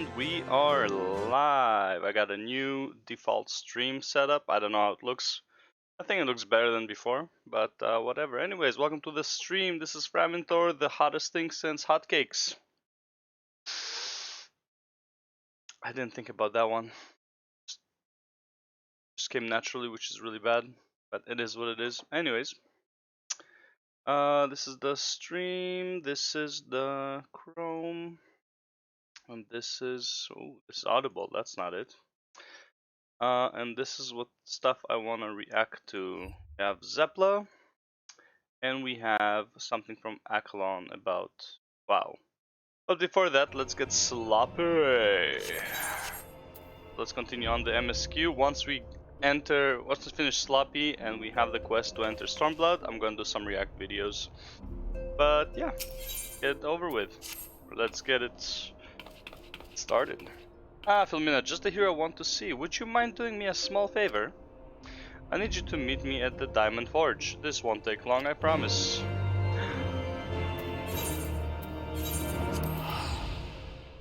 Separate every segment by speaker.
Speaker 1: And we are live. I got a new default stream setup. I don't know how it looks. I think it looks better than before, but whatever. Anyways, welcome to the stream. This is Framintor, the hottest thing since hotcakes. I didn't think about that one. Just came naturally, which is really bad, but it is what it is. Anyways, this is the stream. This is the Chrome. And this is Audible, that's not it. And this is what stuff I want to react to. We have Zepla, and we have something from Akalon about WoW. But before that, let's get sloppy. Let's continue on the MSQ. Once we finish Sloppy and we have the quest to enter Stormblood, I'm gonna do some react videos. But yeah, get it over with. Let's get it started. Filmina, just the hero I want to see. Would you mind doing me a small favor? I need you to meet me at the Diamond Forge. This won't take long, I promise.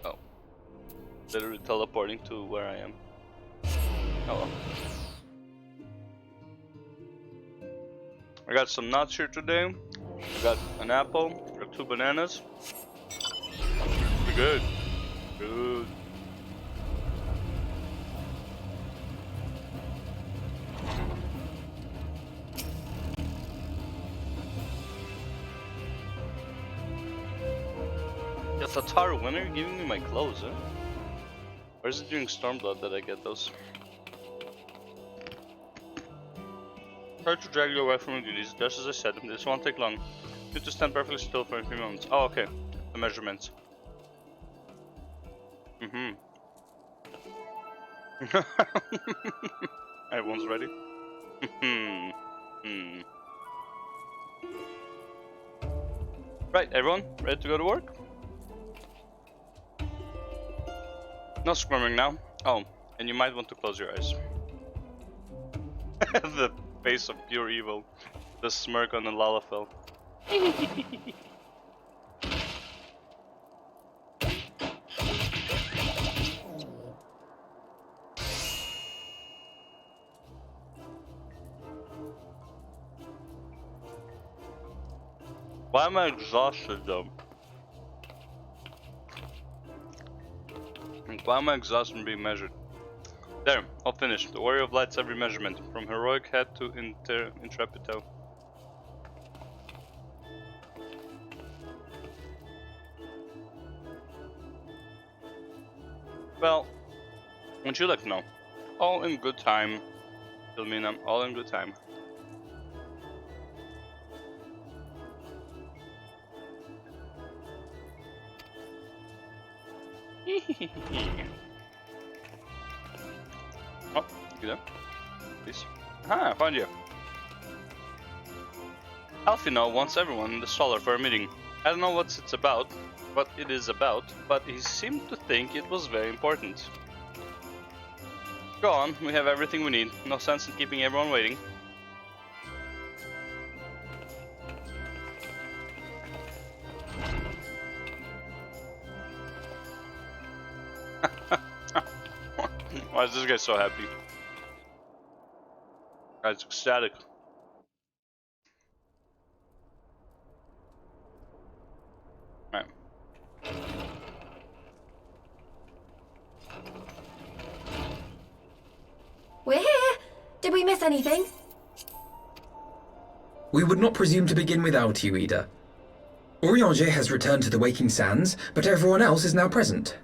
Speaker 1: Oh. Literally teleporting to where I am. Oh well. I got some nuts here today. I got an apple, got 2 bananas. Pretty good. Good. Yeah, Tatar, when are you giving me my clothes, eh? Or is it during Stormblood that I get those? Try to drag you away from your duties, just as I said, this won't take long. You need to stand perfectly still for a few moments. Oh, okay. The measurements. Everyone's ready? Right, everyone, ready to go to work? No squirming now. Oh, and you might want to close your eyes. The face of pure evil. The smirk on the Lalafell. Why am I exhausted though? Why am I exhausted from being measured? There, all finished. The Warrior of Light's every measurement, from heroic head to intrepid toe. Well, wouldn't you like to know? All in good time. Filmina, all in good time. Oh, you there? Please. Ah, I found you. Alfino wants everyone in the solar for a meeting. I don't know what it is about, but he seemed to think it was very important. Go on, we have everything we need. No sense in keeping everyone waiting. Why is this guy so happy? Guy's ecstatic. Right.
Speaker 2: We're here! Did we miss anything?
Speaker 3: We would not presume to begin without you, Ida. Orianger has returned to the Waking Sands, but everyone else is now present.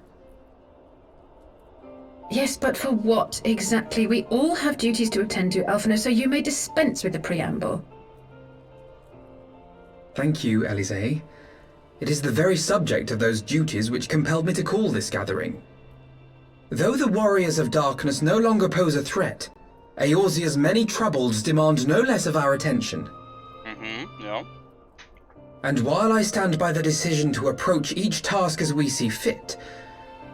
Speaker 4: Yes, but for what exactly? We all have duties to attend to, Alfino, so you may dispense with the preamble.
Speaker 3: Thank you, Elise. It is the very subject of those duties which compelled me to call this gathering. Though the Warriors of Darkness no longer pose a threat, Eorzea's many troubles demand no less of our attention.
Speaker 1: Yeah.
Speaker 3: And while I stand by the decision to approach each task as we see fit,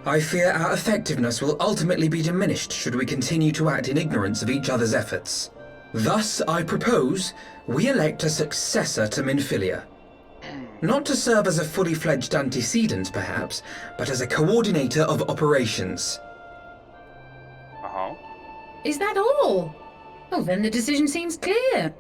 Speaker 3: I fear our effectiveness will ultimately be diminished should we continue to act in ignorance of each other's efforts. Thus, I propose we elect a successor to Minfilia. Not to serve as a fully fledged antecedent, perhaps, but as a coordinator of operations.
Speaker 1: Uh-huh.
Speaker 4: Is that all? Oh, then the decision seems clear.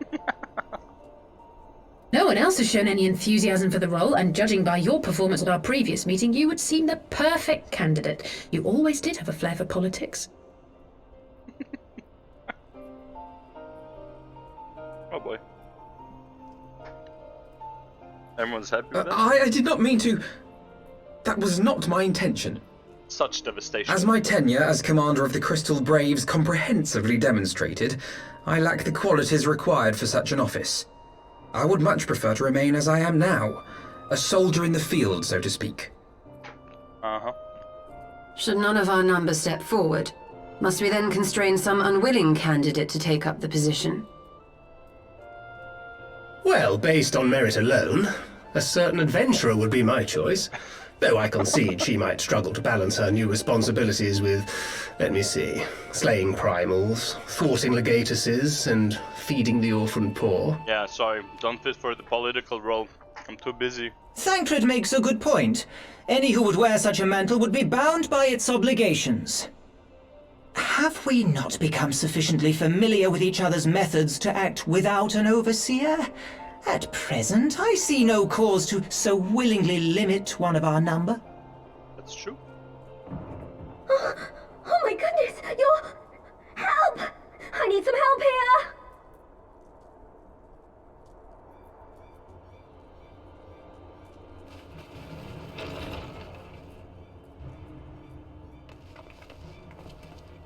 Speaker 4: No one else has shown any enthusiasm for the role, and judging by your performance at our previous meeting, you would seem the perfect candidate. You always did have a flair for politics.
Speaker 1: Oh boy. Everyone's happy with that?
Speaker 3: I did not mean to... That was not my intention.
Speaker 1: Such devastation.
Speaker 3: As my tenure as commander of the Crystal Braves comprehensively demonstrated, I lack the qualities required for such an office. I would much prefer to remain as I am now, a soldier in the field, so to speak.
Speaker 1: Uh-huh.
Speaker 5: Should none of our numbers step forward, must we then constrain some unwilling candidate to take up the position?
Speaker 6: Well, based on merit alone, a certain adventurer would be my choice. Though I concede she might struggle to balance her new responsibilities with, let me see, slaying primals, thwarting legatuses, and feeding the orphan poor.
Speaker 1: Yeah, sorry. Don't fit for the political role. I'm too busy.
Speaker 7: Thancred makes a good point. Any who would wear such a mantle would be bound by its obligations. Have we not become sufficiently familiar with each other's methods to act without an overseer? At present, I see no cause to so willingly limit one of our number.
Speaker 1: That's true.
Speaker 2: Oh my goodness! Help! I need some help here!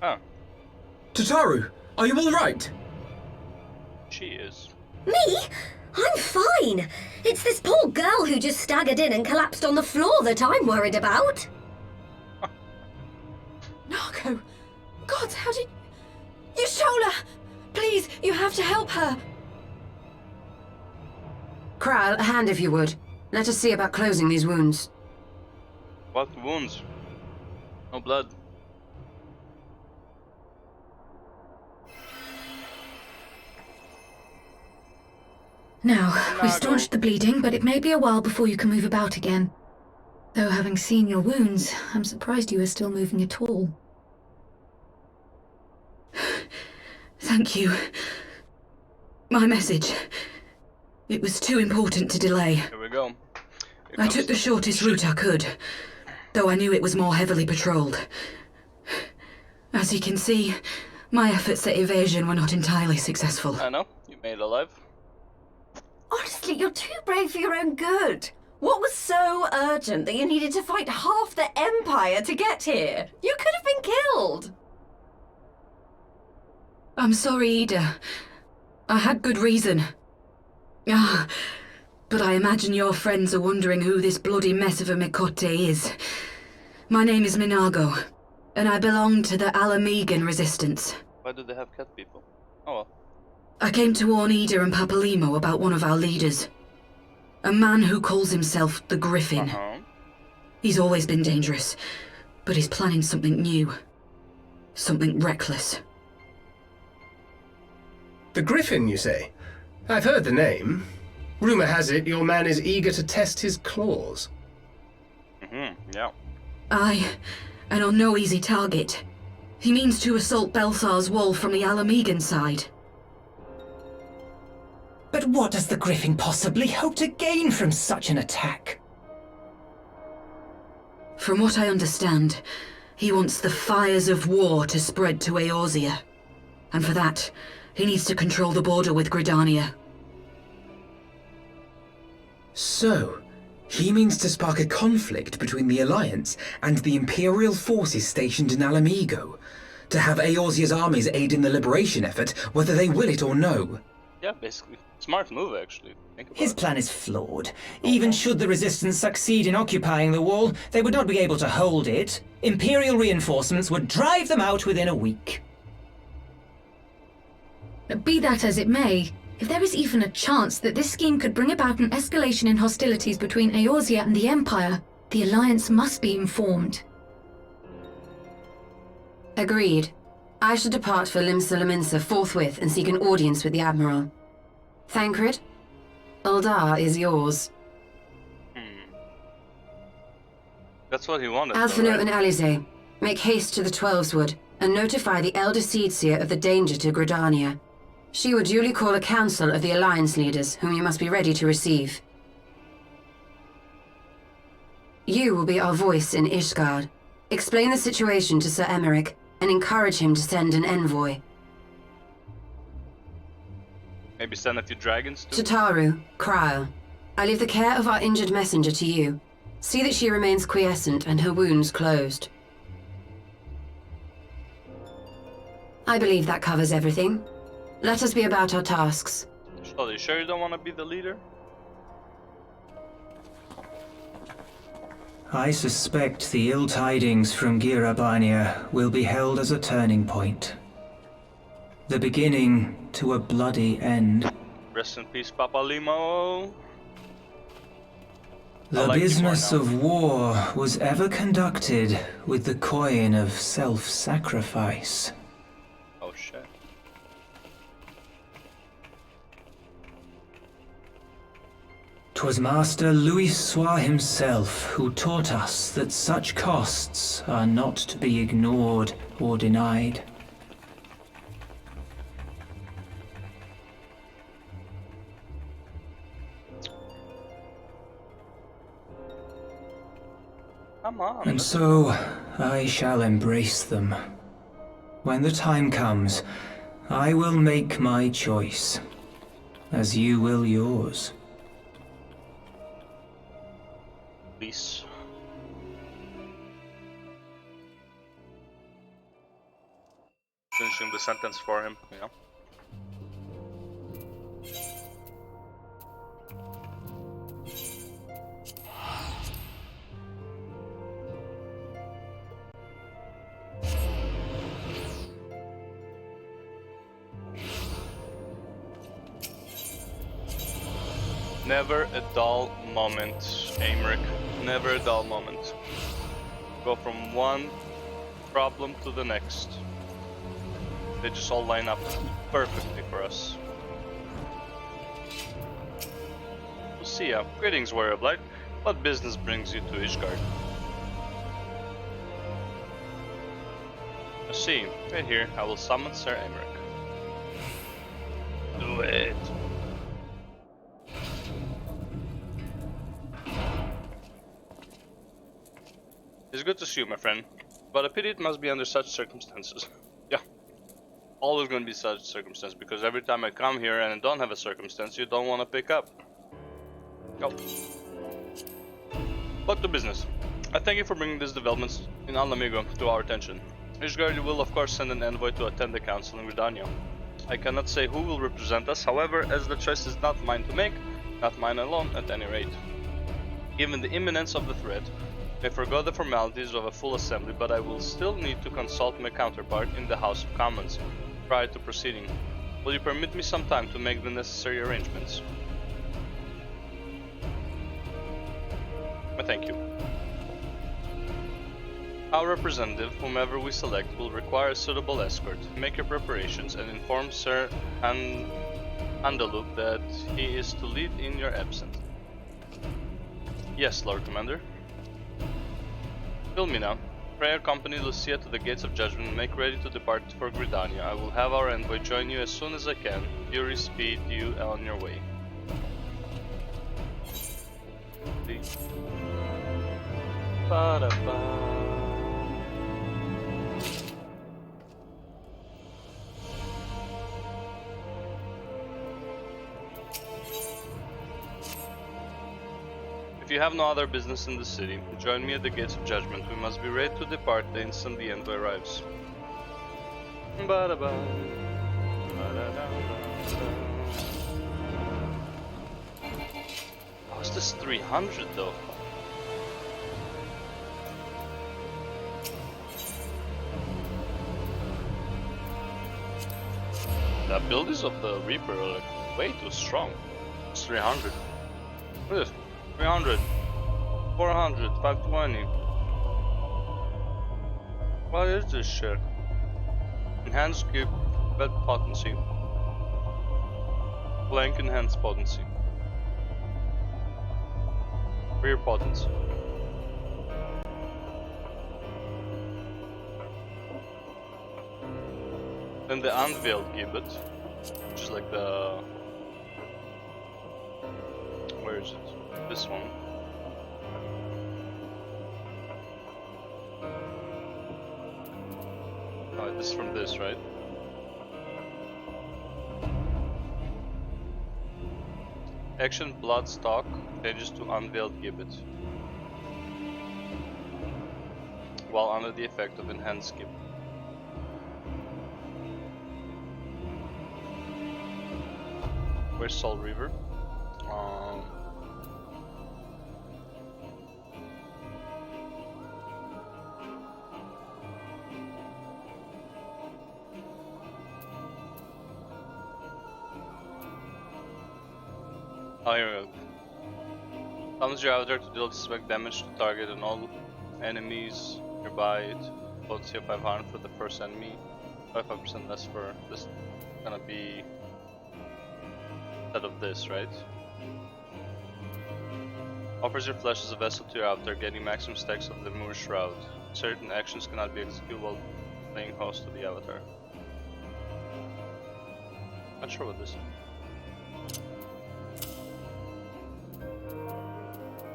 Speaker 1: Ah,
Speaker 3: Tataru, are you all right?
Speaker 1: she is.
Speaker 2: Me? I'm fine. It's this poor girl who just staggered in and collapsed on the floor that I'm worried about.
Speaker 8: Narco! God, how did... Yashola! Please, you have to help her!
Speaker 5: Kral, a hand if you would. Let us see about closing these wounds.
Speaker 1: What wounds? No blood.
Speaker 4: Now, we staunched the bleeding, but it may be a while before you can move about again. Though having seen your wounds, I'm surprised you are still moving at all. Thank you. My message. It was too important to delay.
Speaker 1: Here we go.
Speaker 4: I took the shortest route I could, though I knew it was more heavily patrolled. As you can see, my efforts at evasion were not entirely successful.
Speaker 1: I know. You made it alive.
Speaker 8: Honestly, you're too brave for your own good. What was so urgent that you needed to fight half the Empire to get here? You could have been killed.
Speaker 4: I'm sorry, Ida. I had good reason. Ah, but I imagine your friends are wondering who this bloody mess of a Mikote is. My name is Minago, and I belong to the Alamegan Resistance.
Speaker 1: Why do they have cat people? Oh well.
Speaker 4: I came to warn Ida and Papalimo about one of our leaders. A man who calls himself the Griffin.
Speaker 1: Uh-huh.
Speaker 4: He's always been dangerous, but he's planning something new. Something reckless.
Speaker 6: The Griffin, you say? I've heard the name. Rumor has it your man is eager to test his claws.
Speaker 1: Yeah.
Speaker 4: Aye, and on no easy target. He means to assault Belsar's wall from the Alamegan side.
Speaker 7: But what does the Griffin possibly hope to gain from such an attack?
Speaker 4: From what I understand, he wants the fires of war to spread to Eorzea. And for that, he needs to control the border with Gridania.
Speaker 3: So, he means to spark a conflict between the Alliance and the Imperial forces stationed in Alamigo, to have Eorzea's armies aid in the liberation effort, whether they will it or no.
Speaker 1: Yeah, basically. Smart move, actually. Think about
Speaker 7: His
Speaker 1: it.
Speaker 7: plan is flawed. Even should the Resistance succeed in occupying the wall, they would not be able to hold it. Imperial reinforcements would drive them out within a week.
Speaker 4: Be that as it may, if there is even a chance that this scheme could bring about an escalation in hostilities between Eorzea and the Empire, the Alliance must be informed.
Speaker 5: Agreed. I should depart for Limsa forthwith and seek an audience with the Admiral. Thancred, Uldar is yours.
Speaker 1: That's what he wanted. though,
Speaker 5: Alphino
Speaker 1: right?
Speaker 5: and Alize, make haste to the Twelveswood and notify the Elder Seedseer of the danger to Gridania. She will duly call a council of the Alliance leaders, whom you must be ready to receive. You will be our voice in Ishgard. Explain the situation to Sir Emmerich and encourage him to send an envoy.
Speaker 1: Maybe send a few dragons too.
Speaker 5: Chitaru, Kryl, I leave the care of our injured messenger to you. See that she remains quiescent and her wounds closed. I believe that covers everything. Let us be about our tasks.
Speaker 1: So, you sure you don't want to be the leader?
Speaker 7: I suspect the ill tidings from Girabania will be held as a turning point. The beginning to a bloody end.
Speaker 1: Rest in peace, Papa Limo.
Speaker 7: The
Speaker 1: like you
Speaker 7: business
Speaker 1: more now.
Speaker 7: of war was ever conducted with the coin of self-sacrifice.
Speaker 1: Oh shit.
Speaker 7: 'Twas Master Louis Soir himself who taught us that such costs are not to be ignored or denied.
Speaker 1: Come on.
Speaker 7: And so, I shall embrace them. When the time comes, I will make my choice, as you will yours.
Speaker 1: Please. Finishing the sentence for him, you know. Never a dull moment, Aymeric. Never a dull moment. Go from one problem to the next. They just all line up perfectly for us. Lucia, greetings, Warrior of Light. What business brings you to Ishgard? I see. Right here, I will summon Sir Aymeric. Do it. It's good to see you, my friend, but a pity it must be under such circumstances. Yeah, always gonna be such circumstance, because every time I come here and I don't have a circumstance, you don't want to pick up. Go. But to business. I thank you for bringing these developments in Alamigo to our attention. Ishgard will of course send an envoy to attend the council in Gridania. I cannot say who will represent us, however, as the choice is not mine to make, not mine alone at any rate. Given the imminence of the threat, I forgo the formalities of a full assembly, but I will still need to consult my counterpart in the House of Commons prior to proceeding. Will you permit me some time to make the necessary arrangements? Thank you. Our representative, whomever we select, will require a suitable escort. Make your preparations and inform Sir Andaluk that he is to lead in your absence. Yes, Lord Commander. Fill me now. Pray accompany Lucia to the gates of judgment and make ready to depart for Gridania. I will have our envoy join you as soon as I can. Fury speed you on your way. Ba-da-ba. If you have no other business in the city, join me at the gates of judgment. We must be ready to depart the instant the envoy arrives. Ba-da-ba. How is this 300 though? The abilities of the Reaper are like way too strong. It's 300. Look at this. 300, 400, 520. What is this shit? Enhanced cube, bed potency. Flank enhanced potency. Rear potency. Then the unveiled gibbet, which is like the... Where is it? This one. Oh, this is from this, right? Action Bloodstock changes to Unveiled Gibbet while under the effect of Enhanced Gibbet. Where's Soul Reaver? Oh, here we go. Summons your avatar to deal suspect damage to target and all enemies nearby it. Potency of 500 for the first enemy, 5% less for this. Gonna be instead of this, right? Offers your flesh as a vessel to your avatar, getting maximum stacks of the Moor Shroud. Certain actions cannot be executed while playing host to the avatar. Not sure what this is.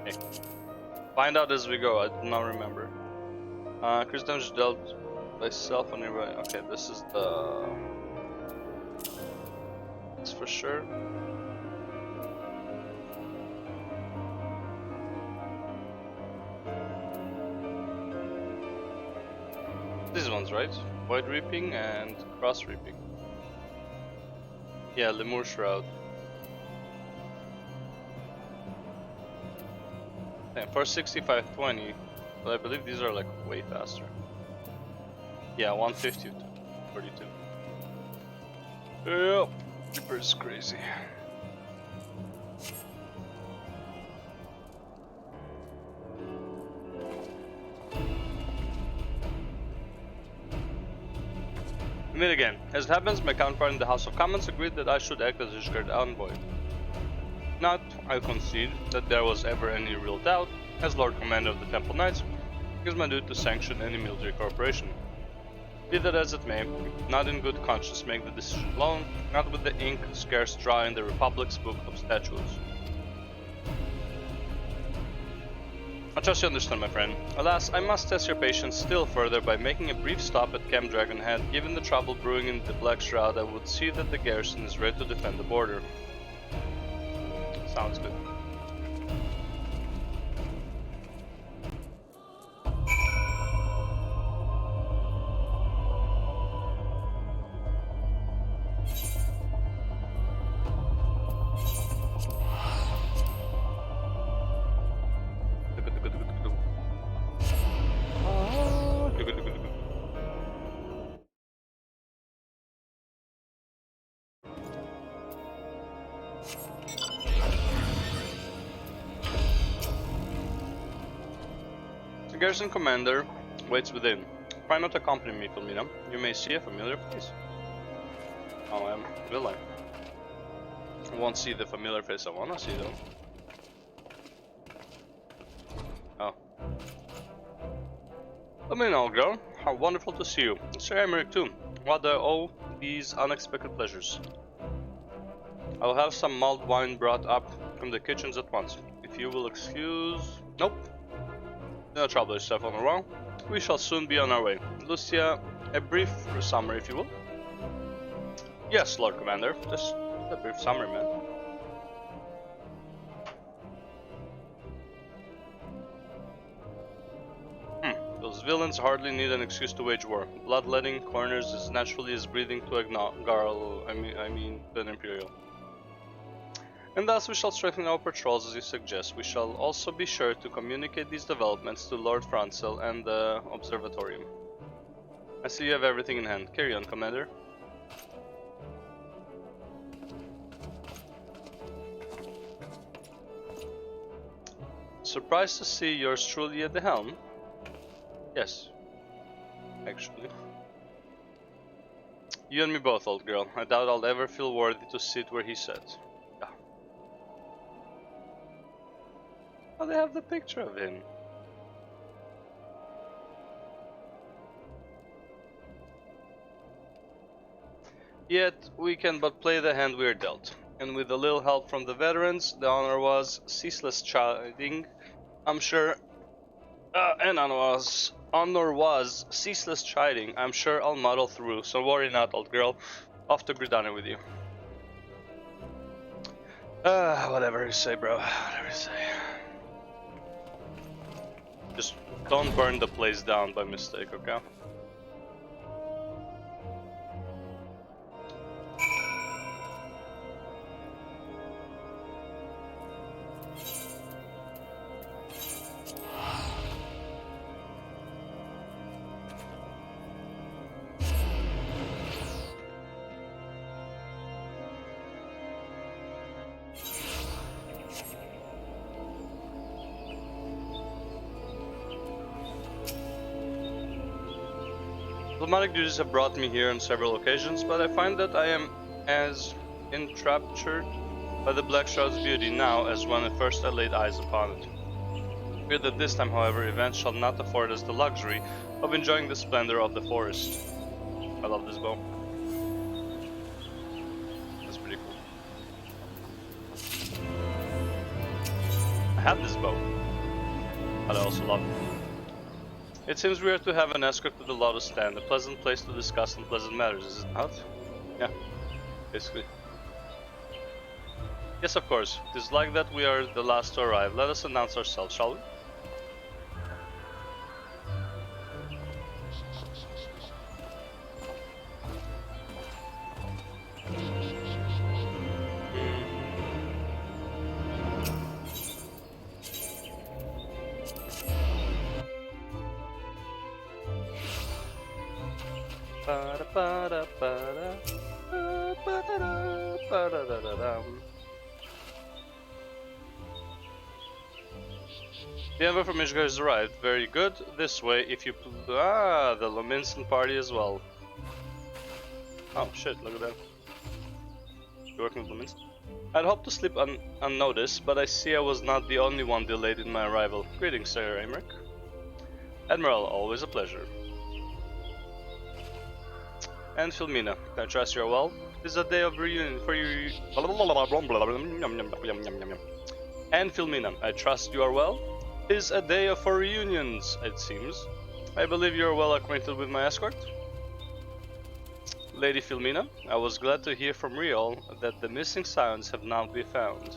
Speaker 1: Okay. Find out as we go, I do not remember. Increase damage dealt by self on nearby. Okay, this is the... That's for sure. These ones, right? Void Reaping and Cross Reaping. Yeah, Lemur Shroud. Yeah, for 6520, but I believe these are like way faster. Yeah, 150 to 42. Yep, Reaper is crazy. We meet again. As it happens, my counterpart in the House of Commons agreed that I should act as his guard envoy. Not, I concede, that there was ever any real doubt. As Lord Commander of the Temple Knights, it is my duty to sanction any military cooperation. Be that as it may, not in good conscience make the decision alone, not with the ink scarce dry in the Republic's book of statutes. I trust you understand, my friend. Alas, I must test your patience still further by making a brief stop at Camp Dragonhead. Given the trouble brewing in the Black Shroud, I would see that the garrison is ready to defend the border. Sounds good. The garrison commander waits within. Try not to accompany me, Filmina. You may see a familiar face. Oh, will I? I won't see the familiar face I wanna see though. Oh. Let me know, girl. How wonderful to see you. Sir Emmerich too. What do I owe these unexpected pleasures? I will have some mulled wine brought up from the kitchens at once. If you will excuse... Nope. No trouble yourself on the wrong. We shall soon be on our way. Lucia, a brief summary if you will. Yes, Lord Commander. Just a brief summary, man. Those villains hardly need an excuse to wage war. Bloodletting corners is naturally as breathing to a Garl, I mean to an Imperial. And thus we shall strengthen our patrols as you suggest. We shall also be sure to communicate these developments to Lord Francel and the Observatorium. I see you have everything in hand. Carry on, Commander. Surprised to see yours truly at the helm? Yes, actually. You and me both, old girl. I doubt I'll ever feel worthy to sit where he sat. Yeah. Oh, they have the picture of him. Yet we can but play the hand we are dealt. And with a little help from the veterans, the honor was ceaseless chiding. I'm sure, honor was ceaseless chiding. I'm sure I'll muddle through. So worry not, old girl. Off to Gridania with you. Whatever you say, bro. Whatever you say. Just don't burn the place down by mistake, okay? Diplomatic duties have brought me here on several occasions, but I find that I am as enraptured by the Black Shroud's beauty now as when at first I laid eyes upon it. I fear that this time, however, events shall not afford us the luxury of enjoying the splendor of the forest. I love this bow. That's pretty cool. I have this bow, but I also love it. It seems we are to have an escort to the Lotus Stand, a pleasant place to discuss unpleasant matters, is it not? Yeah, basically. Yes, of course. It is like that we are the last to arrive. Let us announce ourselves, shall we? The envoy from Ishgar has arrived. Very good. This way, if you... the Lominson party as well. Oh shit, look at that. You're working with Lominson? I'd hoped to slip unnoticed, but I see I was not the only one delayed in my arrival. Greetings, Sir Aymeric. Admiral, always a pleasure. And Philmina, I trust you are well. It is a day of reunion for you. And Philmina, I trust you are well. It is a day for reunions, it seems. I believe you are well acquainted with my escort. Lady Philmina, I was glad to hear from Riol that the missing scions have now been found.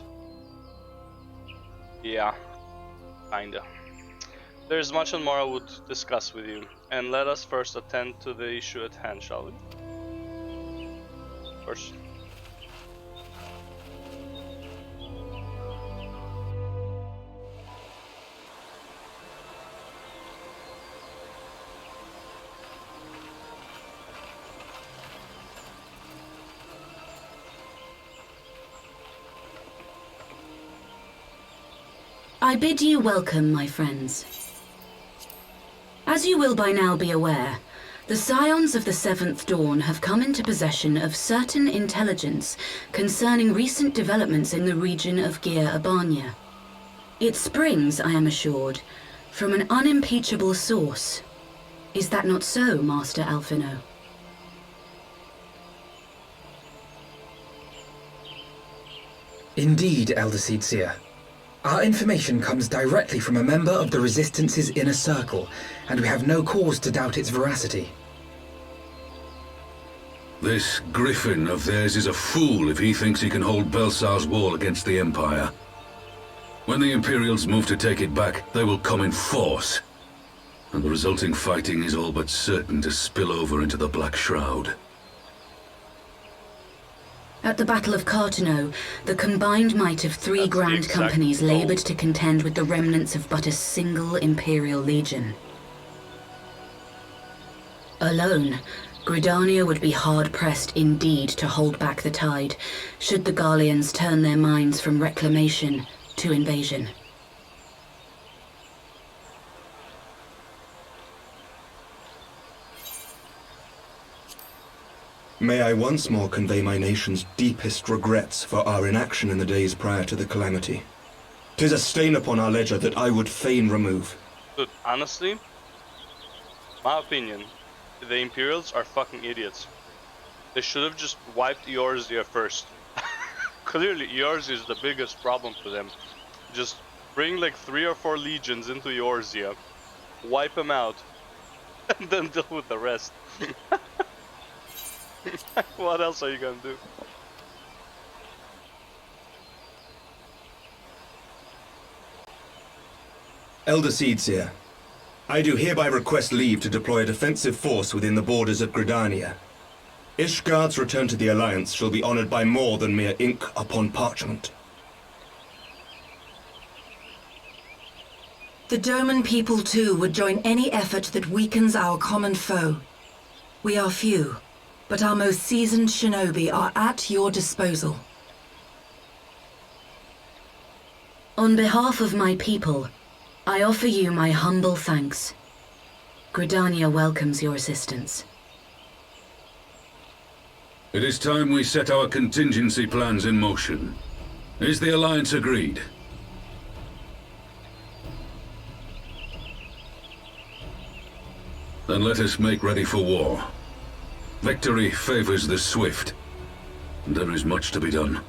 Speaker 1: Yeah, kinda. There is much and more I would discuss with you, and let us first attend to the issue at hand, shall we? First.
Speaker 4: I bid you welcome, my friends. As you will by now be aware, the Scions of the Seventh Dawn have come into possession of certain intelligence concerning recent developments in the region of Gyr Abania. It springs, I am assured, from an unimpeachable source. Is that not so, Master Alphino?
Speaker 3: Indeed, Elder Seedseer. Our information comes directly from a member of the Resistance's inner circle, and we have no cause to doubt its veracity.
Speaker 9: This Griffin of theirs is a fool if he thinks he can hold Belsar's wall against the Empire. When the Imperials move to take it back, they will come in force, and the resulting fighting is all but certain to spill over into the Black Shroud.
Speaker 4: At the Battle of Cartano, the combined might of three grand companies laboured to contend with the remnants of but a single Imperial legion. Alone, Gridania would be hard-pressed indeed to hold back the tide, should the Garleans turn their minds from reclamation to invasion.
Speaker 10: May I once more convey my nation's deepest regrets for our inaction in the days prior to the calamity. 'Tis a stain upon our ledger that I would fain remove.
Speaker 1: Dude, honestly, my opinion, the Imperials are fucking idiots. They should have just wiped Eorzea first. Clearly, Eorzea is the biggest problem for them. Just bring like 3 or 4 legions into Eorzea, wipe them out, and then deal with the rest. What else are you gonna do?
Speaker 10: Elder Seedseer, I do hereby request leave to deploy a defensive force within the borders of Gridania. Ishgard's return to the Alliance shall be honored by more than mere ink upon parchment.
Speaker 4: The Doman people too would join any effort that weakens our common foe. We are few, but our most seasoned shinobi are at your disposal. On behalf of my people, I offer you my humble thanks. Gridania welcomes your assistance.
Speaker 9: It is time we set our contingency plans in motion. Is the Alliance agreed? Then let us make ready for war. Victory favors the swift. There is much to be done.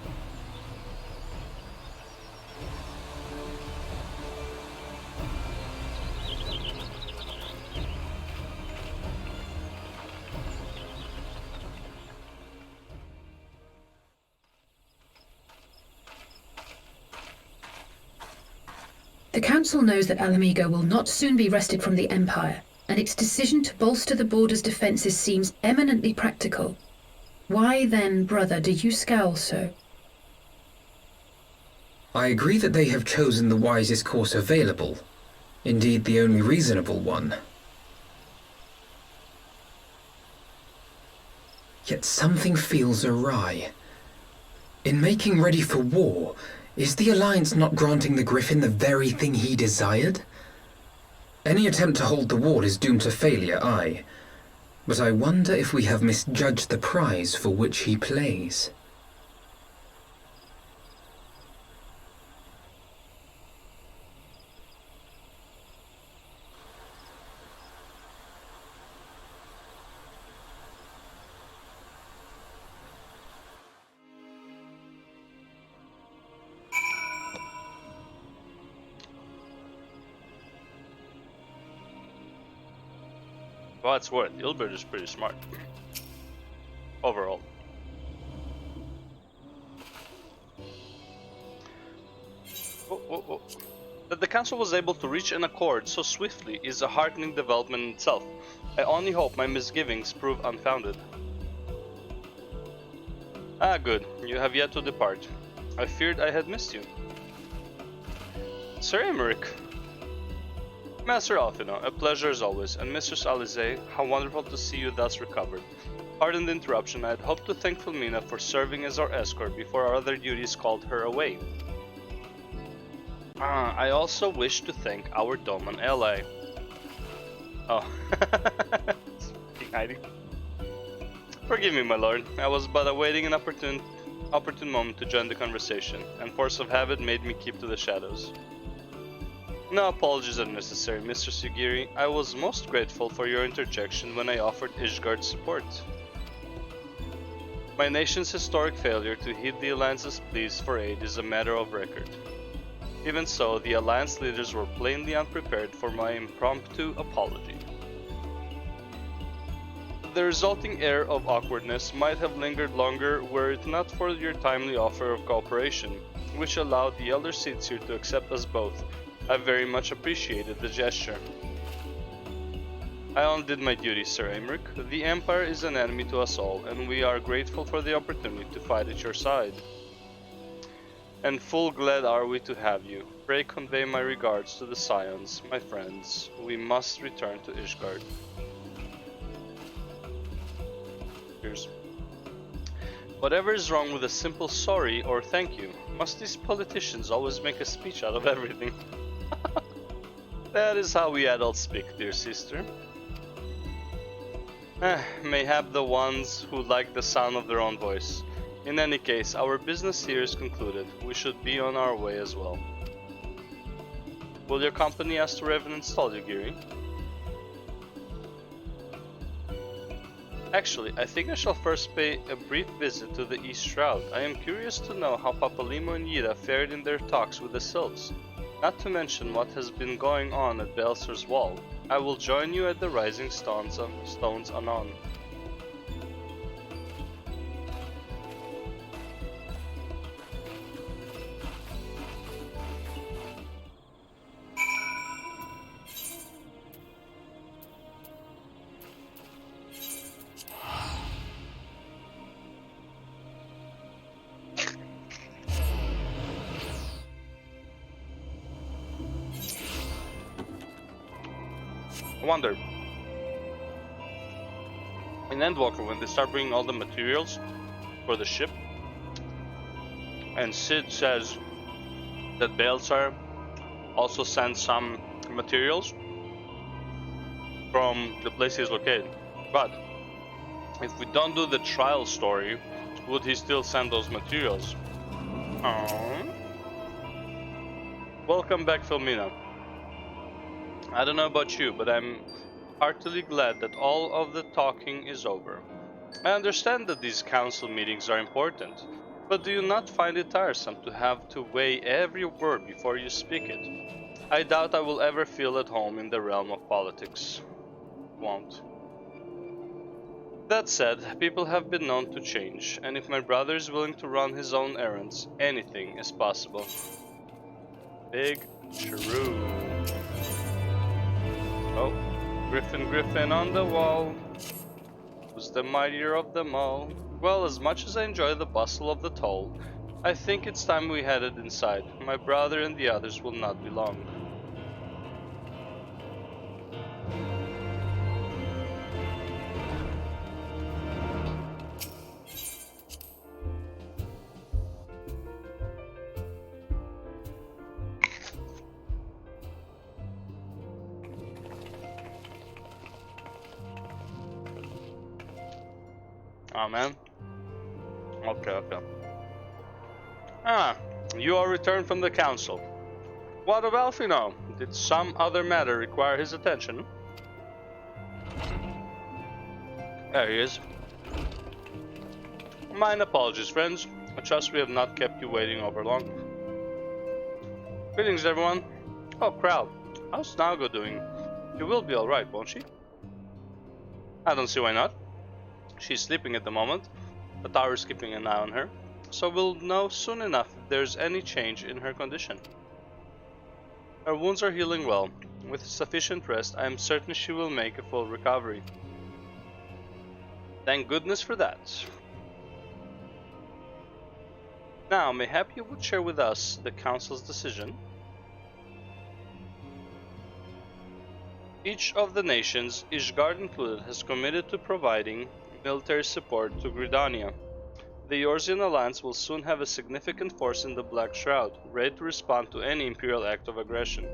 Speaker 11: The Council knows that Alamigo will not soon be wrested from the Empire, and its decision to bolster the border's defenses seems eminently practical. Why then, brother, do you scowl so?
Speaker 3: I agree that they have chosen the wisest course available. Indeed, the only reasonable one. Yet something feels awry. In making ready for war, is the Alliance not granting the Griffin the very thing he desired? Any attempt to hold the wall is doomed to failure, aye. But I wonder if we have misjudged the prize for which he plays.
Speaker 1: For what it's worth, Ilbert is pretty smart. Overall. That the Council was able to reach an accord so swiftly is a heartening development in itself. I only hope my misgivings prove unfounded. Ah, good. You have yet to depart. I feared I had missed you. Sir Emmerich. Master Alfino, a pleasure as always, and Mistress Alize, how wonderful to see you thus recovered. Pardon the interruption, I had hoped to thank Filmina for serving as our escort before our other duties called her away. I also wish to thank our Doman ally. Oh, hiding. Forgive me, my lord, I was but awaiting an opportune moment to join the conversation, and force of habit made me keep to the shadows. No apologies are necessary, Mr. Sugiri. I was most grateful for your interjection when I offered Ishgard support. My nation's historic failure to heed the Alliance's pleas for aid is a matter of record. Even so, the Alliance leaders were plainly unprepared for my impromptu apology. The resulting air of awkwardness might have lingered longer were it not for your timely offer of cooperation, which allowed the Elder Seedseer to accept us both. I very much appreciated the gesture. I only did my duty, Sir Emmerich. The Empire is an enemy to us all, and we are grateful for the opportunity to fight at your side. And full glad are we to have you. Pray convey my regards to the Scions, my friends. We must return to Ishgard. Cheers. Whatever is wrong with a simple sorry or thank you? Must these politicians always make a speech out of everything? That is how we adults speak, dear sister. Mayhap the ones who like the sound of their own voice. In any case, our business here is concluded. We should be on our way as well. Will your company ask to Revan install you, Giri? Actually, I think I shall first pay a brief visit to the East Shroud. I am curious to know how Papalimo and Yida fared in their talks with the Sylphs, not to mention what has been going on at Baelsar's Wall. I will join you at the Rising Stones anon. I wonder, in Endwalker, when they start bringing all the materials for the ship, and Sid says that Baelsar also sends some materials from the place he's located. But if we don't do the trial story, would he still send those materials? Welcome back, Filmina. I don't know about you, but I'm heartily glad that all of the talking is over. I understand that these council meetings are important, but do you not find it tiresome to have to weigh every word before you speak it? I doubt I will ever feel at home in the realm of politics. Won't. That said, people have been known to change, and if my brother is willing to run his own errands, anything is possible. Big true. Oh, Griffin on the wall. Who's the mightier of them all? Well, as much as I enjoy the bustle of the toll, I think it's time we headed inside. My brother and the others will not be long. Oh man. Okay. Ah, you are returned from the council. What of Alfino? Did some other matter require his attention? There he is. Mine apologies, friends. I trust we have not kept you waiting over long. Greetings, everyone. Oh, crowd. How's Nago doing? She will be alright, won't she? I don't see why not. She's sleeping at the moment. The tower is keeping an eye on her, so we'll know soon enough if there's any change in her condition. Her wounds are healing well. With sufficient rest, I am certain she will make a full recovery. Thank goodness for that. Now, mayhap you would share with us the Council's decision. Each of the nations, Ishgard included, has committed to providing military support to Gridania. The Eorzean Alliance will soon have a significant force in the Black Shroud, ready to respond to any Imperial act of aggression.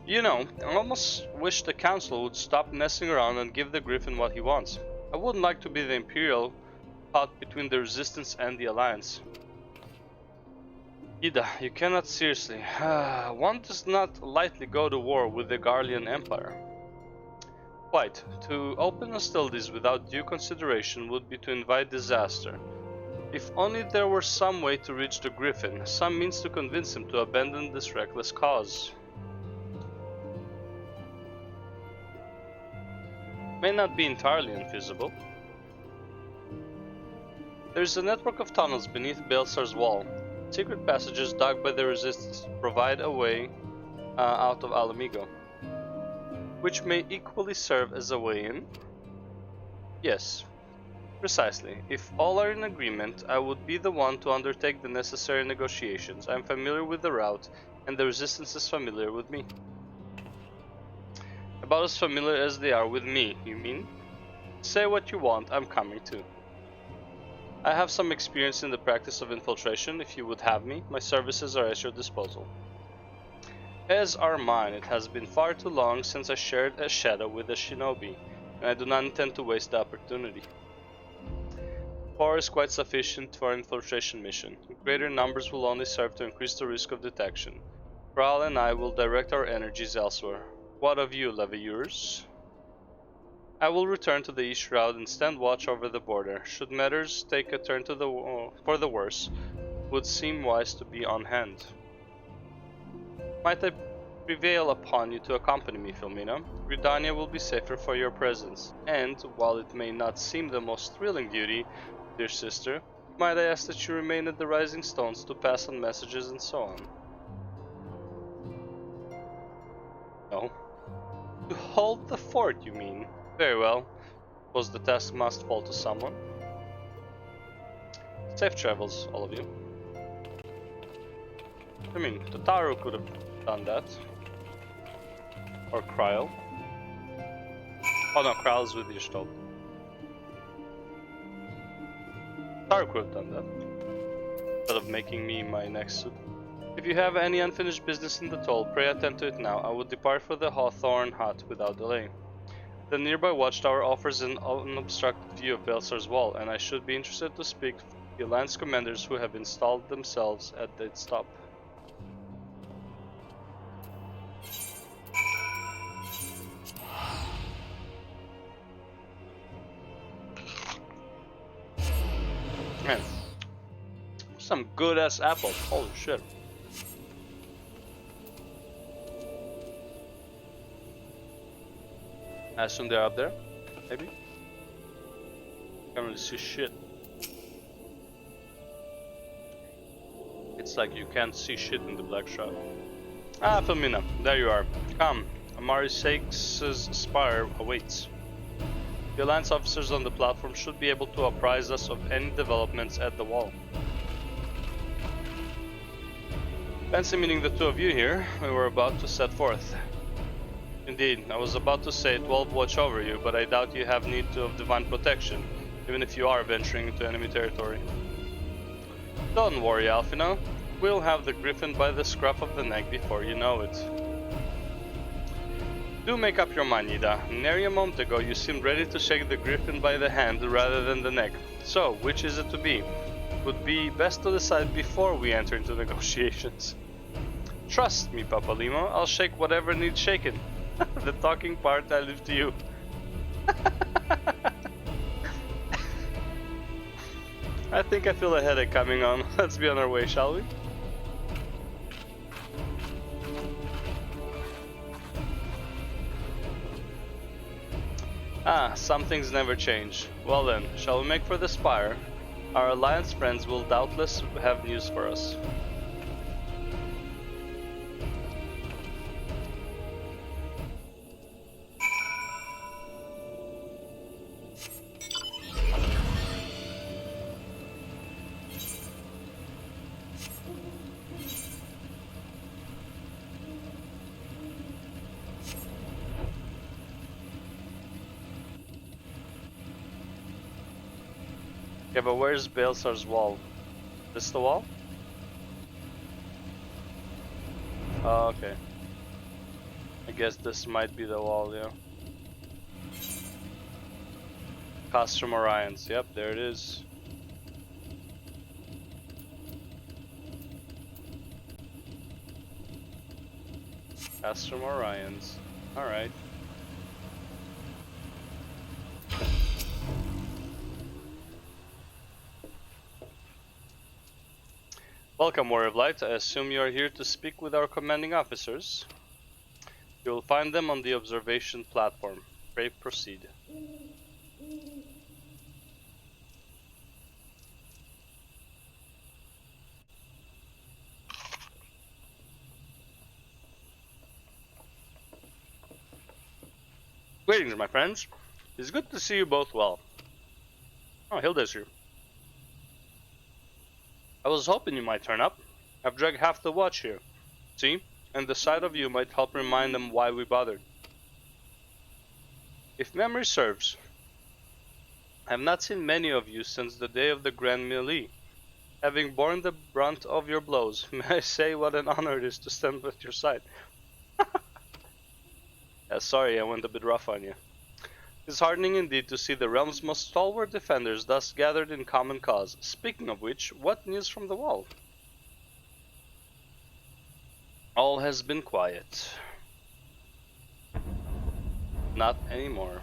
Speaker 1: You know, I almost wish the Council would stop messing around and give the Griffin what he wants. I wouldn't like to be the Imperial caught between the Resistance and the Alliance. Ida, you cannot seriously. One does not lightly go to war with the Garlean Empire. Quite. To open hostilities without due consideration would be to invite disaster. If only there were some way to reach the Griffin, some means to convince him to abandon this reckless cause. May not be entirely infeasible. There is a network of tunnels beneath Baelsar's wall. Secret passages dug by the Resistance provide a way out of Alamigo, which may equally serve as a way in. Yes, precisely. If all are in agreement, I would be the one to undertake the necessary negotiations. I am familiar with the route, and the Resistance is familiar with me. About as familiar as they are with me, you mean? Say what you want, I'm coming too. I have some experience in the practice of infiltration. If you would have me, my services are at your disposal. As are mine. It has been far too long since I shared a shadow with a shinobi, and I do not intend to waste the opportunity. 4 is quite sufficient for an infiltration mission. Greater numbers will only serve to increase the risk of detection. Kral and I will direct our energies elsewhere. What of you, levieurs? I will return to the east route and stand watch over the border. Should matters take a turn for the worse, it would seem wise to be on hand. Might I prevail upon you to accompany me, Filmina? Gridania will be safer for your presence, and, while it may not seem the most thrilling duty, dear sister, might I ask that you remain at the Rising Stones to pass on messages and so on? No. To hold the fort, you mean? Very well. Suppose the task must fall to someone. Safe travels, all of you. I mean, Tataru could have done that. Or Kryl. Oh no, Kryl's with Yishtob. Tataru could have done that. Instead of making me my next suit. If you have any unfinished business in the toll, pray attend to it now. I will depart for the Hawthorne Hut without delay. The nearby watchtower offers an unobstructed view of Belsar's Wall, and I should be interested to speak to the Alliance commanders who have installed themselves at its top. Man, some good ass apples, holy shit. I assume they're up there, maybe? Can't really see shit. It's like you can't see shit in the black shroud. Ah, Filmina, there you are. Come, Amari Sakes' spire awaits. The Alliance officers on the platform should be able to apprise us of any developments at the wall. Fancy meeting the two of you here. We were about to set forth. Indeed, I was about to say 12 watch over you, but I doubt you have need of divine protection, even if you are venturing into enemy territory. Don't worry, Alfina. We'll have the Griffin by the scruff of the neck before you know it. Do make up your mind, Ida. Nary a moment ago you seemed ready to shake the Griffin by the hand rather than the neck. So, which is it to be? Would be best to decide before we enter into negotiations. Trust me, Papalimo, I'll shake whatever needs shaken. The talking part I leave to you. I think I feel a headache coming on. Let's be on our way, shall we? Ah, some things never change. Well then, shall we make for the spire? Our Alliance friends will doubtless have news for us. Yeah, but where's Belsar's wall? This the wall? Oh, okay. I guess this might be the wall, yeah. Castrum Orions, yep, there it is. Castrum Orions, alright. Welcome, Warrior of Light. I assume you are here to speak with our commanding officers. You will find them on the observation platform. Pray proceed. Greetings, my friends. It's good to see you both well. Oh, Hilda's here. I was hoping you might turn up. I've dragged half the watch here. See? And the sight of you might help remind them why we bothered. If memory serves, I have not seen many of you since the day of the Grand Melee. Having borne the brunt of your blows, may I say what an honor it is to stand at your side. Yeah, sorry, I went a bit rough on you. It is heartening indeed to see the realm's most stalwart defenders thus gathered in common cause. Speaking of which, what news from the wall? All has been quiet. Not anymore.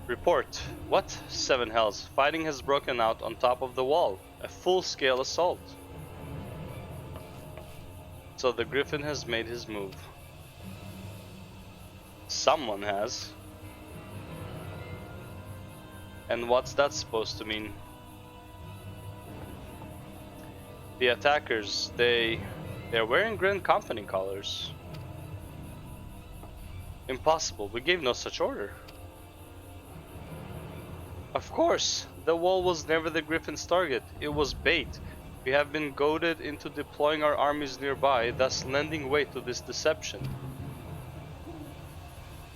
Speaker 1: Report. What? Seven hells. Fighting has broken out on top of the wall. A full-scale assault. So the Griffin has made his move. Someone has. And what's that supposed to mean? The attackers, they're wearing Grand Company colors. Impossible, we gave no such order. Of course, the wall was never the Griffin's target, it was bait. We have been goaded into deploying our armies nearby, thus lending weight to this deception.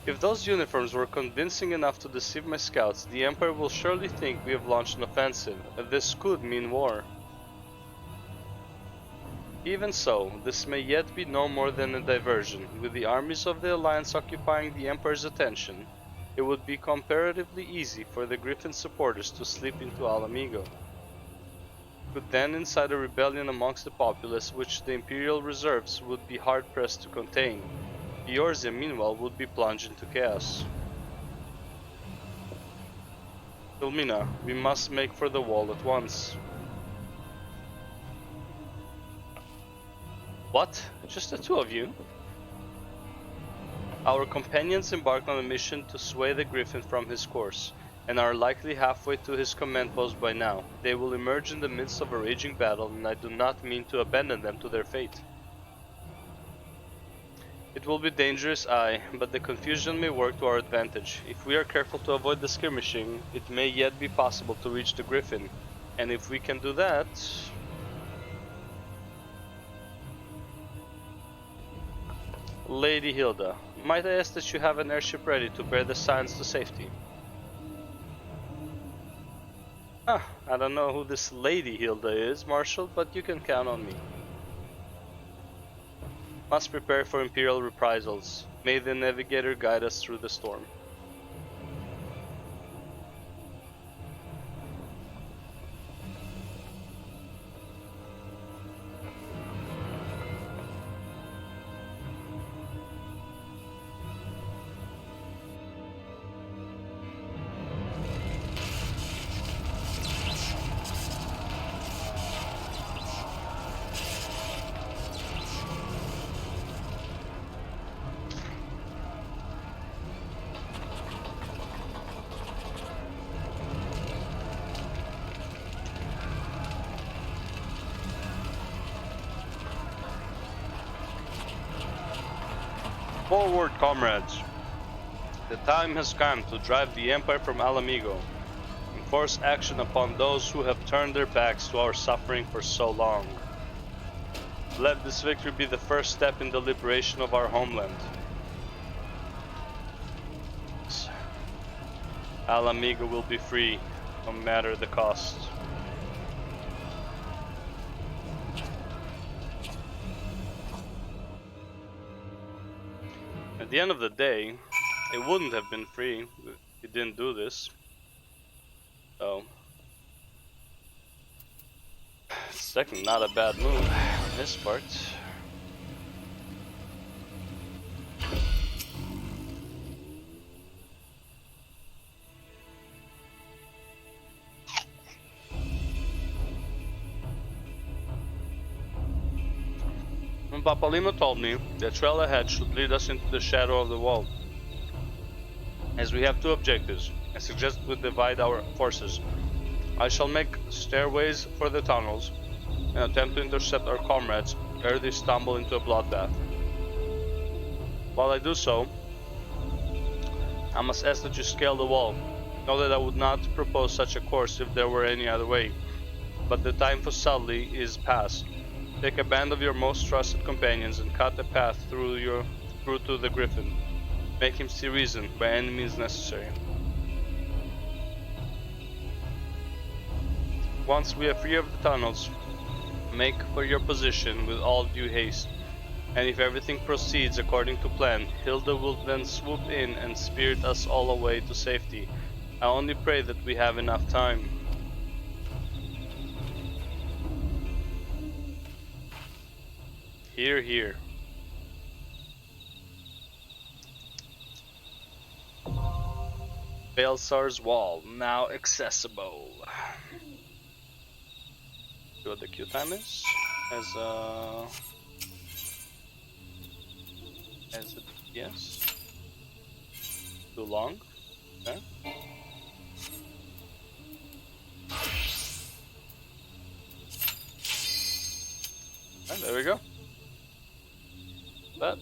Speaker 1: If those uniforms were convincing enough to deceive my scouts, the Emperor will surely think we have launched an offensive, and this could mean war. Even so, this may yet be no more than a diversion. With the armies of the Alliance occupying the Emperor's attention, it would be comparatively easy for the Griffin supporters to slip into Alamigo. Could then incite a rebellion amongst the populace which the Imperial reserves would be hard-pressed to contain. Eorzea, meanwhile, would be plunged into chaos. Filmina, we must make for the wall at once. What? Just the two of you? Our companions embarked on a mission to sway the Griffin from his course, and are likely halfway to his command post by now. They will emerge in the midst of a raging battle, and I do not mean to abandon them to their fate. It will be dangerous, aye, but the confusion may work to our advantage. If we are careful to avoid the skirmishing, it may yet be possible to reach the Griffin, and if we can do that... Lady Hilda, might I ask that you have an airship ready to bear the Scions to safety? I don't know who this Lady Hilda is, Marshal, but you can count on me. Must prepare for Imperial reprisals. May the Navigator guide us through the storm. Forward, comrades! The time has come to drive the Empire from Alamigo and force action upon those who have turned their backs to our suffering for so long. Let this victory be the first step in the liberation of our homeland. Alamigo will be free, no matter the cost. At the end of the day, it wouldn't have been free if he didn't do this. So, it's definitely not a bad move on his part. And Papalima told me the trail ahead should lead us into the shadow of the wall. As we have two objectives, I suggest we divide our forces. I shall make stairways for the tunnels and attempt to intercept our comrades ere they stumble into a bloodbath. While I do so, I must ask that you scale the wall. Know that I would not propose such a course if there were any other way, but the time for subtlety is past. Take a band of your most trusted companions and cut a path through to the Griffin. Make him see reason by any means necessary. Once we are free of the tunnels, Make for your position with all due haste, and if everything proceeds according to plan, Hilda will then swoop in and spirit us all away to safety. I only pray that we have enough time. Hear, hear. Belsar's Wall, now accessible. See what the queue time is? As it, yes. Too long? Okay. And there we go. That.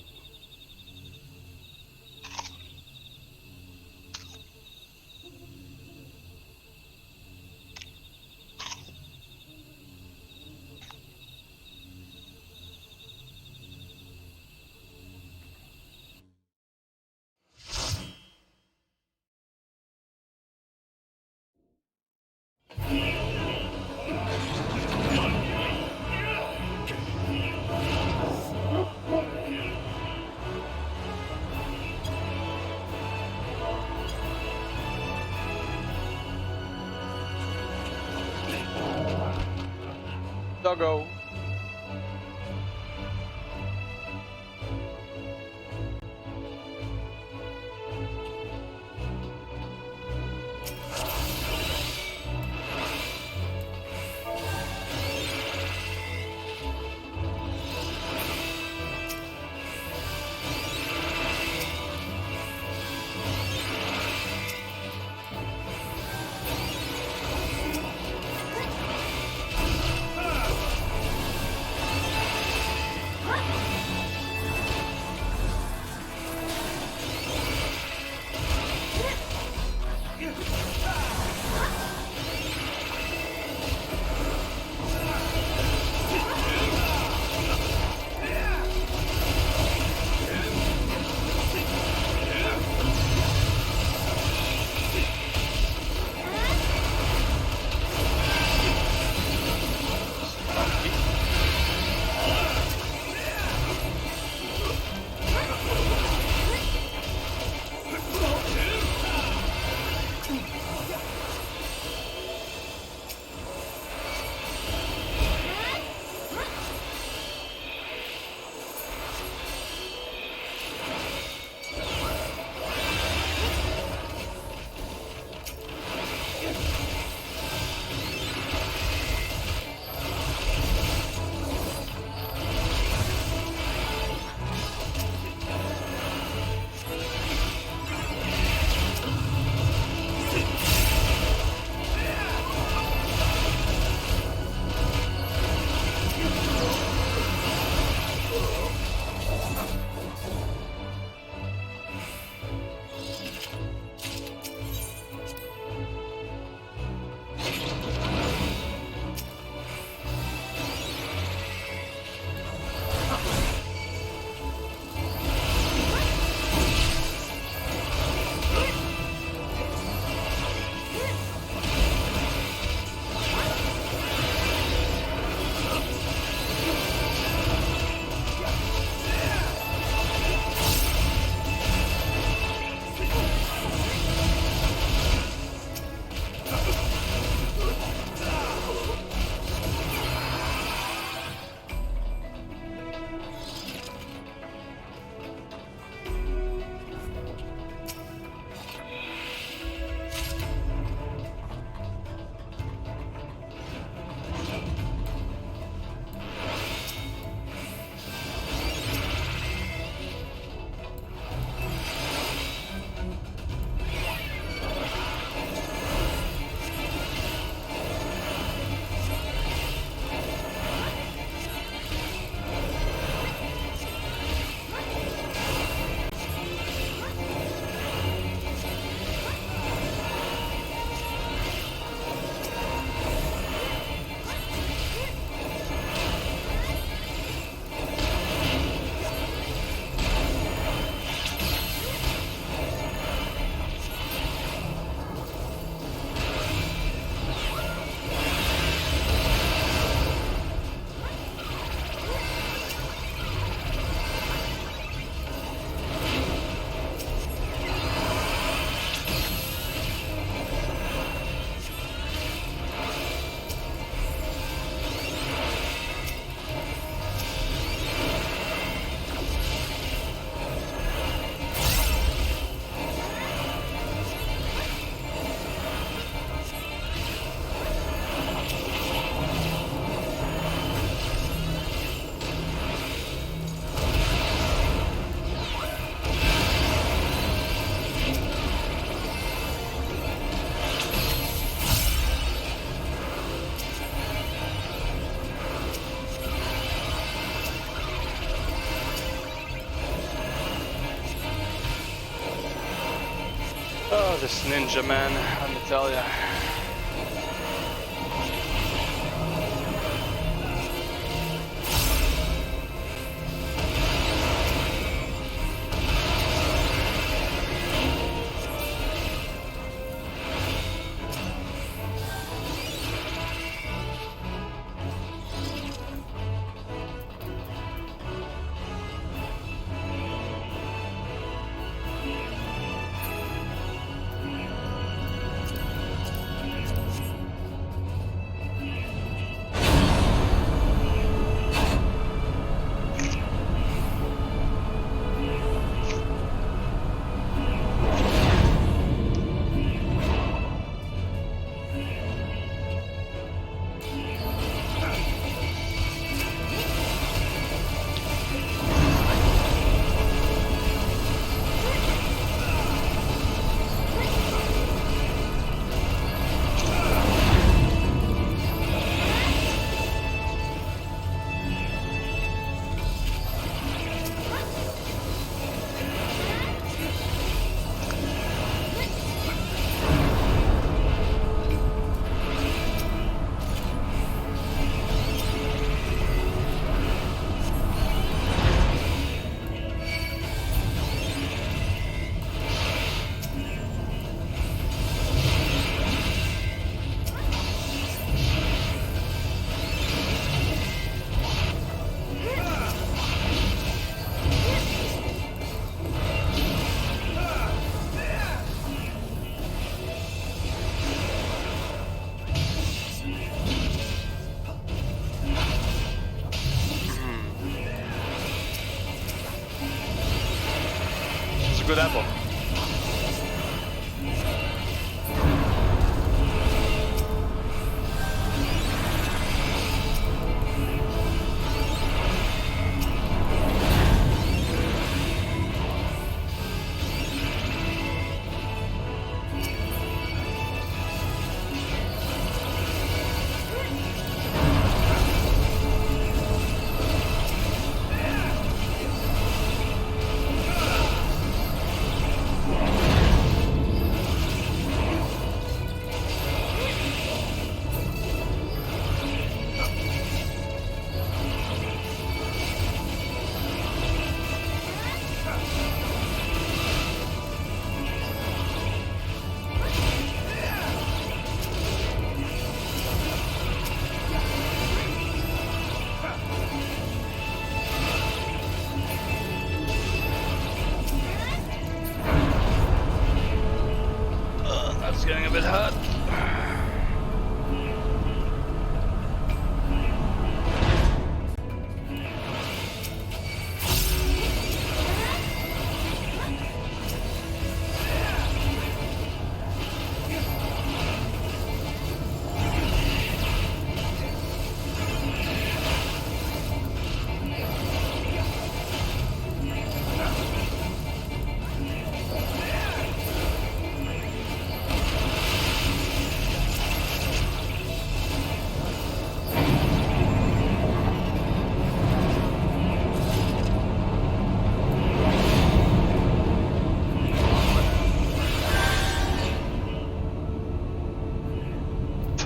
Speaker 1: Doggo. this ninja man, let me tell ya. Good apple. That's getting a bit hot.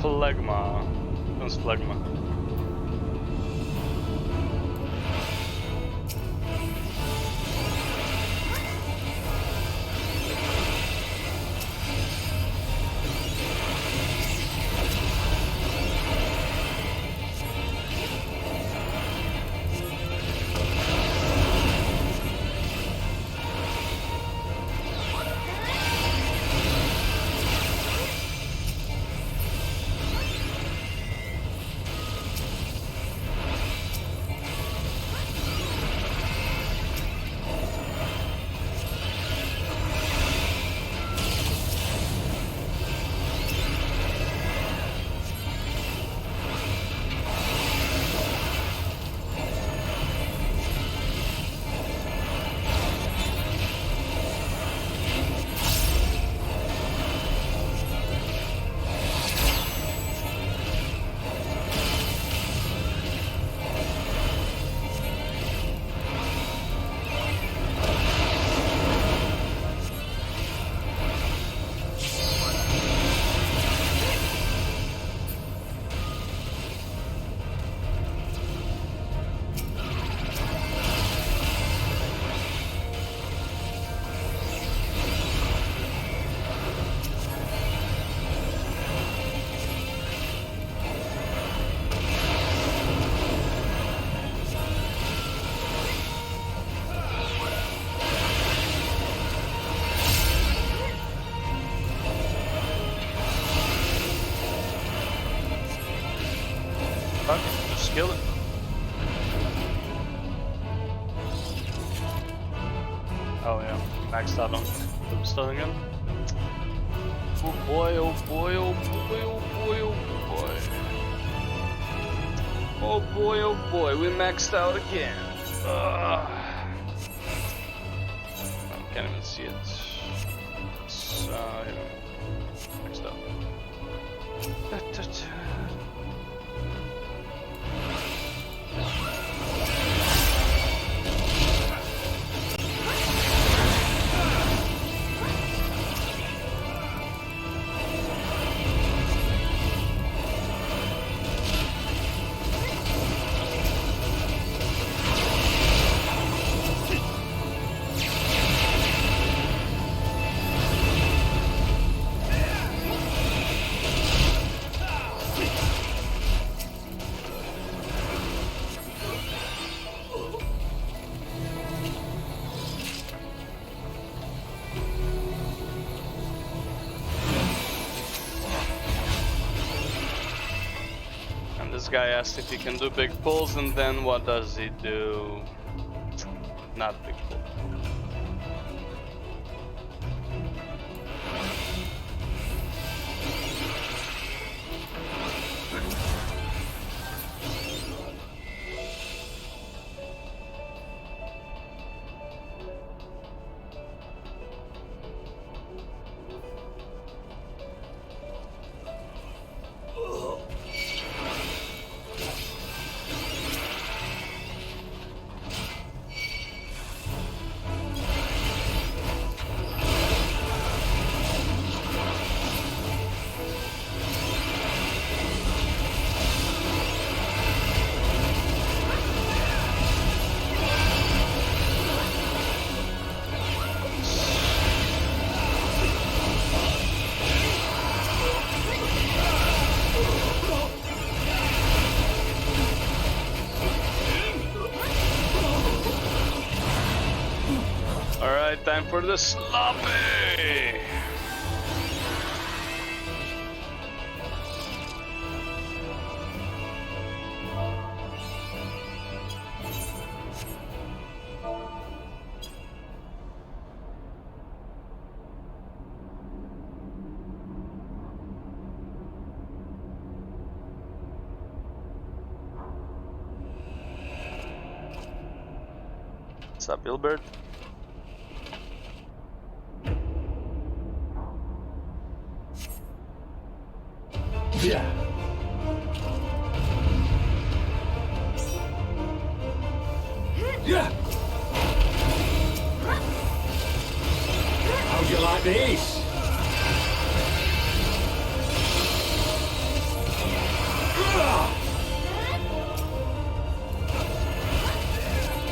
Speaker 1: Phlegma. What's phlegma? Fuck, just kill it. Oh yeah, maxed out on Tombstone again. Oh boy, oh boy, oh boy, oh boy, oh boy. Oh boy, oh boy, we maxed out again. I can't even see it. It's, here. Maxed out. This guy asked if he can do big pulls, and then what does he do? Not big pull. Alright, time for the sloppy! What's up, Gilbert?
Speaker 12: Yeah. Yeah. How'd you like this?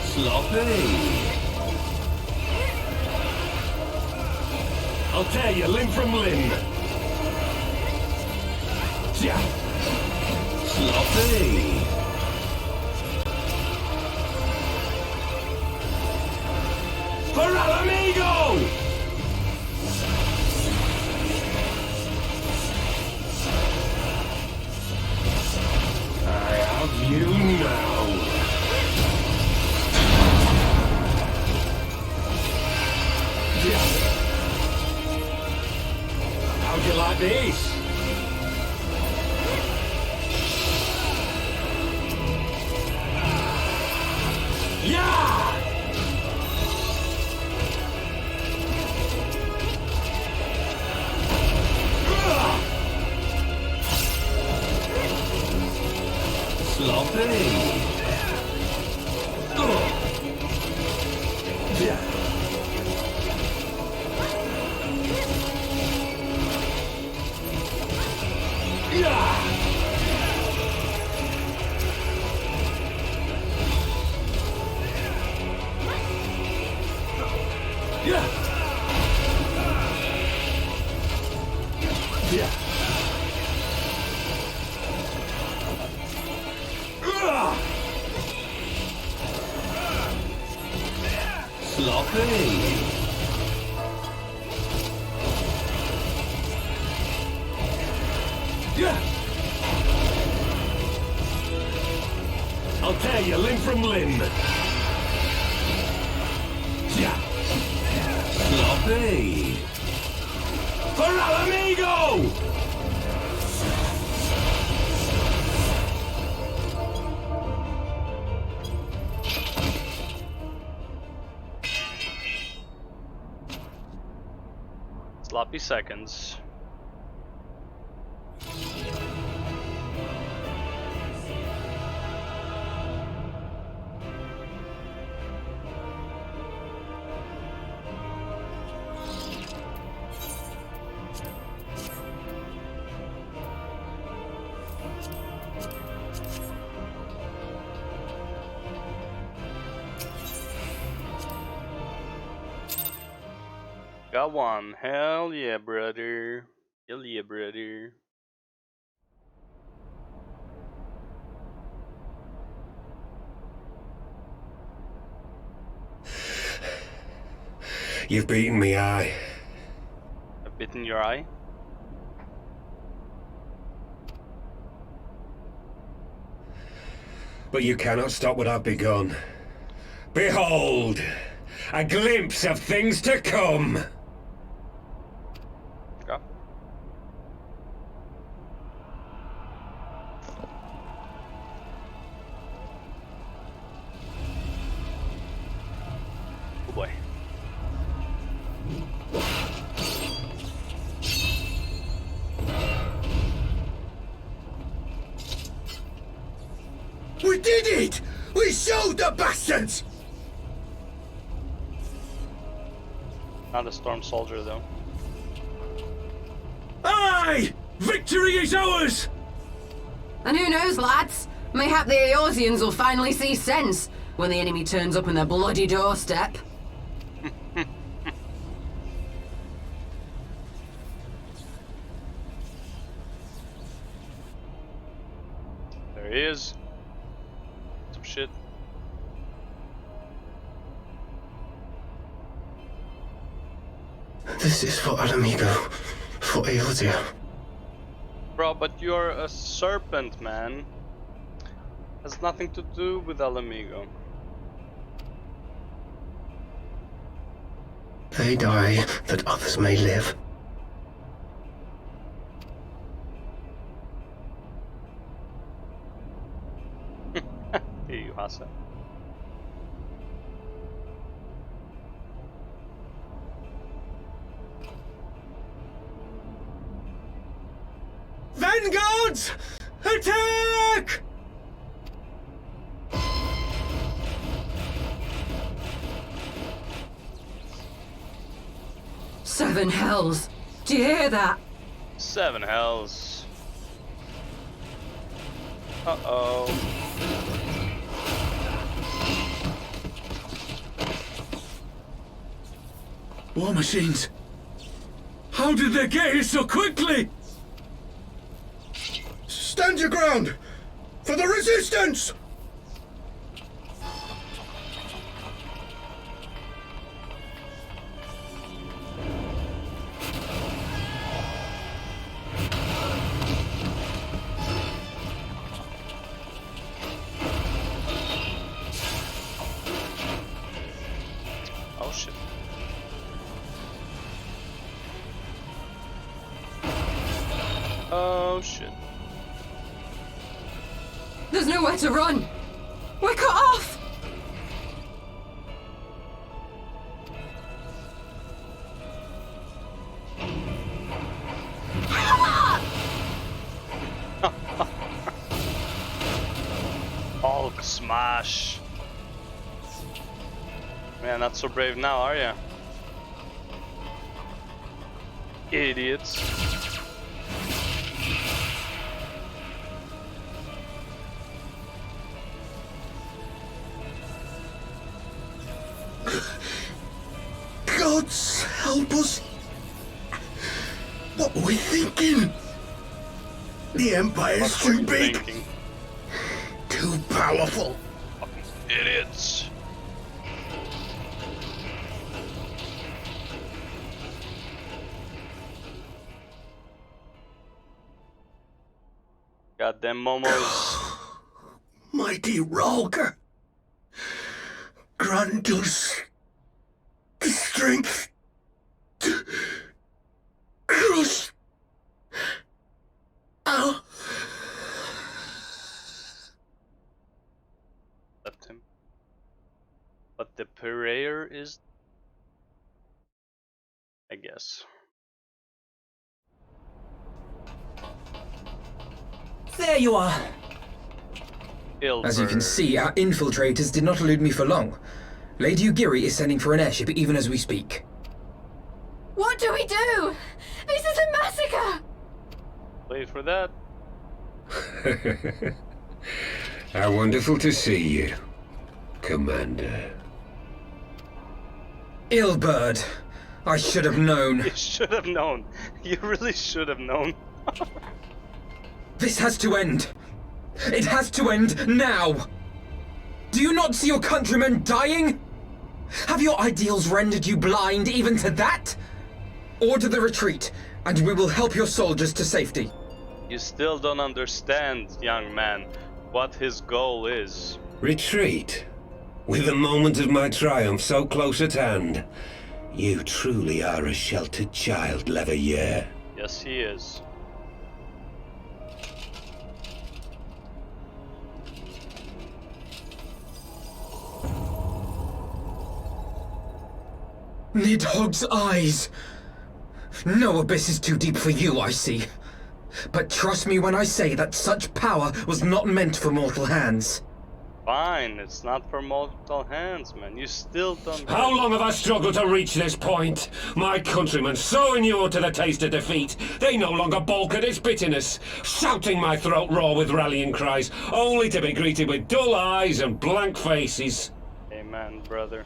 Speaker 12: Sloppy. I'll tear you limb from limb. Yeah. Sloppy. For Alamigo! I have you now. Yeah. How'd you like this? Yeah! Sloppy! Yeah! Yeah! Yeah! Yeah! Sloppy! Yeah! I'll tear you limb from limb. Yeah. Sloppy. For Alamigo!
Speaker 1: Sloppy seconds. Got one. Hell yeah, brother. Hell yeah, brother.
Speaker 6: You've beaten me, aye.
Speaker 1: I've bitten your eye.
Speaker 6: But you cannot stop what I've begun. Behold! A glimpse of things to come!
Speaker 1: Okay. Oh boy.
Speaker 10: We did it! We showed the bastards!
Speaker 1: Not a storm soldier though.
Speaker 12: Aye! Victory is ours!
Speaker 5: And who knows, lads? Mayhap the Eorzeans will finally see sense when the enemy turns up on their bloody doorstep.
Speaker 1: There he is. Some shit.
Speaker 6: This is for Alamigo, for Eorzea.
Speaker 1: Bro, but you're a serpent, man. Has nothing to do with Alamigo.
Speaker 6: They die that others may live.
Speaker 1: Here you, Hasa.
Speaker 12: Vanguards! Attack!
Speaker 5: Seven hells! Do you hear that?
Speaker 1: 7 hells. Uh-oh.
Speaker 12: War machines! How did they get here so quickly?
Speaker 10: Stand your ground! For the resistance!
Speaker 1: Oh shit. Oh shit.
Speaker 5: There's nowhere to run! We're cut off!
Speaker 1: Hulk smash. Man, not so brave now, are ya? Idiots.
Speaker 10: Gods help us! What were we thinking? The Empire's
Speaker 1: What were
Speaker 10: too
Speaker 1: you
Speaker 10: big,
Speaker 1: thinking?
Speaker 10: too powerful.
Speaker 1: Fucking idiots. Goddamn momos.
Speaker 12: mighty rogue, grant us the strength to cross our...
Speaker 1: Left him. But the prayer is, I guess.
Speaker 7: There you are.
Speaker 3: As you can see, our infiltrators did not elude me for long. Lady Ugiri is sending for an airship even as we speak.
Speaker 8: What do we do? This is a massacre!
Speaker 1: Wait for that.
Speaker 13: How wonderful to see you, Commander.
Speaker 3: Illbird, I should have known.
Speaker 1: You should have known. You really should have known.
Speaker 3: This has to end. It has to end now! Do you not see your countrymen dying? Have your ideals rendered you blind even to that? Order the retreat, and we will help your soldiers to safety.
Speaker 1: You still don't understand, young man, what his goal is.
Speaker 13: Retreat? With the moment of my triumph so close at hand? You truly are a sheltered child, Leverrier.
Speaker 1: Yes, he is.
Speaker 3: Nidhogg's eyes! No abyss is too deep for you, I see. But trust me when I say that such power was not meant for mortal hands.
Speaker 1: Fine, it's not for mortal hands, man. You still don't...
Speaker 13: How long have I struggled to reach this point? My countrymen, so inured to the taste of defeat, they no longer balk at its bitterness, shouting my throat raw with rallying cries, only to be greeted with dull eyes and blank faces.
Speaker 1: Amen, brother.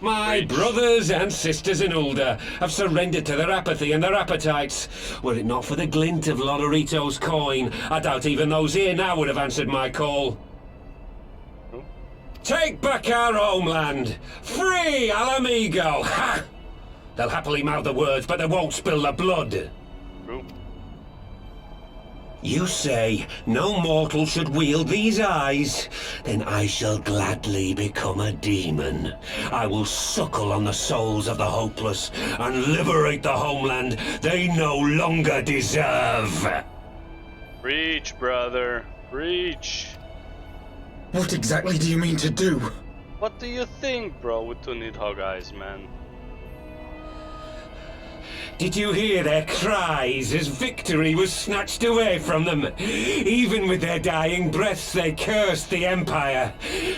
Speaker 13: My brothers and sisters in Ulda have surrendered to their apathy and their appetites. Were it not for the glint of Lodorito's coin, I doubt even those here now would have answered my call. Take back our homeland! Free Alamigo! Ha! They'll happily mouth the words, but they won't spill the blood.
Speaker 1: True.
Speaker 13: You say no mortal should wield these eyes? Then I shall gladly become a demon. I will suckle on the souls of the hopeless and liberate the homeland they no longer deserve.
Speaker 1: Preach, brother. Preach.
Speaker 3: What exactly do you mean to do?
Speaker 1: What do you think, bro, with two Nidhogg eyes, man?
Speaker 13: Did you hear their cries as victory was snatched away from them? Even with their dying breaths, they cursed the Empire.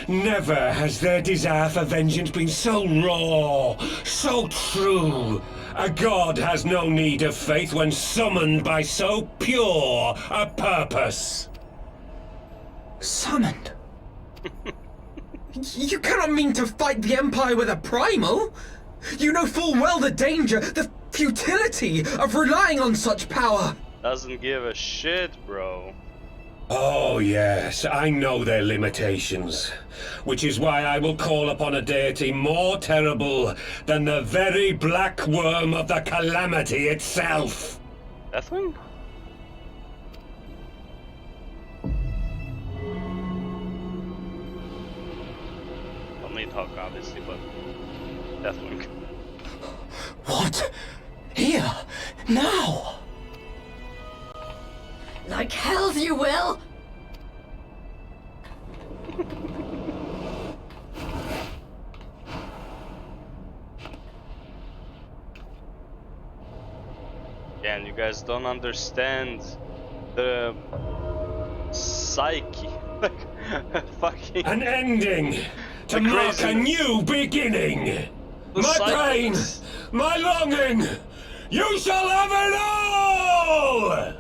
Speaker 13: Never has their desire for vengeance been so raw, so true. A god has no need of faith when summoned by so pure a purpose.
Speaker 3: Summoned? You cannot mean to fight the Empire with a primal! You know full well the danger, the futility of relying on such power!
Speaker 1: Doesn't give a shit, bro.
Speaker 13: Oh yes, I know their limitations. Which is why I will call upon a deity more terrible than the very black worm of the calamity itself.
Speaker 1: Deathwing? Well, Nidhogg, obviously, but Deathwing.
Speaker 7: What? Here? Now?
Speaker 8: Like hells you will!
Speaker 1: Yeah, and you guys don't understand the psyche. Like, fucking...
Speaker 13: An ending! To mark a new beginning! My pain! My longing! You shall have it all!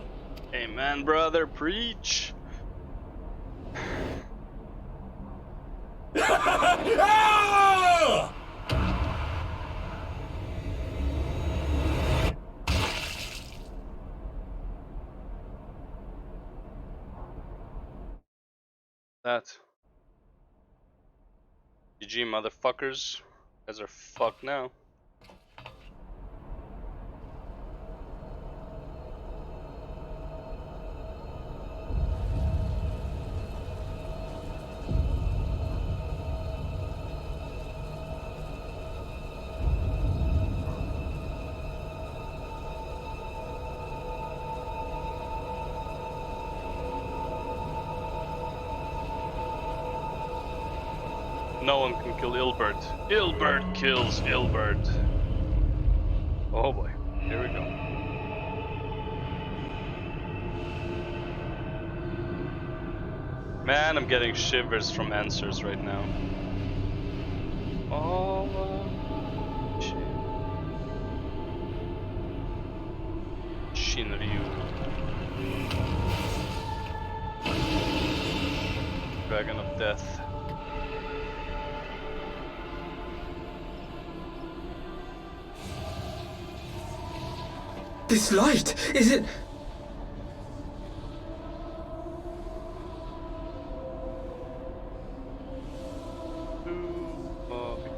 Speaker 1: Amen, brother, preach!
Speaker 13: Ah!
Speaker 1: That. GG, motherfuckers. You guys are fucked now. No one can kill Ilbert. Ilbert kills Ilbert. Oh boy, here we go. Man, I'm getting shivers from answers right now. Oh, shit. Shinryu. Dragon of Death.
Speaker 3: This light, is it?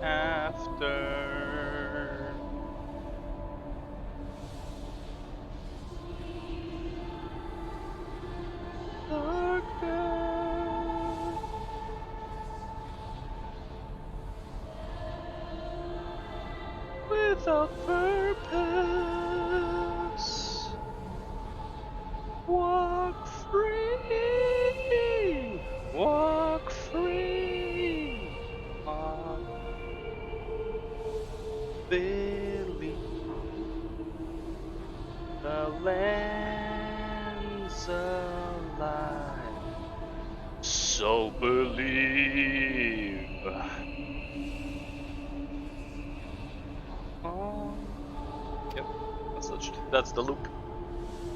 Speaker 1: After. Without purpose, walk free, walk free, walk believe the land's alive, so believe. Yep, that's the loop.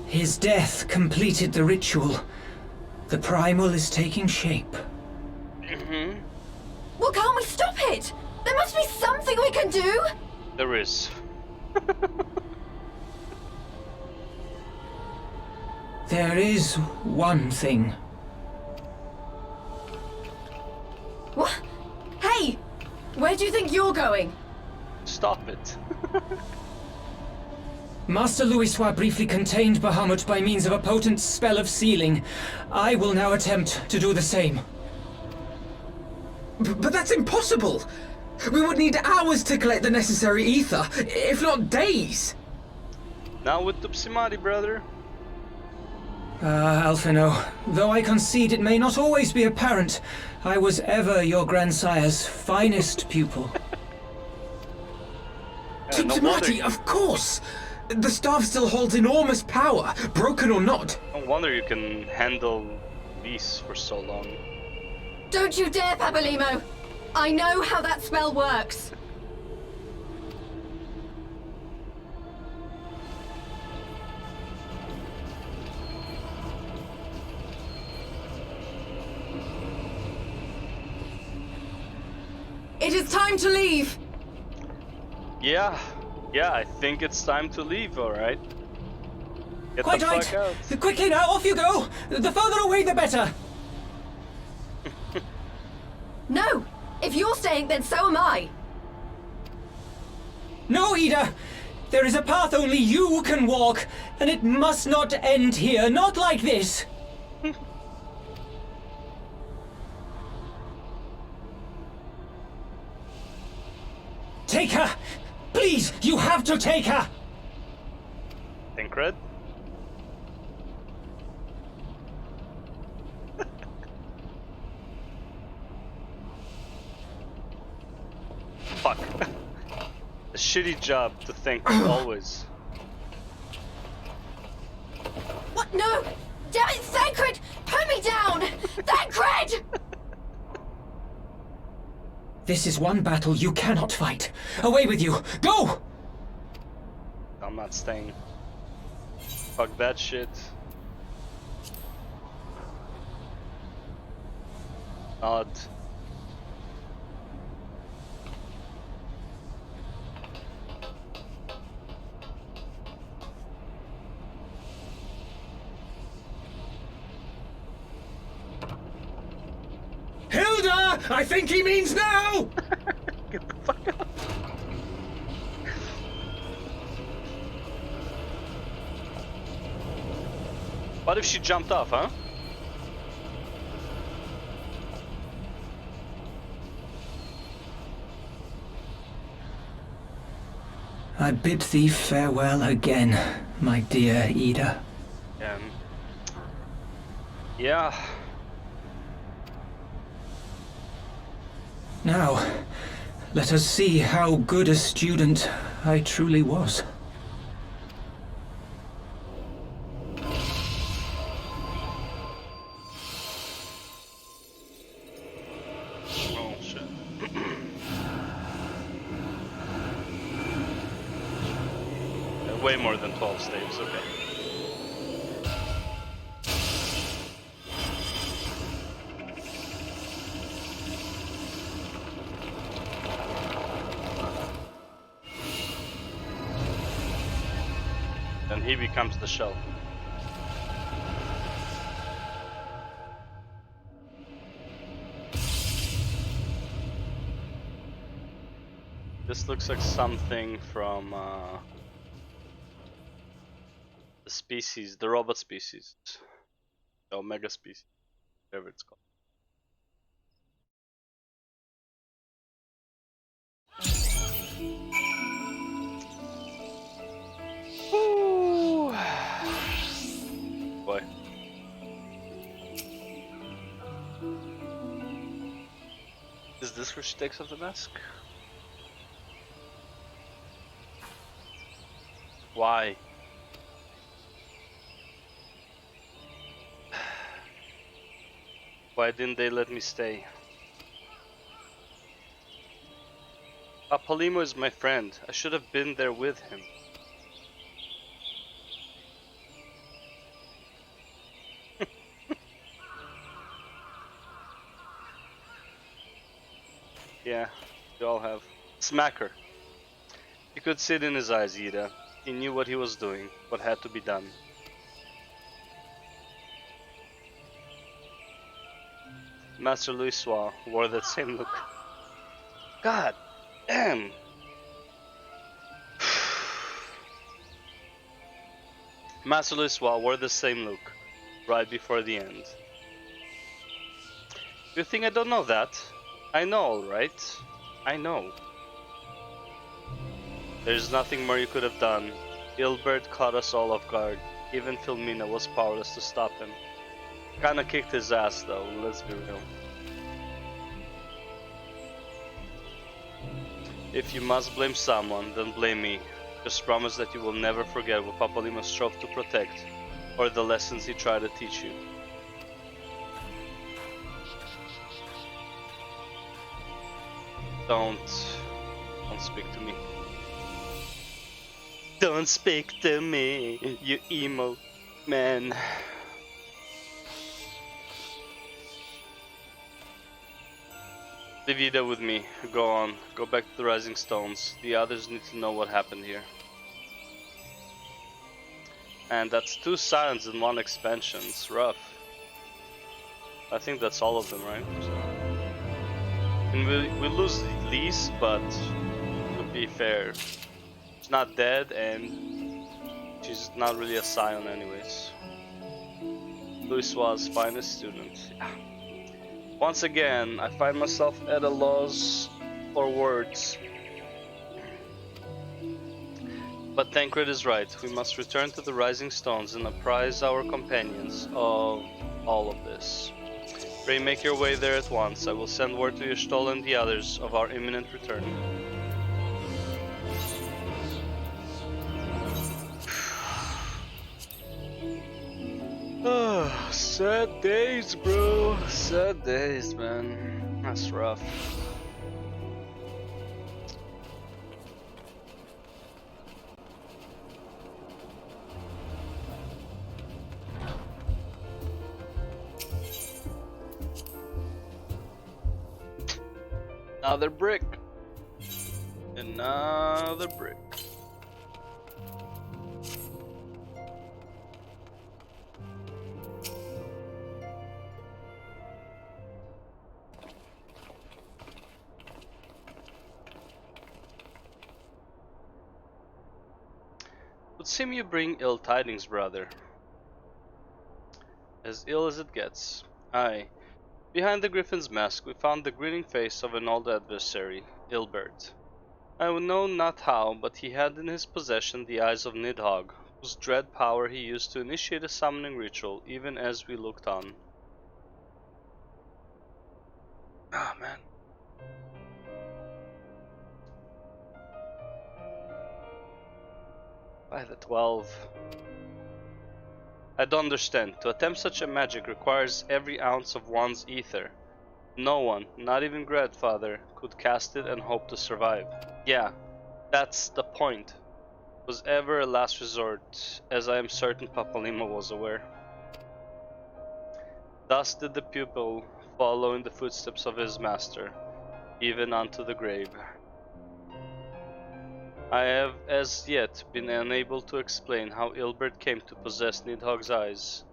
Speaker 7: His death completed the ritual. The primal is taking shape.
Speaker 8: Well, can't we stop it? There must be something we can do!
Speaker 1: There is.
Speaker 7: There is one thing.
Speaker 8: What? Hey! Where do you think you're going?
Speaker 1: Stop it.
Speaker 7: Master Louisoix briefly contained Bahamut by means of a potent spell of sealing. I will now attempt to do the same.
Speaker 3: But that's impossible! We would need hours to collect the necessary ether, if not days!
Speaker 1: Now with Tupsimari, brother.
Speaker 7: Alphino, though I concede it may not always be apparent, I was ever your grandsire's finest pupil.
Speaker 3: Tupsimari, of course! The staff still holds enormous power, broken or not.
Speaker 1: No wonder you can handle these for so long.
Speaker 8: Don't you dare, Pabalimo! I know how that spell works! It is time to leave!
Speaker 1: Yeah, I think it's time to leave, alright? Get
Speaker 7: Quite
Speaker 1: the
Speaker 7: right!
Speaker 1: fuck out.
Speaker 7: Quickly now, off you go! The further away the better!
Speaker 8: No! If you're staying, then so am I!
Speaker 7: No, Ida! There is a path only you can walk, and it must not end here, not like this! Take her! Please, you have to take her!
Speaker 1: Thinkred? Fuck. A shitty job to think always.
Speaker 8: What? No! Damn it, Thancred! Put me down! Thancred!
Speaker 7: This is one battle you cannot fight. Away with you! Go!
Speaker 1: I'm not staying. Fuck that shit. Odd.
Speaker 12: Hilda! I think he means now!
Speaker 1: Get the fuck out. What if she jumped off, huh?
Speaker 7: I bid thee farewell again, my dear Ida.
Speaker 1: Yeah.
Speaker 7: Now, let us see how good a student I truly was.
Speaker 1: Oh shit. Way more than 12 staves, okay. Then he becomes the shell. This looks like something from the species, the robot species, the Omega species, whatever it's called. Woo! Boy. Is this where she takes off the mask? Why? Why didn't they let me stay? Papalymo is my friend. I should have been there with him. Yeah, you all have. Smacker. You could see it in his eyes, Ida. He knew what he was doing, what had to be done. Master Louisoix wore that same look. God damn! Master Louisoix wore the same look, right before the end. You think I don't know that? I know, alright? I know. There's nothing more you could have done. Ilbert caught us all off guard. Even Philmina was powerless to stop him. Kinda kicked his ass though, let's be real. If you must blame someone, then blame me. Just promise that you will never forget what Papalymo strove to protect, or the lessons he tried to teach you. Don't speak to me. Don't speak to me, you emo man. Leave Ida with me. Go on. Go back to the Rising Stones. The others need to know what happened here. And that's 2 scions in 1 expansion. It's rough. I think that's all of them, right? So, and we lose Lise, but to be fair, she's not dead and she's not really a scion anyways. Louisoix's finest student. Yeah. Once again, I find myself at a loss for words. But Tancred is right. We must return to the Rising Stones and apprise our companions of all of this. Pray make your way there at once. I will send word to Yashtol and the others of our imminent return. Sad days, bro. Sad days, man. That's rough. Another brick. Another brick. Would seem you bring ill tidings, brother. As ill as it gets. Aye. Behind the Griffin's mask we found the grinning face of an old adversary, Ilbert. I know not how, but he had in his possession the eyes of Nidhogg, whose dread power he used to initiate a summoning ritual even as we looked on. Ah, man. By the 12. I don't understand. To attempt such a magic requires every ounce of one's ether. No one, not even grandfather, could cast it and hope to survive. Yeah, that's the point. It was ever a last resort, as I am certain Papalima was aware. Thus did the pupil follow in the footsteps of his master, even unto the grave. I have as yet been unable to explain how Ilbert came to possess Nidhogg's eyes.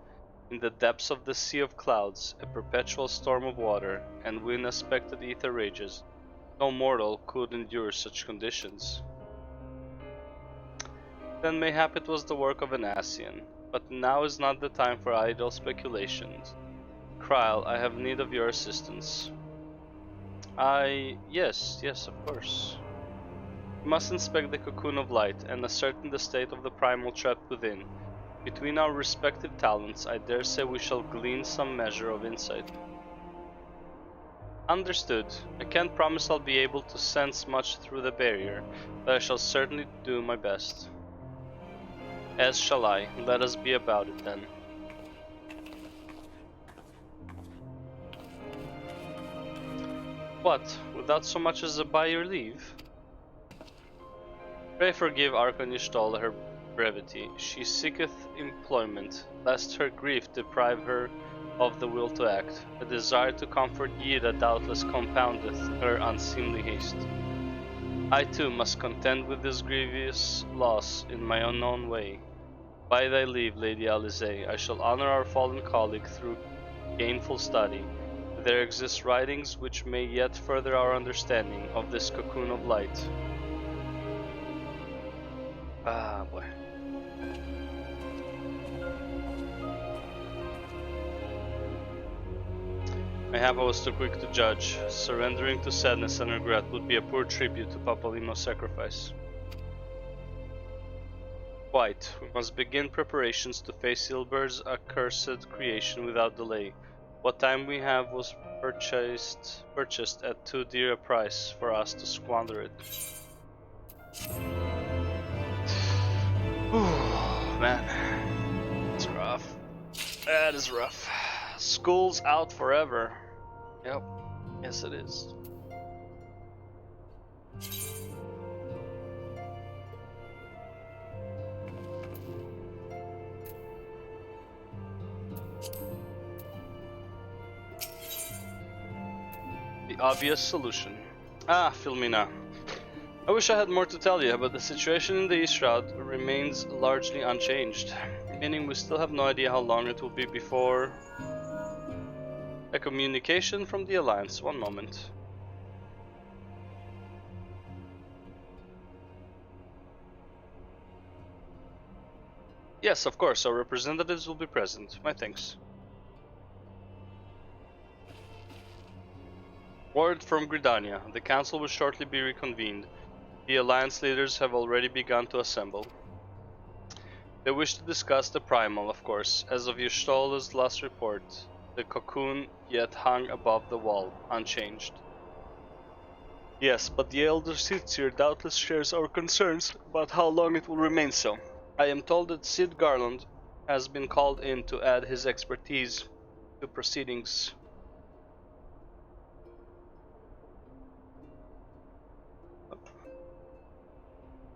Speaker 1: In the depths of the sea of clouds, a perpetual storm of water, and wind-aspected ether rages, no mortal could endure such conditions. Then mayhap it was the work of an Asian, but now is not the time for idle speculations. Kryl, I have need of your assistance. Yes, of course. We must inspect the cocoon of light and ascertain the state of the primal trapped within. Between our respective talents, I dare say we shall glean some measure of insight. Understood. I can't promise I'll be able to sense much through the barrier, but I shall certainly do my best. As shall I. Let us be about it then. What, without so much as a by your leave? Pray forgive Archon her brevity. She seeketh employment, lest her grief deprive her of the will to act. A desire to comfort ye that doubtless compoundeth her unseemly haste. I too must contend with this grievous loss in my unknown way. By thy leave, Lady Alisaie, I shall honor our fallen colleague through gainful study. There exist writings which may yet further our understanding of this cocoon of light. Ah, boy. Mayhap I was too quick to judge. Surrendering to sadness and regret would be a poor tribute to Papalimo's sacrifice. Quite. We must begin preparations to face Ilbert's accursed creation without delay. What time we have was purchased at too dear a price for us to squander it. Man, it's rough. That is rough. School's out forever. Yep, yes it is. The obvious solution. Ah, Filmina. I wish I had more to tell you, but the situation in the East Shroud remains largely unchanged, meaning we still have no idea how long it will be before... A communication from the Alliance. One moment. Yes, of course, our representatives will be present. My thanks. Word from Gridania. The Council will shortly be reconvened. The Alliance leaders have already begun to assemble. They wish to discuss the Primal, of course. As of Ystola's last report, the cocoon yet hung above the wall, unchanged. Yes, but the Elder Seer doubtless shares our concerns about how long it will remain so. I am told that Sid Garland has been called in to add his expertise to proceedings.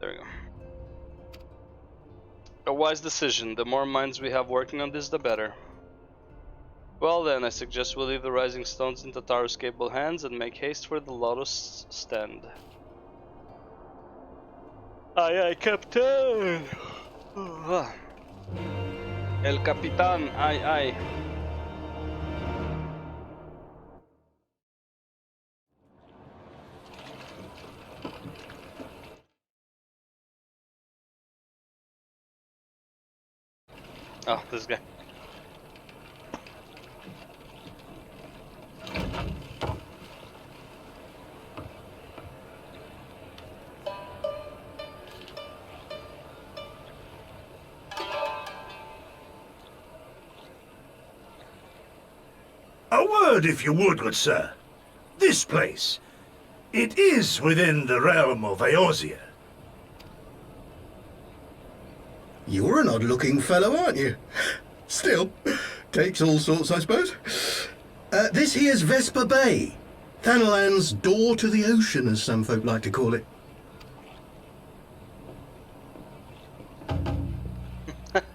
Speaker 1: There we go. A wise decision. The more minds we have working on this, the better. Well then, I suggest we leave the rising stones in Tataru's capable hands and make haste where the Lotus stand. Aye aye, Captain! El Capitan, aye aye. Oh, this guy.
Speaker 14: A word, if you would, good sir. This place, it is within the realm of Eorzea.
Speaker 15: You're an odd-looking fellow, aren't you? Still, takes all sorts, I suppose. This here's Vesper Bay. Thanalan's door to the ocean, as some folk like to call it.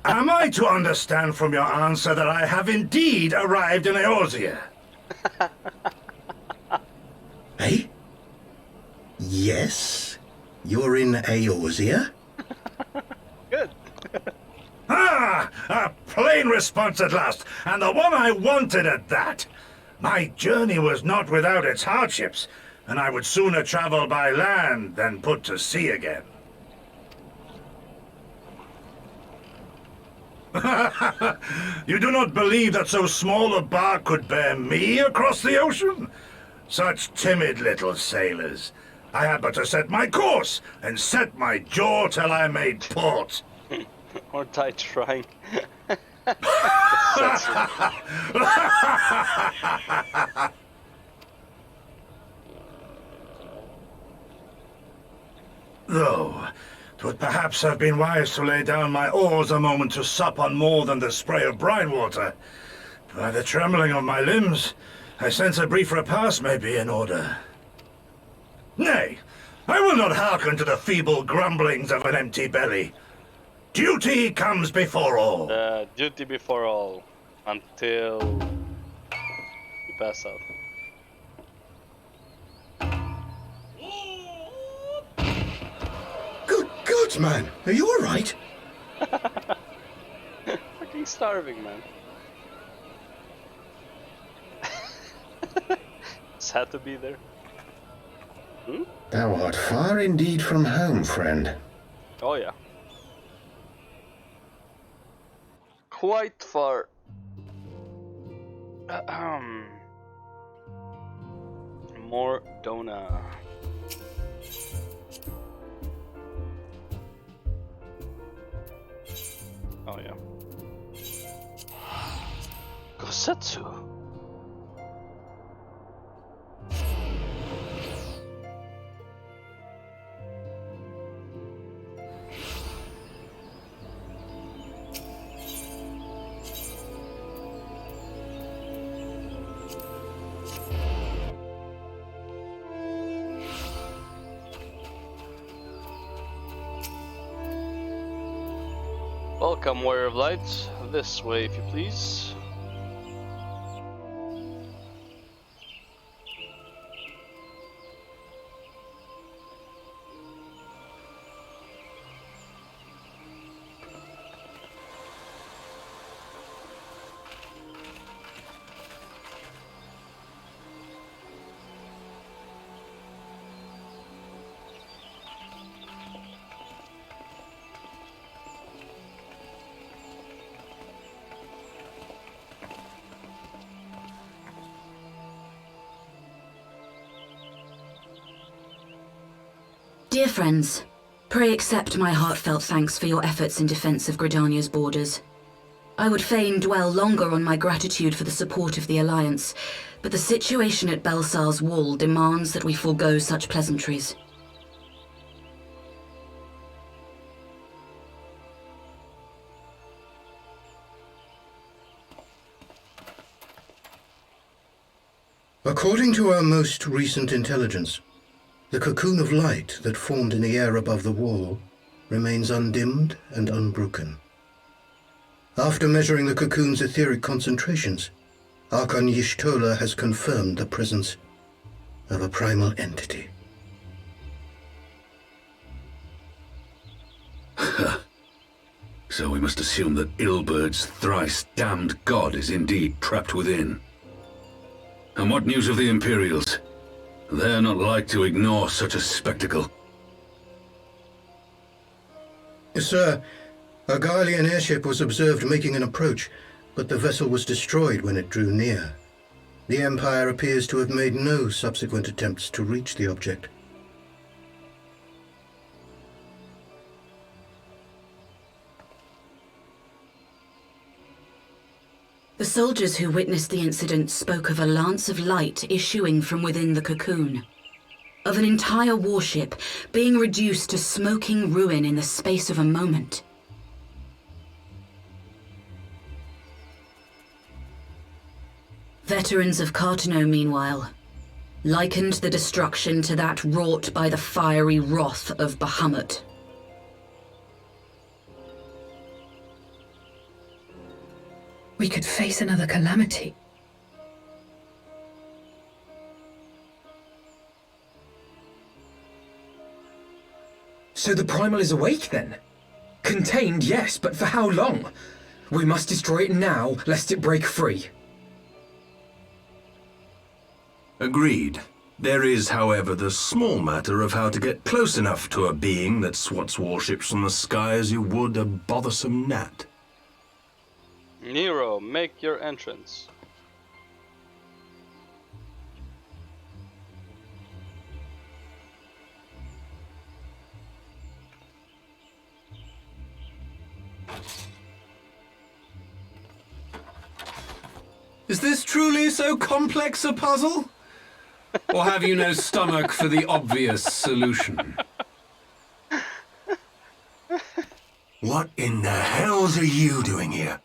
Speaker 14: Am I to understand from your answer that I have indeed arrived in Eorzea?
Speaker 15: Eh? Yes? You're in Eorzea?
Speaker 1: Good.
Speaker 14: Ah! A plain response at last, and the one I wanted at that. My journey was not without its hardships, and I would sooner travel by land than put to sea again. You do not believe that so small a bark could bear me across the ocean? Such timid little sailors. I had but to set my course and set my jaw till I made port.
Speaker 1: Aren't I trying?
Speaker 14: Though, 'twould perhaps have been wise to lay down my oars a moment to sup on more than the spray of brine water. By the trembling of my limbs, I sense a brief repast may be in order. Nay, I will not hearken to the feeble grumblings of an empty belly. Duty comes before all.
Speaker 1: Duty before all. Until you pass out.
Speaker 15: Good God, man! Are you alright?
Speaker 1: Fucking starving, man. It's had to be there. Hmm?
Speaker 16: Thou art far indeed from home, friend.
Speaker 1: Oh yeah. Quite far. More Dona. Oh yeah. Gosetsu. Welcome, Warrior of Light. This way, if you please.
Speaker 4: Dear friends, pray accept my heartfelt thanks for your efforts in defense of Gridania's borders. I would fain dwell longer on my gratitude for the support of the Alliance, but the situation at Belsar's Wall demands that we forego such pleasantries.
Speaker 15: According to our most recent intelligence, the cocoon of light that formed in the air above the wall remains undimmed and unbroken. After measuring the cocoon's etheric concentrations, Archon Y'shtola has confirmed the presence of a primal entity.
Speaker 9: So we must assume that Ilbert's thrice damned god is indeed trapped within. And what news of the Imperials? They're not like to ignore such a spectacle.
Speaker 15: Sir, a Garlean airship was observed making an approach, but the vessel was destroyed when it drew near. The Empire appears to have made no subsequent attempts to reach the object.
Speaker 4: The soldiers who witnessed the incident spoke of a lance of light issuing from within the cocoon, of an entire warship being reduced to smoking ruin in the space of a moment. Veterans of Cartano, meanwhile, likened the destruction to that wrought by the fiery wrath of Bahamut.
Speaker 11: We could face another calamity.
Speaker 3: So the Primal is awake then? Contained, yes, but for how long? We must destroy it now, lest it break free.
Speaker 17: Agreed. There is, however, the small matter of how to get close enough to a being that swats warships from the sky as you would a bothersome gnat.
Speaker 1: Nero, make your entrance.
Speaker 12: Is this truly so complex a puzzle? Or have you no stomach for the obvious solution?
Speaker 17: What in the hells are you doing here?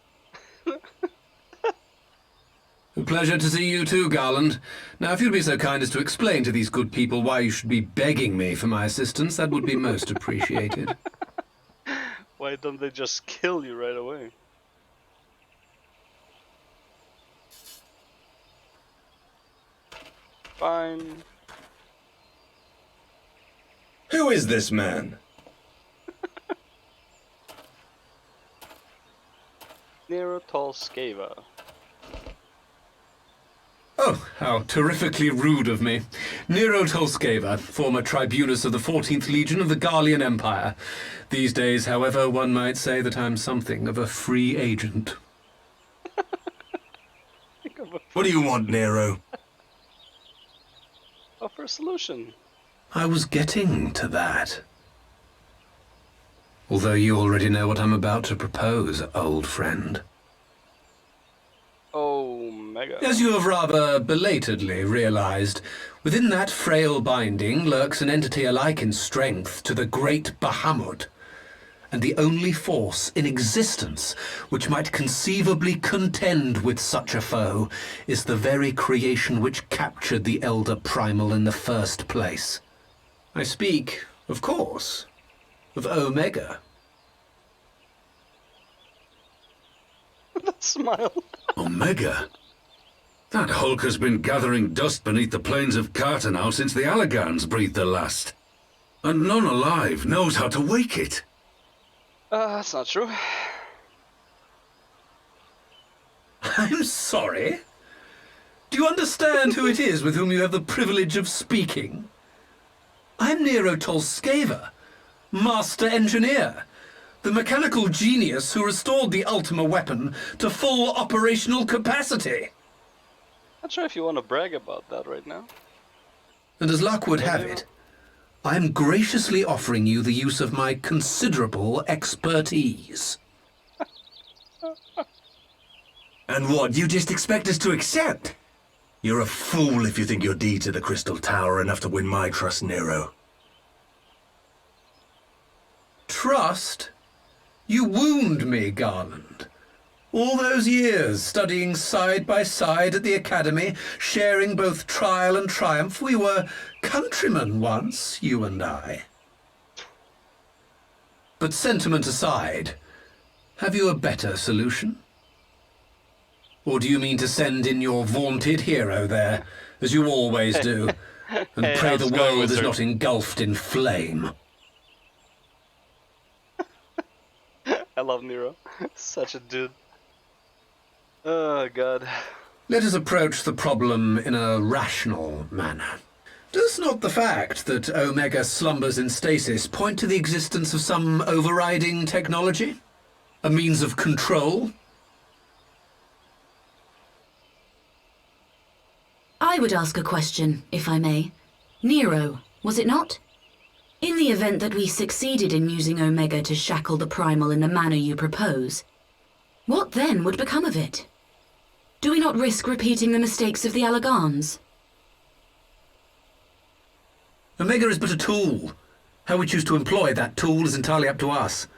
Speaker 12: A pleasure to see you too, Garland. Now, if you'd be so kind as to explain to these good people why you should be begging me for my assistance, that would be most appreciated.
Speaker 1: Why don't they just kill you right away? Fine.
Speaker 10: Who is this man?
Speaker 1: Nero Tolskava.
Speaker 12: Oh, how terrifically rude of me. Nero Tolskava, former tribunus of the 14th Legion of the Garlean Empire. These days, however, one might say that I'm something of a free agent.
Speaker 17: What do you want, Nero?
Speaker 1: Offer a solution.
Speaker 12: I was getting to that. Although you already know what I'm about to propose, old friend.
Speaker 1: Omega.
Speaker 12: As you have rather belatedly realized, within that frail binding lurks an entity alike in strength to the great Bahamut, and the only force in existence which might conceivably contend with such a foe is the very creation which captured the Elder Primal in the first place. I speak, of course, of Omega.
Speaker 1: That smile.
Speaker 9: Omega? That Hulk has been gathering dust beneath the plains of Cartanow since the Allagans breathed their last. And none alive knows how to wake it.
Speaker 1: That's not true.
Speaker 12: I'm sorry? Do you understand who it is with whom you have the privilege of speaking? I'm Nero Tolskava, Master Engineer, the mechanical genius who restored the Ultima weapon to full operational capacity.
Speaker 1: Not sure if you want to brag about that right now.
Speaker 12: And as luck would have it, I'm graciously offering you the use of my considerable expertise.
Speaker 17: And what, you just expect us to accept? You're a fool if you think your deeds at the Crystal Tower are enough to win my trust, Nero.
Speaker 12: Trust? You wound me, Garland. All those years, studying side by side at the Academy, sharing both trial and triumph, we were countrymen once, you and I. But sentiment aside, have you a better solution? Or do you mean to send in your vaunted hero there, as you always do, and
Speaker 1: Hey,
Speaker 12: pray
Speaker 1: how's
Speaker 12: the
Speaker 1: it going,
Speaker 12: world is
Speaker 1: wizard?
Speaker 12: not engulfed in flame?
Speaker 1: I love Nero. Such a dude. Oh god.
Speaker 12: Let us approach the problem in a rational manner. Does not the fact that Omega slumbers in stasis point to the existence of some overriding technology? A means of control?
Speaker 4: I would ask a question, if I may. Nero, was it not? In the event that we succeeded in using Omega to shackle the Primal in the manner you propose, what then would become of it? Do we not risk repeating the mistakes of the Allagans?
Speaker 12: Omega is but a tool. How we choose to employ that tool is entirely up to us.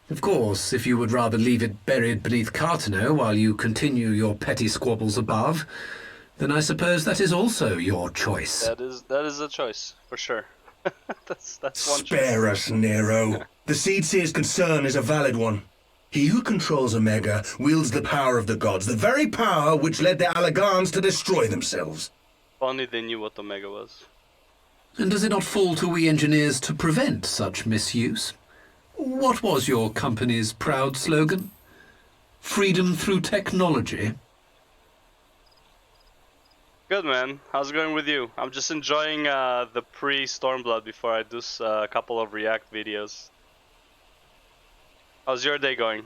Speaker 12: Of course, if you would rather leave it buried beneath Cartano while you continue your petty squabbles above, then I suppose that is also your choice.
Speaker 1: That is a choice, for sure. that's one choice.
Speaker 6: Spare us, Nero. The Seedseer's concern is a valid one. He who controls Omega wields the power of the gods, the very power which led the Allagans to destroy themselves.
Speaker 1: If only they knew what Omega was.
Speaker 12: And does it not fall to we engineers to prevent such misuse? What was your company's proud slogan? Freedom through technology?
Speaker 1: Good, man. How's it going with you? I'm just enjoying the pre-Stormblood before I do a couple of React videos. How's your day going?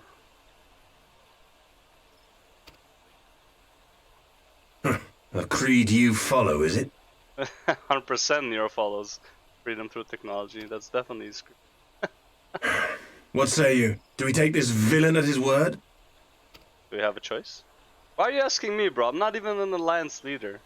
Speaker 6: A creed you follow, is it?
Speaker 1: 100% Nero follows freedom through technology. That's definitely his creed.
Speaker 6: What say you? Do we take this villain at his word?
Speaker 1: Do we have a choice? Why are you asking me, bro? I'm not even an alliance leader.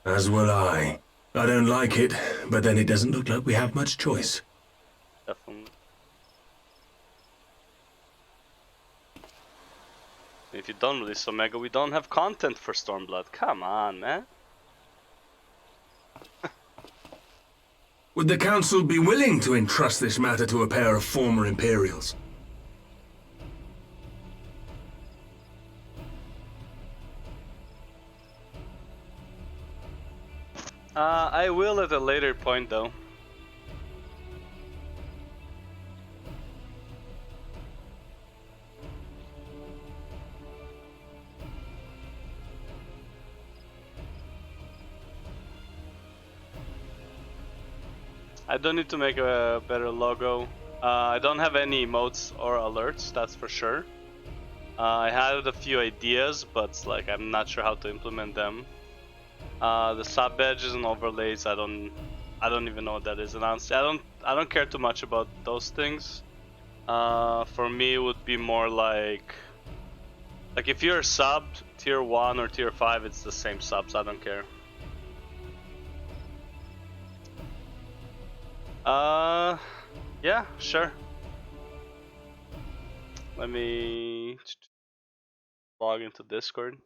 Speaker 6: As will I. I don't like it, but then it doesn't look like we have much choice.
Speaker 1: Definitely. If you don't release Omega, we don't have content for Stormblood. Come on, man.
Speaker 6: Would the Council be willing to entrust this matter to a pair of former Imperials?
Speaker 1: I will at a later point, though. I don't need to make a better logo. I don't have any emotes or alerts, that's for sure. I had a few ideas, but like I'm not sure how to implement them. The sub badges and overlays, I don't even know what that is. And honestly, I don't care too much about those things. For me, it would be more like if you're subbed tier 1 or tier 5, it's the same subs. I don't care. Yeah, sure. Let me log into Discord.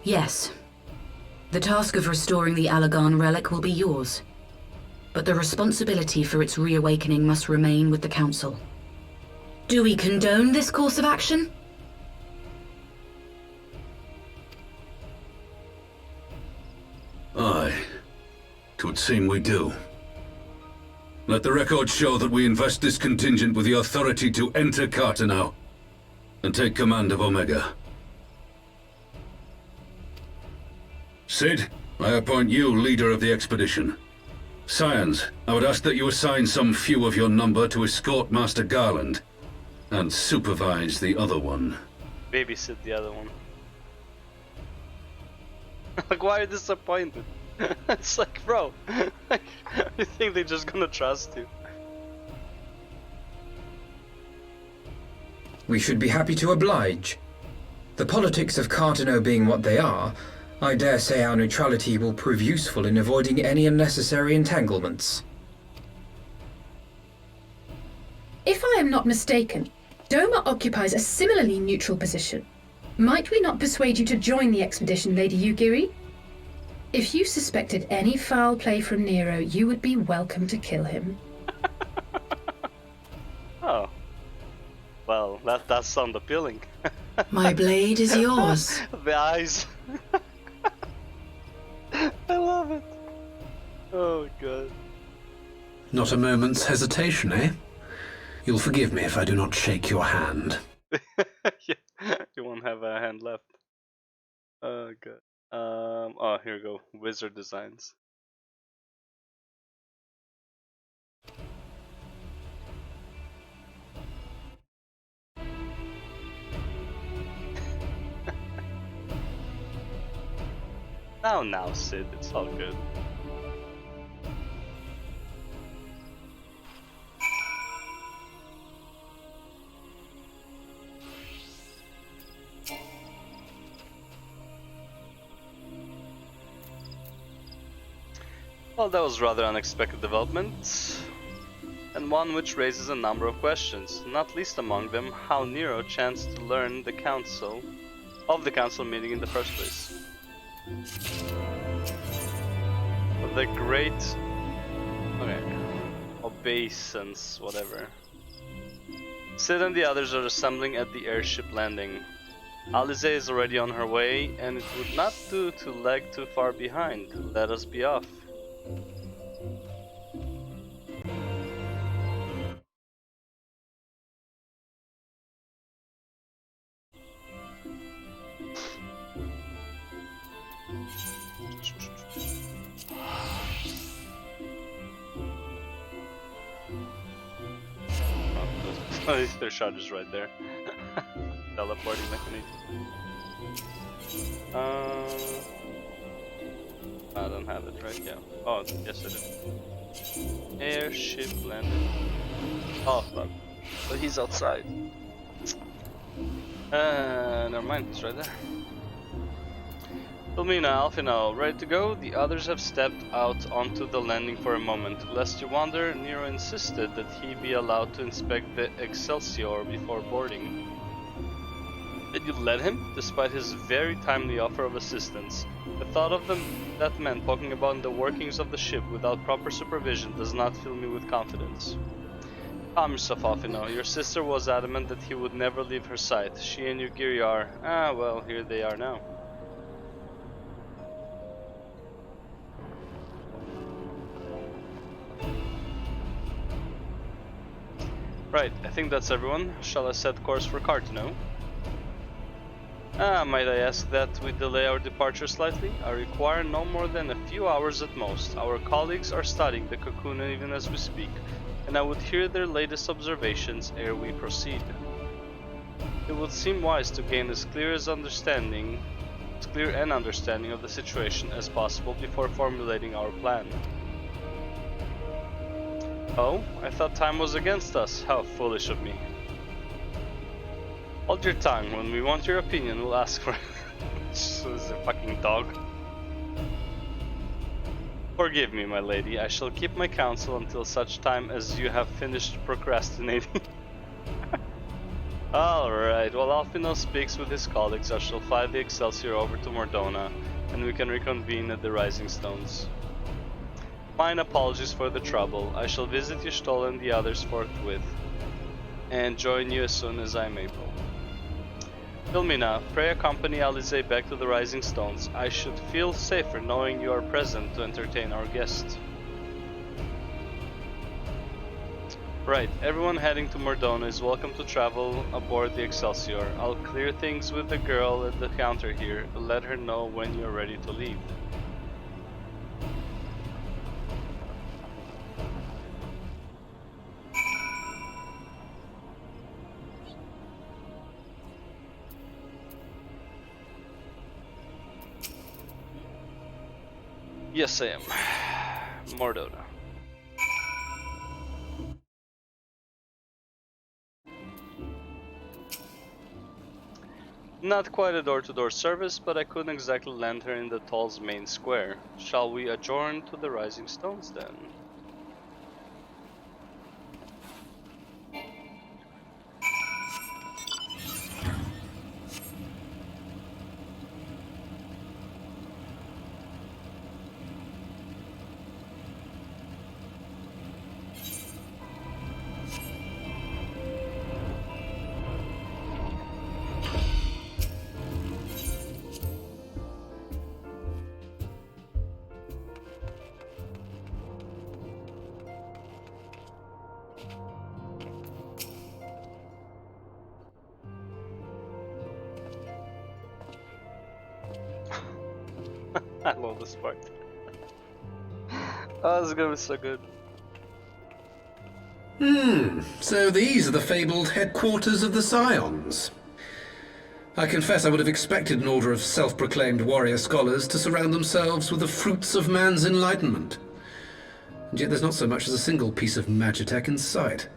Speaker 4: Yes. The task of restoring the Allagan relic will be yours. But the responsibility for its reawakening must remain with the Council. Do we condone this course of action?
Speaker 9: Aye. 'Twould seem we do. Let the record show that we invest this contingent with the authority to enter Cartano and take command of Omega. Sid, I appoint you leader of the expedition. Scions, I would ask that you assign some few of your number to escort Master Garland and supervise the other one.
Speaker 1: Babysit the other one. Like, why are you disappointed? It's like, bro, you think they're just gonna trust you?
Speaker 3: We should be happy to oblige. The politics of Cartano being what they are, I dare say our neutrality will prove useful in avoiding any unnecessary entanglements.
Speaker 11: If I am not mistaken, Doma occupies a similarly neutral position. Might we not persuade you to join the expedition, Lady Yugiri? If you suspected any foul play from Nero, you would be welcome to kill him.
Speaker 1: Oh. Well, that does sound appealing.
Speaker 4: My blade is yours.
Speaker 1: The eyes. I love it.
Speaker 12: Not a moment's hesitation, eh? You'll forgive me if I do not shake your hand.
Speaker 1: Yeah, you won't have a hand left. Oh god. Oh, here we go. Wizard designs. Now, Sid, it's all good. Well, that was rather unexpected development, and one which raises a number of questions, not least among them how Nero chanced to learn the council meeting in the first place. The great obeisance, whatever. Sid and the others are assembling at the airship landing. Alize is already on her way, and it would not do to lag too far behind. Let us be off. Their shot is right there. Teleporting mechanism. I don't have it right. Yeah. Oh, yes I do. Airship landed. Oh fuck. But he's outside. Never mind. He's right there. Filmina, Alfino, ready to go? The others have stepped out onto the landing for a moment. Lest you wonder, Nero insisted that he be allowed to inspect the Excelsior before boarding. Did you let him? Despite his very timely offer of assistance. The thought of that man poking about in the workings of the ship without proper supervision does not fill me with confidence. Calm yourself, Alfino. Your sister was adamant that he would never leave her sight. She and Yugiri are... well, here they are now. Right, I think that's everyone. Shall I set course for Cartano? Might I ask that we delay our departure slightly? I require no more than a few hours at most. Our colleagues are studying the cocoon even as we speak, and I would hear their latest observations ere we proceed. It would seem wise to gain as clear an understanding of the situation as possible before formulating our plan. Oh, I thought time was against us. How foolish of me. Hold your tongue. When we want your opinion, we'll ask for it. This is a fucking dog. Forgive me, my lady. I shall keep my counsel until such time as you have finished procrastinating. Alright, while Alfino speaks with his colleagues, I shall fly the Excelsior over to Mordona, and we can reconvene at the Rising Stones. Mine apologies for the trouble. I shall visit Y'shtola and the others forthwith, and join you as soon as I am able. Filmina, pray accompany Alize back to the Rising Stones. I should feel safer knowing you are present to entertain our guest. Right, everyone heading to Mordona is welcome to travel aboard the Excelsior. I'll clear things with the girl at the counter here. Let her know when you're ready to leave. Yes, I am. Mordona. Not quite a door-to-door service, but I couldn't exactly land her in the Toll's main square. Shall we adjourn to the Rising Stones then? I love this part. Oh, this is gonna be so good.
Speaker 12: So these are the fabled headquarters of the Scions. I confess I would have expected an order of self-proclaimed warrior scholars to surround themselves with the fruits of man's enlightenment. And yet there's not so much as a single piece of magitech in sight.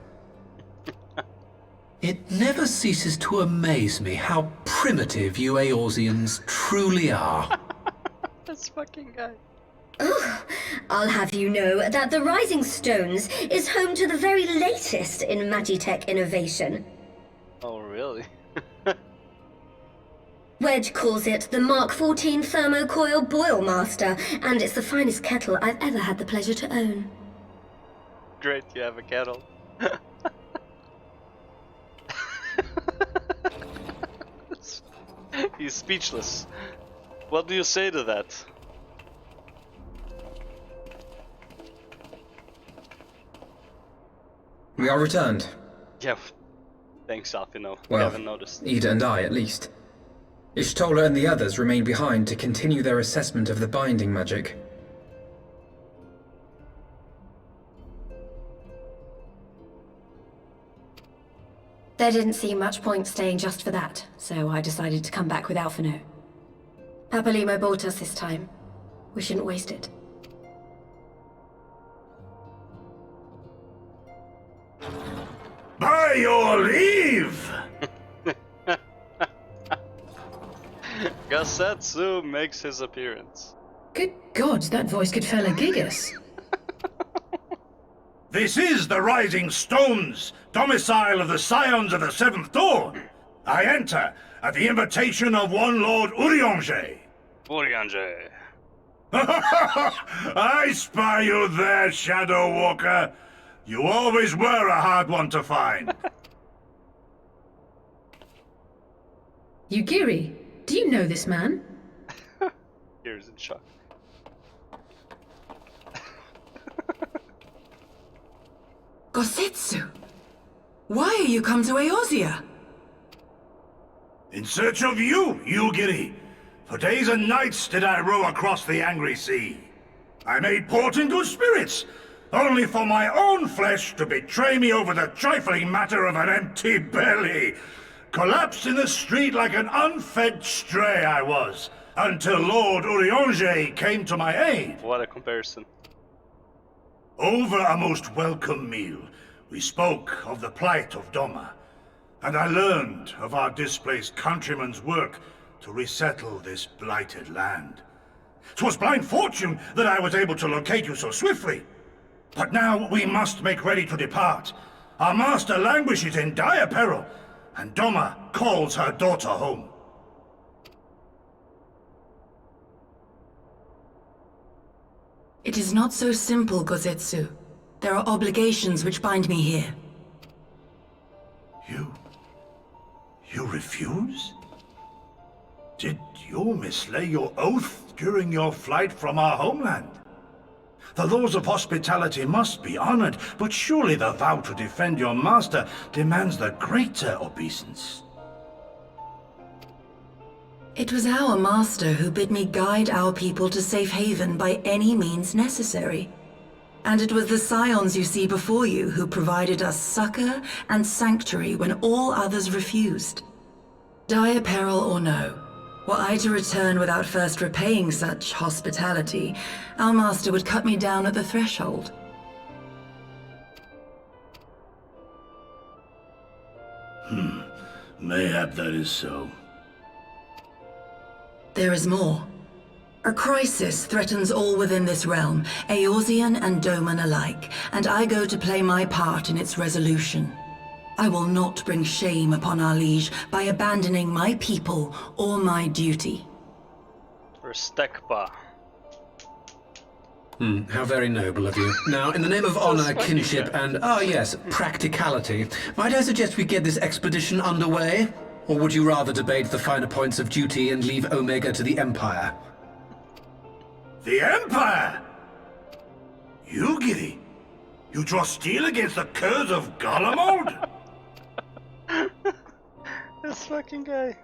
Speaker 12: It never ceases to amaze me how primitive you Eorzeans truly are.
Speaker 1: This fucking guy.
Speaker 2: Oh, I'll have you know that the Rising Stones is home to the very latest in magitech innovation.
Speaker 1: Oh, really?
Speaker 2: Wedge calls it the Mark 14 Thermocoil Boil Master, and it's the finest kettle I've ever had the pleasure to own.
Speaker 1: Great, you have a kettle. He's speechless. What do you say to that?
Speaker 3: We are returned.
Speaker 1: Yeah. Thanks, Alfino. We
Speaker 3: Well,
Speaker 1: haven't noticed.
Speaker 3: Ida and I, at least. Ishtola and the others remain behind to continue their assessment of the binding magic.
Speaker 2: There didn't seem much point staying just for that, so I decided to come back with Alfino. Papalimo bought us this time. We shouldn't waste it.
Speaker 14: By your leave!
Speaker 1: Gasetsu makes his appearance.
Speaker 11: Good God, that voice could fell a gigas.
Speaker 14: This is the Rising Stones, domicile of the Scions of the Seventh Dawn. I enter at the invitation of one Lord Urianger.
Speaker 1: Urianger.
Speaker 14: I spy you there, Shadow Walker. You always were a hard one to find.
Speaker 11: Yugiri, do you know this man?
Speaker 1: Here's in shock.
Speaker 5: Gosetsu! Why are you come to Eorzea?
Speaker 14: In search of you, Yugiri. For days and nights did I row across the angry sea. I made port in good spirits, only for my own flesh to betray me over the trifling matter of an empty belly. Collapsed in the street like an unfed stray I was, until Lord Urianger came to my aid.
Speaker 1: What a comparison.
Speaker 14: Over a most welcome meal, we spoke of the plight of Doma, and I learned of our displaced countrymen's work to resettle this blighted land. 'Twas blind fortune that I was able to locate you so swiftly. But now we must make ready to depart. Our master languishes in dire peril, and Doma calls her daughter home.
Speaker 5: It is not so simple, Gosetsu. There are obligations which bind me here.
Speaker 14: You refuse? Did you mislay your oath during your flight from our homeland? The laws of hospitality must be honored, but surely the vow to defend your master demands the greater obeisance.
Speaker 5: It was our master who bid me guide our people to safe haven by any means necessary. And it was the Scions you see before you who provided us succor and sanctuary when all others refused. Dire peril or no, were I to return without first repaying such hospitality, our master would cut me down at the threshold.
Speaker 14: Mayhap that is so.
Speaker 5: There is more. A crisis threatens all within this realm, Eorzean and Doman alike, and I go to play my part in its resolution. I will not bring shame upon our liege by abandoning my people or my duty.
Speaker 1: Restekpa.
Speaker 12: How very noble of you. Now, in the name of honor, kinship, and, yes, practicality, might I suggest we get this expedition underway? Or would you rather debate the finer points of duty and leave Omega to the Empire?
Speaker 14: The Empire? Yugiri, you draw steel against the curse of Garlemald?
Speaker 1: This fucking guy.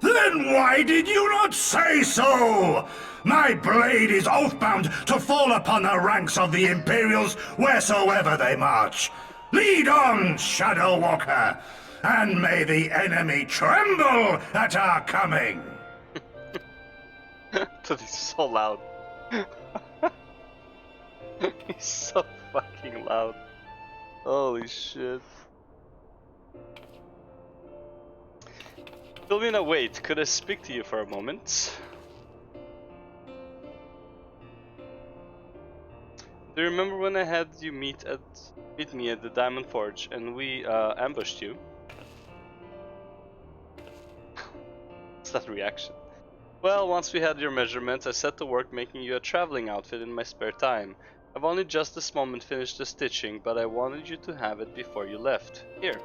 Speaker 14: Then why did you not say so? My blade is oath-bound to fall upon the ranks of the Imperials wheresoever they march. Lead on, Shadow Walker, and may the enemy tremble at our coming.
Speaker 1: Dude, he's so loud. He's so fucking loud. Holy shit. Philomena, wait, could I speak to you for a moment? Do you remember when I had you meet me at the Diamond Forge and we ambushed you? What's that reaction? Well, once we had your measurements, I set to work making you a traveling outfit in my spare time. I've only just this moment finished the stitching, but I wanted you to have it before you left. Here.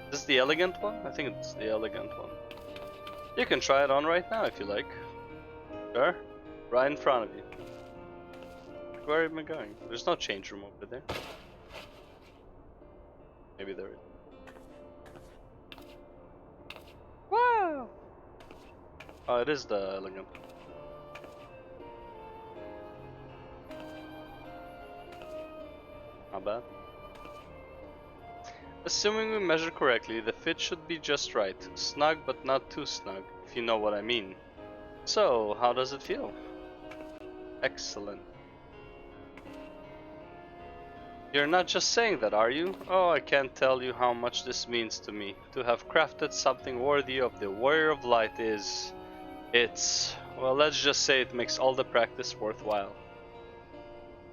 Speaker 1: Is this the elegant one? I think it's the elegant one. You can try it on right now if you like. Sure. Right in front of you. Where am I going? There's no change room over there. Maybe there is. Wow! Oh, it is the elegant. Not bad. Assuming we measure correctly, the fit should be just right. Snug but not too snug, if you know what I mean. So, how does it feel? Excellent. You're not just saying that, are you? Oh, I can't tell you how much this means to me. To have crafted something worthy of the Warrior of Light is... well, let's just say it makes all the practice worthwhile.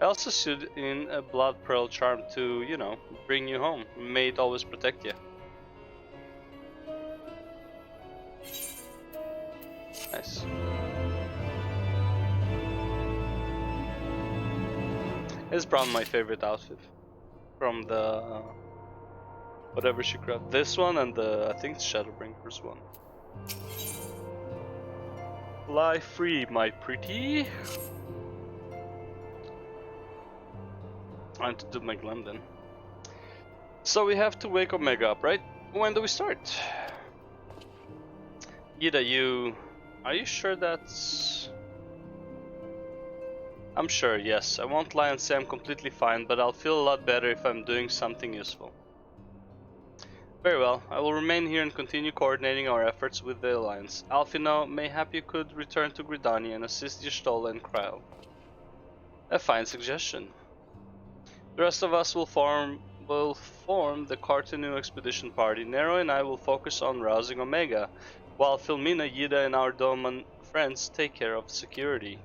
Speaker 1: I also sewed in a blood pearl charm to, you know, bring you home. May it always protect you. Nice. Is brown my favorite outfit from the whatever she grabbed? This one and the, I think it's Shadowbringer's one. Fly free, my pretty. I have to do my glam then. So we have to wake Omega up, right? When do we start? Ida, are you sure that's... I'm sure, yes. I won't lie and say I'm completely fine, but I'll feel a lot better if I'm doing something useful. Very well, I will remain here and continue coordinating our efforts with the Alliance. Alphino, mayhap you could return to Gridania and assist Y'shtola and Kryl. A fine suggestion. The rest of us will form the Cartanu expedition party. Nero and I will focus on rousing Omega, while Philomena, Yida and our Doman friends take care of security.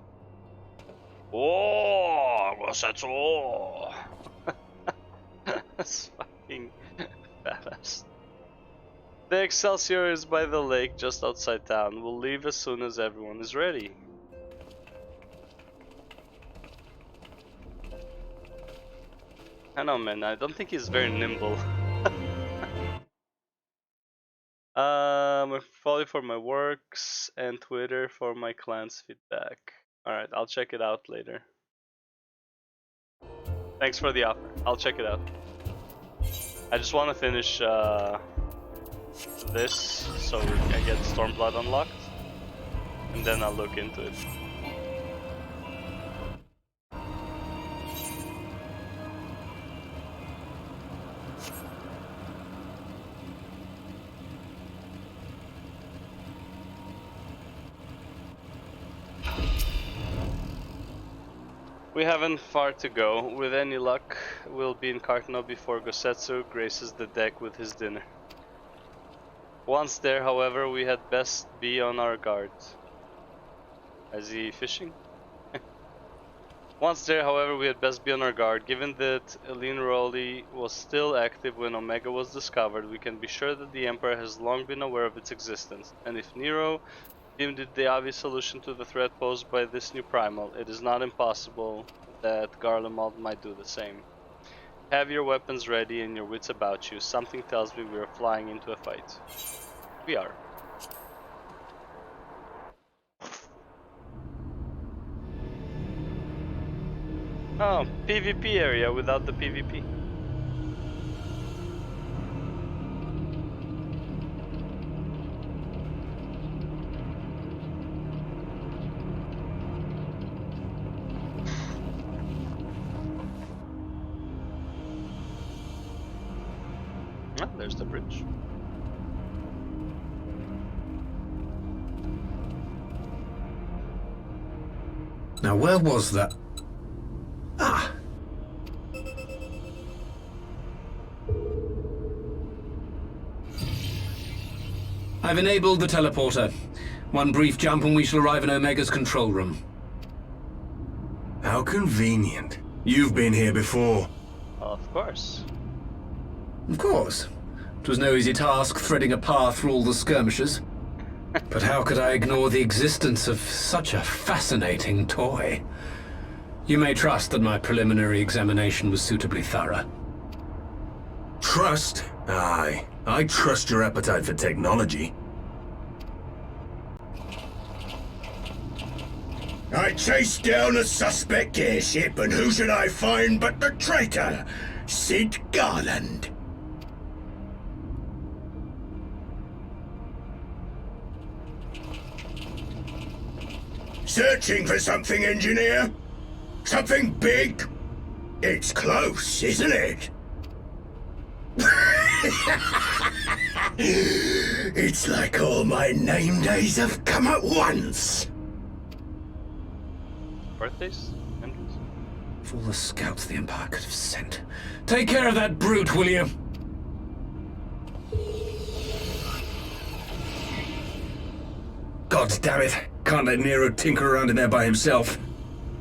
Speaker 1: Oh, that's all. That's fucking badass. The Excelsior is by the lake just outside town. We'll leave as soon as everyone is ready. I know, man, I don't think he's very nimble. Follow for my works and Twitter for my clan's feedback. Alright, I'll check it out later. Thanks for the offer. I'll check it out. I just want to finish this so I get Stormblood unlocked, and then I'll look into it. We haven't far to go. With any luck, we'll be in Cartano before Gosetsu graces the deck with his dinner. Once there, however, we had best be on our guard. Is he fishing? Once there, however, we had best be on our guard. Given that Elin Rowley was still active when Omega was discovered, we can be sure that the Emperor has long been aware of its existence. And if Nero deemed it the obvious solution to the threat posed by this new primal, it is not impossible that Garlemald might do the same. Have your weapons ready and your wits about you. Something tells me we are flying into a fight. We are. Oh, PvP area without the PvP. Ah, there's the bridge.
Speaker 12: Now, where was that? Ah! I've enabled the teleporter. One brief jump and we shall arrive in Omega's control room.
Speaker 17: How convenient. You've been here before.
Speaker 1: Of course.
Speaker 12: Of course. It was no easy task threading a path through all the skirmishes. But how could I ignore the existence of such a fascinating toy? You may trust that my preliminary examination was suitably thorough.
Speaker 17: Trust? Aye. I trust your appetite for technology.
Speaker 18: I chased down a suspect airship, and who should I find but the traitor, Sid Garland. Searching for something, engineer? Something big? It's close, isn't it? It's like all my name days have come at once.
Speaker 1: Birthdays? Memories?
Speaker 12: Of all the scouts the Empire could have sent. Take care of that brute, will you?
Speaker 17: God damn it. Can't let Nero tinker around in there by himself.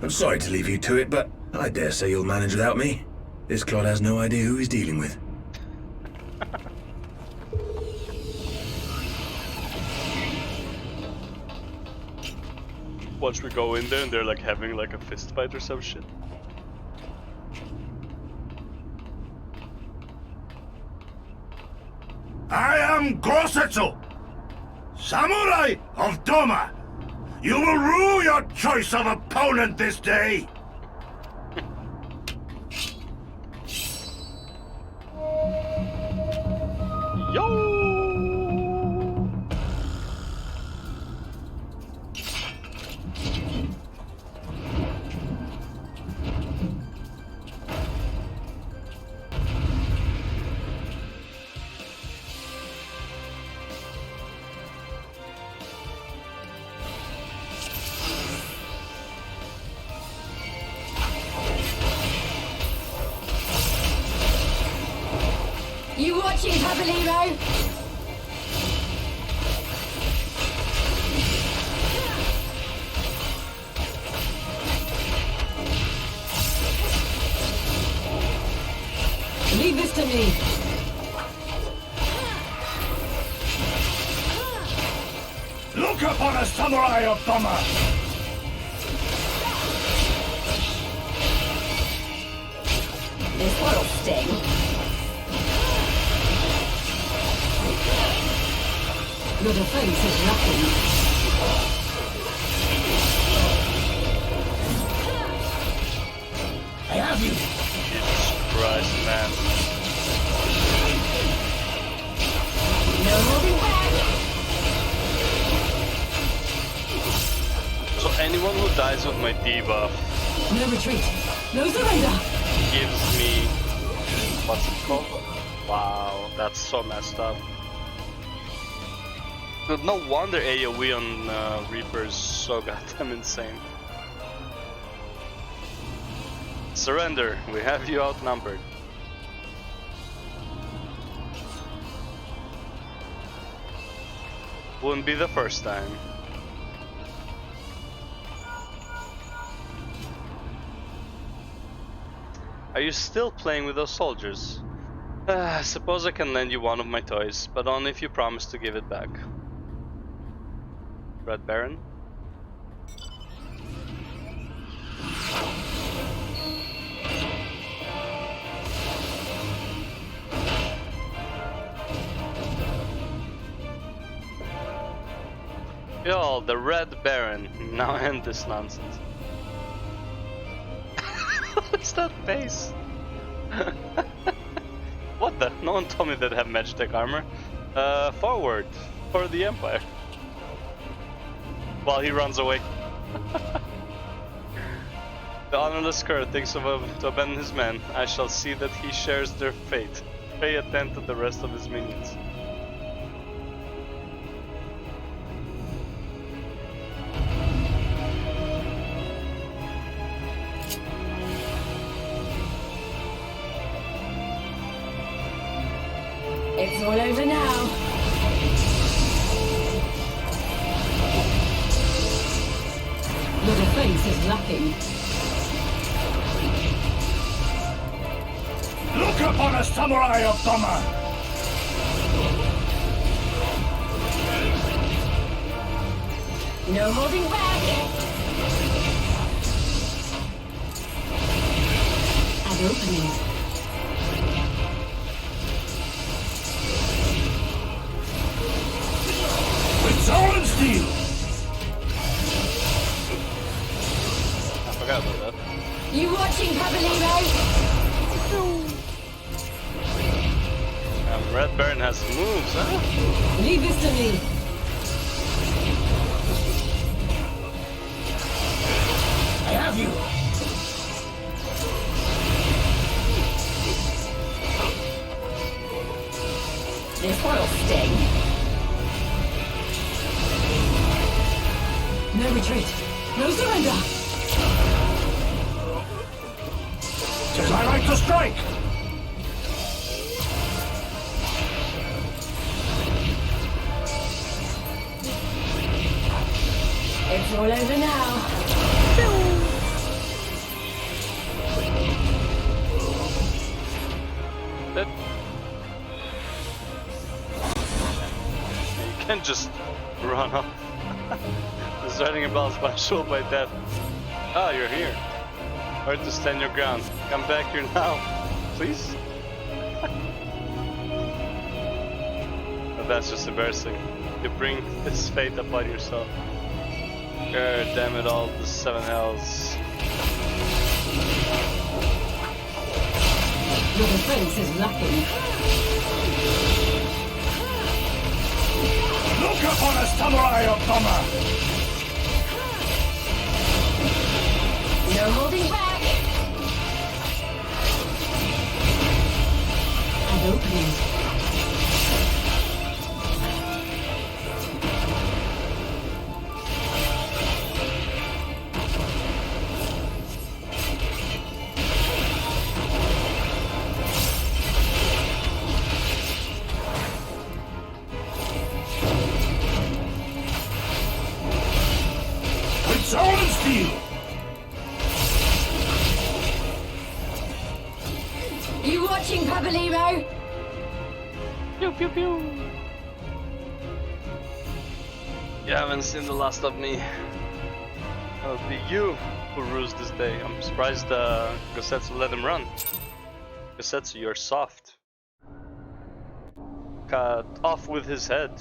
Speaker 17: I'm sorry to leave you to it, but I dare say you'll manage without me. This clod has no idea who he's dealing with.
Speaker 1: Once we go in there and they're like having like a fist fight or some shit.
Speaker 14: I am Gosetsu, Samurai of Doma. You will rue your choice of opponent this day.
Speaker 1: Yo!
Speaker 2: You watching, Pabalino? Leave this to me.
Speaker 14: Look upon a samurai of Doma.
Speaker 8: This one'll sting.
Speaker 2: Your defense is nothing.
Speaker 14: I have you.
Speaker 1: Jesus Christ, man.
Speaker 2: No moving back.
Speaker 1: So anyone who dies with my debuff
Speaker 2: No retreat. No surrender.
Speaker 1: gives me... what's it called? Wow, that's so messed up. But no wonder AoE on Reaper is so goddamn insane. Surrender, we have you outnumbered. Wouldn't be the first time. Are you still playing with those soldiers? I suppose I can lend you one of my toys, but only if you promise to give it back. Red Baron? Yo, the Red Baron. Now end this nonsense. What's that face? What the? No one told me they'd have Magitech armor. Forward for the Empire. While he runs away. The honorless cur thinks to abandon his men. I shall see that he shares their fate. pay attention to the rest of his minions.
Speaker 2: It's all over now.
Speaker 4: Your defense is lacking.
Speaker 14: Look upon a samurai of Doma!
Speaker 2: No holding back.
Speaker 4: An opening.
Speaker 14: With soul and steel!
Speaker 1: I forgot about that.
Speaker 2: You watching, Pabalino?
Speaker 1: Red Baron has moves, huh?
Speaker 4: Leave this to me.
Speaker 14: I have you!
Speaker 2: This one'll sting.
Speaker 4: No retreat. No surrender.
Speaker 14: Tis my right to strike!
Speaker 2: It's all over now.
Speaker 1: That... You can't just run off. Deserting a balance by show by death. Ah, you're here. Hard to stand your ground. Come back here now, please. But that's just embarrassing. You bring this fate upon yourself. God damn it all, the 7 hells.
Speaker 4: Your defense is lacking.
Speaker 14: Look upon a samurai of Doma!
Speaker 2: No holding back.
Speaker 4: An opening.
Speaker 14: With soul and steel!
Speaker 2: You watching, Pabalino?
Speaker 1: Pew pew pew. You haven't seen the last of me. It'll be you who rules this day. I'm surprised Gosetsu let him run. Gosetsu, you're soft. Cut off with his head.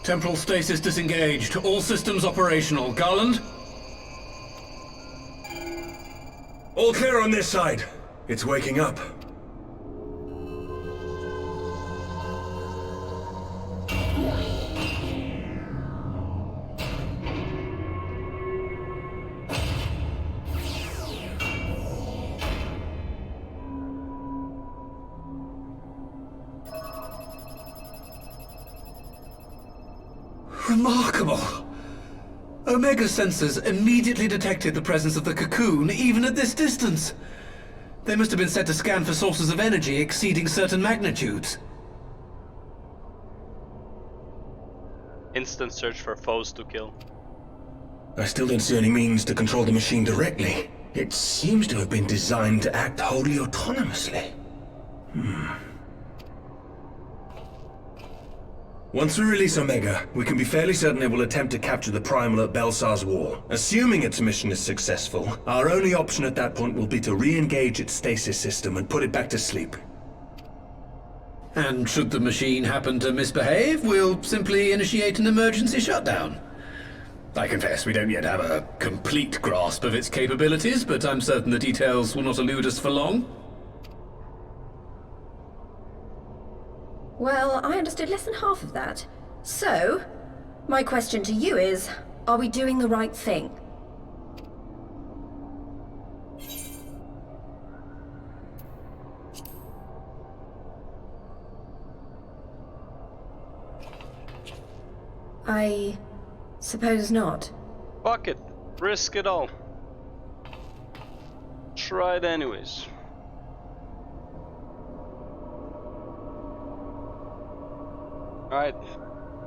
Speaker 12: Temporal stasis disengaged. All systems operational. Garland?
Speaker 17: All clear on this side. It's waking up.
Speaker 12: Remarkable! Omega sensors immediately detected the presence of the cocoon, even at this distance. They must have been set to scan for sources of energy exceeding certain magnitudes.
Speaker 1: Instant search for foes to kill.
Speaker 17: I still don't see any means to control the machine directly. It seems to have been designed to act wholly autonomously. Once we release Omega, we can be fairly certain it will attempt to capture the Primal at Belsar's Wall. Assuming its mission is successful, our only option at that point will be to re-engage its stasis system and put it back to sleep.
Speaker 12: And should the machine happen to misbehave, we'll simply initiate an emergency shutdown. I confess we don't yet have a complete grasp of its capabilities, but I'm certain the details will not elude us for long.
Speaker 2: Well, I understood less than half of that. So, my question to you is, are we doing the right thing? I suppose not.
Speaker 1: Fuck it. Risk it all. Try it anyways. Alright.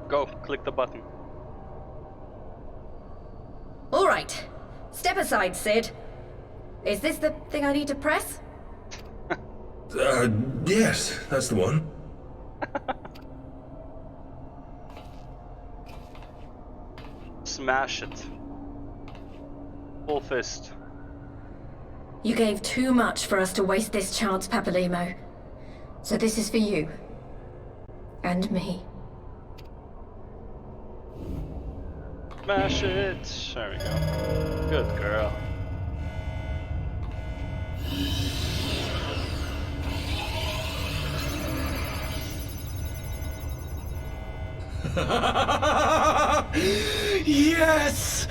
Speaker 1: Go. Click the button.
Speaker 2: Alright. Step aside, Sid. Is this the thing I need to press?
Speaker 6: Yes, that's the one.
Speaker 1: Smash it. Full fist.
Speaker 2: You gave too much for us to waste this chance, Papalimo. So this is for you. And me.
Speaker 1: Smash it. There we go. Good girl.
Speaker 18: Yes!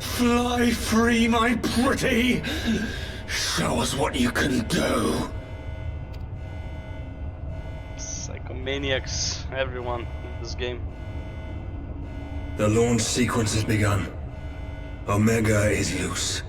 Speaker 18: Fly free, my pretty! Show us what you can do!
Speaker 1: Psychomaniacs, everyone in this game.
Speaker 6: The launch sequence has begun. Omega is loose.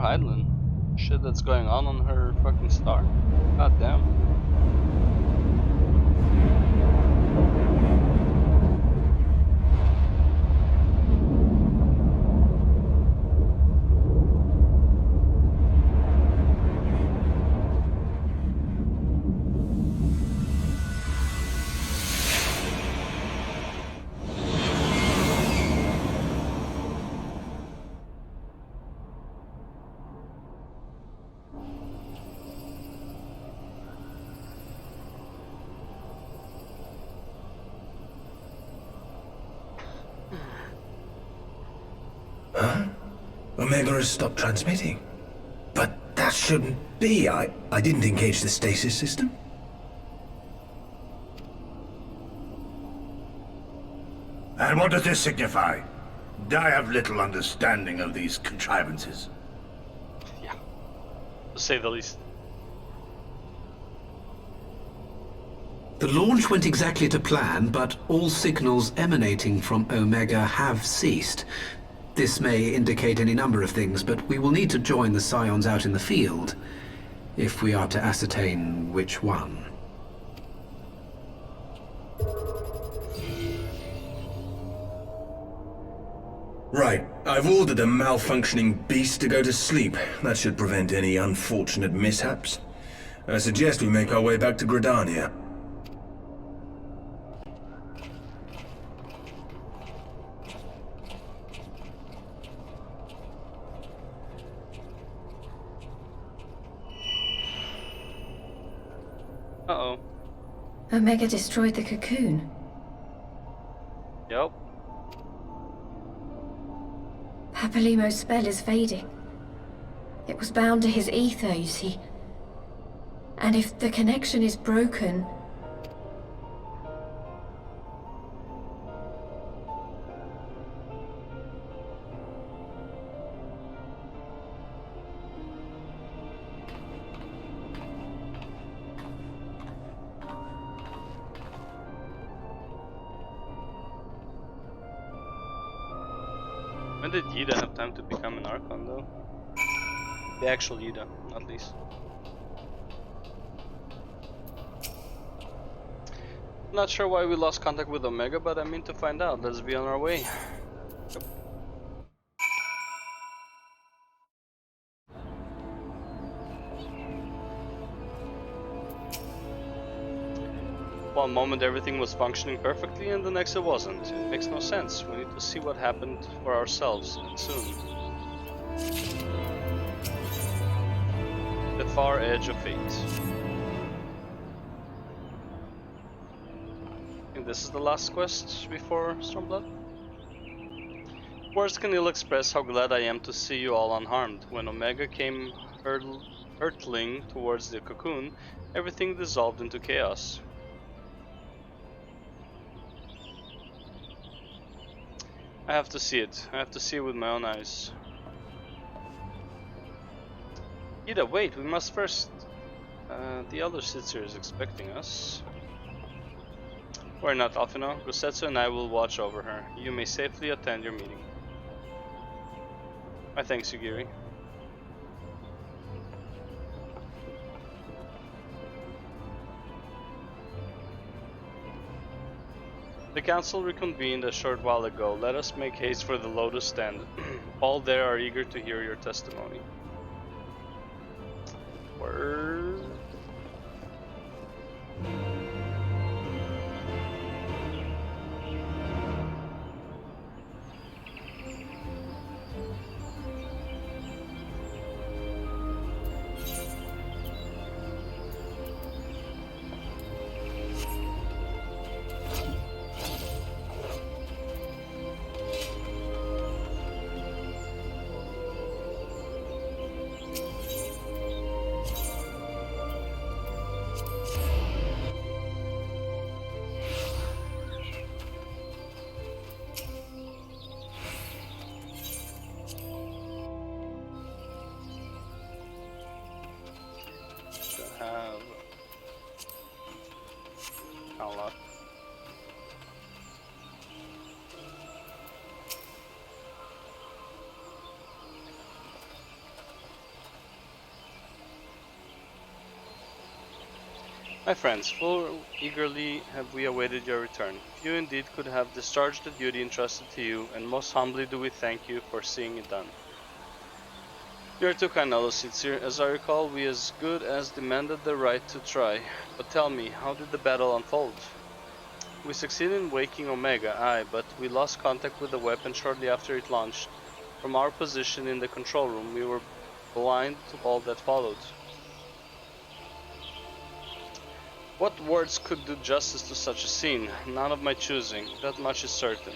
Speaker 1: Hydaelyn. Shit that's going on her fucking star. God damn.
Speaker 17: Huh? Omega has stopped transmitting. But that shouldn't be. I didn't engage the stasis system.
Speaker 14: And what does this signify? I have little understanding of these contrivances.
Speaker 1: Yeah, to say the least.
Speaker 12: The launch went exactly to plan, but all signals emanating from Omega have ceased. This may indicate any number of things, but we will need to join the Scions out in the field if we are to ascertain which one.
Speaker 17: Right. I've ordered a malfunctioning beast to go to sleep. That should prevent any unfortunate mishaps. I suggest we make our way back to Gridania.
Speaker 1: Uh-oh.
Speaker 2: Omega destroyed the cocoon.
Speaker 1: Yep.
Speaker 2: Papalimo's spell is fading. It was bound to his ether, you see. And if the connection is broken...
Speaker 1: When did Yida have time to become an Archon though? The actual Yida, at least. Not sure why we lost contact with Omega, but I mean to find out. Let's be on our way. Yep. One moment everything was functioning perfectly and the next it wasn't. It makes no sense. We need to see what happened for ourselves, and soon. The far edge of fate. I think this is the last quest before Stormblood. Words can ill express how glad I am to see you all unharmed. When Omega came hurtling towards the cocoon, everything dissolved into chaos. I have to see it. I have to see it with my own eyes. Ida, wait, we must first... the elder Sitzer is expecting us. Worry not, Alphino. Gosetsu and I will watch over her. You may safely attend your meeting. My thanks, Yugiri. The council reconvened a short while ago. Let us make haste for the Lotus Stand. All there are eager to hear your testimony. Word. My friends, full eagerly have we awaited your return. You indeed could have discharged the duty entrusted to you, and most humbly do we thank you for seeing it done. You are too kind, Sincere. As I recall, we as good as demanded the right to try. But tell me, how did the battle unfold? We succeeded in waking Omega, aye, but we lost contact with the weapon shortly after it launched. From our position in the control room, we were blind to all that followed. What words could do justice to such a scene? None of my choosing, that much is certain.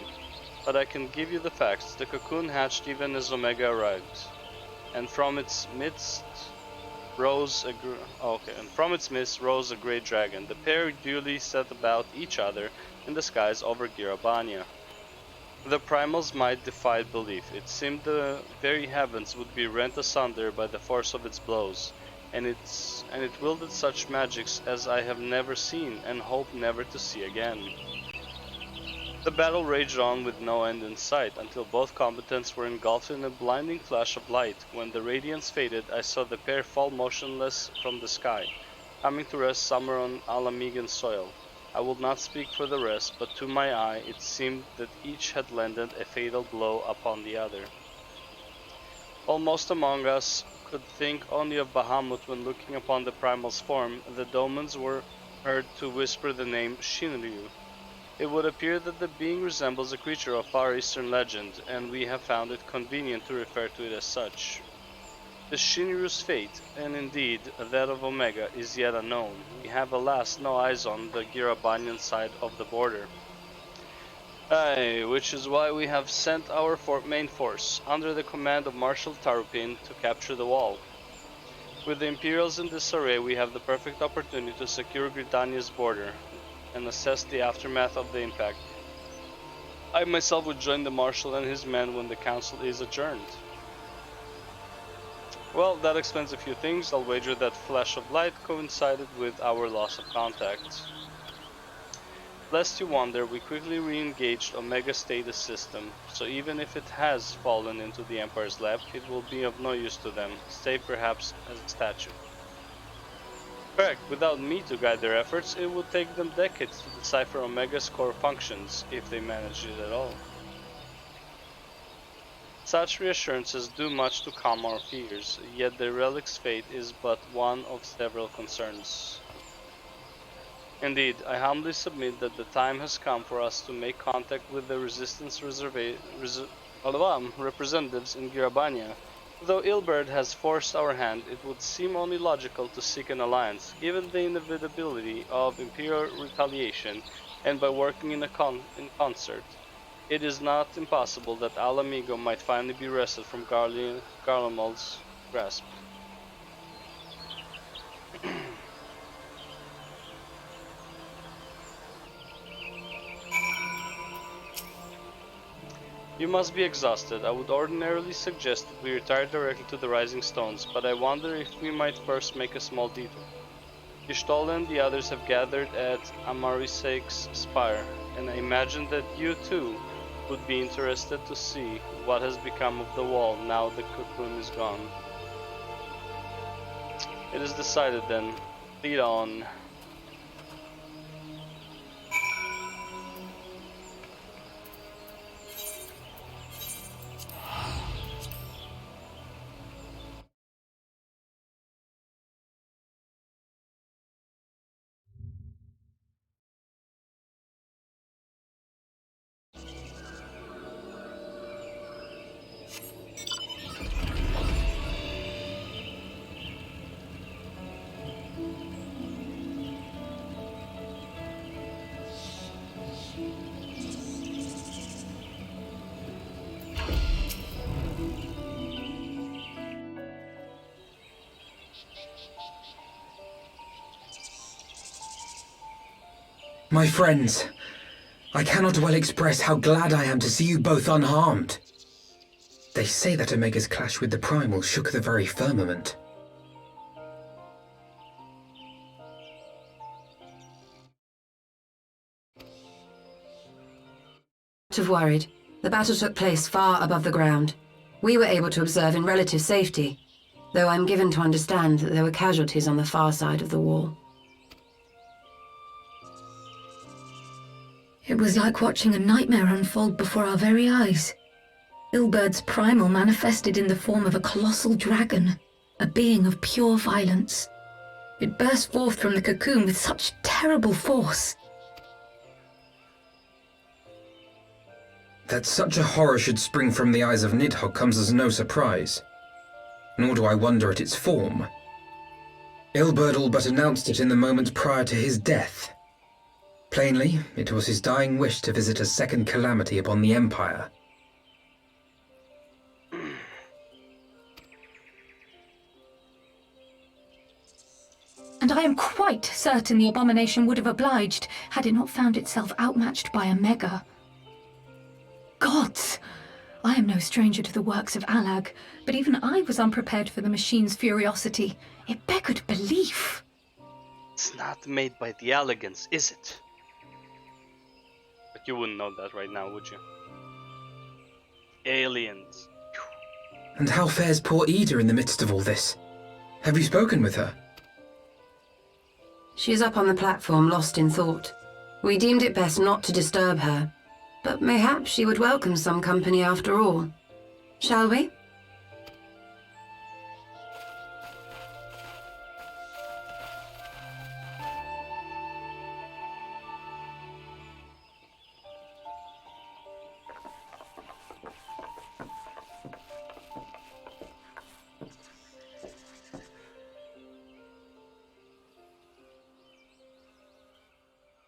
Speaker 1: But I can give you the facts. The cocoon hatched even as Omega arrived, and from its midst rose a great dragon. The pair duly set about each other in the skies over Girabania. The primal's might defied belief. It seemed the very heavens would be rent asunder by the force of its blows. And it wielded such magics as I have never seen and hope never to see again. The battle raged on with no end in sight until both combatants were engulfed in a blinding flash of light. When the radiance faded, I saw the pair fall motionless from the sky, coming to rest somewhere on Alamigan soil. I will not speak for the rest, but to my eye it seemed that each had landed a fatal blow upon the other. While most among us could think only of Bahamut when looking upon the primal's form, the Domans were heard to whisper the name Shinryu. It would appear that the being resembles a creature of Far Eastern legend, and we have found it convenient to refer to it as such. The Shinryu's fate, and indeed that of Omega, is yet unknown. We have alas no eyes on the Girabanian side of the border. Aye, which is why we have sent our main force, under the command of Marshal Tarupin, to capture the wall. With the Imperials in disarray, we have the perfect opportunity to secure Gridania's border and assess the aftermath of the impact. I myself would join the Marshal and his men when the council is adjourned. Well, that explains a few things. I'll wager that flash of light coincided with our loss of contact. Lest you wonder, we quickly re-engaged Omega Status System, so even if it has fallen into the Empire's lap, it will be of no use to them, save perhaps as a statue. Correct, without me to guide their efforts, it would take them decades to decipher Omega's core functions, if they manage it at all. Such reassurances do much to calm our fears, yet the relic's fate is but one of several concerns. Indeed, I humbly submit that the time has come for us to make contact with the Resistance representatives in Girabania. Though Ilberd has forced our hand, it would seem only logical to seek an alliance, given the inevitability of Imperial retaliation, and by working in concert. It is not impossible that Alamigo might finally be wrested from Garlemald's grasp. You must be exhausted. I would ordinarily suggest that we retire directly to the Rising Stones, but I wonder if we might first make a small detour. Y'shtola and the others have gathered at Amarisake's spire, and I imagine that you too would be interested to see what has become of the wall now the cocoon is gone. It is decided then. Lead on.
Speaker 3: My friends, I cannot well express how glad I am to see you both unharmed. They say that Omega's clash with the Primal shook the very firmament.
Speaker 5: Have worried. The battle took place far above the ground. We were able to observe in relative safety, though I'm given to understand that there were casualties on the far side of the wall.
Speaker 11: It was like watching a nightmare unfold before our very eyes. Ilbird's primal manifested in the form of a colossal dragon, a being of pure violence. It burst forth from the cocoon with such terrible force.
Speaker 3: That such a horror should spring from the eyes of Nidhogg comes as no surprise. Nor do I wonder at its form. Ilberd all but announced it in the moment prior to his death. Plainly, it was his dying wish to visit a second calamity upon the Empire.
Speaker 11: And I am quite certain the abomination would have obliged had it not found itself outmatched by a mega. Gods! I am no stranger to the works of Alag, but even I was unprepared for the machine's furiosity. It beggared belief.
Speaker 1: It's not made by the Allegans, is it? But you wouldn't know that right now, would you? Aliens.
Speaker 3: And how fares poor Ida in the midst of all this? Have you spoken with her?
Speaker 19: She is up on the platform, lost in thought. We deemed it best not to disturb her, but mayhap she would welcome some company after all. Shall we?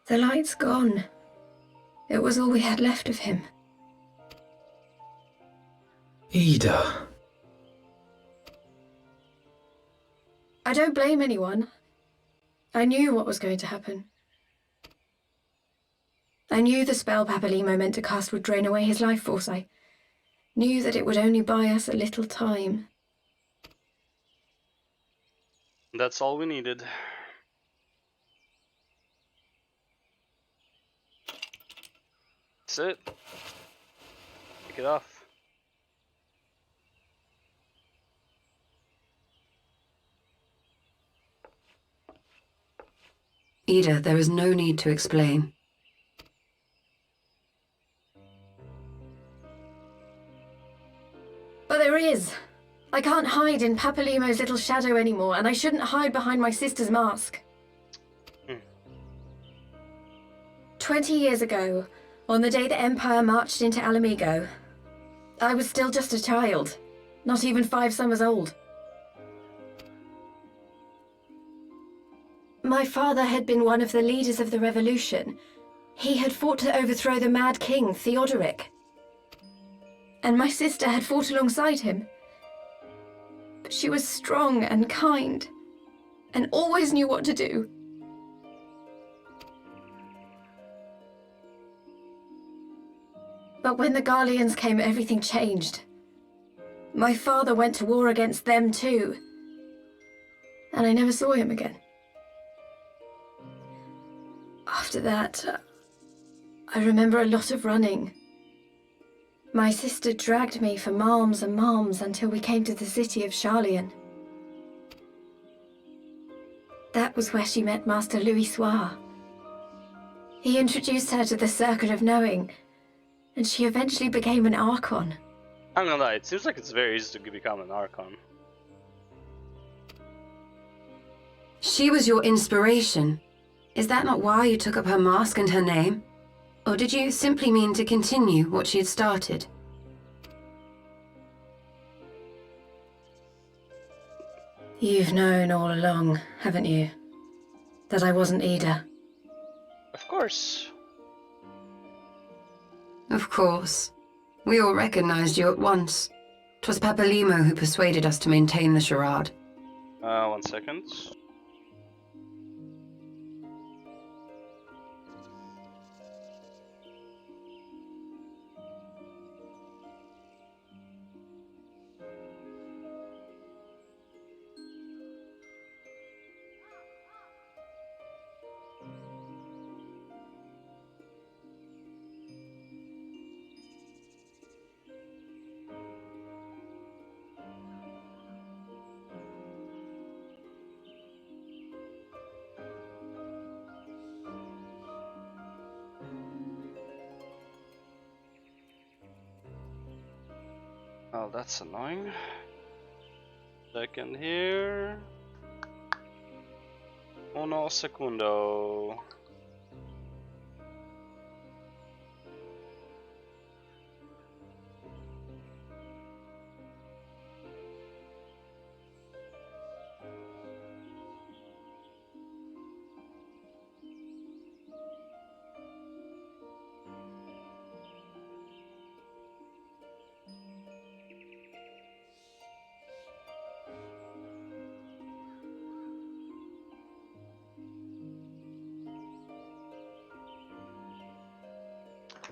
Speaker 2: The light's gone. It was all we had left of him.
Speaker 3: Ida.
Speaker 2: I don't blame anyone. I knew what was going to happen. I knew the spell Papalimo meant to cast would drain away his life force. I knew that it would only buy us a little time.
Speaker 1: That's all we needed. That's it. Take it off.
Speaker 19: Ida, there is no need to explain.
Speaker 2: But there is. I can't hide in Papalimo's little shadow anymore, and I shouldn't hide behind my sister's mask. 20 years ago, on the day the Empire marched into Alamigo, I was still just a child, not even 5 summers old. My father had been one of the leaders of the revolution. He had fought to overthrow the Mad King, Theodoric. And my sister had fought alongside him. But she was strong and kind, and always knew what to do. But when the Garleans came, everything changed. My father went to war against them too, and I never saw him again. After that, I remember a lot of running. My sister dragged me for malms and malms until we came to the city of Charlian. That was where she met Master Louis Soir. He introduced her to the Circle of Knowing, and she eventually became an Archon.
Speaker 1: I'm gonna lie, it seems like it's very easy to become an Archon.
Speaker 19: She was your inspiration. Is that not why you took up her mask and her name? Or did you simply mean to continue what she had started?
Speaker 2: You've known all along, haven't you? That I wasn't Ida.
Speaker 1: Of course.
Speaker 19: Of course. We all recognized you at once. 'Twas Papalimo who persuaded us to maintain the charade.
Speaker 1: 1 second. Oh, that's annoying. Second here. Uno segundo.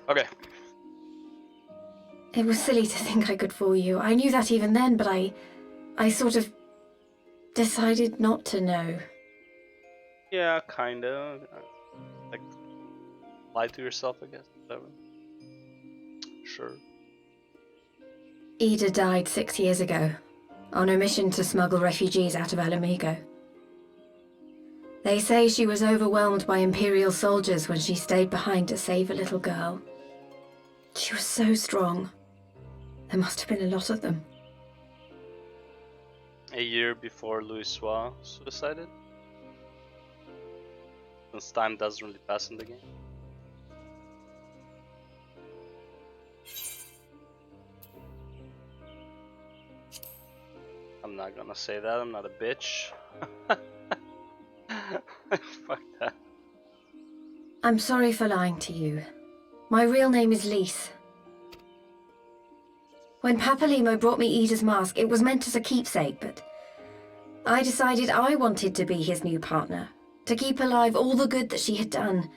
Speaker 1: Okay.
Speaker 2: It was silly to think I could fool you. I knew that even then, but I sort of decided not to know.
Speaker 1: Yeah, kinda. Like, lie to yourself, I guess. Whatever. Sure.
Speaker 2: Ida died 6 years ago, on a mission to smuggle refugees out of Alamigo. They say she was overwhelmed by Imperial soldiers when she stayed behind to save a little girl. She was so strong. There must have been a lot of them.
Speaker 1: A year before Louis suicided. Since time doesn't really pass in the game. I'm not gonna say that, I'm not a bitch. Fuck that.
Speaker 2: I'm sorry for lying to you. My real name is Lise. When Papalimo brought me Ida's mask, it was meant as a keepsake, but I decided I wanted to be his new partner, to keep alive all the good that she had done.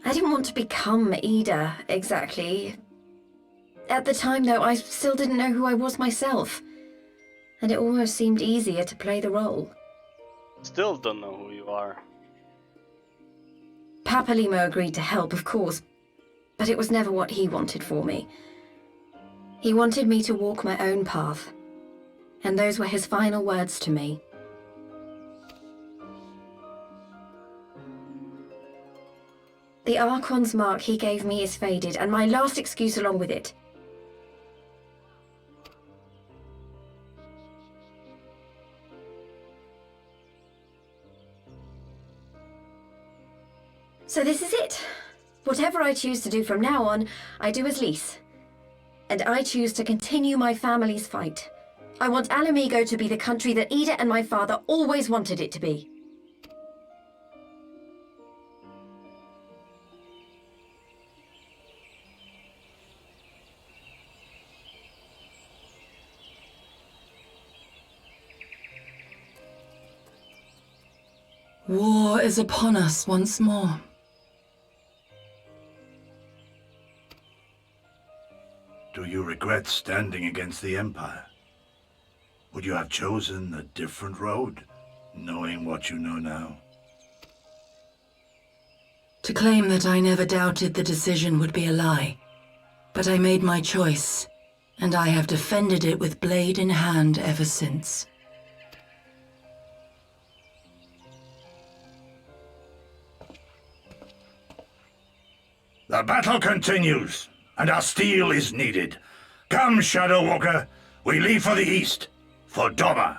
Speaker 2: I didn't want to become Ida, exactly. At the time, though, I still didn't know who I was myself, and it almost seemed easier to play the role.
Speaker 1: Still don't know who you are.
Speaker 2: Papalimo agreed to help, of course, but it was never what he wanted for me. He wanted me to walk my own path, and those were his final words to me. The Archon's mark he gave me is faded, and my last excuse along with it. So this is it. Whatever I choose to do from now on, I do as Lise. And I choose to continue my family's fight. I want Alamigo to be the country that Ida and my father always wanted it to be.
Speaker 5: War is upon us once more.
Speaker 14: Do you regret standing against the Empire? Would you have chosen a different road, knowing what you know now?
Speaker 5: To claim that I never doubted the decision would be a lie. But I made my choice, and I have defended it with blade in hand ever since.
Speaker 14: The battle continues, and our steel is needed. Come, Shadow Walker, we leave for the east, for Doma.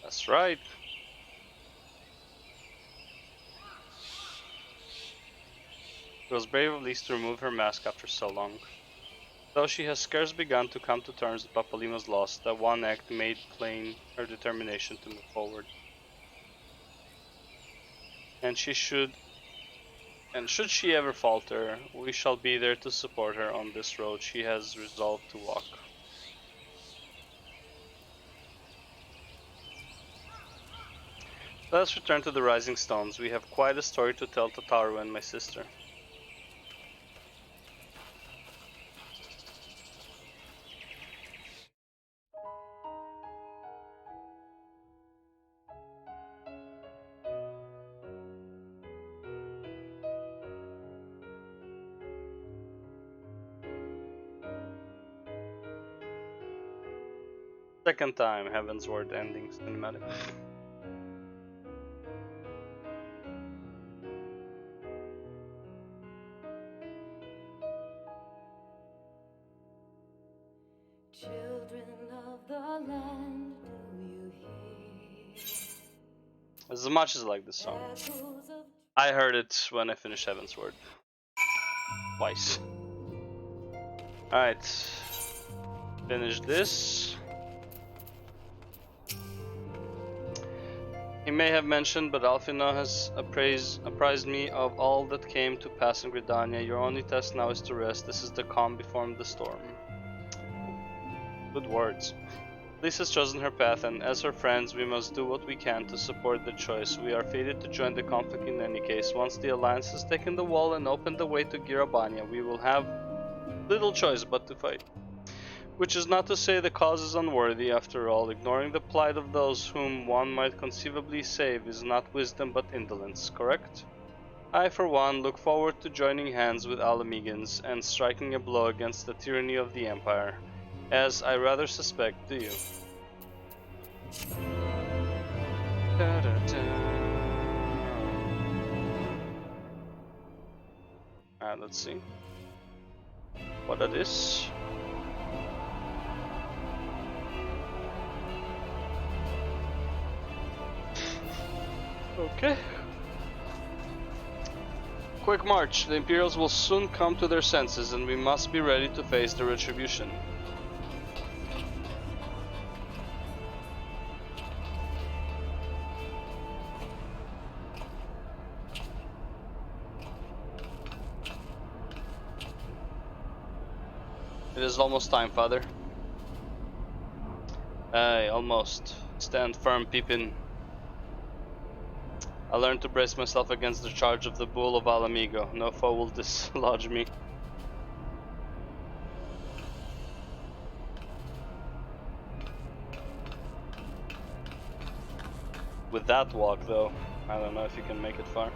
Speaker 1: That's right. It was brave of Lise to remove her mask after so long. Though she has scarce begun to come to terms with Papalimo's loss, that one act made plain her determination to move forward. And should she ever falter, we shall be there to support her on this road she has resolved to walk. Let us return to the Rising Stones. We have quite a story to tell Tataru and my sister. Second time Heavensward ending cinematic.
Speaker 20: Children of the land, do you hear?
Speaker 1: As much as I like this song, I heard it when I finished Heavensward. Twice. Alright. Finish this. He may have mentioned, but Alfina has apprised me of all that came to pass in Gridania. Your only task now is to rest. This is the calm before the storm. Good words. Lise has chosen her path, and as her friends, we must do what we can to support the choice. We are fated to join the conflict in any case. Once the Alliance has taken the wall and opened the way to Girabania, we will have little choice but to fight. Which is not to say the cause is unworthy. After all, ignoring the plight of those whom one might conceivably save is not wisdom but indolence, correct? I, for one, look forward to joining hands with Alamegans and striking a blow against the tyranny of the Empire, as I rather suspect do you. Let's see what that is. Okay. Quick march. The Imperials will soon come to their senses, and we must be ready to face the retribution. It is almost time, Father. Aye, almost. Stand firm, Pippin. I learned to brace myself against the charge of the Bull of Alamigo. No foe will dislodge me. With that walk, though, I don't know if you can make it far.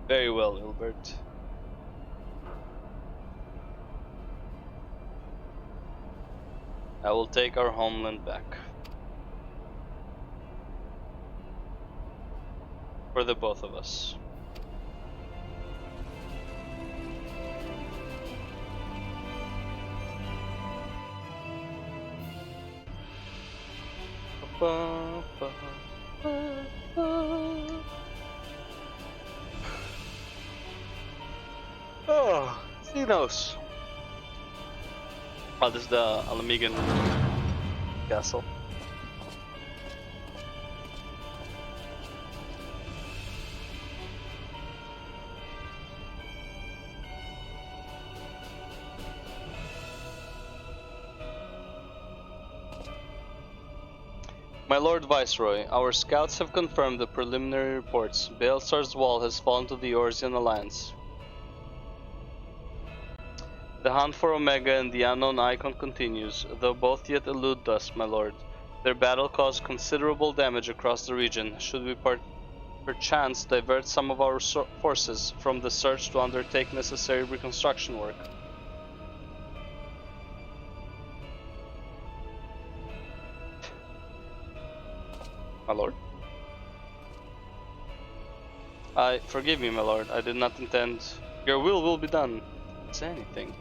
Speaker 1: Very well, Hilbert. I will take our homeland back. For the both of us. Oh, Xenos. Oh, this is the Alamegan castle. My Lord Viceroy, our scouts have confirmed the preliminary reports. Baelsar's wall has fallen to the Orsian Alliance. The hunt for Omega and the unknown icon continues, though both yet elude us, my lord. Their battle caused considerable damage across the region. Should we perchance divert some of our forces from the search to undertake necessary reconstruction work? My lord? Forgive me, my lord. I did not intend. Your will be done. Say anything.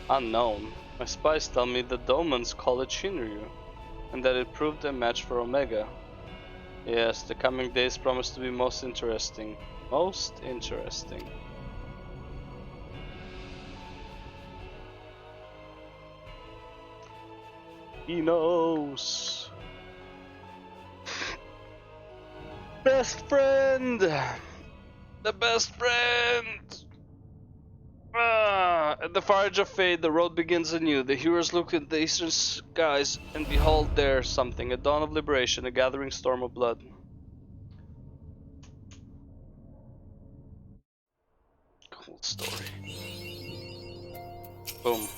Speaker 1: Unknown. My spies tell me the Domans call it Shinryu, and that it proved a match for Omega. Yes, the coming days promise to be most interesting. Most interesting. He knows. Best friend! The best friend! At the far edge of fate, the road begins anew. The heroes look in the eastern skies and behold there something, a dawn of liberation, a gathering storm of blood. story. Boom.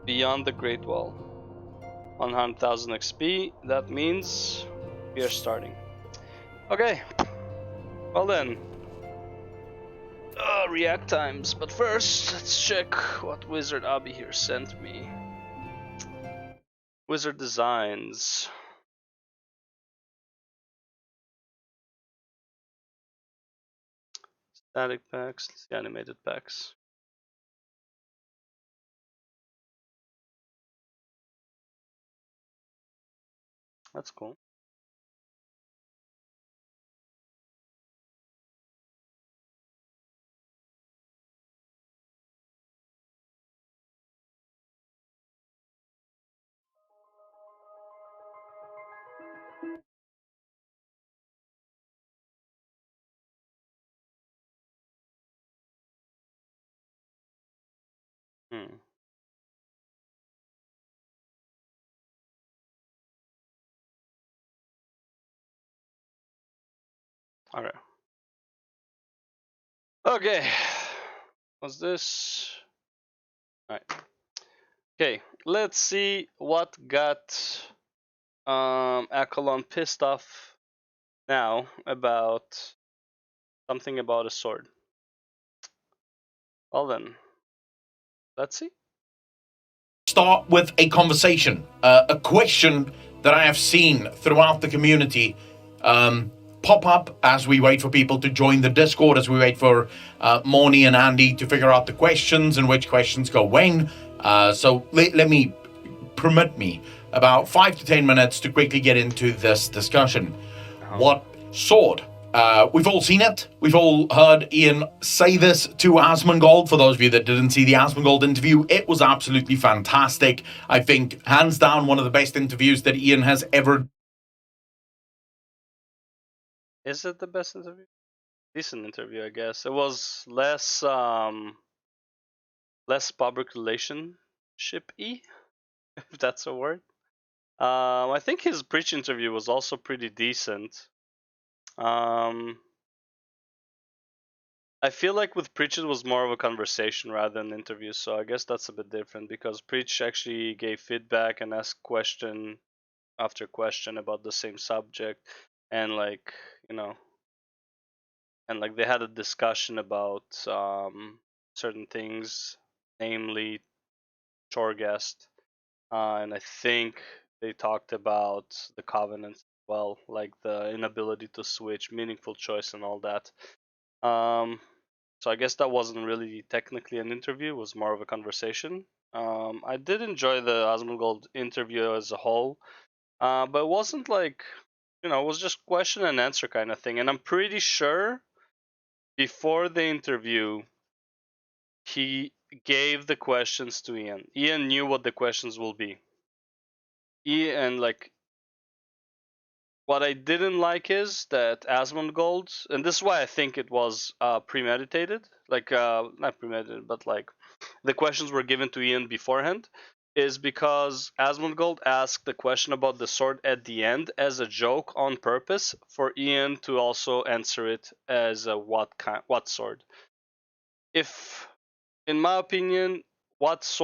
Speaker 1: Beyond the Great Wall. 100,000 XP. That means we are starting. Okay. Well then. React times. But first, let's check what Wizard Abby here sent me. Wizard Designs. Static packs. Let's see animated packs. That's cool. Alright. Okay. What's this? Alright. Okay, let's see what got Akalon pissed off now about something about a sword. Well then, let's see.
Speaker 21: Start with a conversation, a question that I have seen throughout the community pop up as we wait for people to join the Discord, as we wait for Morny and Andy to figure out the questions and which questions go when. So permit me about 5 to 10 minutes to quickly get into this discussion. What sword? We've all seen it. We've all heard Ian say this to Asmongold. For those of you that didn't see the Asmongold interview, it was absolutely fantastic. I think, hands down, one of the best interviews that Ian has ever.
Speaker 1: Is it the best interview? Decent interview, I guess. It was less public relationship-y, if that's a word. I think his Preach interview was also pretty decent. I feel like with Preach it was more of a conversation rather than an interview, so I guess that's a bit different because Preach actually gave feedback and asked question after question about the same subject, and like, you know, and like they had a discussion about certain things, namely Torghast, and I think they talked about the Covenant as well, like the inability to switch, meaningful choice, and all that. So I guess that wasn't really technically an interview; it was more of a conversation. I did enjoy the Asmongold interview as a whole, but it wasn't like, you know, it was just question and answer kind of thing. And I'm pretty sure before the interview, he gave the questions to Ian. Ian knew what the questions will be. And like, what I didn't like is that Asmongold, and this is why I think it was premeditated, like not premeditated, but like the questions were given to Ian beforehand, is because Asmongold asked the question about the sword at the end as a joke on purpose for Ian to also answer it as a what sword. If, in my opinion, what's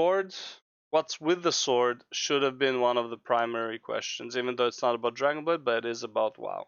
Speaker 1: with the sword should have been one of the primary questions, even though it's not about Dragonblade, but it is about WoW.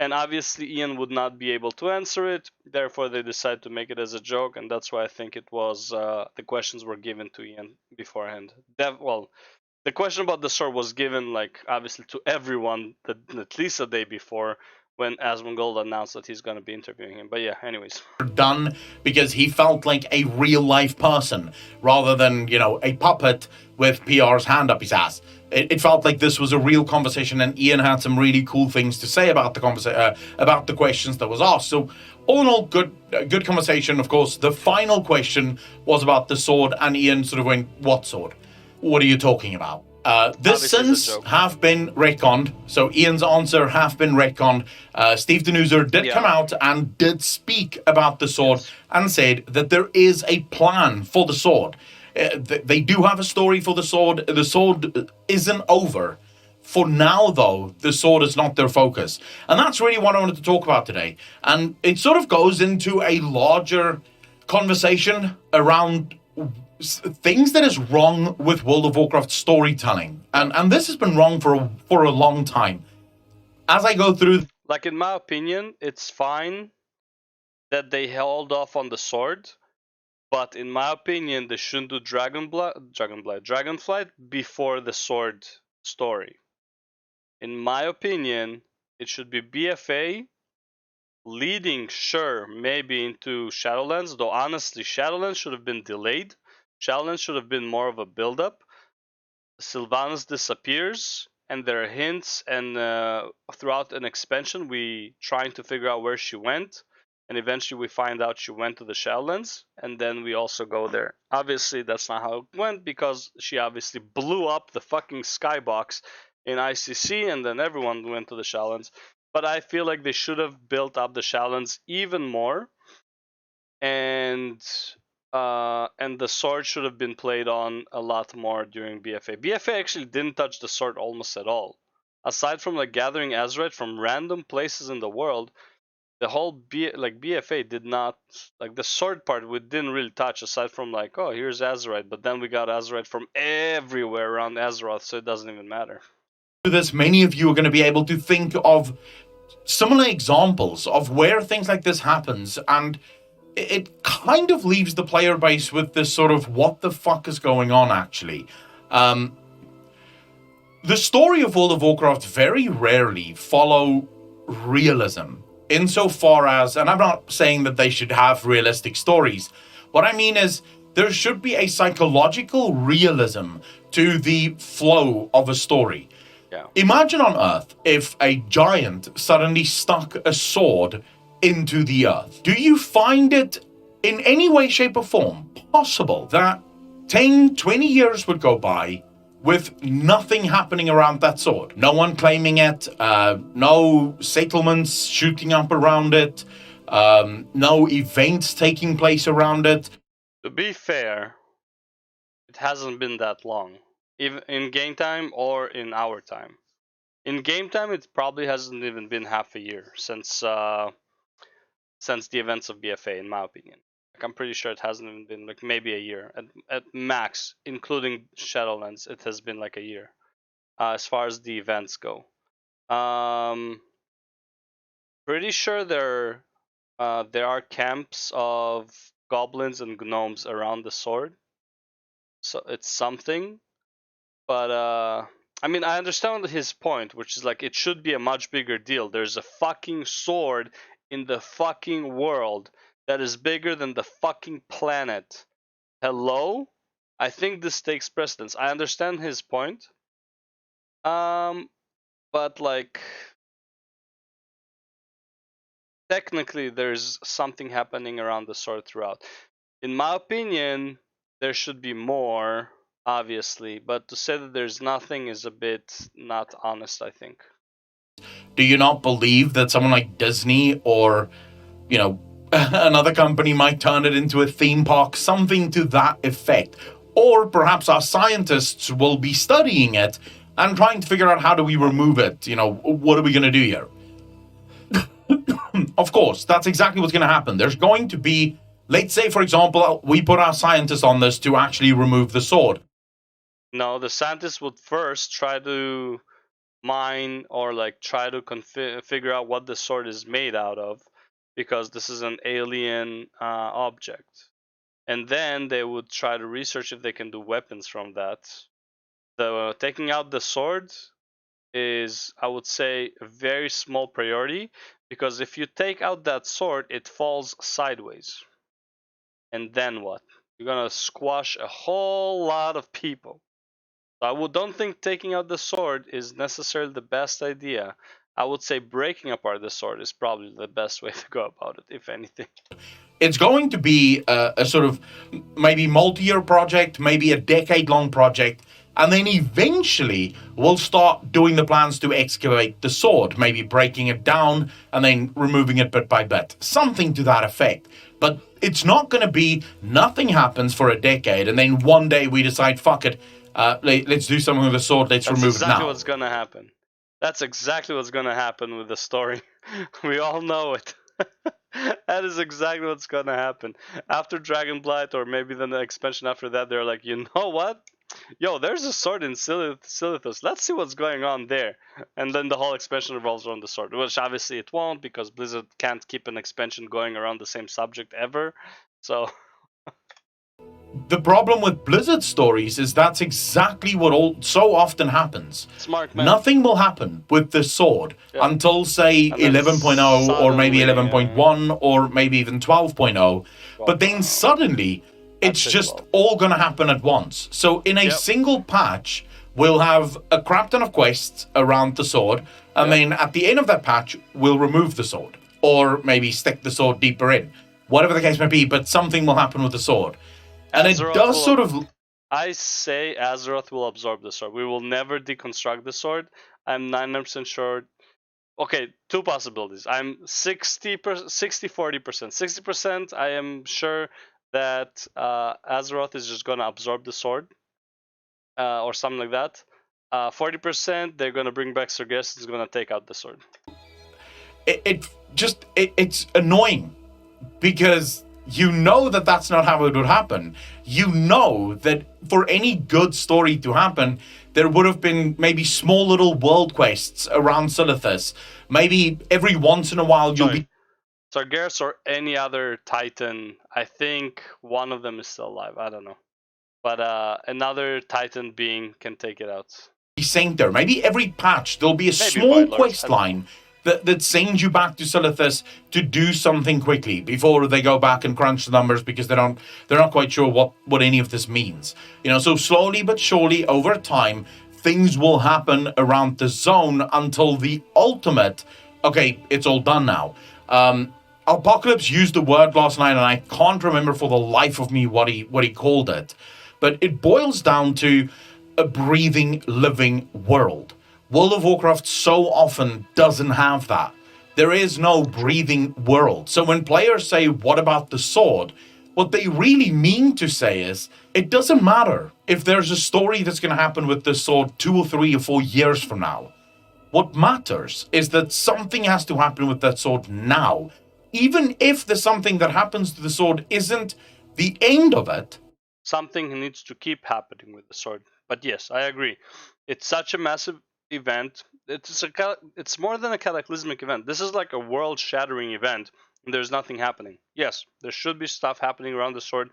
Speaker 1: And obviously Ian would not be able to answer it, therefore they decided to make it as a joke, and that's why I think it was the questions were given to Ian beforehand. The question about the sword was given, like, obviously to everyone at least a day before, when Asmongold announced that he's going to be interviewing him. But yeah, anyways.
Speaker 21: Done because he felt like a real life person rather than, you know, a puppet with PR's hand up his ass. It felt like this was a real conversation, and Ian had some really cool things to say about the about the questions that was asked. So all in all, good conversation. Of course, the final question was about the sword, and Ian sort of went, "What sword? What are you talking about?" This since have been retconned, so Ian's answer have been retconned. Steve Denuser did come out and did speak about the sword and said that there is a plan for the sword. They do have a story for the sword. The sword isn't over. For now, though, the sword is not their focus. And that's really what I wanted to talk about today. And it sort of goes into a larger conversation around things that is wrong with World of Warcraft storytelling, and this has been wrong for a long time. As I go through,
Speaker 1: like in my opinion, it's fine that they held off on the sword, but in my opinion, they shouldn't do Dragonflight before the sword story. In my opinion, it should be BFA leading, sure, maybe into Shadowlands, though honestly, Shadowlands should have been delayed. Shadowlands should have been more of a build-up. Sylvanas disappears, and there are hints, and throughout an expansion, we trying to figure out where she went, and eventually we find out she went to the Shadowlands, and then we also go there. Obviously, that's not how it went, because she obviously blew up the fucking skybox in ICC, and then everyone went to the Shadowlands. But I feel like they should have built up the Shadowlands even more, and the sword should have been played on a lot more during BFA. BFA actually didn't touch the sword almost at all. Aside from like gathering Azerite from random places in the world, the whole BFA did not, like the sword part we didn't really touch, aside from like, oh, here's Azerite, but then we got Azerite from everywhere around Azeroth, so it doesn't even matter.
Speaker 21: This, many of you are going to be able to think of similar examples of where things like this happens, and it kind of leaves the player base with this sort of what the fuck is going on, actually. The story of World of Warcraft very rarely follow realism, insofar as, and I'm not saying that they should have realistic stories, what I mean is there should be a psychological realism to the flow of a story.
Speaker 1: Yeah.
Speaker 21: Imagine on Earth if a giant suddenly stuck a sword into the earth. Do you find it in any way, shape, or form possible that 10, 20 years would go by with nothing happening around that sword? No one claiming it, no settlements shooting up around it, no events taking place around it.
Speaker 1: To be fair, it hasn't been that long, even in game time or in our time. In game time, it probably hasn't even been half a year since the events of BFA, in my opinion. Like, I'm pretty sure it hasn't even been like maybe a year at max, including Shadowlands. It has been like a year as far as the events go. Pretty sure there are camps of goblins and gnomes around the sword, so it's something. But I mean, I understand his point, which is like it should be a much bigger deal. There's a fucking sword in the fucking world that is bigger than the fucking planet. Hello? I think this takes precedence. I understand his point. But like technically there's something happening around the sword throughout. In my opinion, there should be more, obviously, but to say that there's nothing is a bit not honest, I think.
Speaker 21: Do you not believe that someone like Disney or, you know, another company might turn it into a theme park, something to that effect? Or perhaps our scientists will be studying it and trying to figure out how do we remove it? You know, what are we going to do here? Of course, that's exactly what's going to happen. There's going to be, let's say, for example, we put our scientists on this to actually remove the sword.
Speaker 1: No, the scientists would first try to mine or like try to figure out what the sword is made out of, because this is an alien object. And then they would try to research if they can do weapons from that. The taking out the sword is, I would say, a very small priority, because if you take out that sword, it falls sideways. And then what? You're gonna squash a whole lot of people. So I don't think taking out the sword is necessarily the best idea. I would say breaking apart the sword is probably the best way to go about it, if anything.
Speaker 21: It's going to be a sort of maybe multi-year project, maybe a decade-long project, and then eventually we'll start doing the plans to excavate the sword, maybe breaking it down and then removing it bit by bit. Something to that effect. But it's not going to be nothing happens for a decade and then one day we decide, fuck it, let's do something with the sword, let's remove it now.
Speaker 1: That's exactly what's going to happen. That's exactly what's going to happen with the story. We all know it. That is exactly what's gonna happen. After Dragonblight, or maybe then the expansion after that, they're like, you know what? Yo, there's a sword in Silithus. Let's see what's going on there. And then the whole expansion revolves around the sword, which obviously it won't, because Blizzard can't keep an expansion going around the same subject ever. So
Speaker 21: The problem with Blizzard stories is that's exactly what so often happens.
Speaker 1: Smart man.
Speaker 21: Nothing will happen with the sword until, say, 11.0 or maybe 11.1 or maybe even 12.0. But then suddenly, it's just all going to happen at once. So in a single patch, we'll have a crap ton of quests around the sword. And then at the end of that patch, we'll remove the sword. Or maybe stick the sword deeper in. Whatever the case may be, but something will happen with the sword. And
Speaker 1: Azeroth
Speaker 21: it does sort of...
Speaker 1: I say Azeroth will absorb the sword. We will never deconstruct the sword. I'm 99% sure. Okay, two possibilities. I'm 60%, 40%. 60% I am sure that Azeroth is just going to absorb the sword. Or something like that. 40% they're going to bring back Sergesses, is going to take out the sword.
Speaker 21: It's annoying. Because... you know that that's not how it would happen. You know that for any good story to happen, there would have been maybe small little world quests around Silithus. Maybe every once in a while you'll be...
Speaker 1: Sargeras or any other Titan, I think one of them is still alive. I don't know. But another Titan being can take it out.
Speaker 21: Saying there, maybe every patch there'll be a small quest line that sends you back to Silithus to do something quickly before they go back and crunch the numbers, because they're not quite sure what any of this means. You know, so slowly but surely over time, things will happen around the zone until the ultimate, okay, it's all done now. Apocalypse used the word last night, and I can't remember for the life of me what he called it. But it boils down to a breathing, living world. World of Warcraft so often doesn't have that. There is no breathing world. So when players say, what about the sword? What they really mean to say is, it doesn't matter if there's a story that's going to happen with the sword 2 or 3 or 4 years from now. What matters is that something has to happen with that sword now. Even if the something that happens to the sword isn't the end of it.
Speaker 1: Something needs to keep happening with the sword. But yes, I agree. It's such a massive event. It's more than a cataclysmic event. This is like a world-shattering event, and there's nothing happening. Yes, there should be stuff happening around the sword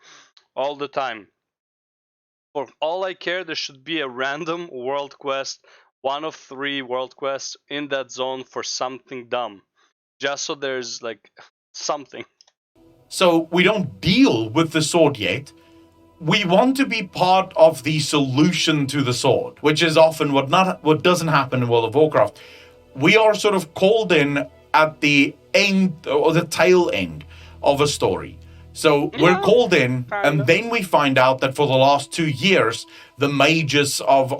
Speaker 1: all the time. For all I care, there should be a random world quest, 1 of 3 world quests in that zone for something dumb, just so there's like something.
Speaker 21: So we don't deal with the sword yet. We want to be part of the solution to the sword, which is often what doesn't happen in World of Warcraft. We are sort of called in at the end or the tail end of a story. So we're called in, and then we find out that for the last 2 years, the mages of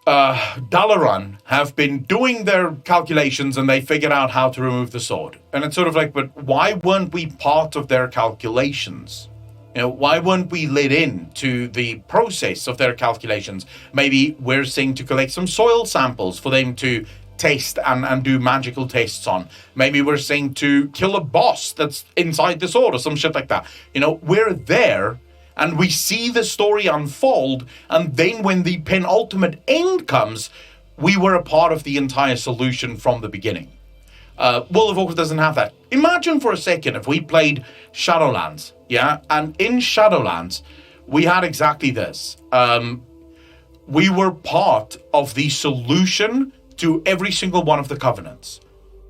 Speaker 21: Dalaran have been doing their calculations, and they figured out how to remove the sword. And it's sort of like, but why weren't we part of their calculations? You know, why weren't we let in to the process of their calculations? Maybe we're saying to collect some soil samples for them to test and do magical tests on. Maybe we're saying to kill a boss that's inside the sword or some shit like that. You know, we're there and we see the story unfold, and then when the penultimate end comes, we were a part of the entire solution from the beginning. World of Warcraft doesn't have that. Imagine for a second if we played Shadowlands, yeah? And in Shadowlands, we had exactly this. We were part of the solution to every single one of the covenants.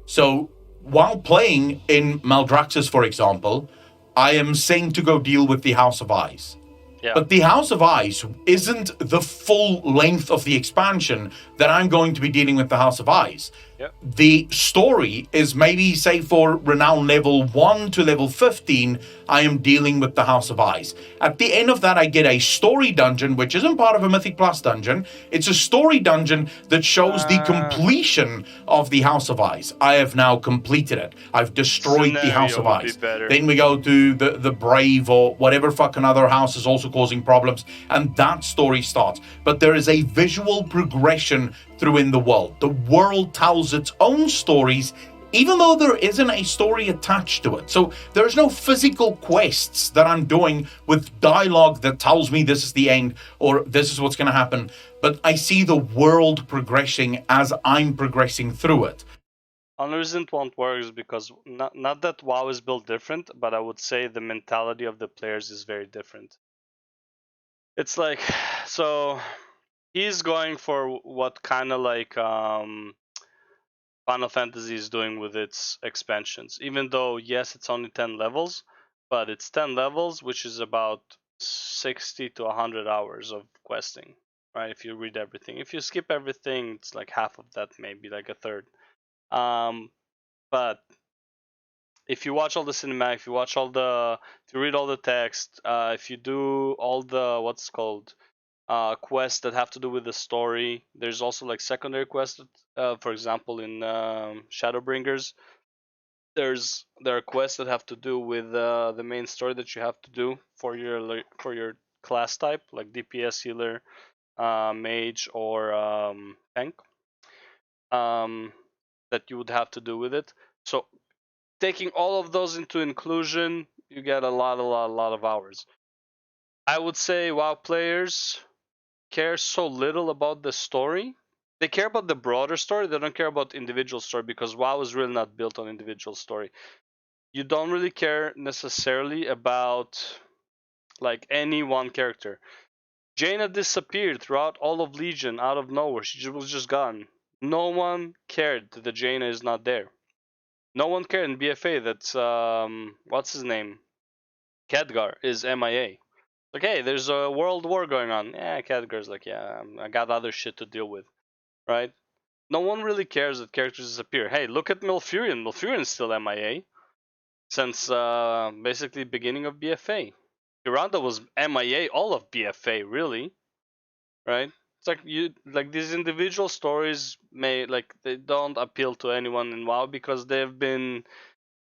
Speaker 21: So, while playing in Maldraxxus, for example, I am saying to go deal with the House of Ice. Yeah. But the House of Ice isn't the full length of the expansion that I'm going to be dealing with the House of Ice. Yep. The story is maybe, say, for renown level 1 to level 15, I am dealing with the House of Ice. At the end of that, I get a story dungeon, which isn't part of a Mythic Plus dungeon. It's a story dungeon that shows the completion of the House of Ice. I have now completed it. I've destroyed the House of Ice. Then we go to the Brave or whatever fucking other house is also causing problems, and that story starts. But there is a visual progression through in the world. The world tells its own stories even though there isn't a story attached to it. So there's no physical quests that I'm doing with dialogue that tells me this is the end or this is what's going to happen, but I see the world progressing as I'm progressing through it.
Speaker 1: Unreasoned won't work is because not that WoW is built different, but I would say the mentality of the players is very different. It's like, so he's going for what kind of like Final Fantasy is doing with its expansions. Even though, yes, it's only 10 levels, but it's 10 levels, which is about 60 to 100 hours of questing, right? If you read everything. If you skip everything, it's like half of that, maybe like a third. But if you watch all the cinematic, if you read all the text, if you do all the what's called quests that have to do with the story, there's also like secondary quests. For example, in Shadowbringers, there are quests that have to do with the main story that you have to do for your class type, like DPS, healer, mage, or tank. That you would have to do with it. So taking all of those into inclusion, you get a lot of hours. I would say WoW players care so little about the story. They care about the broader story. They don't care about individual story because WoW is really not built on individual story. You don't really care necessarily about like any one character. Jaina disappeared throughout all of Legion out of nowhere. She was just gone. No one cared that Jaina is not there. No one cared in BFA that what's his name? Khadgar is MIA. Like, hey, there's a world war going on. Yeah, Khadgar's like, yeah, I got other shit to deal with, right? No one really cares that characters disappear. Hey, look at Malfurion. Malfurion's still MIA since basically beginning of BFA. Miranda was MIA all of BFA, really, right? It's like these individual stories they don't appeal to anyone in WoW because they've been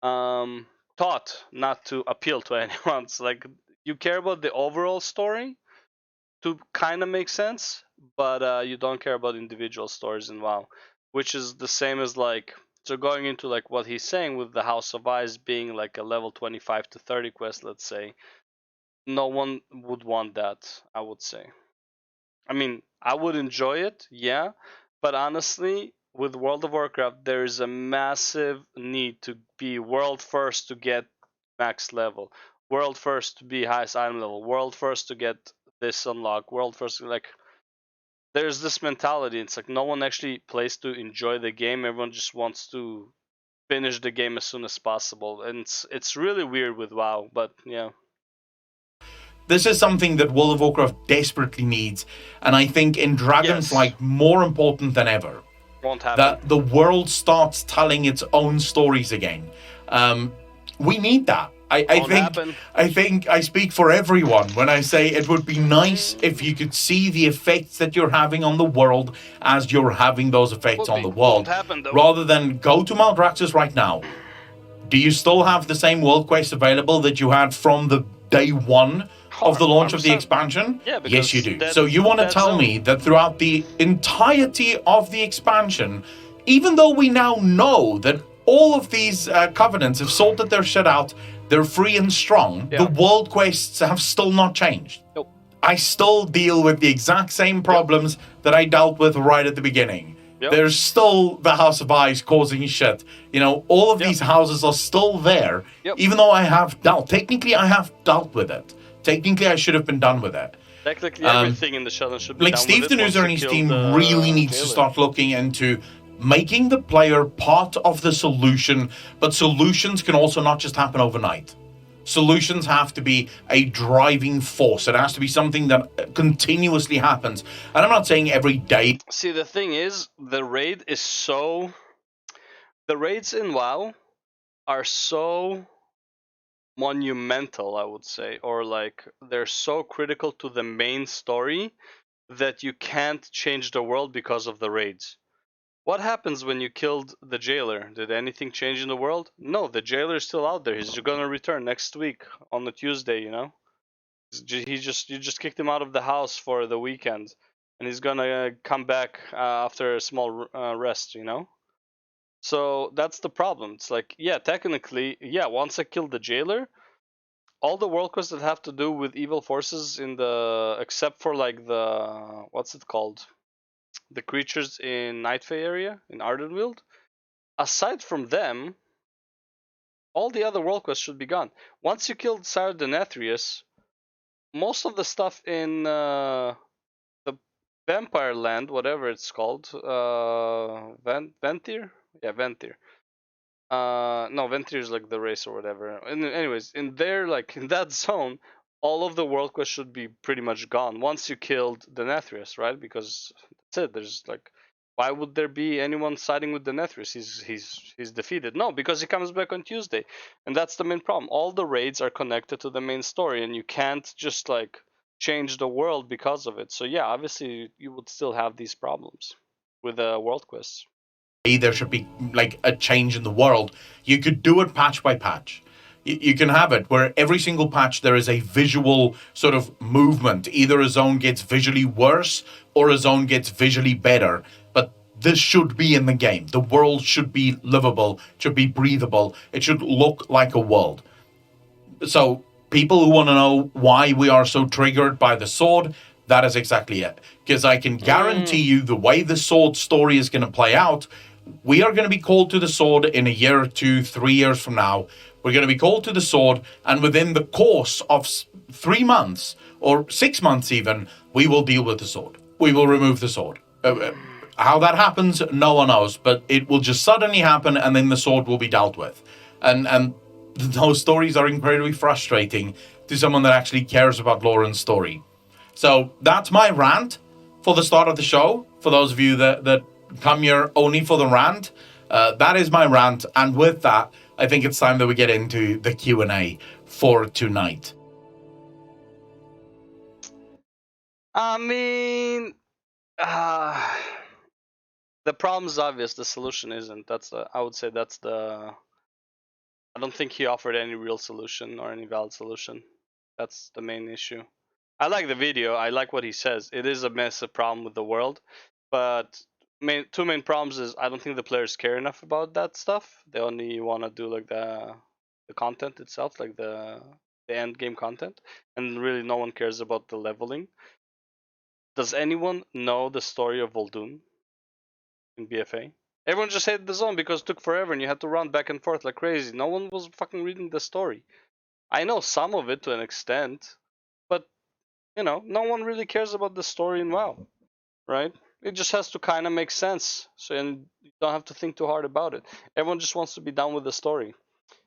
Speaker 1: taught not to appeal to anyone. It's like you care about the overall story to kind of make sense, but you don't care about individual stories in WoW, which is the same as like so going into like what he's saying with the House of Ice being like a level 25 to 30 quest, let's say. No one would want that, I would say. I mean, I would enjoy it, yeah, but honestly, with World of Warcraft, there is a massive need to be world first to get max level, world first to be highest item level, world first to get this unlock, world first. Like, there's this mentality. It's like no one actually plays to enjoy the game. Everyone just wants to finish the game as soon as possible, and it's really weird with WoW. But yeah.
Speaker 21: This is something that World of Warcraft desperately needs, and I think in Dragonflight more important than ever.
Speaker 1: Won't happen.
Speaker 21: That the world starts telling its own stories again. We need that. I think I speak for everyone when I say it would be nice if you could see the effects that you're having on the world as you're having those effects on the world. Rather than go to Maldraxxus right now. Do you still have the same world quest available that you had from the day one of the launch of the expansion?
Speaker 1: Yeah,
Speaker 21: yes, you do. So you want to tell me that throughout the entirety of the expansion, even though we now know that all of these covenants have sorted their shit out, they're free and strong, the world quests have still not changed.
Speaker 1: Nope.
Speaker 21: I still deal with the exact same problems that I dealt with right at the beginning. There's still the House of Ice causing shit. You know, all of these houses are still there, even though technically I have dealt with it. Technically, I should have been done with it.
Speaker 1: Technically, everything in the challenge should be
Speaker 21: like
Speaker 1: done
Speaker 21: Steve
Speaker 1: with it
Speaker 21: Denuser and his team really needs to start looking into making the player part of the solution, but solutions can also not just happen overnight. Solutions have to be a driving force. It has to be something that continuously happens. And I'm not saying every day.
Speaker 1: See, the thing is, the raids in WoW are so monumental, I would say, or like they're so critical to the main story that you can't change the world because of the raids. What happens when you killed the jailer? Did anything change in the world? No, the jailer is still out there. He's gonna return next week on the Tuesday, you know? You just kicked him out of the house for the weekend, and he's gonna come back after a small rest, you know? So that's the problem. It's like, yeah, technically, yeah, once I kill the jailer, all the world quests that have to do with evil forces in the, except for like the, what's it called, the creatures in Nightfay area in Ardenweald, aside from them, all the other world quests should be gone. Once you killed Sire Denetrius, most of the stuff in the Vampire Land, whatever it's called, Ventir, yeah, Ventir. No, Ventir is like the race or whatever. And anyways, in there, like in that zone, all of the world quests should be pretty much gone once you killed Denetrius, right? Because that's it. There's like, why would there be anyone siding with Denetrius? He's defeated. No, because he comes back on Tuesday, and that's the main problem. All the raids are connected to the main story, and you can't just like change the world because of it. So yeah, obviously you would still have these problems with the world quests.
Speaker 21: There should be like a change in the world. You could do it patch by patch. You can have it where every single patch there is a visual sort of movement. Either a zone gets visually worse or a zone gets visually better. But this should be in the game. The world should be livable, should be breathable. It should look like a world. So people who want to know why we are so triggered by the sword, that is exactly it. Because I can guarantee you the way the sword story is going to play out, we are going to be called to the sword in a year or 2, 3 years from now. We're going to be called to the sword, and within the course of 3 months or 6 months even, we will deal with the sword. We will remove the sword. How that happens, no one knows, but it will just suddenly happen, and then the sword will be dealt with. And those stories are incredibly frustrating to someone that actually cares about Lauren's story. So that's my rant for the start of the show. For those of you that come here only for the rant, that is my rant. And with that, I think it's time that we get into the Q&A for tonight.
Speaker 1: I mean, the problem is obvious. The solution isn't. I would say that's the. I don't think he offered any real solution or any valid solution. That's the main issue. I like the video. I like what he says. It is a massive problem with the world, but two main problems is I don't think the players care enough about that stuff. They only want to do like the content itself, like the end game content, and really no one cares about the leveling. Does anyone know the story of Vol'dun in BFA? Everyone just hated the zone because it took forever and you had to run back and forth like crazy. No one was fucking reading the story. I know some of it to an extent, but you know, no one really cares about the story in WoW, right? It just has to kind of make sense, so and you don't have to think too hard about it. Everyone just wants to be done with the story.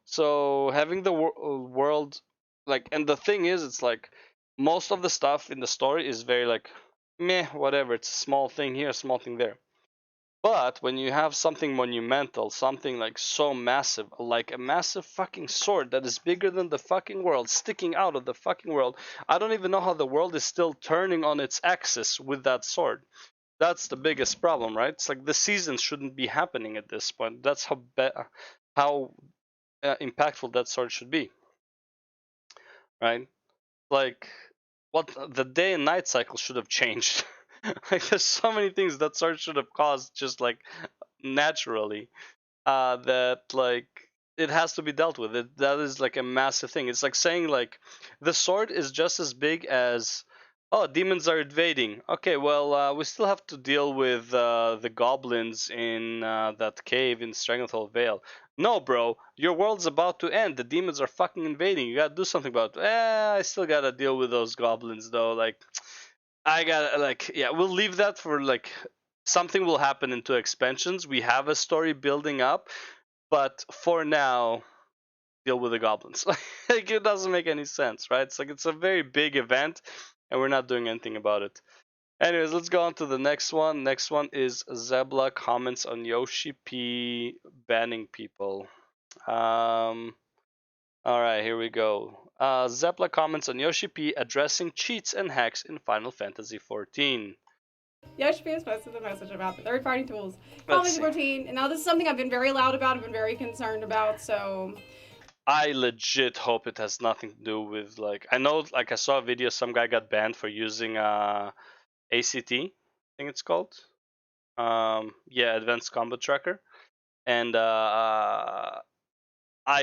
Speaker 1: So having the world, like, and the thing is, it's like most of the stuff in the story is very like meh, whatever. It's a small thing here, a small thing there. But when you have something monumental, something like so massive, like a massive fucking sword that is bigger than the fucking world, sticking out of the fucking world, I don't even know how the world is still turning on its axis with that sword. That's the biggest problem, right? It's like the seasons shouldn't be happening at this point. That's how impactful that sword should be, right? Like, what the day and night cycle should have changed. Like, there's so many things that sword should have caused just like naturally. That like it has to be dealt with. That is like a massive thing. It's like saying like the sword is just as big as, oh, demons are invading. Okay, well, we still have to deal with the goblins in that cave in Stranglehold Vale. No, bro, your world's about to end. The demons are fucking invading. You gotta do something about it. I still gotta deal with those goblins though. Like, I gotta like, yeah, we'll leave that for like something will happen into expansions. We have a story building up, but for now, deal with the goblins. Like, it doesn't make any sense, right? It's like it's a very big event, and we're not doing anything about it. Anyways, let's go on to the next one. Next one is Zebla comments on Yoshi P banning people. All right, here we go. Zebla comments on Yoshi P addressing cheats and hacks in Final Fantasy XIV.
Speaker 13: Yoshi has posted a message about the third-party tools. Final Fantasy 14, and now this is something I've been very loud about, I've been very concerned about, so...
Speaker 1: I legit hope it has nothing to do with, like... I know, like, I saw a video, some guy got banned for using ACT, I think it's called. Yeah, Advanced Combat Tracker. And I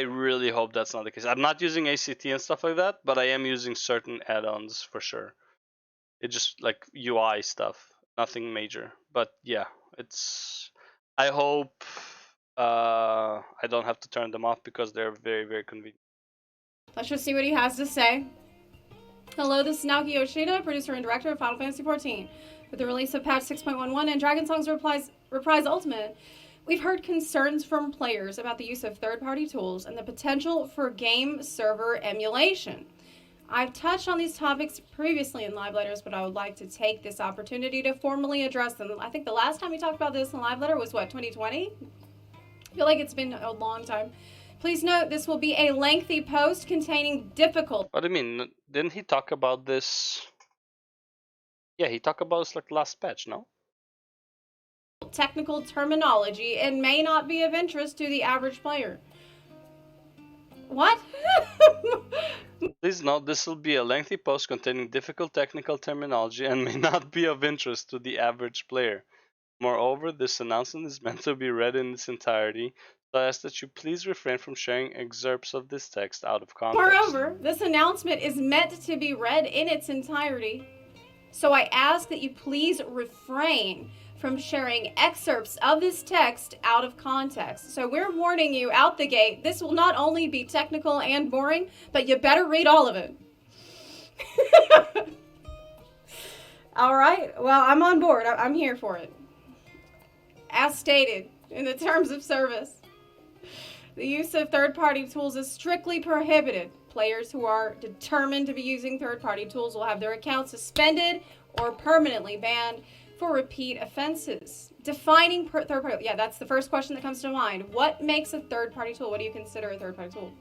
Speaker 1: really hope that's not the case. I'm not using ACT and stuff like that, but I am using certain add-ons for sure. It's just like UI stuff, nothing major. But yeah, it's. I hope I don't have to turn them off because they're very, very convenient.
Speaker 13: Let's just see what he has to say. Hello, this is Naoki Yoshida, producer and director of Final Fantasy XIV. With the release of patch 6.11 and Dragon Song's Reprise Ultimate, we've heard concerns from players about the use of third-party tools and the potential for game server emulation. I've touched on these topics previously in live letters, but I would like to take this opportunity to formally address them. I think the last time we talked about this in live letter was, what, 2020? I feel like it's been a long time. Please note, this will be a lengthy post containing difficult...
Speaker 1: What do you mean? Didn't he talk about this? Yeah, he talked about this like last patch, no?
Speaker 13: technical terminology and may not be of interest to the average player. What?
Speaker 1: Please note, this will be a lengthy post containing difficult technical terminology and may not be of interest to the average player. Moreover, this announcement is meant to be read in its entirety, so I ask that you please refrain from sharing excerpts of this text out of context.
Speaker 13: Moreover, this announcement is meant to be read in its entirety, so I ask that you please refrain from sharing excerpts of this text out of context. So we're warning you out the gate, this will not only be technical and boring, but you better read all of it. All right, well, I'm on board. I'm here for it. As stated in the terms of service, the use of third-party tools is strictly prohibited. Players who are determined to be using third-party tools will have their accounts suspended or permanently banned for repeat offenses. Defining third-party, yeah, that's the first question that comes to mind. What makes a third-party tool? What do you consider a third-party tool?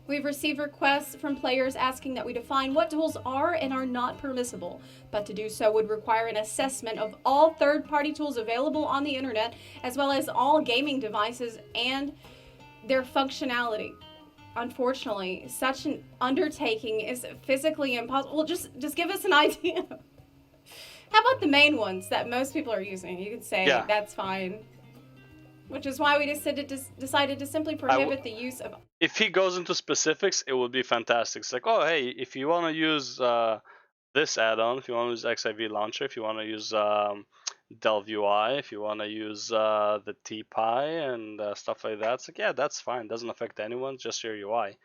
Speaker 13: We've received requests from players asking that we define what tools are and are not permissible, but to do so would require an assessment of all third-party tools available on the internet, as well as all gaming devices and their functionality. Unfortunately, such an undertaking is physically impossible. Well, just give us an idea. How about the main ones that most people are using? You could say that's fine. Which is why we decided to simply prohibit the use of...
Speaker 1: If he goes into specifics, it would be fantastic. It's like, oh, hey, if you want to use this add-on, if you want to use XIV Launcher, if you want to use Delve UI, if you want to use the TPI and stuff like that, it's like, yeah, that's fine. Doesn't affect anyone, just your UI.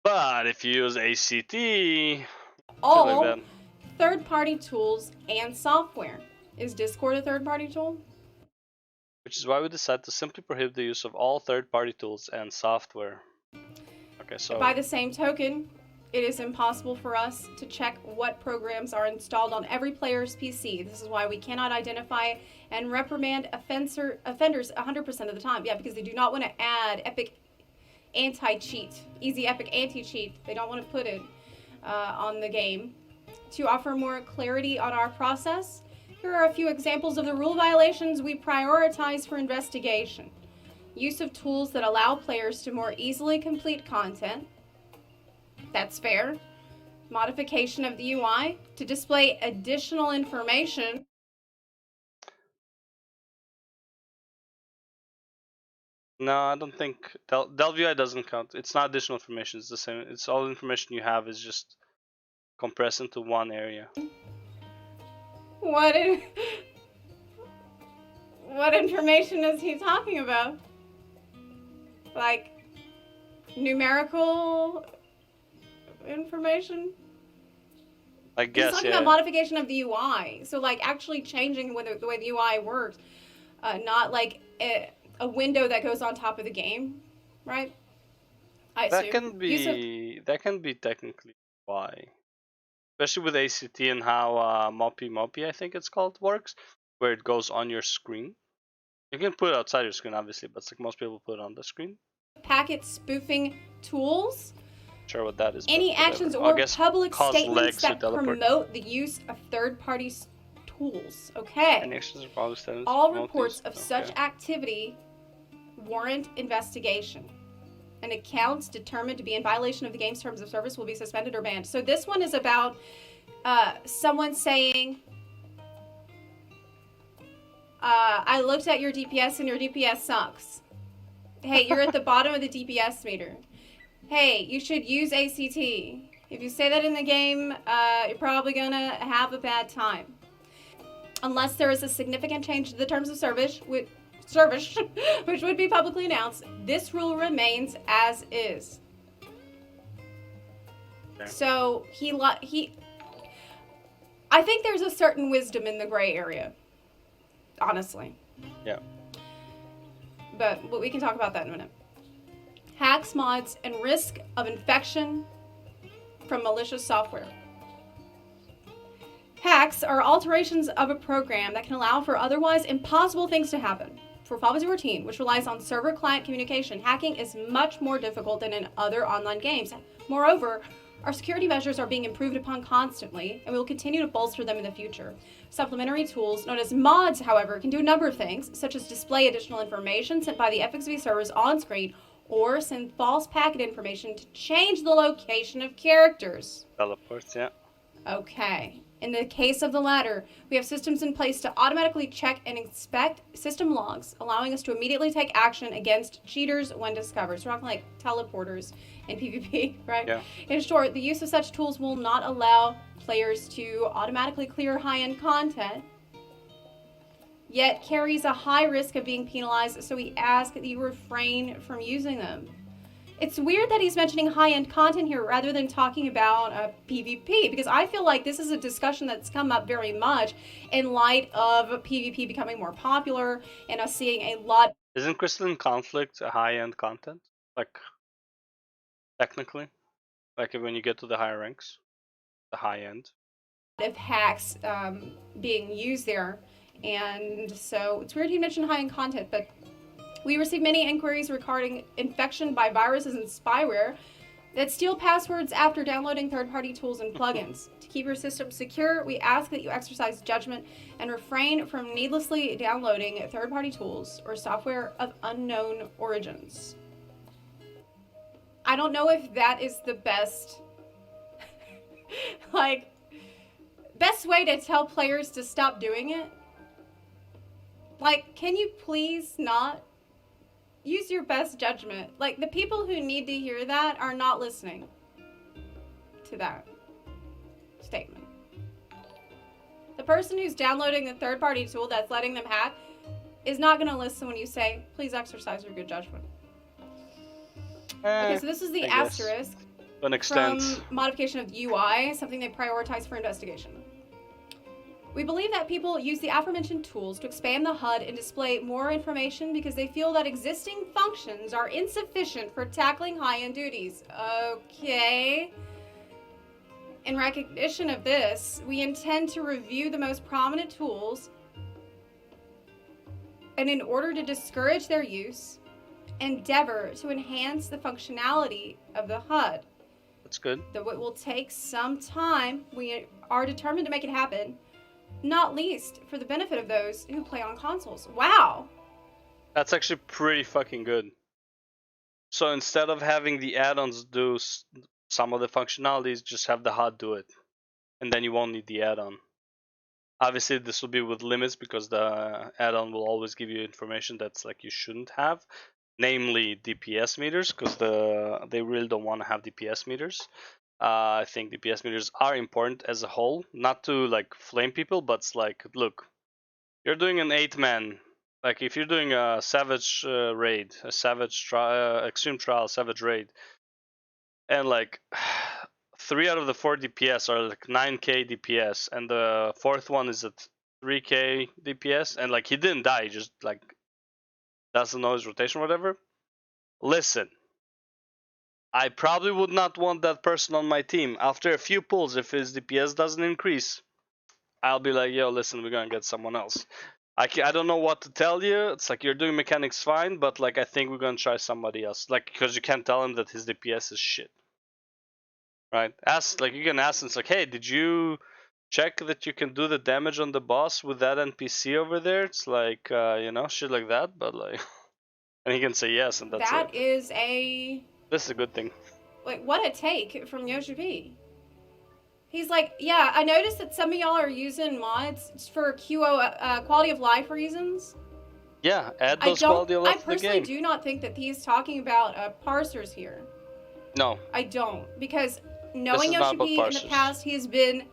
Speaker 1: But if you use ACT...
Speaker 13: all
Speaker 1: like
Speaker 13: third-party tools and software. Is Discord a third-party tool?
Speaker 1: Which is why we decided to simply prohibit the use of all third-party tools and software. Okay, so...
Speaker 13: By the same token, it is impossible for us to check what programs are installed on every player's PC. This is why we cannot identify and reprimand offenders 100% of the time. Yeah, because they do not want to add Epic anti-cheat, easy Epic anti-cheat. They don't want to put it on the game. To offer more clarity on our process, here are a few examples of the rule violations we prioritize for investigation. Use of tools that allow players to more easily complete content. That's fair. Modification of the UI to display additional information.
Speaker 1: No, I don't think... Delve UI doesn't count. It's not additional information. It's the same. It's all the information you have is just compressed into one area.
Speaker 13: What information is he talking about? Like numerical information?
Speaker 1: I guess,
Speaker 13: He's talking about modification of the UI. So like actually changing the way the UI works. Not like a window that goes on top of the game, right?
Speaker 1: That can be technically UI. Especially with ACT and how Moppy, I think it's called, works, where it goes on your screen. You can put it outside your screen, obviously, but it's like most people put it on the screen.
Speaker 13: Packet spoofing tools.
Speaker 1: Sure what that is.
Speaker 13: Any actions or public statements that promote the use of third-party tools. Okay.
Speaker 1: Any actions or public statements.
Speaker 13: All reports of such activity warrant investigation. And accounts determined to be in violation of the game's terms of service will be suspended or banned. So this one is about someone saying, I looked at your DPS and your DPS sucks. Hey, you're at the bottom of the DPS meter. Hey, you should use ACT. If you say that in the game, you're probably gonna have a bad time. Unless there is a significant change to the terms of service, which would be publicly announced, this rule remains as is. Okay. So I think there's a certain wisdom in the gray area. Honestly.
Speaker 1: Yeah.
Speaker 13: But we can talk about that in a minute. Hacks, mods, and risk of infection from malicious software. Hacks are alterations of a program that can allow for otherwise impossible things to happen. For Final Fantasy 14, which relies on server-client communication, hacking is much more difficult than in other online games. Moreover, our security measures are being improved upon constantly, and we will continue to bolster them in the future. Supplementary tools, known as mods, however, can do a number of things, such as display additional information sent by the FXV servers on screen, or send false packet information to change the location of characters.
Speaker 1: Teleports, yeah.
Speaker 13: Okay. In the case of the latter, we have systems in place to automatically check and inspect system logs, allowing us to immediately take action against cheaters when discovered. So we're talking like teleporters in PvP, right?
Speaker 1: Yeah.
Speaker 13: In short, the use of such tools will not allow players to automatically clear high-end content, yet carries a high risk of being penalized, so we ask that you refrain from using them. It's weird that he's mentioning high-end content here rather than talking about PvP, because I feel like this is a discussion that's come up very much in light of PvP becoming more popular and us seeing a lot.
Speaker 1: Isn't Crystalline Conflict a high-end content? Like, technically? Like when you get to the higher ranks? The high-end?
Speaker 13: Of hacks being used there, and so it's weird he mentioned high-end content, but we receive many inquiries regarding infection by viruses and spyware that steal passwords after downloading third-party tools and plugins. To keep your system secure, we ask that you exercise judgment and refrain from needlessly downloading third-party tools or software of unknown origins. I don't know if that is the best, best way to tell players to stop doing it. Like, can you please not? Use your best judgment. Like, the people who need to hear that are not listening to that statement. The person who's downloading the third-party tool that's letting them hack is not going to listen when you say, please exercise your good judgment. Okay, so this is the asterisk
Speaker 1: to an extent.
Speaker 13: From modification of UI, something they prioritize for investigation. We believe that people use the aforementioned tools to expand the HUD and display more information because they feel that existing functions are insufficient for tackling high-end duties. Okay. In recognition of this, we intend to review the most prominent tools, and in order to discourage their use, endeavor to enhance the functionality of the HUD.
Speaker 1: That's good.
Speaker 13: Though it will take some time, we are determined to make it happen. Not least for the benefit of those who play on consoles. Wow!
Speaker 1: That's actually pretty fucking good. So instead of having the add-ons do some of the functionalities, just have the HUD do it. And then you won't need the add-on. Obviously this will be with limits because the add-on will always give you information that's like you shouldn't have. Namely DPS meters, because they really don't want to have DPS meters. I think DPS meters are important as a whole, not to like flame people, but it's like, look, you're doing an 8-man, like if you're doing a Savage raid, a Savage Extreme Trial Savage raid, and like 3 out of the 4 DPS are like 9k DPS, and the 4th one is at 3k DPS, and like he didn't die, he just like doesn't know his rotation or whatever. Listen. I probably would not want that person on my team. After a few pulls, if his DPS doesn't increase, I'll be like, yo, listen, we're gonna get someone else. I don't know what to tell you. It's like you're doing mechanics fine, but like I think we're gonna try somebody else. Like, because you can't tell him that his DPS is shit. Right? You can ask him, it's like, hey, did you check that you can do the damage on the boss with that NPC over there? It's like, shit like that, but like... and he can say yes, and that's it.
Speaker 13: That is a...
Speaker 1: This is a good thing.
Speaker 13: Like, what a take from Yoshi P. He's like, yeah, I noticed that some of y'all are using mods for QO quality of life reasons.
Speaker 1: Yeah, add those quality of life to the game.
Speaker 13: I personally do not think that he's talking about parsers here.
Speaker 1: No.
Speaker 13: I don't, because knowing Yoshi P in the past, he has been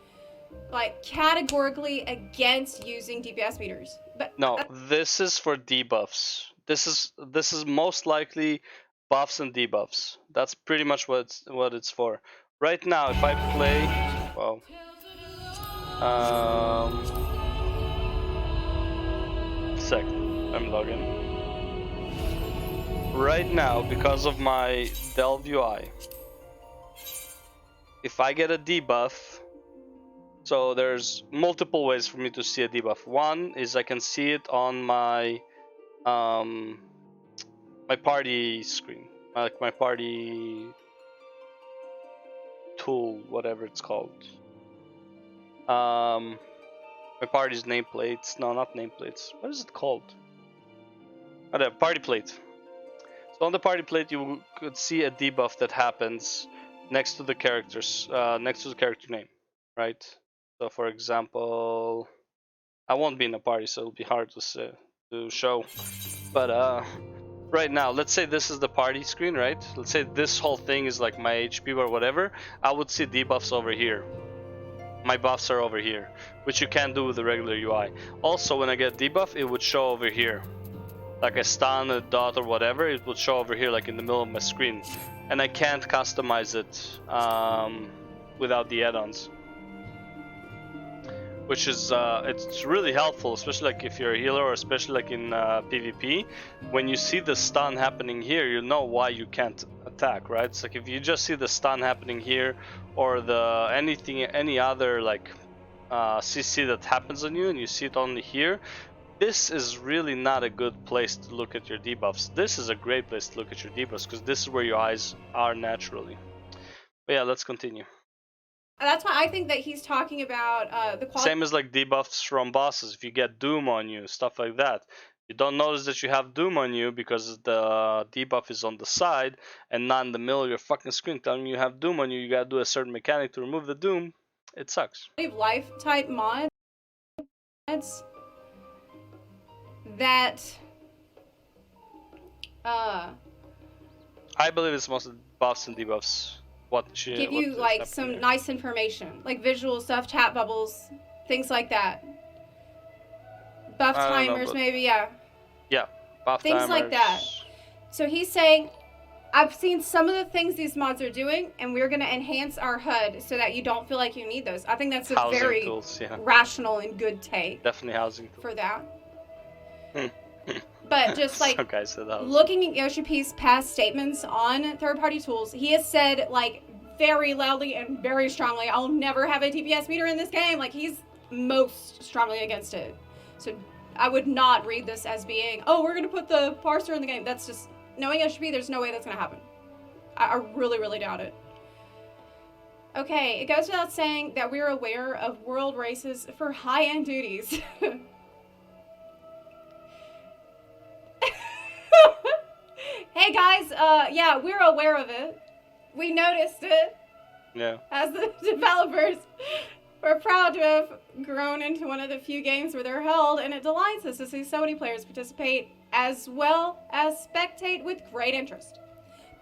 Speaker 13: like categorically against using DPS meters. But
Speaker 1: no, this is for debuffs. This is most likely buffs and debuffs. That's pretty much what it's for. Right now, if I play, well, second, I'm logging. Right now, because of my Delve UI, if I get a debuff, so there's multiple ways for me to see a debuff. One is I can see it on my my party screen, like my party tool, whatever it's called. My party's nameplates. No, not nameplates. What is it called? Oh, the party plate. So on the party plate, you could see a debuff that happens next to the characters, next to the character name, right? So for example, I won't be in a party, so it'll be hard to show. But right now, let's say this is the party screen, right? Let's say this whole thing is like my HP or whatever. I would see debuffs over here. My buffs are over here, which you can't do with the regular UI. Also, when I get debuff, it would show over here. Like a stun, a dot, or whatever, it would show over here, like in the middle of my screen. And I can't customize it without the add-ons. Which is, it's really helpful, especially like if you're a healer, or especially like in PvP. When you see the stun happening here, you know why you can't attack, right? It's like if you just see the stun happening here, or any other like CC that happens on you, and you see it only here, this is really not a good place to look at your debuffs. This is a great place to look at your debuffs, because this is where your eyes are naturally. But yeah, let's continue.
Speaker 13: That's why I think that he's talking about the quality.
Speaker 1: Same as like debuffs from bosses. If you get Doom on you, stuff like that. You don't notice that you have Doom on you because the debuff is on the side and not in the middle of your fucking screen telling you have Doom on you. You gotta do a certain mechanic to remove the Doom. It sucks.
Speaker 13: Life type mods that
Speaker 1: I believe it's mostly buffs and debuffs.
Speaker 13: Give you like some nice information, like visual stuff, chat bubbles, things like that. Buff timers, maybe, yeah.
Speaker 1: Yeah, buff
Speaker 13: things
Speaker 1: timers.
Speaker 13: like that. So he's saying, I've seen some of the things these mods are doing, and we're going to enhance our HUD so that you don't feel like you need those. I think that's a
Speaker 1: housing
Speaker 13: very
Speaker 1: tools, yeah.
Speaker 13: rational and good take.
Speaker 1: Definitely housing tools.
Speaker 13: For that. But just like
Speaker 1: so
Speaker 13: looking at Yoshi P's past statements on third-party tools, he has said like very loudly and very strongly, I'll never have a DPS meter in this game. Like he's most strongly against it. So I would not read this as being, oh, we're going to put the parser in the game. That's just, knowing Yoshi P, there's no way that's going to happen. I really, really doubt it. Okay, it goes without saying that we're aware of world races for high-end duties. Hey guys, yeah, we're aware of it. We noticed it.
Speaker 1: Yeah.
Speaker 13: As the developers, we're proud to have grown into one of the few games where they're held, and it delights us to see so many players participate as well as spectate with great interest.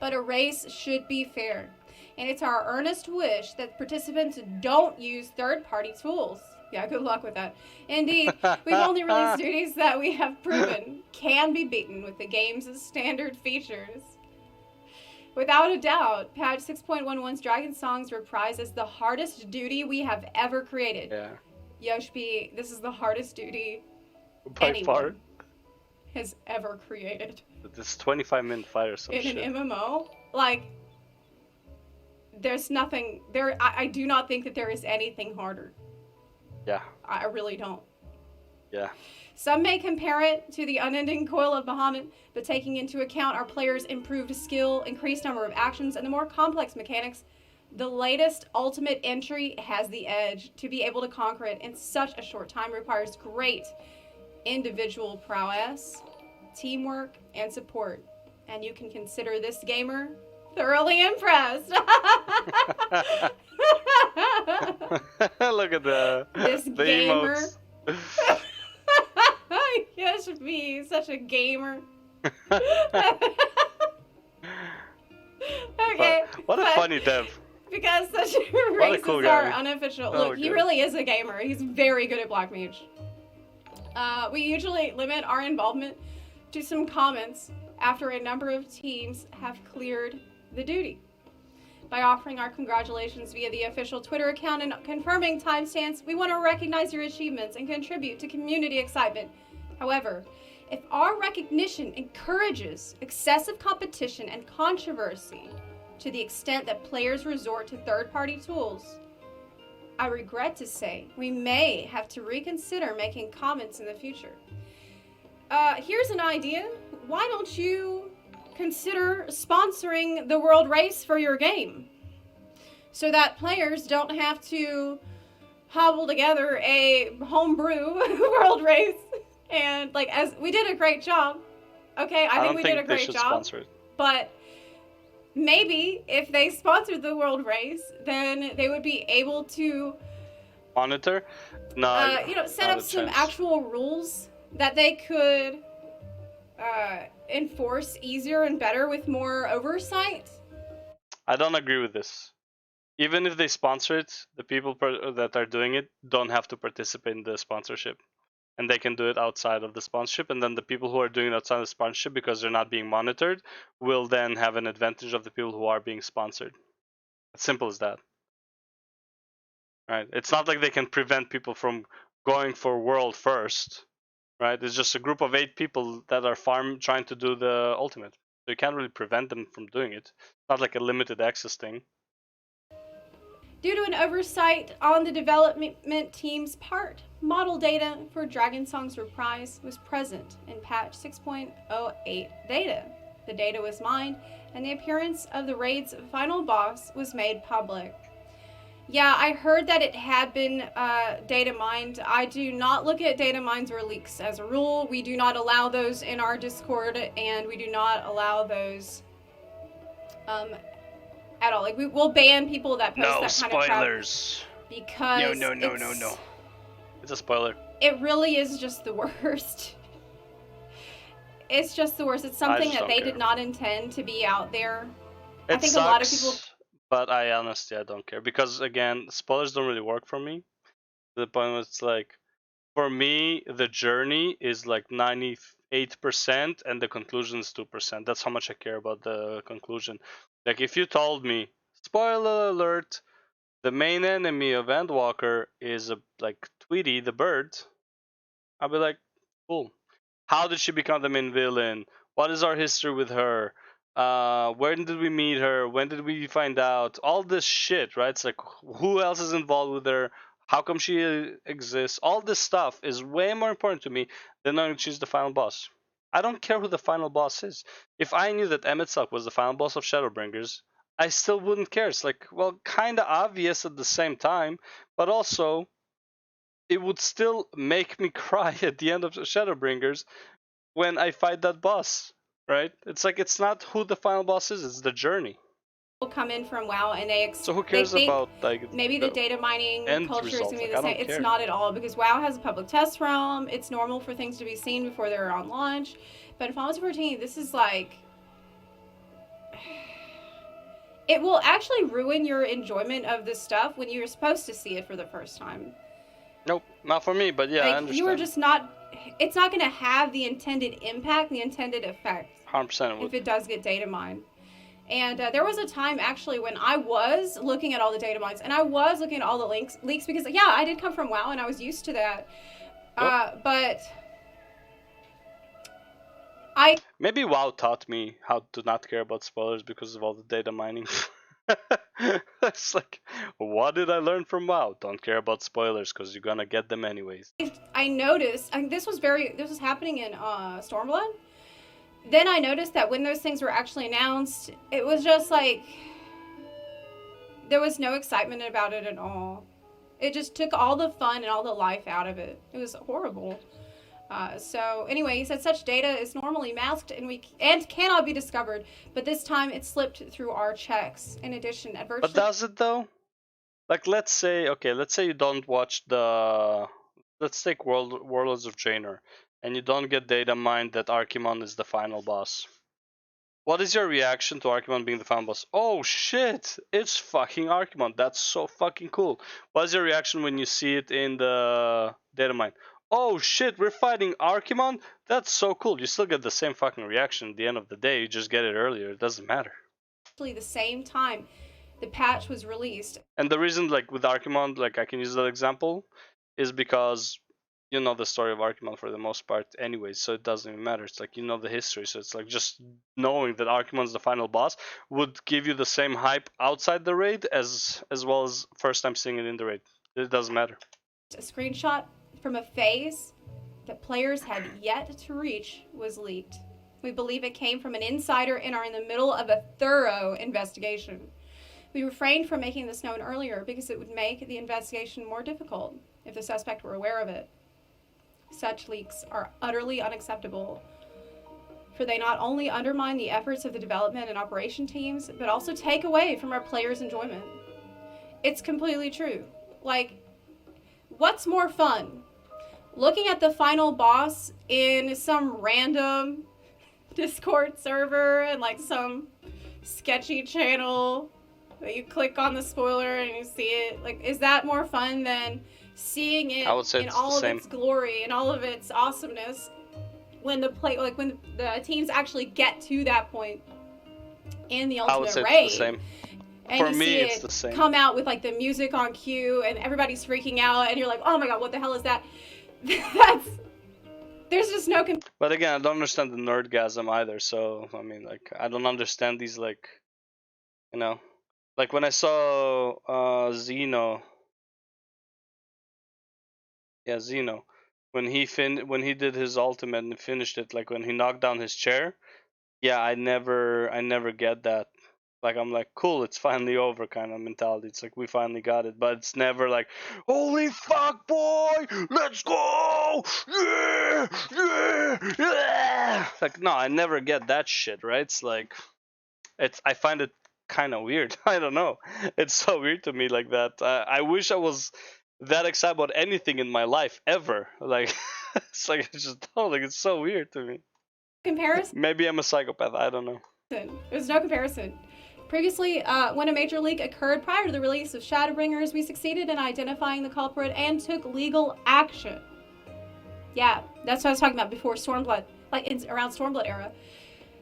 Speaker 13: But a race should be fair, and it's our earnest wish that participants don't use third-party tools. Yeah, good luck with that. Indeed, we've only released duties that we have proven can be beaten with the game's standard features. Without a doubt, patch 6.11's Dragon Songs reprised as the hardest duty we have ever created.
Speaker 1: Yeah.
Speaker 13: Yoshi P, this is the hardest duty
Speaker 1: by far
Speaker 13: has ever created.
Speaker 1: This 25-minute fight or some
Speaker 13: in
Speaker 1: shit.
Speaker 13: An MMO, like, there's nothing there. I do not think that there is anything harder.
Speaker 1: Yeah.
Speaker 13: I really don't.
Speaker 1: Yeah.
Speaker 13: Some may compare it to the unending coil of Bahamut, but taking into account our players' improved skill, increased number of actions, and the more complex mechanics, the latest ultimate entry has the edge. To be able to conquer it in such a short time requires great individual prowess, teamwork, and support. And you can consider this gamer thoroughly impressed.
Speaker 1: Look at
Speaker 13: This
Speaker 1: the
Speaker 13: gamer.
Speaker 1: emotes.
Speaker 13: Yes, me, such a gamer. Okay.
Speaker 1: What a
Speaker 13: but
Speaker 1: funny dev.
Speaker 13: Because such
Speaker 1: What a
Speaker 13: races
Speaker 1: cool
Speaker 13: are
Speaker 1: guy.
Speaker 13: unofficial.
Speaker 1: Oh,
Speaker 13: Look, he
Speaker 1: good.
Speaker 13: really is a gamer. He's very good at Black Mage. We usually limit our involvement to some comments after a number of teams have cleared the duty. By offering our congratulations via the official Twitter account and confirming timestamps, we want to recognize your achievements and contribute to community excitement. However, if our recognition encourages excessive competition and controversy to the extent that players resort to third-party tools, I regret to say we may have to reconsider making comments in the future. Here's an idea. Why don't you consider sponsoring the world race for your game so that players don't have to hobble together a homebrew world race? And like, as we did a great job. Okay, I think we did a great job.
Speaker 1: Sponsor it.
Speaker 13: But maybe if they sponsored the world race, then they would be able to
Speaker 1: Monitor? No.
Speaker 13: set up some actual rules that they could enforce easier and better with more oversight.
Speaker 1: I don't agree with this. Even if they sponsor it, the people that are doing it don't have to participate in the sponsorship. And they can do it outside of the sponsorship. And then the people who are doing it outside of the sponsorship, because they're not being monitored, will then have an advantage of the people who are being sponsored. As simple as that. Right? It's not like they can prevent people from going for world first. Right? It's just a group of 8 people that are trying to do the ultimate. So you can't really prevent them from doing it. It's not like a limited access thing.
Speaker 13: Due to an oversight on the development team's part, model data for Dragon Song's Reprise was present in patch 6.08 data. The data was mined, and the appearance of the raid's final boss was made public. Yeah, I heard that it had been data mined. I do not look at data mines or leaks as a rule. We do not allow those in our Discord, and we do not allow those at all. Like, we will ban people that post that kind of crap.
Speaker 1: Spoilers.
Speaker 13: Because
Speaker 1: No. It's a spoiler.
Speaker 13: It really is just the worst. It's just the worst. It's something that they did not intend to be out there. I think a lot of people...
Speaker 1: But I honestly, I don't care. Because, again, spoilers don't really work for me. The point was, like, for me, the journey is like 98% and the conclusion is 2%. That's how much I care about the conclusion. Like, if you told me, spoiler alert, the main enemy of Endwalker is like Tweety the bird, I'll be like, cool. How did she become the main villain? What is our history with her? When did we meet her? When did we find out? All this shit, right? It's like, who else is involved with her? How come she exists? All this stuff is way more important to me than knowing she's the final boss. I don't care who the final boss is. If I knew that Emetsuck was the final boss of Shadowbringers, I still wouldn't care. It's like, well, kind of obvious at the same time, but also it would still make me cry at the end of Shadowbringers when I fight that boss, right? It's like, it's not who the final boss is, it's the journey.
Speaker 13: People come in from WoW and they
Speaker 1: so who cares about, like,
Speaker 13: maybe the data mining culture is going to be the same. It's
Speaker 1: care.
Speaker 13: not at all, because WoW has a public test realm. It's normal for things to be seen before they're on launch. But in Final Fantasy 14, this is like... It will actually ruin your enjoyment of this stuff when you're supposed to see it for the first time.
Speaker 1: Nope, not for me, but yeah,
Speaker 13: like,
Speaker 1: I understand.
Speaker 13: You are just not... It's not going to have the intended impact, the intended effect.
Speaker 1: 100%
Speaker 13: if it does get data mined. And there was a time, actually, when I was looking at all the data mines, and I was looking at all the leaks, because, yeah, I did come from WoW, and I was used to that. Yep. But
Speaker 1: maybe WoW taught me how to not care about spoilers because of all the data mining. It's like, what did I learn from WoW? Don't care about spoilers because you're gonna get them anyways.
Speaker 13: I noticed, this was happening in Stormblood. Then I noticed that when those things were actually announced, it was just like, there was no excitement about it at all. It just took all the fun and all the life out of it. It was horrible. So anyway, he said such data is normally masked and cannot be discovered, but this time it slipped through our checks. In addition,
Speaker 1: But does it though? Like, let's say you don't watch the, let's take Warlords of Draenor, and you don't get data mined that Archimonde is the final boss. What is your reaction to Archimonde being the final boss? Oh shit, it's fucking Archimonde. That's so fucking cool. What's your reaction when you see it in the data mine? Oh shit, we're fighting Archimonde? That's so cool. You still get the same fucking reaction at the end of the day. You just get it earlier. It doesn't matter.
Speaker 13: Actually, the same time the patch was released.
Speaker 1: And the reason, like, with Archimonde, like, I can use that example, is because you know the story of Archimonde for the most part anyway, so it doesn't even matter. It's like, you know the history, so it's like just knowing that Archimonde's the final boss would give you the same hype outside the raid as well as first time seeing it in the raid. It doesn't matter.
Speaker 13: A screenshot from a phase that players had yet to reach was leaked. We believe it came from an insider and are in the middle of a thorough investigation. We refrained from making this known earlier because it would make the investigation more difficult if the suspect were aware of it. Such leaks are utterly unacceptable, for they not only undermine the efforts of the development and operation teams, but also take away from our players' enjoyment. It's completely true. Like, what's more fun? Looking at the final boss in some random Discord server and like some sketchy channel that you click on the spoiler and you see it? Like, is that more fun than seeing it in all of its glory and all of its awesomeness when the teams actually get to that point in the ultimate raid?
Speaker 1: It's the same.
Speaker 13: And
Speaker 1: For
Speaker 13: you
Speaker 1: me,
Speaker 13: see
Speaker 1: it's
Speaker 13: it
Speaker 1: the same.
Speaker 13: come out with like the music on cue and everybody's freaking out and you're like, oh my god, what the hell is that? There's just no
Speaker 1: But again, I don't understand the nerdgasm either, so I mean, like, I don't understand these, like, you know, like when I saw Xeno, when he did his ultimate and finished it, like when he knocked down his chair, yeah, I never get that. Like, I'm like, cool, it's finally over kind of mentality. It's like, we finally got it, but it's never like, holy fuck, boy, let's go, yeah, yeah, yeah. Like, no, I never get that shit, right? It's like, I find it kind of weird. I don't know. It's so weird to me like that. I wish I was that excited about anything in my life ever. Like, it's like, I just don't. Like, it's so weird to me.
Speaker 13: comparison.
Speaker 1: Maybe I'm a psychopath. I don't know.
Speaker 13: There's no comparison. Previously, when a major leak occurred prior to the release of Shadowbringers, we succeeded in identifying the culprit and took legal action. Yeah, that's what I was talking about before Stormblood, like around Stormblood era.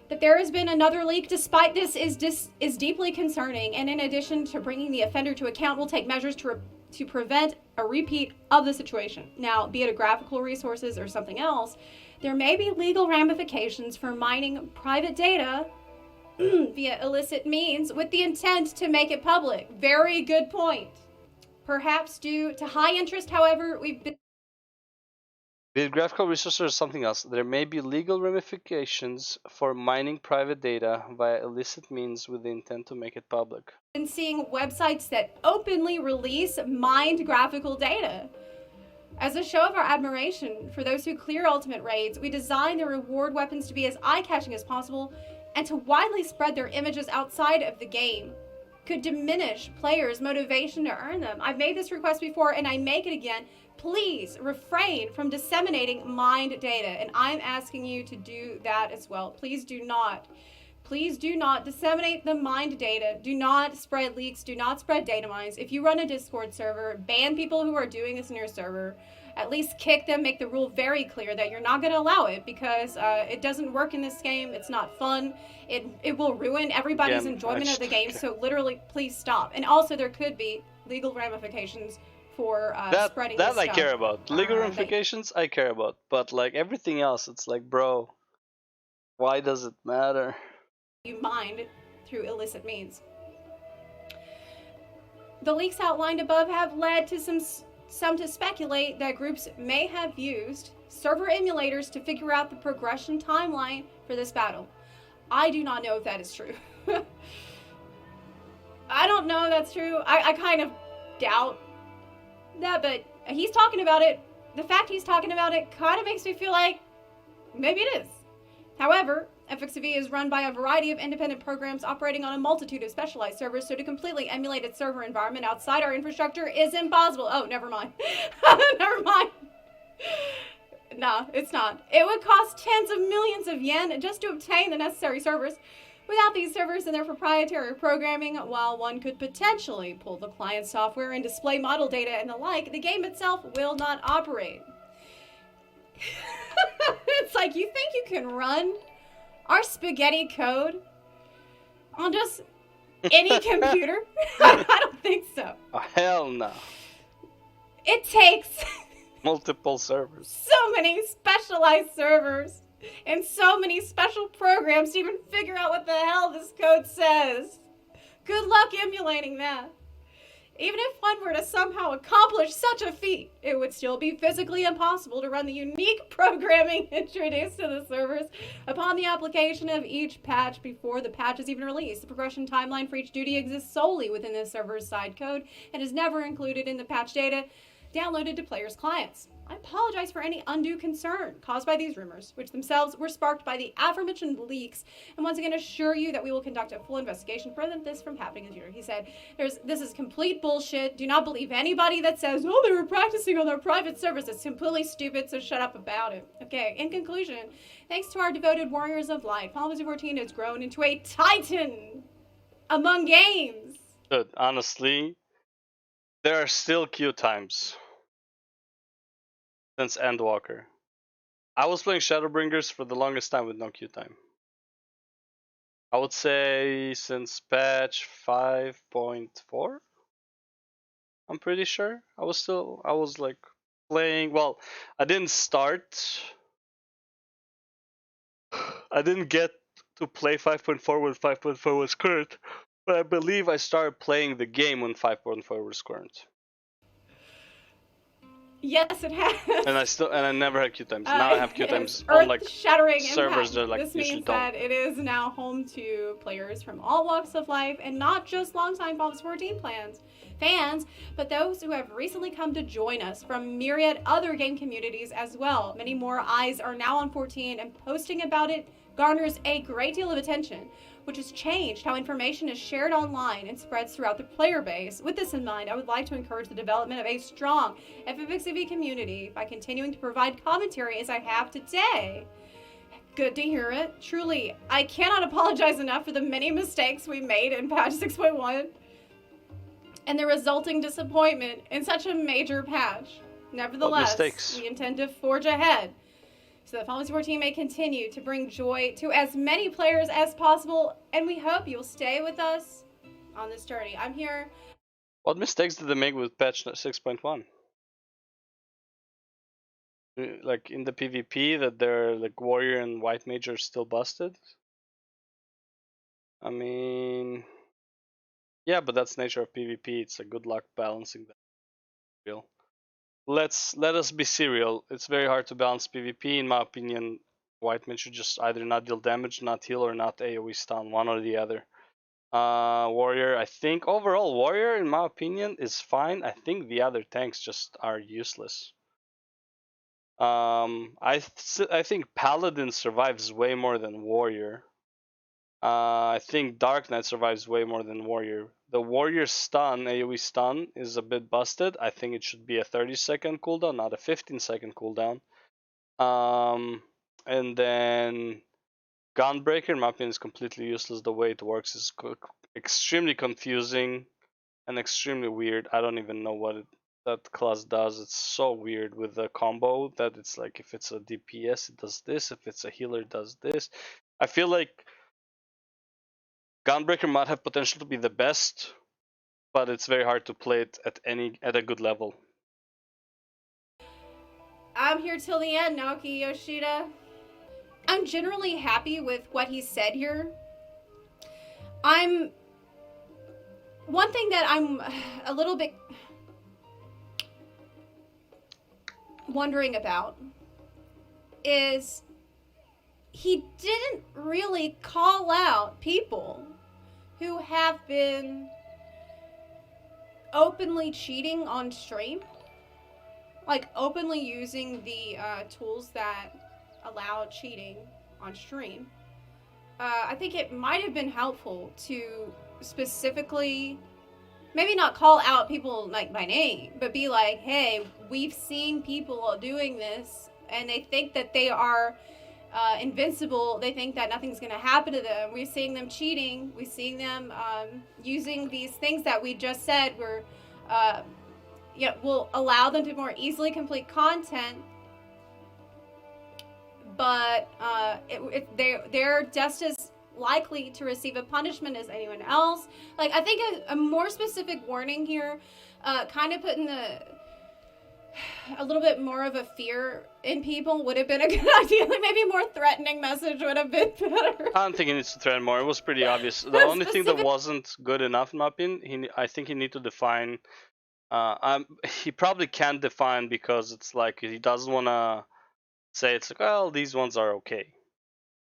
Speaker 13: That there has been another leak despite this is deeply concerning, and in addition to bringing the offender to account, we'll take measures to prevent a repeat of the situation. Now, be it a graphical resources or something else, there may be legal ramifications for mining private data via illicit means with the intent to make it public. Very good point. Perhaps due to high interest, however, we've been...
Speaker 1: Be it graphical resources or something else, there may be legal ramifications for mining private data via illicit means with the intent to make it public.
Speaker 13: been seeing websites that openly release mined graphical data. As a show of our admiration for those who clear ultimate raids, we designed the reward weapons to be as eye-catching as possible and to widely spread their images outside of the game. Could diminish players' motivation to earn them. I've made this request before and I make it again. Please refrain from disseminating mined data, and I'm asking you to do that as well. Please do not disseminate the mined data. Do not spread leaks. Do not spread data mines. If you run a Discord server, ban people who are doing this in your server. At least kick them, make the rule very clear that you're not going to allow it because it doesn't work in this game. It's not fun. It will ruin everybody's enjoyment of the game. So literally, please stop. And also, there could be legal ramifications for spreading this
Speaker 1: That I
Speaker 13: stuff.
Speaker 1: care about. Legal ramifications, I care about. But like everything else, it's like, bro, why does it matter?
Speaker 13: You mined through illicit means. The leaks outlined above have led to some to speculate that groups may have used server emulators to figure out the progression timeline for this battle. I do not know if that is true. I don't know if that's true. I kind of doubt that, but he's talking about it. The fact he's talking about it kind of makes me feel like maybe it is. However, FF14 is run by a variety of independent programs operating on a multitude of specialized servers, so to completely emulate its server environment outside our infrastructure is impossible. Oh, never mind. Never mind. No, it's not. It would cost tens of millions of yen just to obtain the necessary servers. Without these servers and their proprietary programming, while one could potentially pull the client software and display model data and the like, the game itself will not operate. It's like, you think you can run our spaghetti code on just any computer? I don't think so.
Speaker 1: Oh, hell no.
Speaker 13: It takes
Speaker 1: multiple servers.
Speaker 13: So many specialized servers and so many special programs to even figure out what the hell this code says. Good luck emulating that. Even if one were to somehow accomplish such a feat, it would still be physically impossible to run the unique programming introduced to the servers upon the application of each patch before the patch is even released. The progression timeline for each duty exists solely within the server's side code and is never included in the patch data downloaded to players' clients. I apologize for any undue concern caused by these rumors, which themselves were sparked by the aforementioned leaks, and once again assure you that we will conduct a full investigation to prevent this from happening in the future. He said, this is complete bullshit. Do not believe anybody that says, oh, they were practicing on their private servers. It's completely stupid, so shut up about it. Okay, in conclusion, thanks to our devoted warriors of light, Final Fantasy 14 has grown into a titan among games.
Speaker 1: Dude, honestly, there are still queue times since Endwalker. I was playing Shadowbringers for the longest time with no queue time. I would say since patch 5.4. I'm pretty sure. I was like playing. Well, I didn't get to play 5.4 when 5.4 was current, but I believe I started playing the game when 5.4 was current.
Speaker 13: Yes, it has.
Speaker 1: And I never had queue times. Now I have queue times
Speaker 13: on
Speaker 1: like
Speaker 13: shattering
Speaker 1: servers
Speaker 13: impact.
Speaker 1: that like
Speaker 13: this
Speaker 1: usually
Speaker 13: means
Speaker 1: don't.
Speaker 13: that it is now home to players from all walks of life, and not just longtime Final Fantasy 14 fans, but those who have recently come to join us from myriad other game communities as well. Many more eyes are now on 14, and posting about it garners a great deal of attention, which has changed how information is shared online and spreads throughout the player base. With this in mind, I would like to encourage the development of a strong FF14 community by continuing to provide commentary as I have today. Good to hear it. Truly, I cannot apologize enough for the many mistakes we made in patch 6.1 and the resulting disappointment in such a major patch. Nevertheless, we intend to forge ahead so that Final Fantasy 14 may continue to bring joy to as many players as possible, and we hope you'll stay with us on this journey. I'm here.
Speaker 1: What mistakes did they make with patch 6.1? Like in the PvP, that their like warrior and white mage are still busted? I mean, yeah, but that's nature of PvP. It's a good luck balancing that. Real. Let us be serial. It's very hard to balance PvP. In my opinion, white mage should just either not deal damage, not heal, or not AoE stun, one or the other. Warrior, I think overall warrior, in my opinion, is fine. I think the other tanks just are useless. I think paladin survives way more than warrior. I think Dark Knight survives way more than warrior. The warrior stun, AoE stun, is a bit busted. I think it should be a 30-second cooldown, not a 15-second cooldown. And then Gunbreaker, in my opinion, is completely useless. The way it works is extremely confusing and extremely weird. I don't even know what that class does. It's so weird with the combo that it's like if it's a DPS, it does this. If it's a healer, it does this. I feel like Gunbreaker might have potential to be the best, but it's very hard to play it at a good level.
Speaker 13: I'm here till the end, Naoki Yoshida. I'm generally happy with what he said here. One thing that I'm a little bit wondering about is he didn't really call out people who have been openly cheating on stream, like openly using the tools that allow cheating on stream. I think it might have been helpful to specifically, maybe not call out people like by name, but be like, hey, we've seen people doing this and they think that they are invincible. They think that nothing's going to happen to them. We're seeing them cheating. We're seeing them using these things that we just said were, will allow them to more easily complete content. But they're just as likely to receive a punishment as anyone else. Like, I think a more specific warning here, kind of putting a little bit more of a fear in people would have been a good idea. Like, maybe a more threatening message would have been better.
Speaker 1: I don't think he needs to threaten more. It was pretty obvious. The only thing that wasn't good enough, in my opinion, I think he need to define. He probably can't define because it's like he doesn't want to say it's like, well, these ones are okay.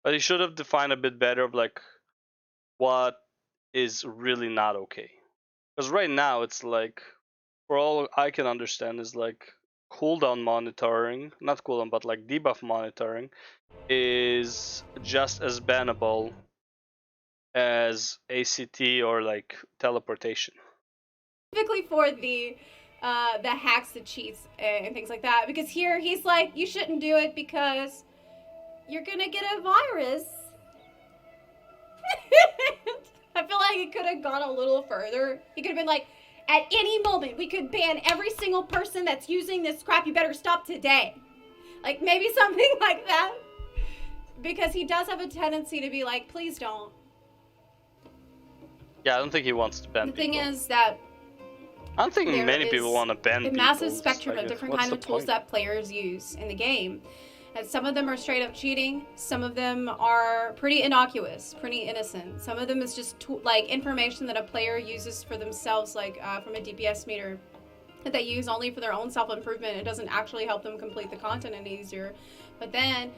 Speaker 1: But he should have defined a bit better of like what is really not okay. Because right now it's like, for all I can understand, is like cooldown monitoring, not cooldown, but like debuff monitoring is just as bannable as ACT or like teleportation.
Speaker 13: Specifically for the hacks, the cheats, and things like that. Because here he's like, you shouldn't do it because you're gonna get a virus. I feel like it could have gone a little further. He could have been like, at any moment we could ban every single person that's using this crap. You better stop today. Like, maybe something like that. Because he does have a tendency to be like, please don't.
Speaker 1: Yeah, I don't think he wants to ban
Speaker 13: The thing
Speaker 1: people.
Speaker 13: is that
Speaker 1: I don't think many people want to ban
Speaker 13: a
Speaker 1: people.
Speaker 13: massive spectrum
Speaker 1: like,
Speaker 13: of different
Speaker 1: what's
Speaker 13: kinds of
Speaker 1: the
Speaker 13: tools
Speaker 1: point?
Speaker 13: that players use in the game. And some of them are straight up cheating. Some of them are pretty innocuous, pretty innocent. Some of them is just like information that a player uses for themselves, like from a DPS meter, that they use only for their own self-improvement. It doesn't actually help them complete the content any easier. But then,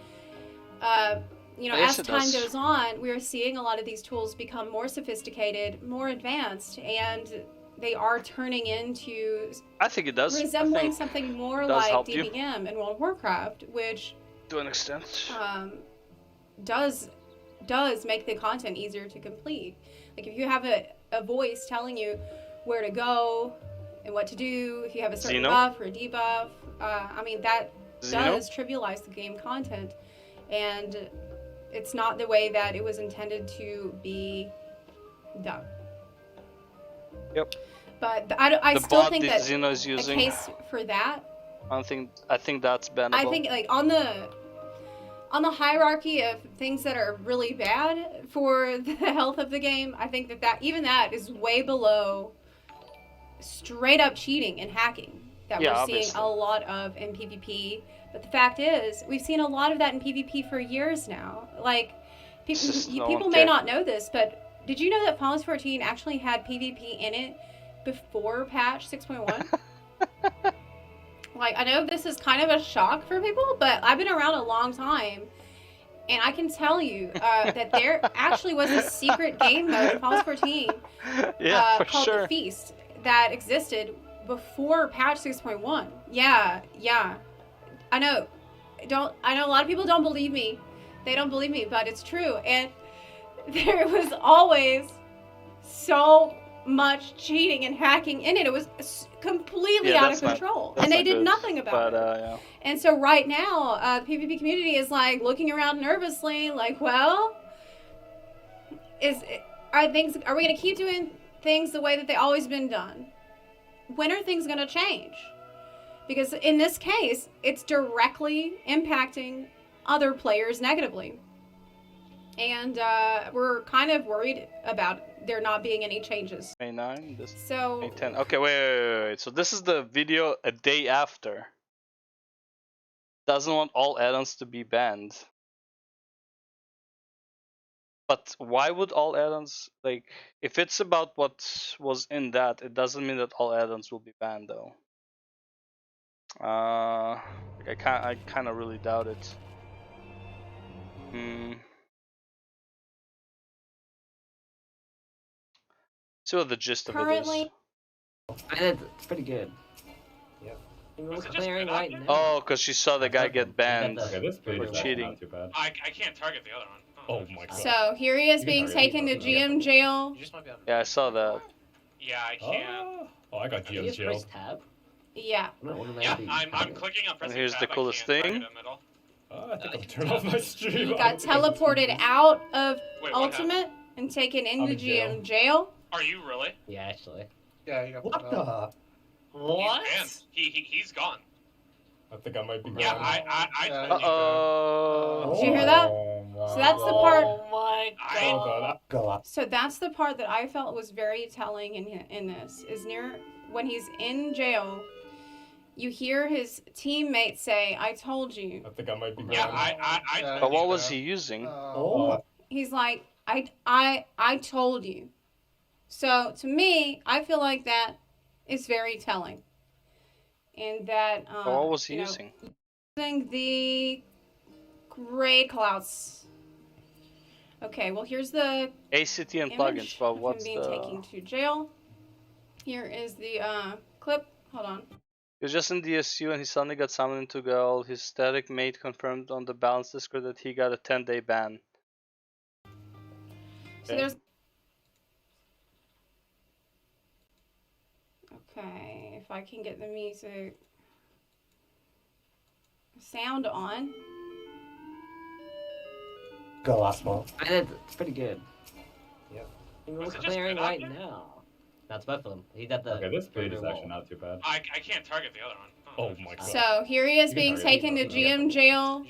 Speaker 13: as time goes on, we're seeing a lot of these tools become more sophisticated, more advanced, and they are turning into,
Speaker 1: I think it does.
Speaker 13: resembling something more like DBM in World of Warcraft, which
Speaker 1: to an extent
Speaker 13: does make the content easier to complete. Like, if you have a voice telling you where to go and what to do, if you have a certain buff or a debuff, that does trivialize the game content, and it's not the way that it was intended to be done.
Speaker 1: Yep.
Speaker 13: But I still think that
Speaker 1: Xeno is using,
Speaker 13: a case for that,
Speaker 1: I think that's bannable.
Speaker 13: I think, like, on the hierarchy of things that are really bad for the health of the game, I think that even that is way below straight up cheating and hacking that we're seeing a lot of in PvP. But the fact is, we've seen a lot of that in PvP for years now. Like, people may not know this, but did you know that FF14 actually had PvP in it before patch 6.1? Like, I know this is kind of a shock for people, but I've been around a long time, and I can tell you that there actually was a secret game mode in FF14 called The Feast that existed before patch 6.1. Yeah. I know a lot of people don't believe me. They don't believe me, but it's true. And there was always so much cheating and hacking in it. It was completely out of control, and they did nothing about it. And so right now, the PvP community is like looking around nervously, like, well, are we going to keep doing things the way that they always been done? When are things going to change? Because in this case, it's directly impacting other players negatively. And we're kind of worried about there not being any changes.
Speaker 1: May 9, this
Speaker 13: so
Speaker 1: May 10. Okay, wait. So this is the video a day after. Doesn't want all add-ons to be banned. But why would all add-ons, like, if it's about what was in that, it doesn't mean that all add-ons will be banned, though. I kind of really doubt it. See what the gist of it is.
Speaker 7: It's pretty good. Yep. Was it clearing right now?
Speaker 1: Oh, because she saw the guy get banned
Speaker 7: Okay,
Speaker 22: this page
Speaker 1: for
Speaker 22: is actually
Speaker 1: cheating.
Speaker 22: not too bad.
Speaker 23: I can't target the other one.
Speaker 22: Oh my god.
Speaker 13: So here he is
Speaker 22: You can
Speaker 13: being
Speaker 22: target
Speaker 13: taken to
Speaker 22: both of them.
Speaker 13: GM jail.
Speaker 1: Yeah, I saw that.
Speaker 23: Yeah, I can't.
Speaker 22: Oh, I got GM jailed.
Speaker 7: Tab?
Speaker 13: Yeah.
Speaker 23: Yeah, I'm clicking on pressing
Speaker 1: And here's
Speaker 23: tab.
Speaker 1: the coolest
Speaker 23: I can't
Speaker 1: thing.
Speaker 23: target him at all.
Speaker 22: I think I'll turn off my stream.
Speaker 13: He got teleported out of
Speaker 23: Wait, what
Speaker 13: Ultimate and taken into
Speaker 22: in jail.
Speaker 13: GM jail.
Speaker 23: Are you really?
Speaker 7: Yeah, actually.
Speaker 23: Yeah, he got
Speaker 22: What the?
Speaker 23: What? He's gone.
Speaker 22: I think I might be gone.
Speaker 23: Yeah, I
Speaker 1: Uh-oh.
Speaker 13: Did you hear that? So that's the part.
Speaker 7: Oh my
Speaker 22: Oh god.
Speaker 13: So that's the part that I felt was very telling in this is when he's in jail. You hear his teammate say, "I told you."
Speaker 22: I think I might be gone.
Speaker 23: Yeah,
Speaker 1: But what was he using?
Speaker 13: He's like, I told you. So to me, I feel like that is very telling. And that
Speaker 1: But what was he using?
Speaker 13: Using the grade clouds. Okay, well here's the
Speaker 1: ACT and
Speaker 13: image
Speaker 1: plugins, but
Speaker 13: of him
Speaker 1: what's
Speaker 13: being
Speaker 1: the...
Speaker 13: taken to jail. Here is the clip. Hold on.
Speaker 1: He was just in DSU and he suddenly got summoned into Goal. His static mate confirmed on the balance Discord that he got a 10-day ban.
Speaker 13: So there's. Okay, if I can get the music sound on.
Speaker 22: Go last one.
Speaker 7: It's pretty good.
Speaker 22: Yep.
Speaker 7: Was clearing right now. That's both of them. He got the.
Speaker 22: Okay, this page is actually not too bad.
Speaker 23: I can't target the other one.
Speaker 22: Oh my god.
Speaker 13: So here he is
Speaker 22: You can
Speaker 13: being
Speaker 22: target
Speaker 13: taken to
Speaker 22: both of them.
Speaker 13: GM jail.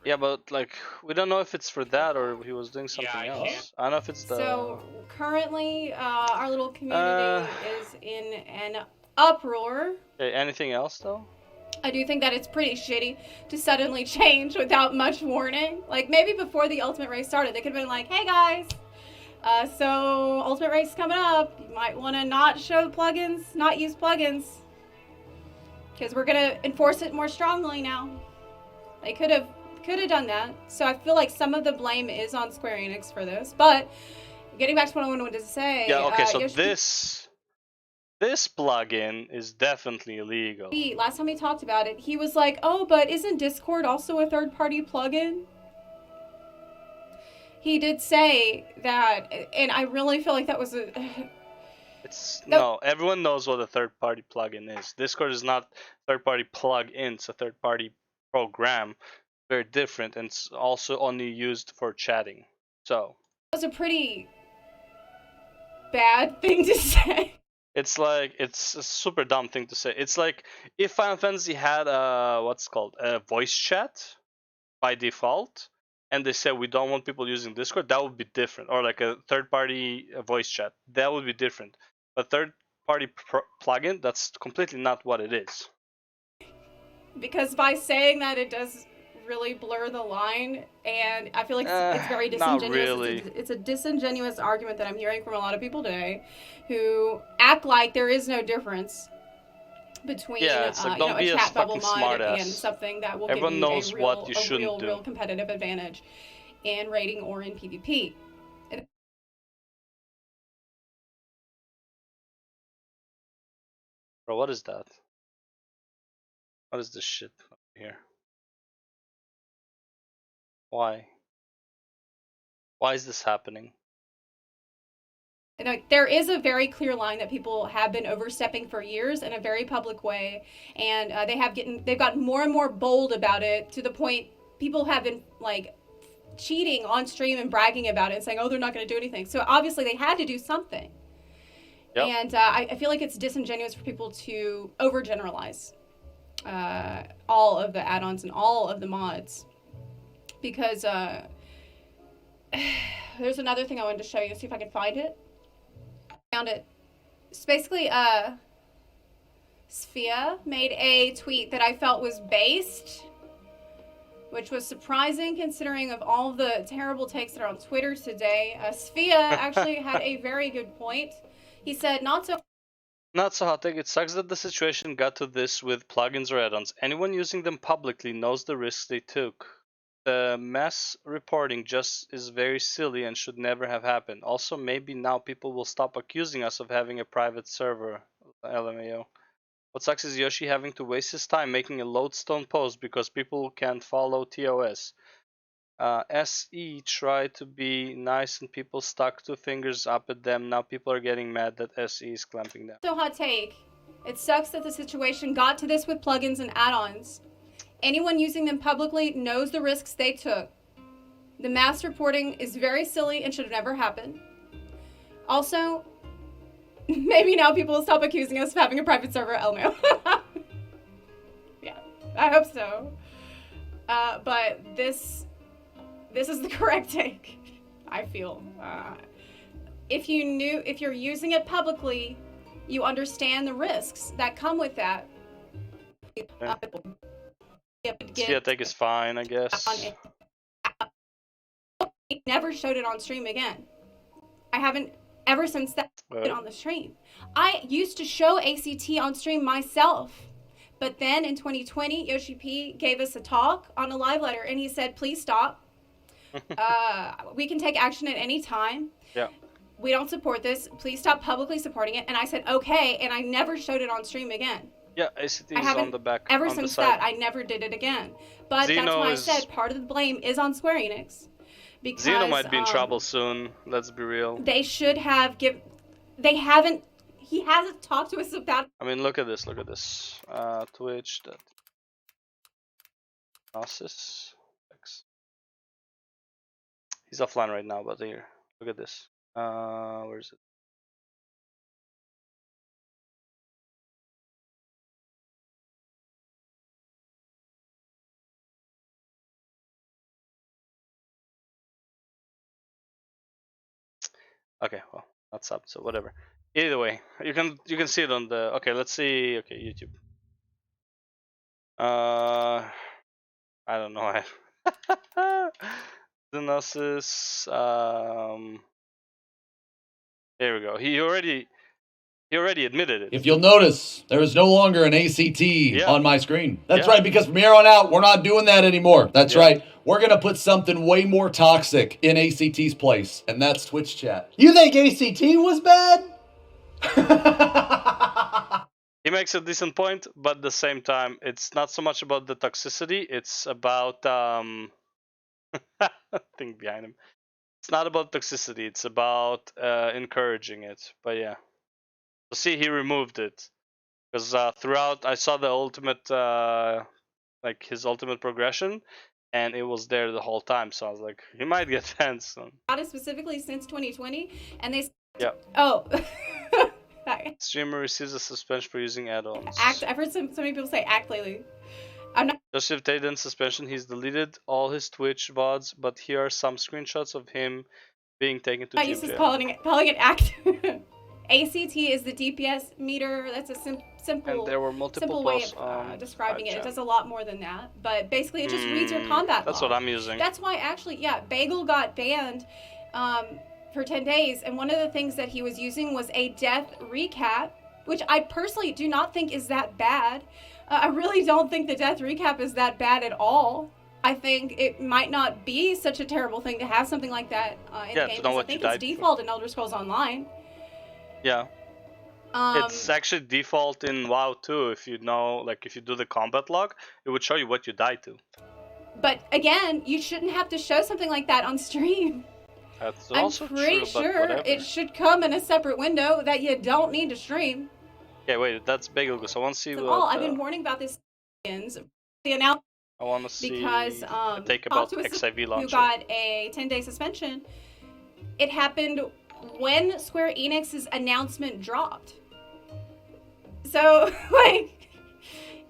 Speaker 1: Yeah, but like, we don't know if it's for that or he was doing something else. I don't know if it's the...
Speaker 13: So currently, our little community is in an uproar.
Speaker 1: Okay, anything else though?
Speaker 13: I do think that it's pretty shitty to suddenly change without much warning. Like maybe before the Ultimate Race started, they could have been like, "Hey guys, so Ultimate Race is coming up. You might want to not show plugins, not use plugins, because we're gonna enforce it more strongly now." They could have done that. So I feel like some of the blame is on Square Enix for this. But getting back to what I wanted to say.
Speaker 1: Yeah, okay, so
Speaker 13: Yoshi-
Speaker 1: this plugin is definitely illegal.
Speaker 13: Last time we talked about it, he was like, "Oh, but isn't Discord also a third-party plugin?" He did say that, and I really feel like that was a...
Speaker 1: No, everyone knows what a third-party plugin is. Discord is not third-party plug-in, it's a third-party program. Very different, and it's also only used for chatting. So...
Speaker 13: That was a pretty bad thing to say.
Speaker 1: It's like, it's a super dumb thing to say. It's like, if Final Fantasy had a, a voice chat by default, and they said we don't want people using Discord, that would be different. Or like a third-party voice chat, that would be different. A third-party plugin, that's completely not what it is.
Speaker 13: Because by saying that, it does really blur the line, and I feel like it's very disingenuous.
Speaker 1: Not really.
Speaker 13: It's a disingenuous argument that I'm hearing from a lot of people today, who act like there is no difference between
Speaker 1: it's like, don't be
Speaker 13: a
Speaker 1: a
Speaker 13: chat bubble
Speaker 1: fucking
Speaker 13: mod
Speaker 1: smartass.
Speaker 13: and something that will
Speaker 1: Everyone
Speaker 13: give
Speaker 1: knows
Speaker 13: you
Speaker 1: what you
Speaker 13: a
Speaker 1: shouldn't do.
Speaker 13: real competitive advantage in raiding or in PvP.
Speaker 1: Bro, what is that? What is this shit here? Why? Why is this happening?
Speaker 13: There is a very clear line that people have been overstepping for years in a very public way, and they've gotten more and more bold about it, to the point people have been like cheating on stream and bragging about it and saying, "Oh, they're not going to do anything." So obviously they had to do something. Yep. And I feel like it's disingenuous for people to overgeneralize all of the add-ons and all of the mods, because there's another thing I wanted to show you. See if I can find it. Found it. It's basically Sphere made a tweet that I felt was based, which was surprising considering of all the terrible takes that are on Twitter today. Sphere actually had a very good point. He said, not so hot take. It sucks that the situation got to this with plugins or add-ons. Anyone using them publicly knows the risks they took. The mass reporting just is very silly and should never have happened. Also, maybe now people will stop accusing us of having a private server, LMAO.
Speaker 1: What sucks is Yoshi having to waste his time making a lodestone post because people can't follow TOS. SE tried to be nice and people stuck two fingers up at them. Now people are getting mad that SE is clamping down.
Speaker 13: So hot take. It sucks that the situation got to this with plugins and add-ons. Anyone using them publicly knows the risks they took. The mass reporting is very silly and should have never happened. Also, maybe now people will stop accusing us of having a private server, LMAO. Yeah, I hope so. But this is the correct take, I feel. If you're using it publicly, you understand the risks that come with that.
Speaker 1: Yeah, take is fine, I guess.
Speaker 13: Never showed it on stream again. I haven't ever since that on the stream. I used to show ACT on stream myself, but then in 2020, Yoshi P gave us a talk on a live letter, and he said, "Please stop. We can take action at any time.
Speaker 1: Yeah.
Speaker 13: We don't support this. Please stop publicly supporting it." And I said, "Okay," and I never showed it on stream again.
Speaker 1: Yeah, ACT is on the back.
Speaker 13: Ever
Speaker 1: on
Speaker 13: since
Speaker 1: the side.
Speaker 13: that, I never did it again. But
Speaker 1: Xeno
Speaker 13: that's why I
Speaker 1: is-
Speaker 13: said part of the blame is on Square Enix. Because
Speaker 1: Xeno might be in trouble soon. Let's be real.
Speaker 13: they should have they haven't, he hasn't talked to us about.
Speaker 1: I mean, look at this. Look at this. Twitch. That. Gnosis. X. He's offline right now, but here. Look at this. Where is it? Okay, well, that's up, so whatever. Either way, you can see it on the. Okay, let's see. Okay, YouTube. I don't know. Gnosis. There we go. He already admitted it.
Speaker 21: If you'll notice, there is no longer an ACT on my screen. That's right, because from here on out, we're not doing that anymore. That's right. We're going to put something way more toxic in ACT's place, and that's Twitch chat. You think ACT was bad?
Speaker 1: He makes a decent point, but at the same time, it's not so much about the toxicity. It's about thing behind him. It's not about toxicity. It's about encouraging it. But yeah, so see, he removed it because throughout I saw the ultimate, like his ultimate progression, and it was there the whole time. So I was like, he might get banned soon.
Speaker 13: About it specifically since 2020, and they.
Speaker 1: Yeah.
Speaker 13: Oh.
Speaker 1: Streamer receives a suspension for using add-ons.
Speaker 13: Act. I've heard so many people say act lately. I'm not.
Speaker 1: Joseph Tayden's suspension. He's deleted all his Twitch VODs, but here are some screenshots of him being taken to
Speaker 13: I
Speaker 1: gym
Speaker 13: used to
Speaker 1: jail.
Speaker 13: calling it act. ACT is the DPS meter. That's a simple.
Speaker 1: And there were multiple
Speaker 13: simple way
Speaker 1: posts
Speaker 13: of describing it. It
Speaker 1: chat.
Speaker 13: does a lot more than that, but basically it just reads your combat
Speaker 1: That's
Speaker 13: log.
Speaker 1: what I'm using.
Speaker 13: That's why actually, yeah, Bagel got banned for 10 days, and one of the things that he was using was a death recap, which I personally do not think is that bad. I really don't think the death recap is that bad at all. I think it might not be such a terrible thing to have something like that in the game, because I think it's default in Elder Scrolls Online.
Speaker 1: Yeah. It's actually default in WoW too. If you know, like if you do the combat log, it would show you what you died to.
Speaker 13: But again, you shouldn't have to show something like that on stream.
Speaker 1: That's
Speaker 13: I'm
Speaker 1: also
Speaker 13: pretty
Speaker 1: true, but
Speaker 13: sure
Speaker 1: whatever.
Speaker 13: it should come in a separate window that you don't need to stream.
Speaker 1: Okay, wait, that's Bagel Goose. I want to see
Speaker 13: So
Speaker 1: what.
Speaker 13: I've been warning about this since the announcement
Speaker 1: I want to see
Speaker 13: because
Speaker 1: a take about
Speaker 13: talked to a
Speaker 1: XIV
Speaker 13: who
Speaker 1: launcher.
Speaker 13: got a 10-day suspension. It happened when Square Enix's announcement dropped. So like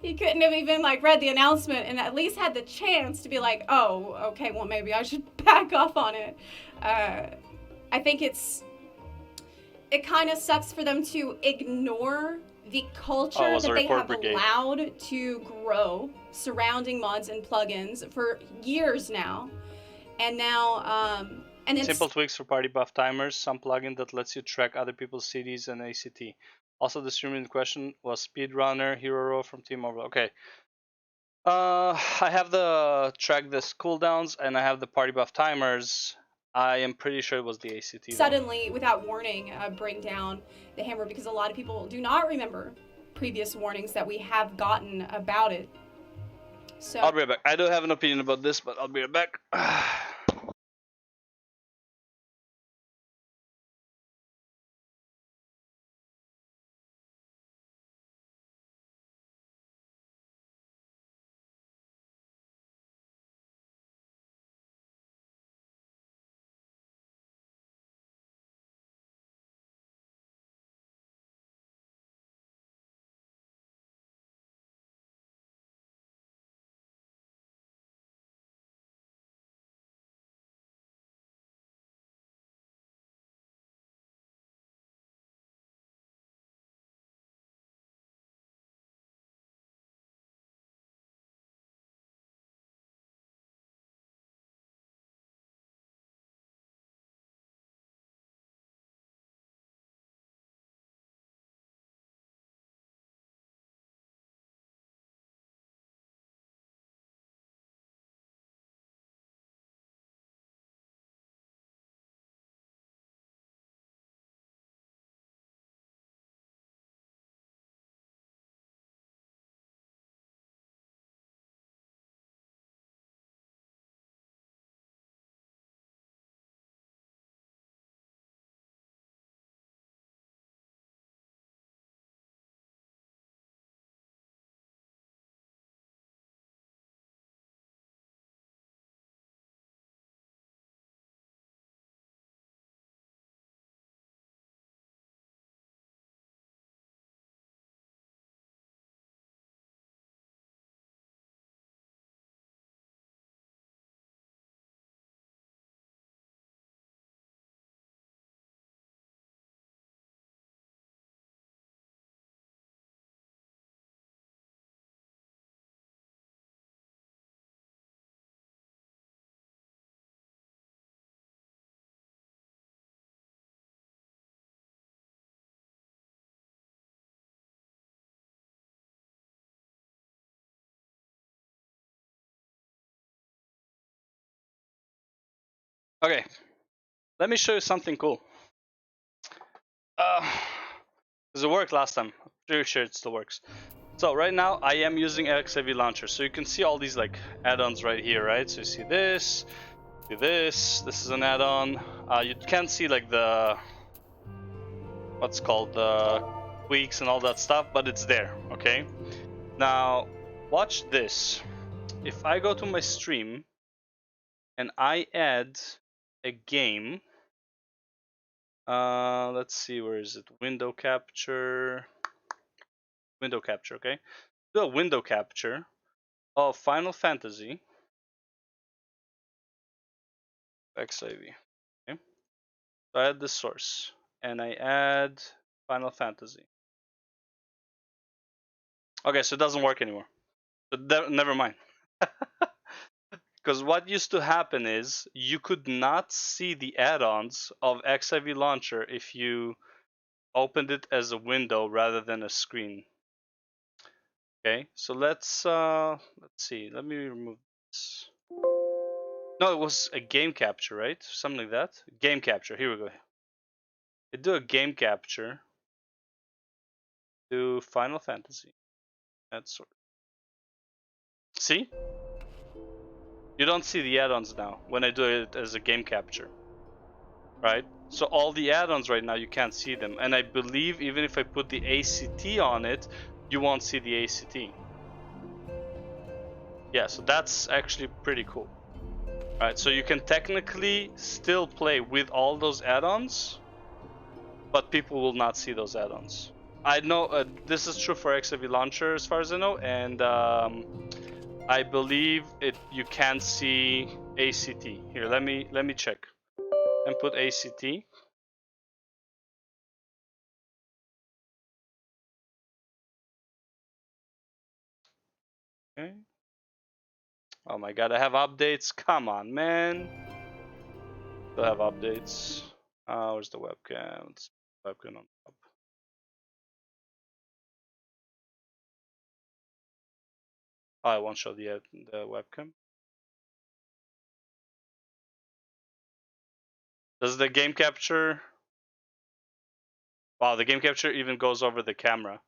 Speaker 13: he couldn't have even like read the announcement and at least had the chance to be like, oh, okay, well maybe I should back off on it. I think it kind of sucks for them to ignore the culture that they have allowed to grow surrounding mods and plugins for years now. And now, and then
Speaker 1: Simple tweaks for party buff timers, some plugin that lets you track other people's CDs and ACT. Also, the streamer in question was Speedrunner Hero Row from Team Over. Okay. I have the track this cooldowns and I have the party buff timers. I am pretty sure it was the ACT.
Speaker 13: suddenly, without warning, bring down the hammer because a lot of people do not remember previous warnings that we have gotten about it. So
Speaker 1: I'll be right back. I do have an opinion about this, but I'll be right back. Okay, let me show you something cool. Does it work last time? I'm pretty sure it still works. So right now I am using XIV launcher, so you can see all these like add-ons right here, right? So you see this, this is an add-on. You can't see like the what's called the tweaks and all that stuff, but it's there. Okay. Now watch this. If I go to my stream and I add a game, let's see, where is it? Window capture. Okay. Do a window capture of Final Fantasy XIV. Okay. So I add the source and I add Final Fantasy. Okay, so it doesn't work anymore. But never mind. Because what used to happen is you could not see the add-ons of XIV Launcher if you opened it as a window rather than a screen. Okay, so let's see. Let me remove this. No, it was a game capture, right? Something like that. Game capture. Here we go. I do a game capture to Final Fantasy. That's sort. See? You don't see the add-ons now when I do it as a game capture, right? So all the add-ons right now, you can't see them. And I believe even if I put the ACT on it, you won't see the ACT. Yeah, so that's actually pretty cool. Right, so you can technically still play with all those add-ons, but people will not see those add-ons. I know this is true for XIV Launcher as far as I know, and I believe you can see ACT. Here, let me check and put ACT. Okay. Oh my god, I have updates. Come on, man. Still have updates. Where's the webcam? Let's put webcam on top. Oh, I won't show the webcam. Does the game capture? Wow, the game capture even goes over the camera.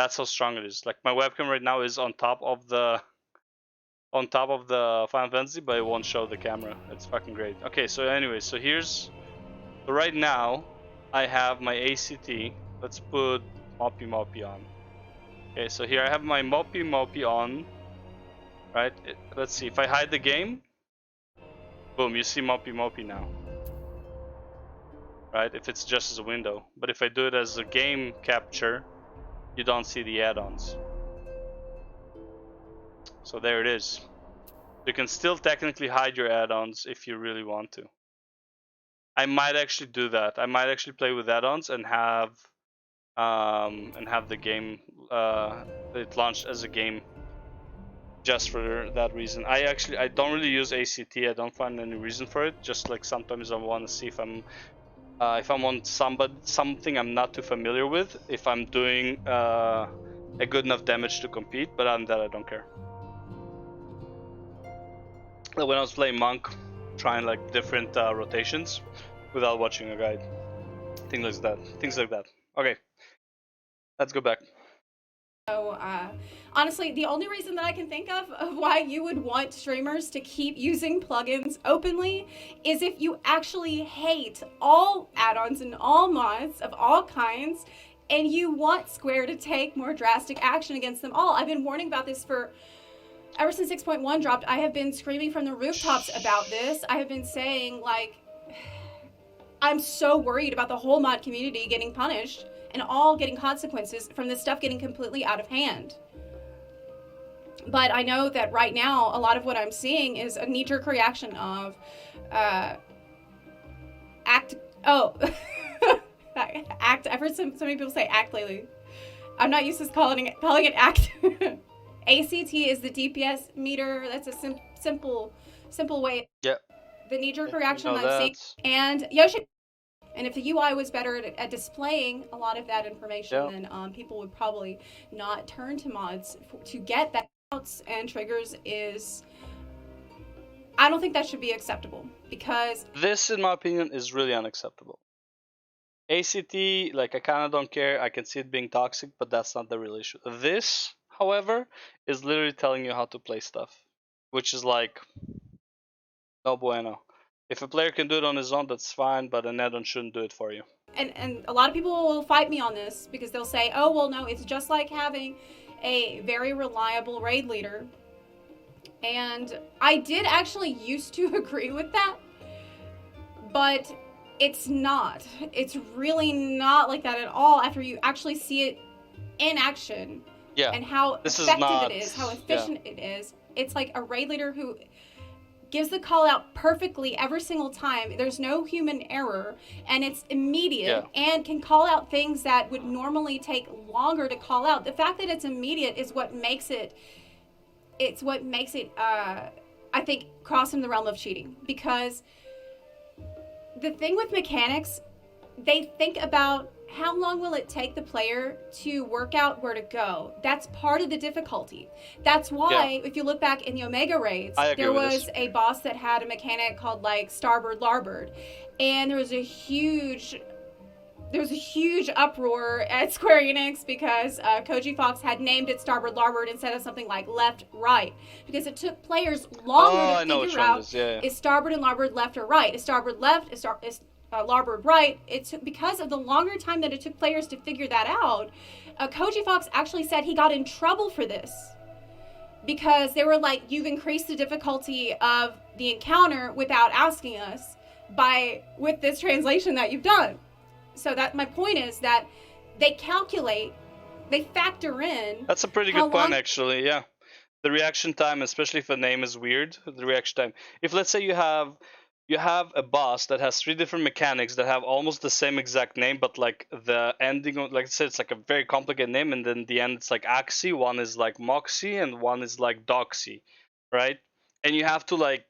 Speaker 1: That's how strong it is. Like my webcam right now is on top of the Final Fantasy, but it won't show the camera. It's fucking great. Okay, so anyway, so right now I have my ACT. Let's put Moppy Moppy on. Okay, so here I have my Moppy Moppy on. Right? Let's see. If I hide the game, boom, you see Moppy Moppy now. Right? If it's just as a window. But if I do it as a game capture, you don't see the add-ons. So there it is. You can still technically hide your add-ons if you really want to. I might actually do that. I might actually play with add-ons and have the game it launched as a game just for that reason. I don't really use ACT. I don't find any reason for it. Just like sometimes I want to see if I'm on something I'm not too familiar with, if I'm doing a good enough damage to compete. But other than that, I don't care. When I was playing Monk, trying like different rotations without watching a guide, things like that. Okay, let's go back.
Speaker 13: So honestly, the only reason that I can think of why you would want streamers to keep using plugins openly is if you actually hate all add-ons and all mods of all kinds, and you want Square to take more drastic action against them all. I've been warning about this ever since 6.1 dropped. I have been screaming from the rooftops about this. I have been saying, like, I'm so worried about the whole mod community getting punished and all getting consequences from this stuff getting completely out of hand. But I know that right now, a lot of what I'm seeing is a knee-jerk reaction of act. I've heard so many people say act lately. I'm not used to calling it act. ACT is the DPS meter. That's a simple way.
Speaker 1: Yeah.
Speaker 13: The knee-jerk reaction I'm seeing. And Yoshi. And if the UI was better at displaying a lot of that information, then people would probably not turn to mods to get that outs and triggers. I don't think that should be acceptable, because
Speaker 1: this, in my opinion, is really unacceptable. ACT, like, I kind of don't care. I can see it being toxic, but that's not the real issue. This, however, is literally telling you how to play stuff, which is like, no bueno. If a player can do it on his own, that's fine, but an add-on shouldn't do it for you.
Speaker 13: And a lot of people will fight me on this, because they'll say, oh, well, no, it's just like having a very reliable raid leader. And I did actually used to agree with that, but it's not. It's really not like that at all after you actually see it in action.
Speaker 1: Yeah.
Speaker 13: And how effective it is, how efficient it is. It's like a raid leader who gives the call out perfectly every single time. There's no human error, and it's immediate, and can call out things that would normally take longer to call out. The fact that it's immediate is what makes it, I think, cross in the realm of cheating. Because the thing with mechanics, they think about how long will it take the player to work out where to go. That's part of the difficulty. That's why, if you look back in the Omega raids, there was a boss that had a mechanic called like Starboard Larboard, and there was a huge uproar at Square Enix because Koji Fox had named it Starboard Larboard instead of something like Left Right, because it took players longer to figure out is Starboard and Larboard left or right, is Starboard left, is Larboard right. Because of the longer time that it took players to figure that out. Koji Fox actually said he got in trouble for this, because they were like, you've increased the difficulty of the encounter without asking us with this translation that you've done. So that my point is that they factor in.
Speaker 1: That's a pretty good point, actually. Yeah, the reaction time, especially if a name is weird, the reaction time. If, let's say, you have a boss that has 3 different mechanics that have almost the same exact name, but like the ending, like I said, it's like a very complicated name, and then the end it's like Axie, one is like Moxie, and one is like Doxie, right? And you have to like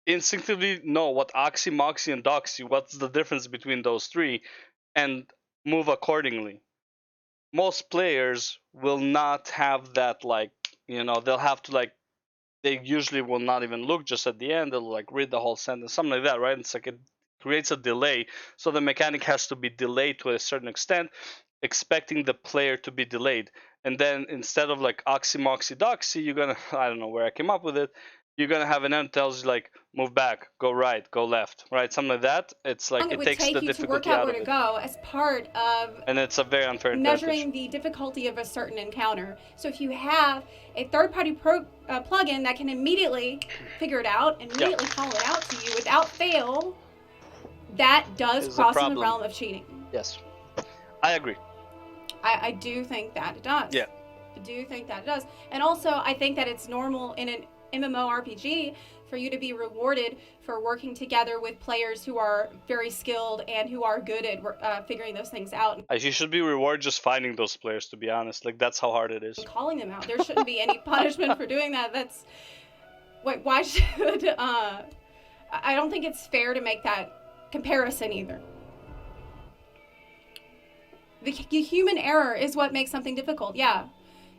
Speaker 1: instinctively know what Axie, Moxie, and Doxie, what's the difference between those 3, and move accordingly. Most players will not have that, like, they'll have to like, they usually will not even look just at the end. They'll like read the whole sentence, something like that, right? It's like it creates a delay. So the mechanic has to be delayed to a certain extent. expecting the player to be delayed. And then instead of like oxy moxy doxy, you're gonna, I don't know where I came up with it, you're gonna have an end that tells you like move back, go right, go left, right, something like that. It's like it
Speaker 13: would
Speaker 1: takes
Speaker 13: take
Speaker 1: the
Speaker 13: you to work
Speaker 1: difficulty
Speaker 13: out
Speaker 1: out
Speaker 13: where
Speaker 1: of
Speaker 13: to
Speaker 1: it,
Speaker 13: go as part of
Speaker 1: and it's a very unfair
Speaker 13: measuring
Speaker 1: advantage.
Speaker 13: the difficulty of a certain encounter. So if you have a third-party plugin that can immediately figure it out and immediately call it out to you without fail, that does
Speaker 1: Is a
Speaker 13: cross in the
Speaker 1: problem.
Speaker 13: realm of cheating.
Speaker 1: Yes, I agree.
Speaker 13: I do think that it does.
Speaker 1: Yeah.
Speaker 13: I do think that it does. And also, I think that it's normal in an MMORPG for you to be rewarded for working together with players who are very skilled and who are good at figuring those things out.
Speaker 1: You should be rewarded just finding those players, to be honest. Like, that's how hard it is.
Speaker 13: And calling them out. There shouldn't be any punishment for doing that. That's... Wait, why should... I don't think it's fair to make that comparison either. The human error is what makes something difficult. Yeah,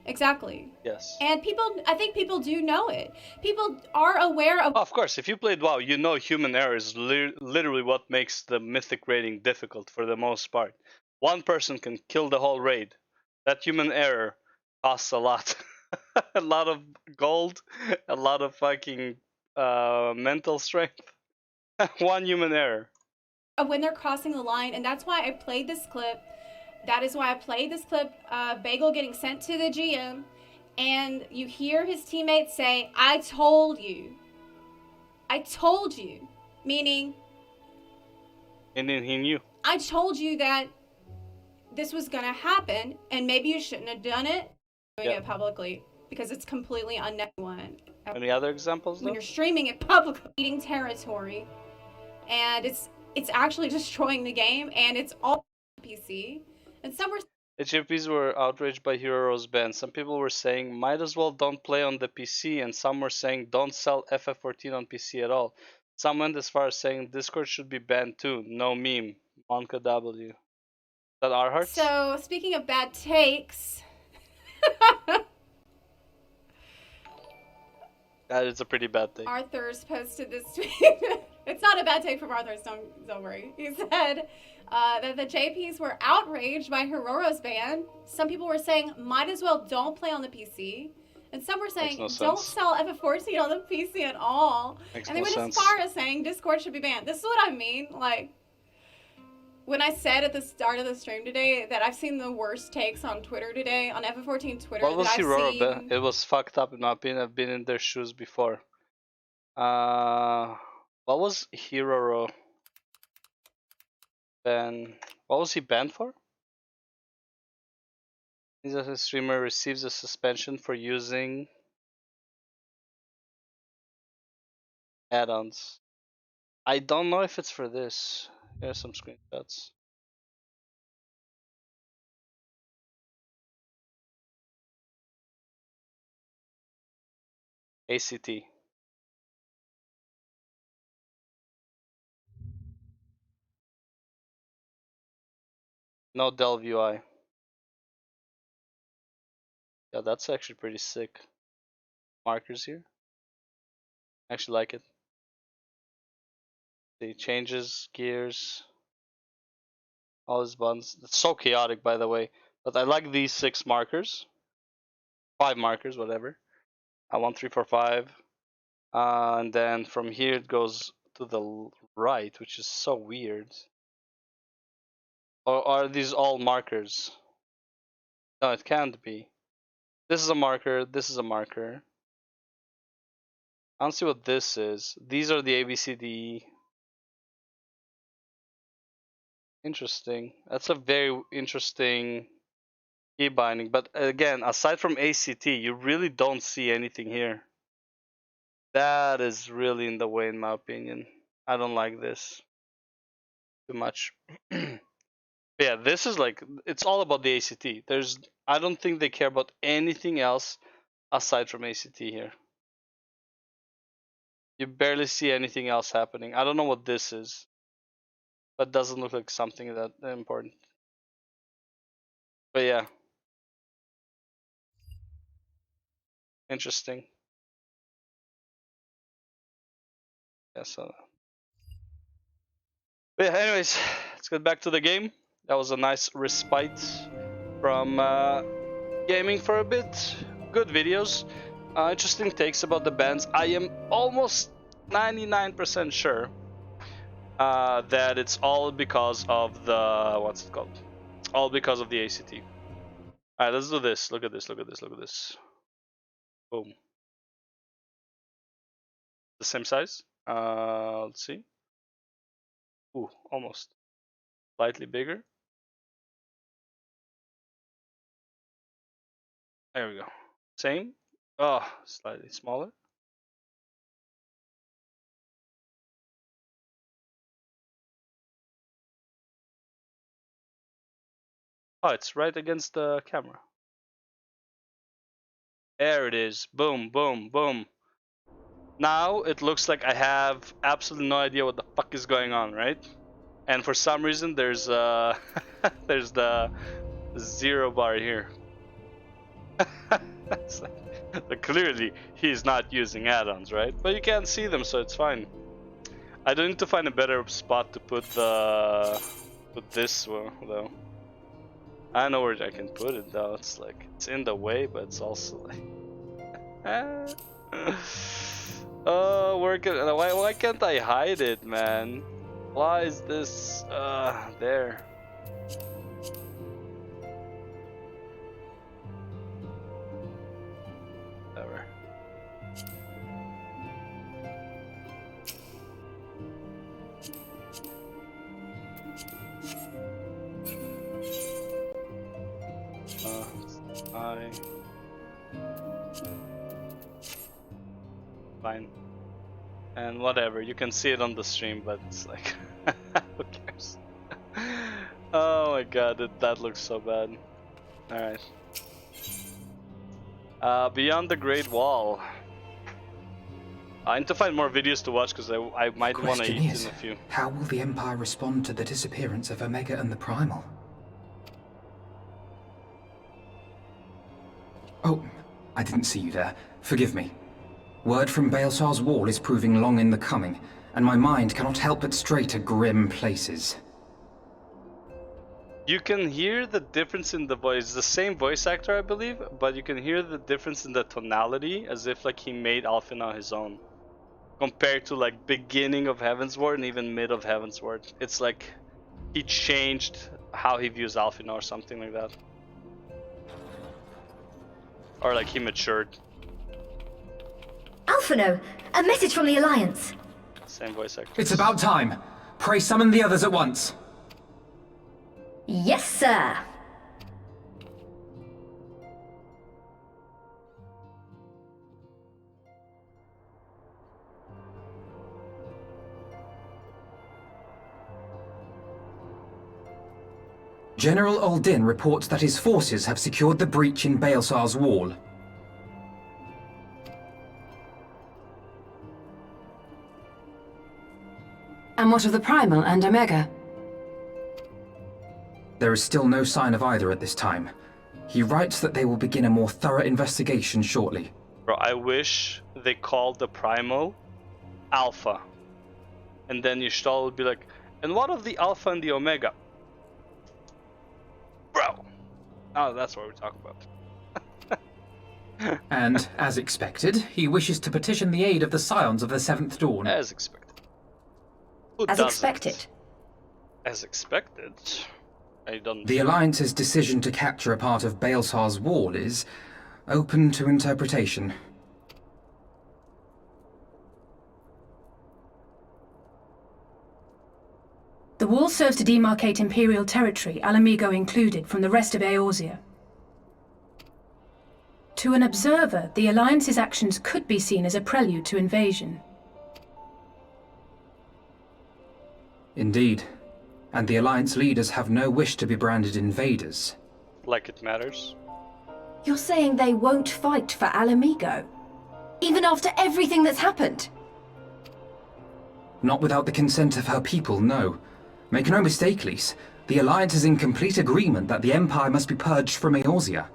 Speaker 13: exactly.
Speaker 1: Yes.
Speaker 13: And I think people do know it. People are aware of...
Speaker 1: Of course, if you played WoW, you know human error is literally what makes the mythic raiding difficult for the most part. One person can kill the whole raid. That human error costs a lot. A lot of gold, a lot of fucking mental strength. One human error.
Speaker 13: When they're crossing the line, and that's why I played this clip. That is why I played this clip, Bagel getting sent to the GM, and you hear his teammates say, I told you. I told you. Meaning
Speaker 1: And then he knew.
Speaker 13: I told you that this was going to happen, and maybe you shouldn't have done it. Doing it publicly, because it's completely unnecessary.
Speaker 1: Any other examples, though?
Speaker 13: When you're streaming it publicly, eating territory, and it's actually destroying the game, and it's all PC. And some were...
Speaker 1: HFPs were outraged by Hero's ban. Some people were saying, might as well don't play on the PC, and some were saying, don't sell FF14 on PC at all. Some went as far as saying, Discord should be banned too. No meme. Monka W. Is that our hearts?
Speaker 13: So, speaking of bad takes...
Speaker 1: That is a pretty bad take.
Speaker 13: Arthur's posted this tweet. It's not a bad take from Arthur's, don't worry. He said that the JPs were outraged by Heroro's ban. Some people were saying, might as well don't play on the PC. And some were saying, don't sell FF14 on the PC at all. And they went as far as saying Discord should be banned. This is what I mean. Like, when I said at the start of the stream today that I've seen the worst takes on Twitter today, on FF14 Twitter,
Speaker 1: What was
Speaker 13: that I've
Speaker 1: Heroro
Speaker 13: seen...
Speaker 1: ban? It was fucked up in my opinion. I've been in their shoes before. What was Heroro ban? What was he banned for? He's a streamer receives a suspension for using add-ons. I don't know if it's for this. Here's some screenshots. ACT. No Delve UI. Yeah, that's actually pretty sick. Markers here. I actually like it. See, changes, gears, all his buttons. It's so chaotic, by the way. But I like these 6 markers. 5 markers, whatever. 1, 3, 4, 5. And then from here it goes to the right, which is so weird. Or are these all markers? No, it can't be. This is a marker, this is a marker. I don't see what this is. These are the ABCD. Interesting. That's a very interesting key binding. But again, aside from ACT, you really don't see anything here. That is really in the way, in my opinion. I don't like this too much. Yeah, this is like, it's all about the ACT. I don't think they care about anything else aside from ACT here. You barely see anything else happening. I don't know what this is, but it doesn't look like something that important. But yeah, interesting. Yeah, so. But yeah, anyways, let's get back to the game. That was a nice respite. from gaming for a bit. Good videos, interesting takes about the bands. I am almost 99% sure that it's all because of the, what's it called? All because of the ACT. Alright, let's do this. Look at this, look at this, look at this. Boom. The same size. Let's see. Ooh, almost. Slightly bigger. There we go. Same. Oh, slightly smaller. Oh, it's right against the camera. There it is. Boom, boom, boom. Now it looks like I have absolutely no idea what the fuck is going on, right? And for some reason there's there's the 0 bar here. Like, clearly he's not using add-ons, right? But you can't see them, so it's fine. I do need to find a better spot to put this though. I know where I can put it though. It's like it's in the way, but it's also like oh, why can't I hide it, man? Why is this there? Whatever. Fine. And whatever, you can see it on the stream, but it's like, who cares? Oh my god, that looks so bad. Alright. Beyond the Great Wall. I need to find more videos to watch because I might want to eat in a few.
Speaker 3: How will the Empire respond to the disappearance of Omega and the Primal? Oh, I didn't see you there. Forgive me. Word from Baelsar's wall is proving long in the coming, and my mind cannot help but stray to grim places.
Speaker 1: You can hear the difference in the voice. The same voice actor, I believe, but you can hear the difference in the tonality, as if like he made Alphinaud his own. Compared to like beginning of Heavensward and even mid of Heavensward. It's like he changed how he views Alphinaud or something like that. Or like he matured.
Speaker 2: Alphinaud, a message from the Alliance.
Speaker 1: Same voice actor.
Speaker 3: It's about time. Pray summon the others at once.
Speaker 2: Yes, sir.
Speaker 3: General Aldin reports that his forces have secured the breach in Baelsar's wall.
Speaker 19: And what of the Primal and Omega?
Speaker 3: There is still no sign of either at this time. He writes that they will begin a more thorough investigation shortly.
Speaker 1: Bro, I wish they called the Primal Alpha. And then Y'shtal would be like, and what of the Alpha and the Omega? Bro! Oh, that's what we're talking about.
Speaker 3: And, as expected, he wishes to petition the aid of the Scions of the Seventh Dawn.
Speaker 1: As expected.
Speaker 2: As expected.
Speaker 1: As expected?
Speaker 3: The Alliance's decision to capture a part of Baelsar's wall is open to interpretation.
Speaker 11: The wall serves to demarcate Imperial territory, Alamigo included, from the rest of Eorzea. To an observer, the Alliance's actions could be seen as a prelude to invasion.
Speaker 3: Indeed. And the Alliance leaders have no wish to be branded invaders.
Speaker 1: Like it matters.
Speaker 2: You're saying they won't fight for Alamigo? Even after everything that's happened?
Speaker 3: Not without the consent of her people, no. Make no mistake, Lys. The Alliance is in complete agreement that the Empire must be purged from Eorzea.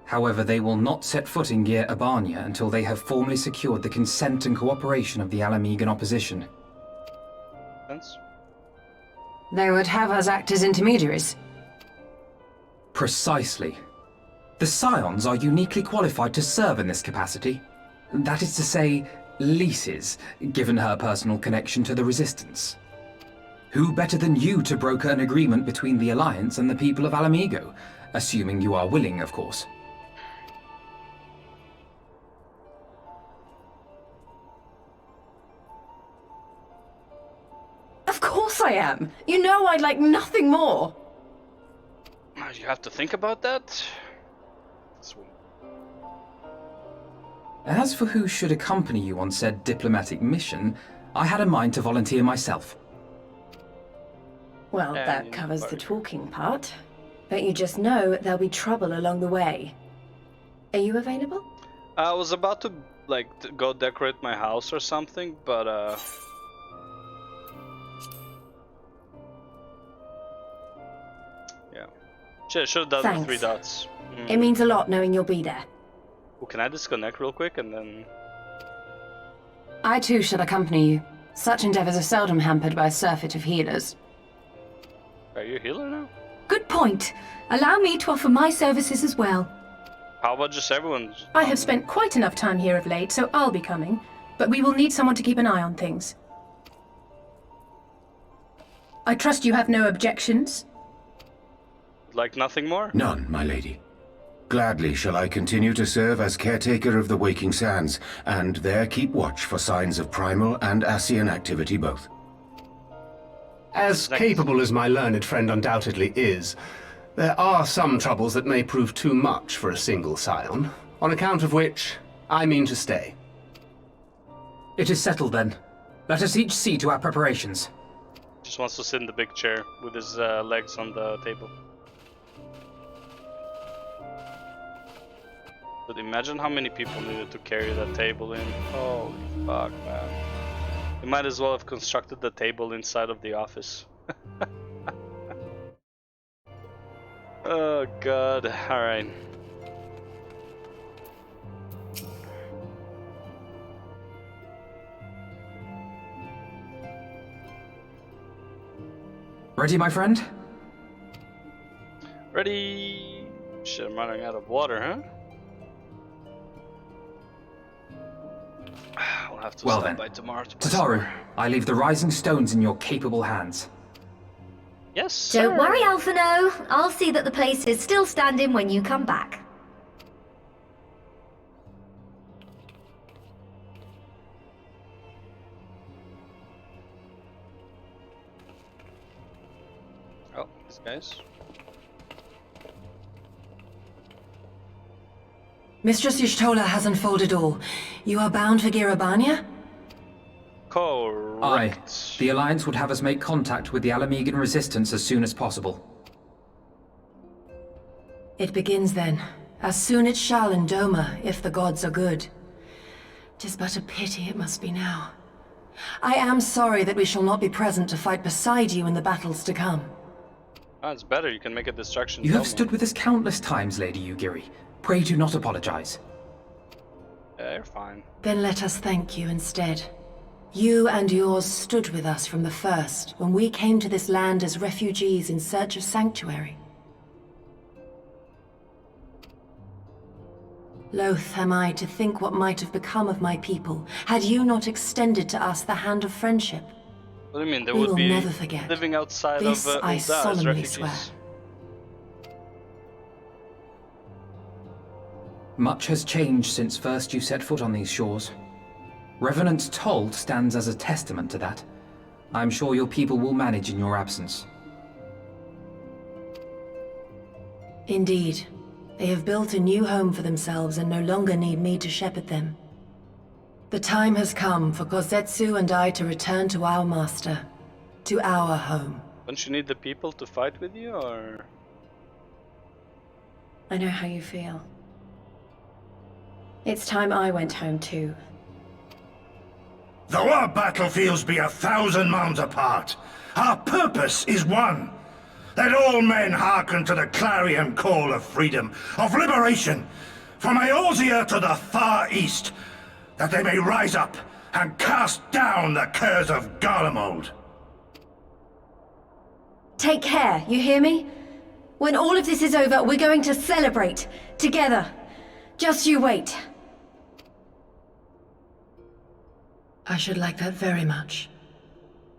Speaker 3: However, they will not set foot in Gyr Abania until they have formally secured the consent and cooperation of the Alamigan opposition.
Speaker 1: Sense?
Speaker 19: They would have us act as intermediaries.
Speaker 3: Precisely. The Scions are uniquely qualified to serve in this capacity. That is to say, leases, given her personal connection to the Resistance. Who better than you to broker an agreement between the Alliance and the people of Alamigo? Assuming you are willing, of course.
Speaker 8: Of course I am. You know I'd like nothing more.
Speaker 1: You have to think about that.
Speaker 3: As for who should accompany you on said diplomatic mission, I had a mind to volunteer myself.
Speaker 2: Well, that covers the talking part. But you just know there'll be trouble along the way. Are you available?
Speaker 1: I was about to, go decorate my house or something, but, yeah. Should have done the 3 dots.
Speaker 2: It means a lot knowing you'll be there.
Speaker 1: Well, can I disconnect real quick and then...
Speaker 19: I too shall accompany you. Such endeavors are seldom hampered by a surfeit of healers.
Speaker 1: Are you a healer now?
Speaker 11: Good point. Allow me to offer my services as well.
Speaker 1: How about just everyone's?
Speaker 11: I have spent quite enough time here of late, so I'll be coming. But we will need someone to keep an eye on things. I trust you have no objections?
Speaker 1: Like nothing more?
Speaker 10: None, my lady. Gladly shall I continue to serve as caretaker of the Waking Sands, and there keep watch for signs of primal and Ascian activity both.
Speaker 6: As capable as my learned friend undoubtedly is, there are some troubles that may prove too much for a single scion, on account of which I mean to stay.
Speaker 3: It is settled then. Let us each see to our preparations.
Speaker 1: Just wants to sit in the big chair with his legs on the table. But imagine how many people needed to carry that table in. Holy fuck, man. You might as well have constructed the table inside of the office. Oh god, alright.
Speaker 3: Ready, my friend?
Speaker 1: Ready? Shit, I'm running out of water, huh? I'll have to
Speaker 3: Well
Speaker 1: stop
Speaker 3: then,
Speaker 1: by tomorrow to
Speaker 3: Tataru, I leave the rising stones in your capable hands.
Speaker 1: Yes, sir.
Speaker 15: Don't worry, Alphino. I'll see that the place is still standing when you come back.
Speaker 1: Oh, these guys.
Speaker 5: Mistress Y'shtola has unfolded all. You are bound for Girabania?
Speaker 1: Correct.
Speaker 3: Aye. The Alliance would have us make contact with the Alamigan Resistance as soon as possible.
Speaker 5: It begins then. As soon it shall in Doma, if the gods are good. 'Tis but a pity it must be now. I am sorry that we shall not be present to fight beside you in the battles to come.
Speaker 1: Oh, it's better. You can make a distraction.
Speaker 3: You have stood with us countless times, Lady Yugiri. Pray do not apologize.
Speaker 1: Yeah, you're fine.
Speaker 5: Then let us thank you instead. You and yours stood with us from the first, when we came to this land as refugees in search of sanctuary. Loath am I to think what might have become of my people, had you not extended to us the hand of friendship.
Speaker 1: What do you mean? They
Speaker 5: We
Speaker 1: would
Speaker 5: will
Speaker 1: be
Speaker 5: never forget.
Speaker 1: living outside
Speaker 5: This
Speaker 1: of
Speaker 5: I
Speaker 1: Ul'dah as
Speaker 5: solemnly
Speaker 1: refugees.
Speaker 5: swear.
Speaker 3: Much has changed since first you set foot on these shores. Revenant Told stands as a testament to that. I'm sure your people will manage in your absence.
Speaker 5: Indeed. They have built a new home for themselves and no longer need me to shepherd them. The time has come for Kozetsu and I to return to our master, to our home.
Speaker 1: Don't you need the people to fight with you, or...?
Speaker 2: I know how you feel. It's time I went home too.
Speaker 14: Though our battlefields be 1,000 mounds apart, our purpose is one. Let all men hearken to the clarion call of freedom, of liberation, from Eorzea to the far east, that they may rise up and cast down the curse of Garlemald.
Speaker 2: Take care, you hear me? When all of this is over, we're going to celebrate. Together. Just you wait.
Speaker 5: I should like that very much.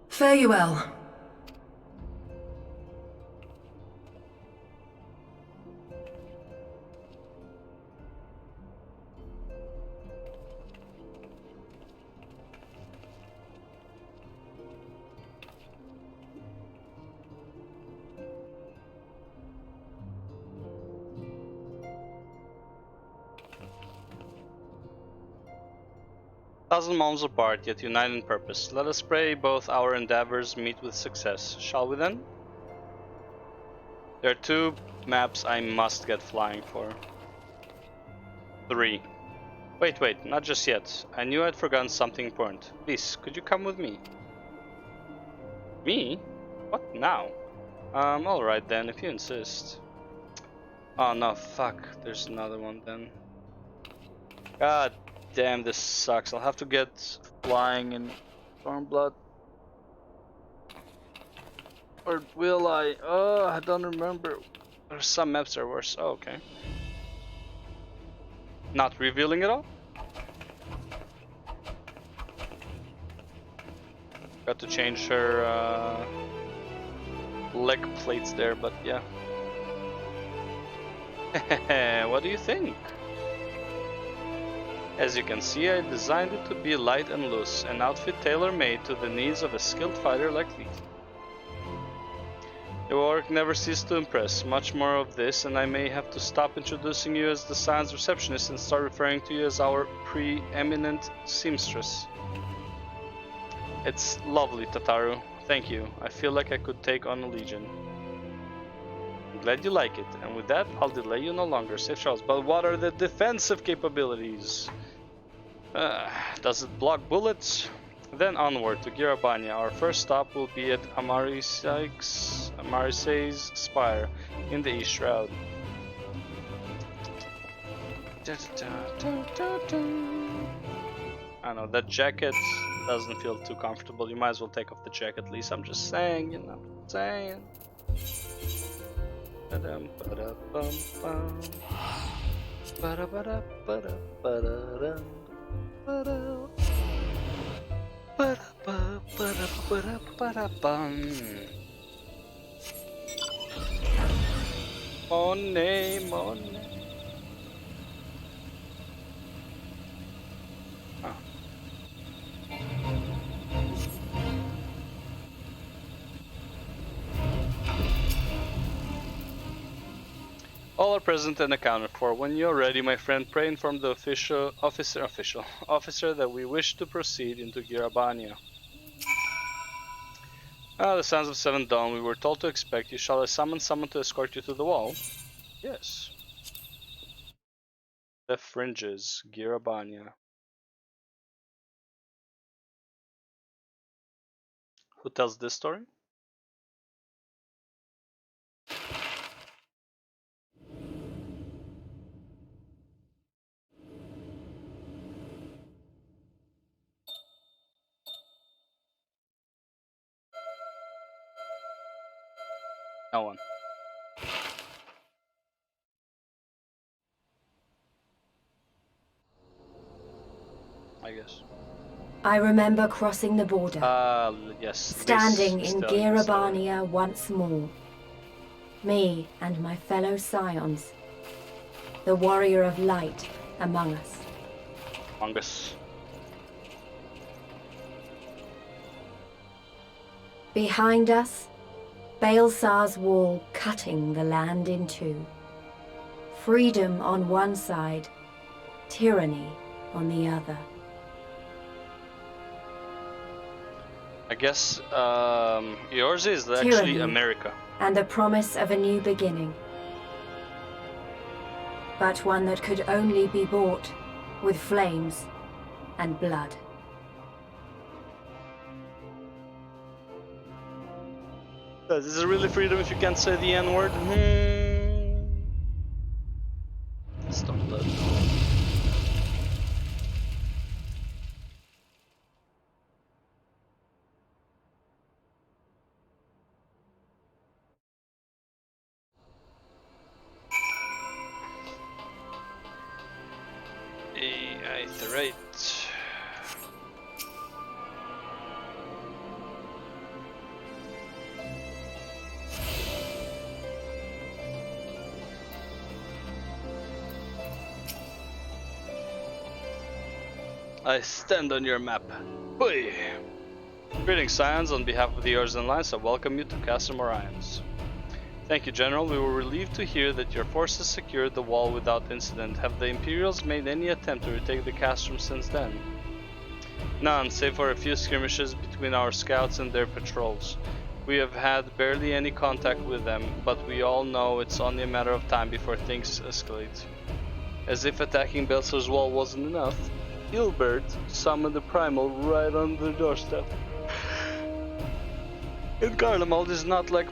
Speaker 5: Fare you well.
Speaker 1: Thousand miles apart, yet united in purpose. Let us pray both our endeavors meet with success. Shall we then? There are 2 maps I must get flying for. 3. Wait, not just yet. I knew I'd forgotten something important. Please, could you come with me? Me? What now? Alright then, if you insist. Oh no, fuck. There's another one then. God damn, this sucks. I'll have to get flying in Stormblood. Or will I? Oh, I don't remember. There's some maps that are worse. Oh, okay. Not revealing it all? Got to change her leg plates there, but yeah. What do you think? As you can see, I designed it to be light and loose, an outfit tailor-made to the needs of a skilled fighter like Lee. Your work never ceased to impress. Much more of this, and I may have to stop introducing you as the Science Receptionist and start referring to you as our preeminent seamstress. It's lovely, Tataru. Thank you. I feel like I could take on a legion. I'm glad you like it, and with that, I'll delay you no longer. Safe travels. But what are the defensive capabilities? Does it block bullets? Then onward to Girabania. Our first stop will be at Amarisei's Spire in the East Shroud. I know, that jacket doesn't feel too comfortable. You might as well take off the jacket at least. I'm just saying, you know, saying. Money. Oh. All are present and accounted for. When you're ready, my friend, pray inform the officer that we wish to proceed into Girabania. The Sons of Seven Dawn, we were told to expect you. Shall I summon someone to escort you to the wall? Yes. The Fringes, Girabania. Who tells this story? No one. I guess.
Speaker 2: I remember crossing the border.
Speaker 1: Yes.
Speaker 2: Standing in Girabania once more. Me and my fellow scions. The warrior of light among us.
Speaker 1: Among us.
Speaker 2: Behind us, Baelsar's wall cutting the land in two. Freedom on one side, tyranny on the other.
Speaker 1: I guess yours is actually
Speaker 2: Tyranny
Speaker 1: America.
Speaker 2: And the promise of a new beginning. But one that could only be bought with flames and blood.
Speaker 1: Is this really freedom if you can't say the N-word? Stormblood. Great. I stand on your map. Boy. Greetings, Scions. On behalf of the Earls and Lines, I welcome you to Castle Orions. Thank you, General. We were relieved to hear that your forces secured the wall without incident. Have the Imperials made any attempt to retake the castrum since then? None, save for a few skirmishes between our scouts and their patrols. We have had barely any contact with them, but we all know it's only a matter of time before things escalate. As if attacking Belser's wall wasn't enough, Gilbert summoned the Primal right on the doorstep. And Garlemald is not like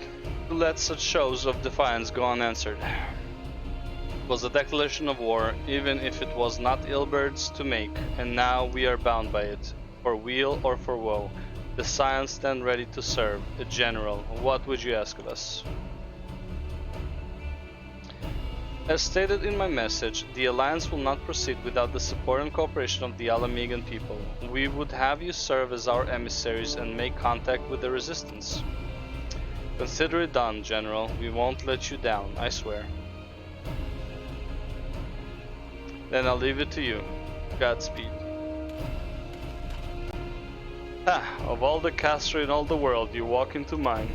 Speaker 1: to let such shows of defiance go unanswered. It was a declaration of war, even if it was not Ilbert's to make, and now we are bound by it, for weal or for woe. The Scions stand ready to serve. A general, what would you ask of us? As stated in my message, the Alliance will not proceed without the support and cooperation of the Alamegan people. We would have you serve as our emissaries and make contact with the Resistance. Consider it done, General. We won't let you down, I swear. Then I'll leave it to you. Godspeed. Of all the castra in all the world, you walk into mine.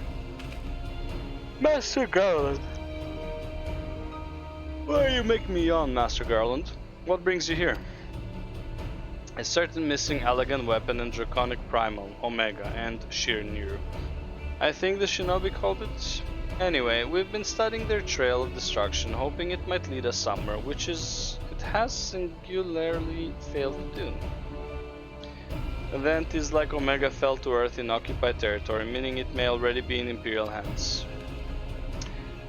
Speaker 1: Master Garland! Why are you making me yawn, Master Garland? What brings you here? A certain missing elegant weapon and draconic primal, Omega, and sheer Nero. I think the shinobi called it. Anyway, we've been studying their trail of destruction, hoping it might lead us somewhere, which it has singularly failed to do. Event is like Omega fell to Earth in occupied territory, meaning it may already be in Imperial hands.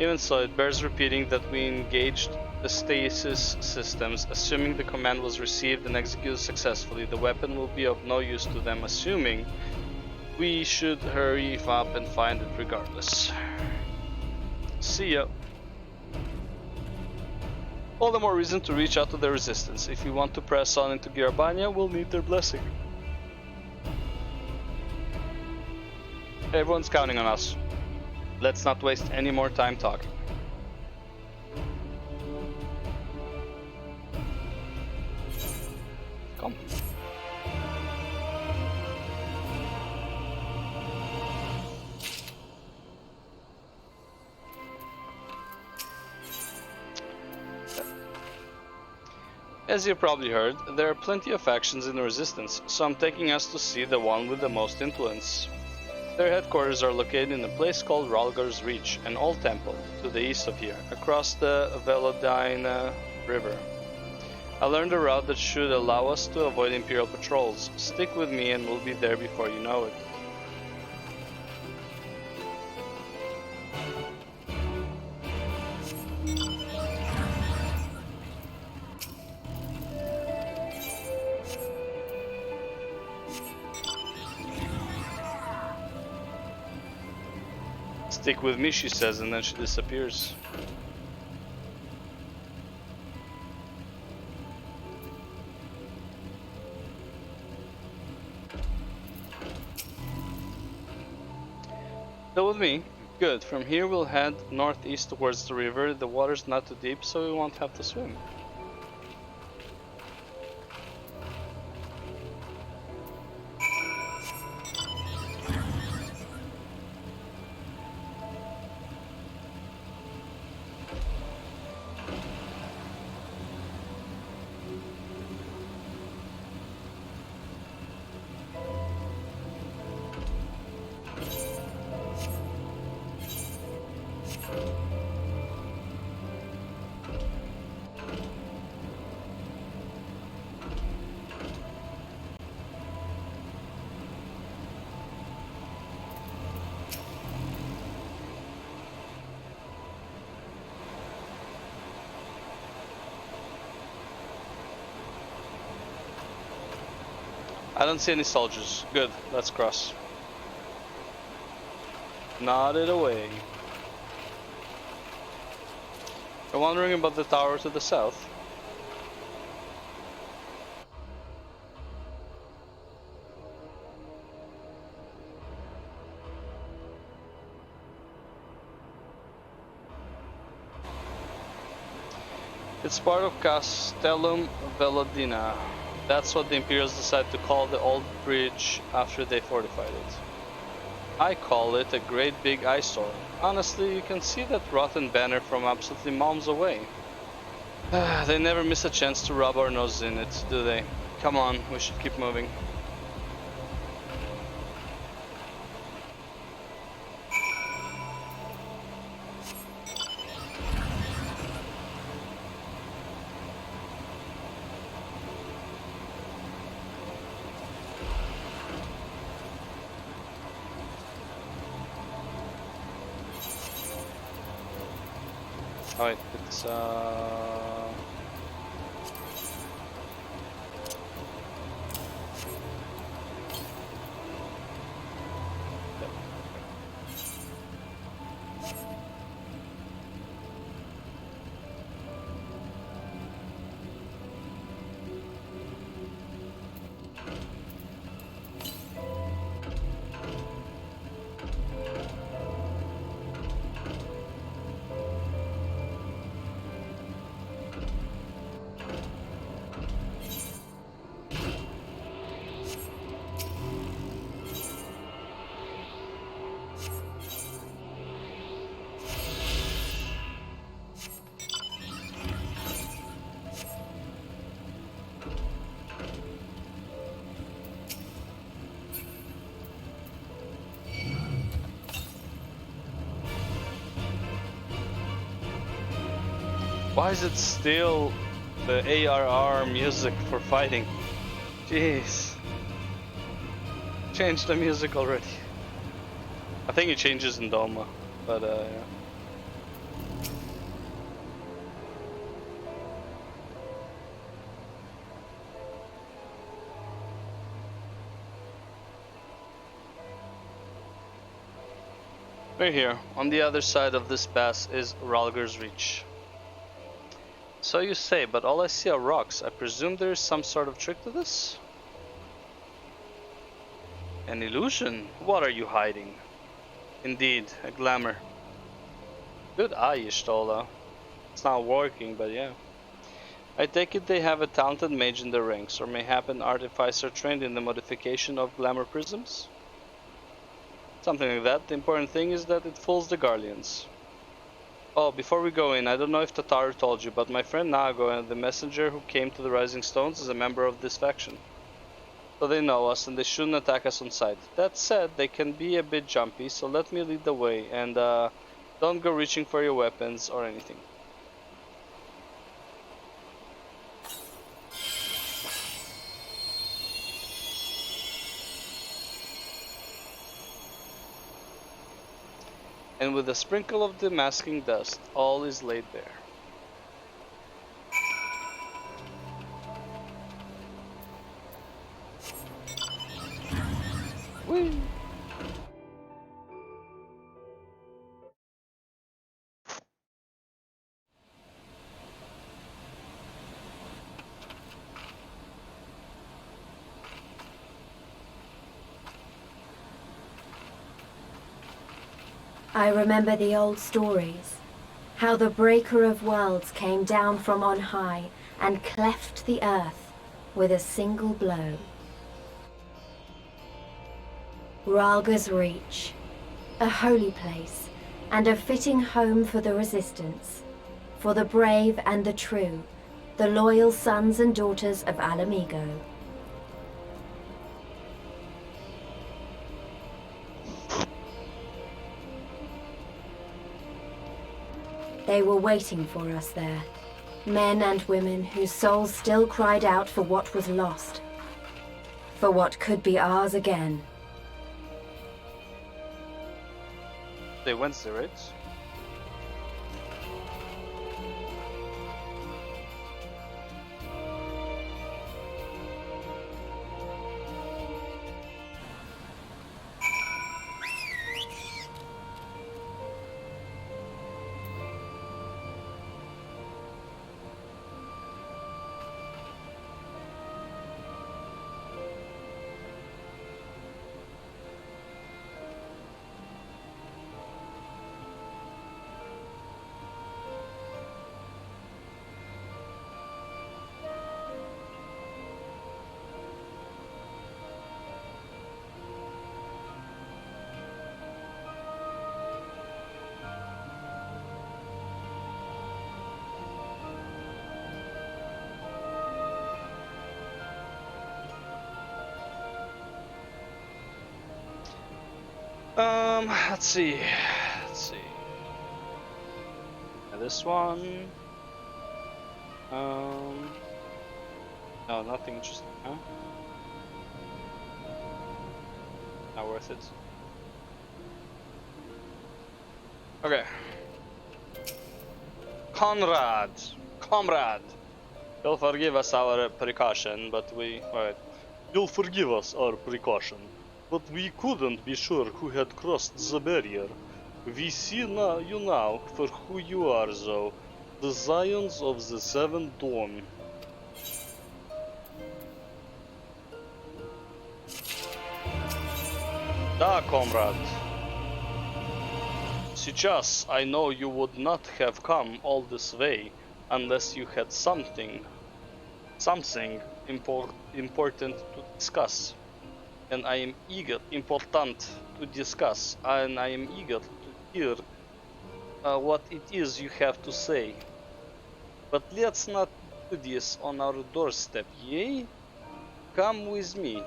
Speaker 1: Even so, it bears repeating that we engaged the stasis systems. Assuming the command was received and executed successfully, the weapon will be of no use to them, assuming we should hurry up and find it regardless. See ya. All the more reason to reach out to the Resistance. If we want to press on into Girabania, we'll need their blessing. Everyone's counting on us. Let's not waste any more time talking. Come. As you probably heard, there are plenty of factions in the Resistance, so I'm taking us to see the one with the most influence. Their headquarters are located in a place called Ralgar's Reach, an old temple, to the east of here, across the Velodine River. I learned a route that should allow us to avoid Imperial patrols. Stick with me and we'll be there before you know it. Stick with me, she says, and then she disappears. Still with me? Good. From here we'll head northeast towards the river. The water's not too deep, so we won't have to swim. I don't see any soldiers. Good, let's cross. Nodded away. You're wondering about the tower to the south? It's part of Castellum Velodina. That's what the Imperials decided to call the old bridge after they fortified it. I call it a great big eyesore. Honestly, you can see that rotten banner from absolutely miles away. They never miss a chance to rub our noses in it, do they? Come on, we should keep moving. Alright, it's why is it still the ARR music for fighting? Jeez. Change the music already. I think it changes in Doma, but yeah. Right here, on the other side of this pass is Ralger's Reach. So you say, but all I see are rocks. I presume there is some sort of trick to this? An illusion? What are you hiding? Indeed, a glamour. Good eye, Y'shtola. It's not working, but yeah. I take it they have a talented mage in their ranks, or mayhap an artificer trained in the modification of glamour prisms? Something like that. The important thing is that it fools the Guardians. Oh, before we go in, I don't know if Tataru told you, but my friend Nago, the messenger who came to the Rising Stones, is a member of this faction. So they know us, and they shouldn't attack us on sight. That said, they can be a bit jumpy, so let me lead the way, and don't go reaching for your weapons or anything. And with a sprinkle of the masking dust, all is laid bare. Whee!
Speaker 2: I remember the old stories, how the Breaker of Worlds came down from on high and cleft the earth with a single blow. Ralger's Reach, a holy place and a fitting home for the resistance, for the brave and the true, the loyal sons and daughters of Alamigo. They were waiting for us there, men and women whose souls still cried out for what was lost, for what could be ours again.
Speaker 1: They Wednesday, right? Let's see. This one. No, nothing interesting, huh? Not worth it. Okay. Comrade. You'll forgive us our precaution, but You'll forgive us our precaution, but we couldn't be sure who had crossed the barrier. We see you now for who you are, though. The Scions of the Seventh Dawn. Da, comrade. Сейчас, I know you would not have come all this way unless you had something important to discuss. And I am eager to hear what it is you have to say. But let's not do this on our doorstep, yea? Come with me.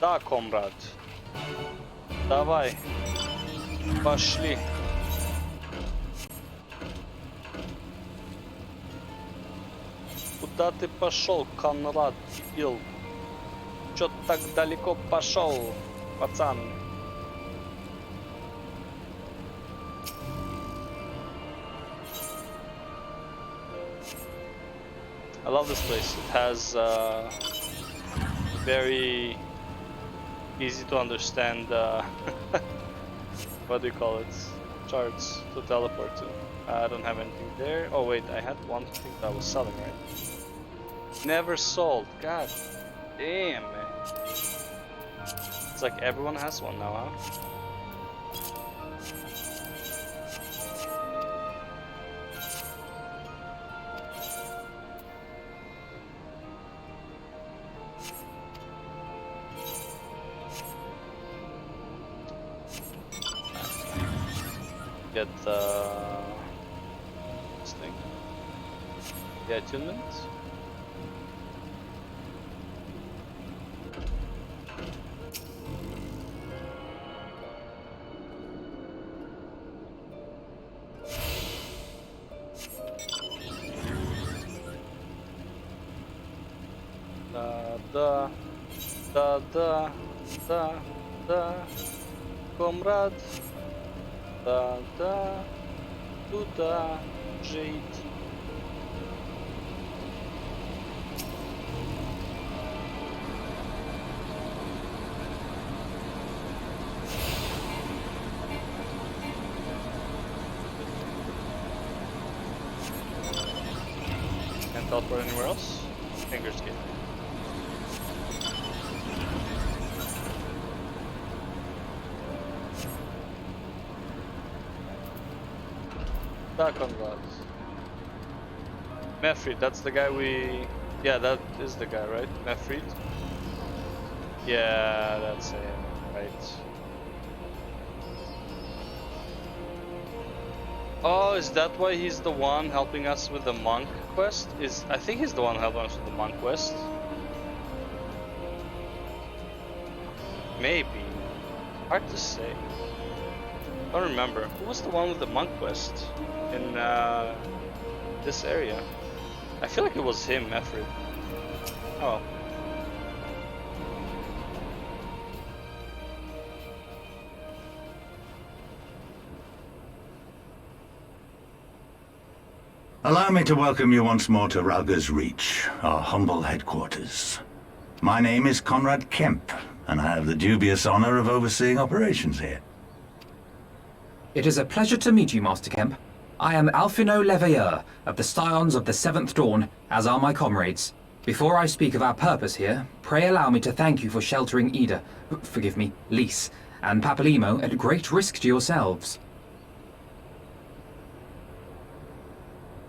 Speaker 1: Да, комрад. Давай. Пошли. Куда ты пошел, Конрад? Дебил? Чё ты так далеко пошел, пацан? I love this place. It has very easy to understand what do you call it? Charts to teleport to. I don't have anything there. Oh wait, I had one thing that I was selling, right? Never sold. God damn, man. It's like everyone has one now, huh? Get this thing. The attunement. Да, комрад. Да, туда жить. Can't teleport anywhere else? Fingers get. Mefrid, that's the guy we... Yeah, that is the guy, right? Mefrid? Yeah, that's him, right. Oh, is that why he's the one helping us with the monk quest? I think he's the one helping us with the monk quest. Maybe. Hard to say. I don't remember. Who was the one with the monk quest in this area? I feel like it was him, Mefrid. Oh.
Speaker 14: Allow me to welcome you once more to Rauga's Reach, our humble headquarters. My name is Conrad Kemp, and I have the dubious honor of overseeing operations here.
Speaker 3: It is a pleasure to meet you, Master Kemp. I am Alphino Leveilleur, of the Scions of the Seventh Dawn, as are my comrades. Before I speak of our purpose here, pray allow me to thank you for sheltering Ida, forgive me, Lys, and Papalimo at great risk to yourselves.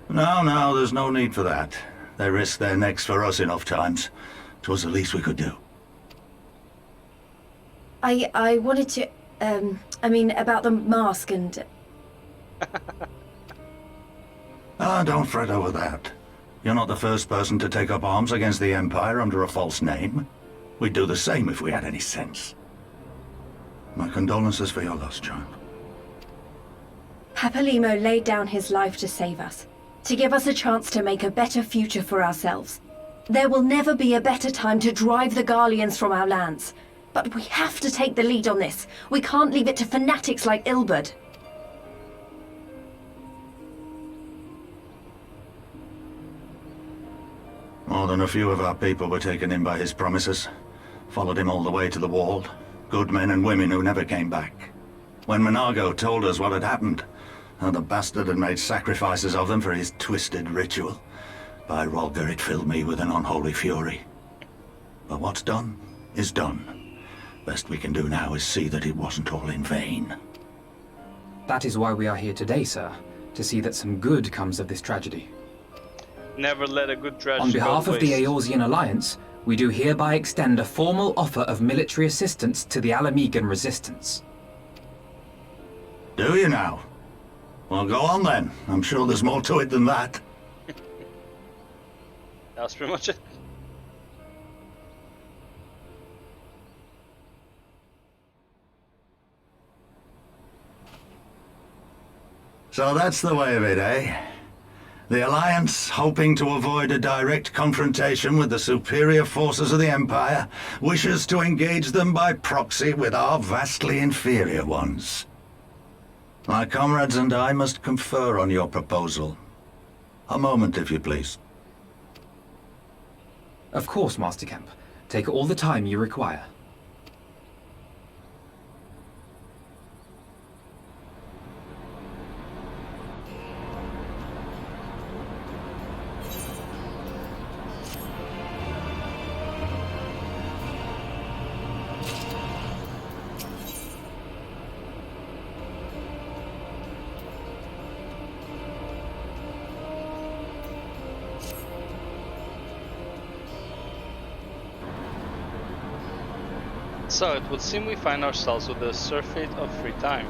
Speaker 14: No, there's no need for that. They risked their necks for us enough times. 'Twas the least we could do.
Speaker 2: I wanted to, I mean, about the mask and...
Speaker 14: Don't fret over that. You're not the first person to take up arms against the Empire under a false name. We'd do the same if we had any sense. My condolences for your loss, child.
Speaker 2: Hapalimo laid down his life to save us, to give us a chance to make a better future for ourselves. There will never be a better time to drive the Garleans from our lands. But we have to take the lead on this. We can't leave it to fanatics like Ilberd.
Speaker 14: More than a few of our people were taken in by his promises. Followed him all the way to the wall. Good men and women who never came back. When Monago told us what had happened, how the bastard had made sacrifices of them for his twisted ritual, by Rolger it filled me with an unholy fury. But what's done is done. Best we can do now is see that it wasn't all in vain.
Speaker 3: That is why we are here today, sir. To see that some good comes of this tragedy.
Speaker 1: Never let a good tragedy
Speaker 3: On behalf
Speaker 1: go
Speaker 3: of the
Speaker 1: waste.
Speaker 3: Eorzean Alliance, we do hereby extend a formal offer of military assistance to the Alamegan resistance.
Speaker 14: Do you now? Well, go on then. I'm sure there's more to it than that.
Speaker 1: That's pretty much it.
Speaker 14: So that's the way of it, eh? The Alliance, hoping to avoid a direct confrontation with the superior forces of the Empire, wishes to engage them by proxy with our vastly inferior ones. My comrades and I must confer on your proposal. A moment, if you please.
Speaker 3: Of course, Master Kemp. Take all the time you require.
Speaker 1: So it would seem we find ourselves with a surfeit of free time.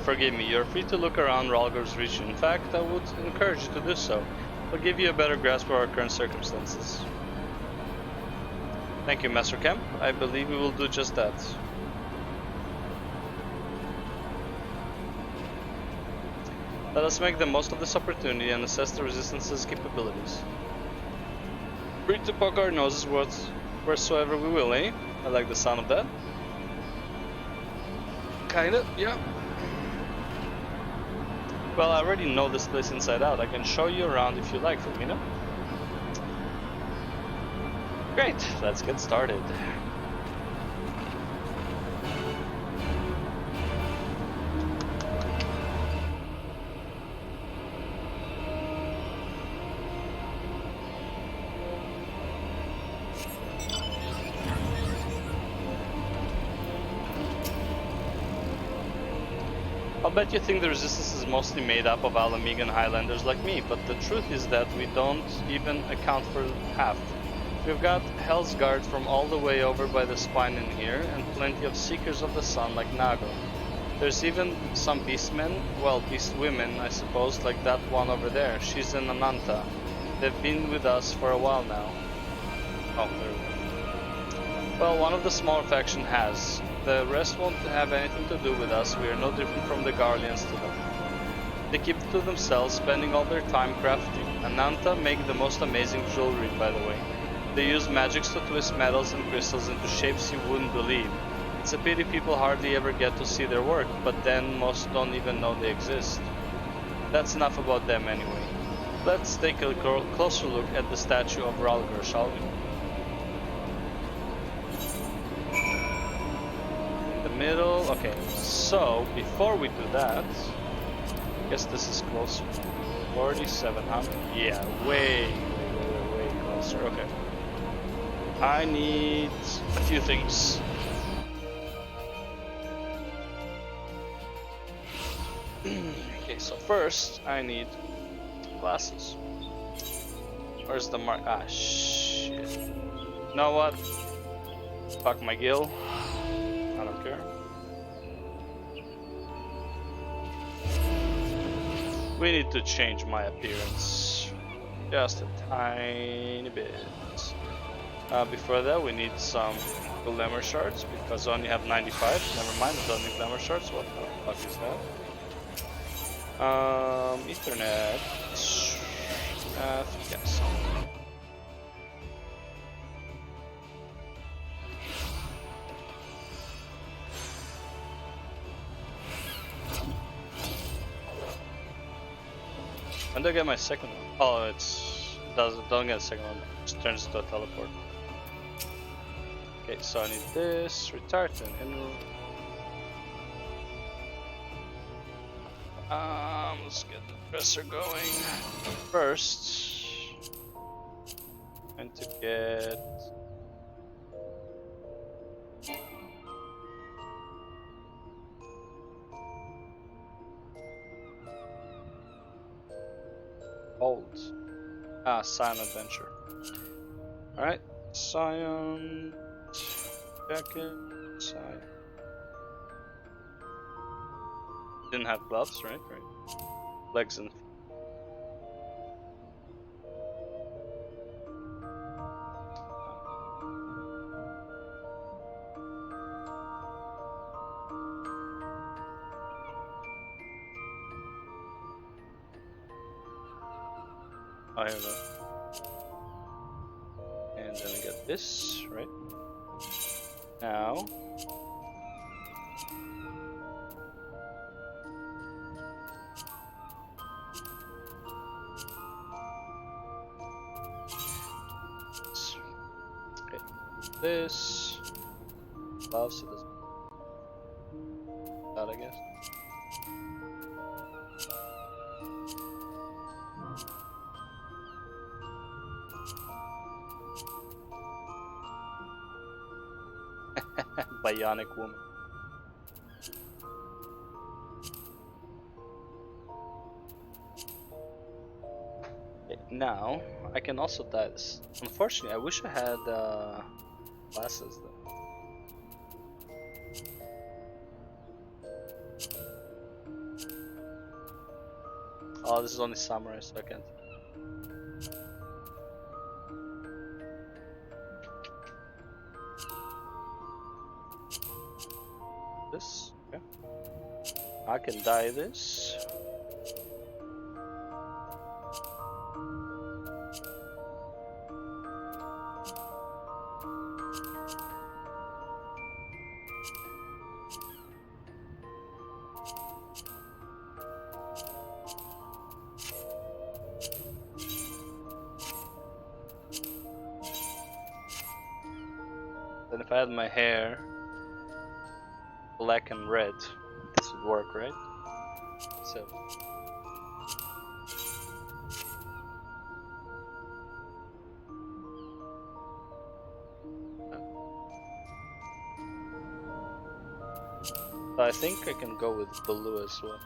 Speaker 1: Forgive me, you're free to look around Rolger's region. In fact, I would encourage you to do so. It'll give you a better grasp of our current circumstances. Thank you, Master Kemp. I believe we will do just that. Let us make the most of this opportunity and assess the Resistance's capabilities. Free to poke our noses wheresoever we will, eh? I like the sound of that. Kinda, yeah. Well, I already know this place inside out. I can show you around if you like, Firmino. Great, let's get started. I'll bet you think the Resistance is mostly made up of Alamegan Highlanders like me, but the truth is that we don't even account for half. We've got Hell's Guard from all the way over by the spine in here, and plenty of Seekers of the Sun like Nago. There's even some Beastmen, well, Beastwomen I suppose, like that one over there. She's an Ananta. They've been with us for a while now. Oh, there we go. Well, one of the smaller faction has. The rest won't have anything to do with us. We are no different from the Garleans to them. They keep it to themselves, spending all their time crafting. Ananta make the most amazing jewelry, by the way. They use magics to twist metals and crystals into shapes you wouldn't believe. It's a pity people hardly ever get to see their work, but then most don't even know they exist. That's enough about them anyway. Let's take a closer look at the statue of Rolger, shall we? Middle. Okay, so before we do that, I guess this is closer. 4,700. Yeah, way closer. Okay. I need a few things. Okay, so first I need glasses. Where's the mark? Ah, shit. You know what? Fuck my gill. I don't care. We need to change my appearance just a tiny bit. Before that, we need some glamour shards because I only have 95. Never mind, I don't need glamour shards. What the fuck is that? Ethernet. Yes. When do I get my second one? Oh, don't get a second one. It just turns into a teleport. Okay, so I need this, retardant, and let's get the presser going. First, and to get hold. Scion Adventure. Alright, Scion jacket, Scion. Didn't have gloves, right? Legs and oh, here we go. And then I get this, right? Now okay. This gloves, it doesn't that, I guess. Bionic woman. Okay, now I can also dye this. Unfortunately, I wish I had glasses though. Oh, this is only samurai, so I can't. This, okay. I can dye this. Then if I had my hair black and red, this would work, right? So I think I can go with blue as well.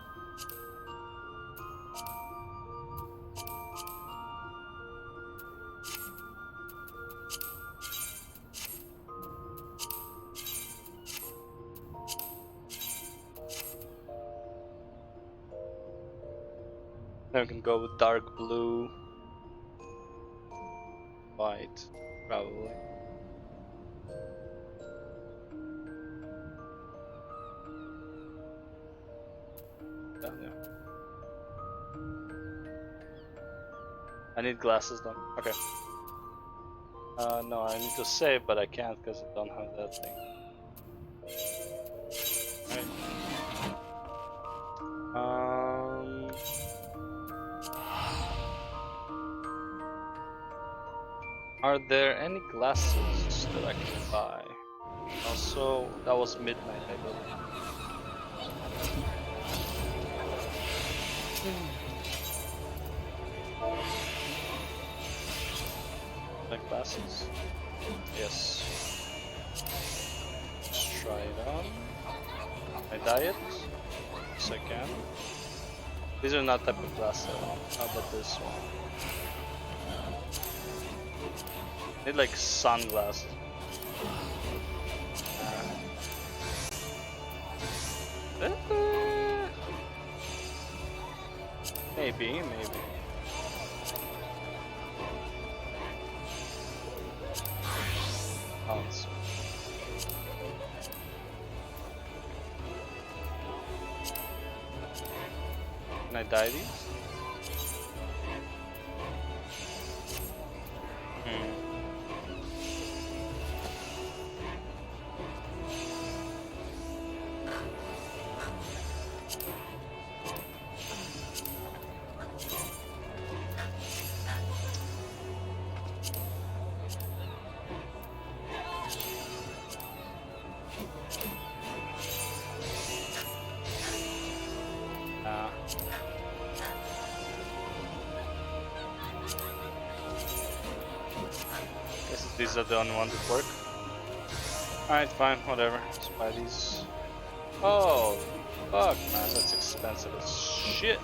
Speaker 1: Then we can go with dark blue, white, probably. Yeah. I need glasses though. Okay. No, I need to save, but I can't because I don't have that thing. Alright. Are there any glasses that I can buy? Also, that was midnight, I believe. Like glasses? Yes. Let's try it on. I dye it? Yes, I can. These are not type of glasses. How about this one? Need like sunglasses. Maybe. balance. Can I dye these? These are the only ones that work. Alright, fine, whatever. Let's buy these. Oh, fuck, man, that's expensive as shit.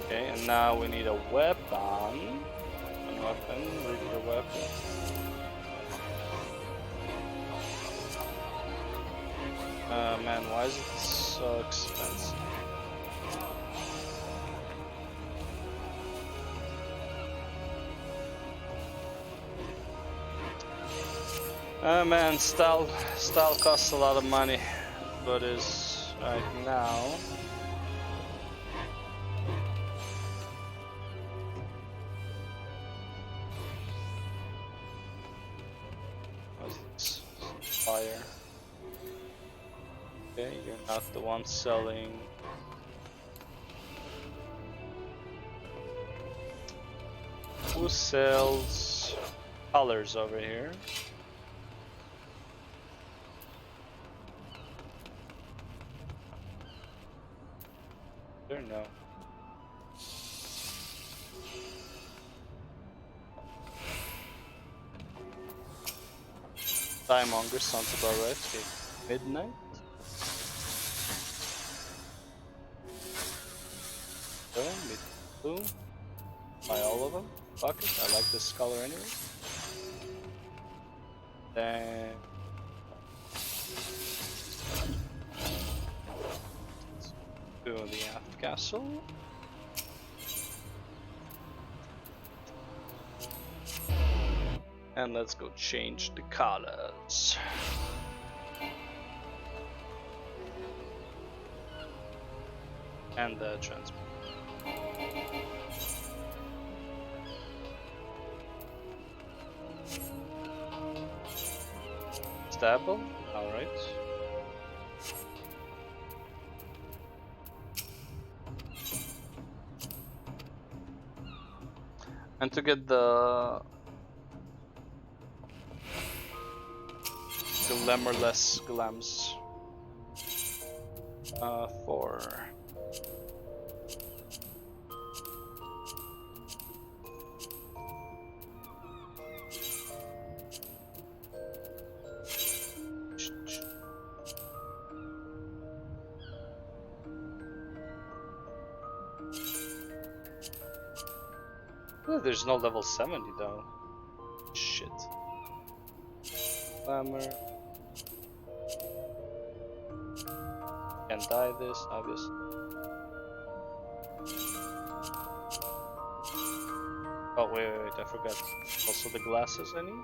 Speaker 1: Okay, and now we need a weapon. A weapon, regular weapon. Man, why is it so expensive? Man, style costs a lot of money, but is right now. What's this? Fire. Okay, you're not the one selling. Who sells colors over here? There, no. Diamonger sounds about right. Okay. Midnight. Okay, mid blue. Buy all of them. Fuck it, I like this color anyway. Then to the aft castle. And let's go change the colors. And the transport. Stable, alright. And to get the glamourless glams, 4. There's no level 70 though. Shit. Glamour. Can dye this, obviously. Oh wait, I forgot. Also the glasses I need.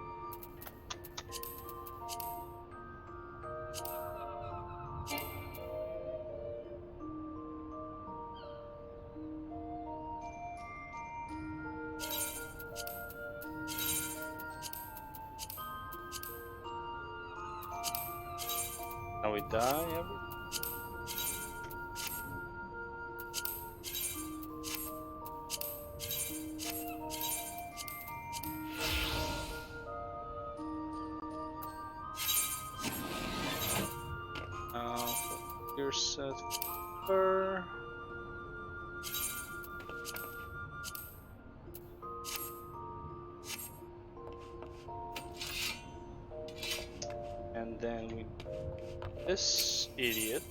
Speaker 1: Now we die every. Your set fur. And then we this idiot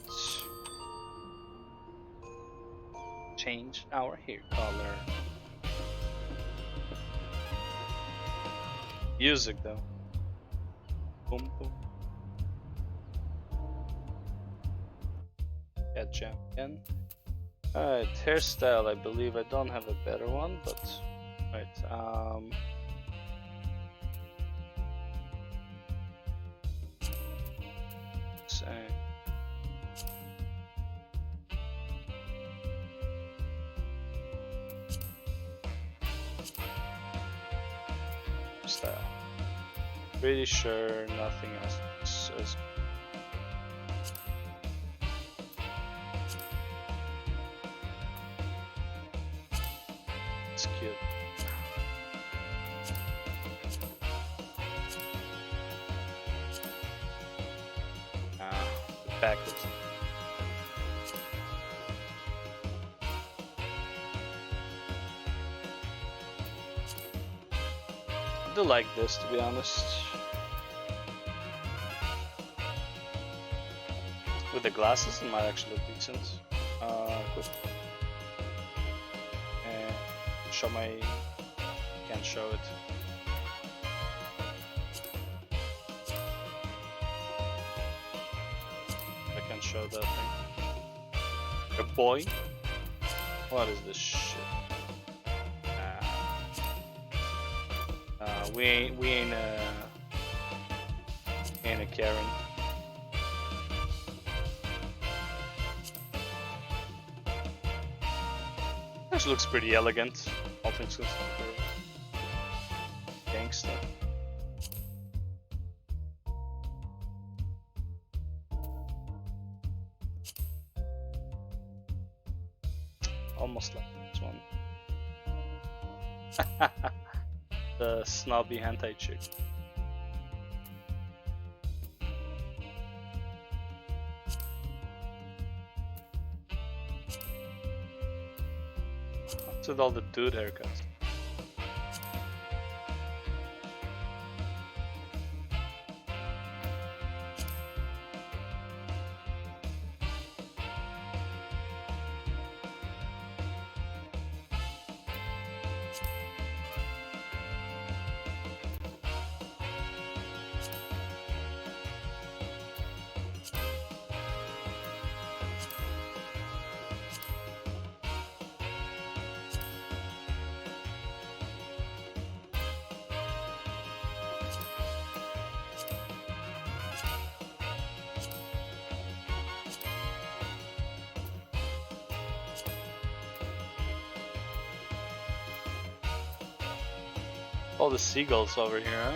Speaker 1: change our hair color. Music though. Boom boom. Get jam again. Alright, hairstyle. I believe I don't have a better one, but right. this and style. Pretty sure nothing else says. It's cute. Backwards. I do like this, to be honest. With the glasses, it might actually look decent. Quick. And show my. Can't show it. I can't show that thing. A boy? What is this shit? We ain't a Karen. Actually looks pretty elegant. All things considered. Gangsta. Almost like this one. The snobby hentai chick. What's with all the dude haircuts? All the seagulls over here, huh?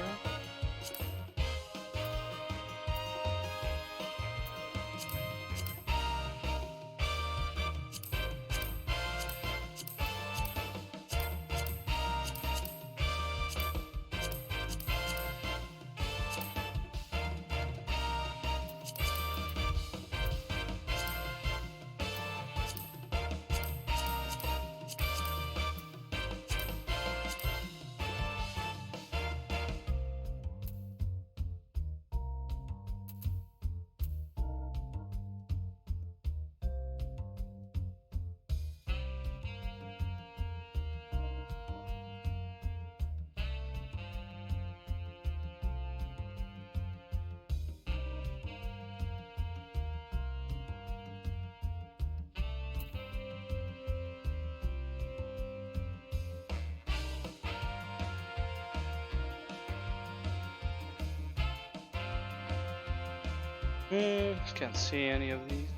Speaker 1: Can't see any of these.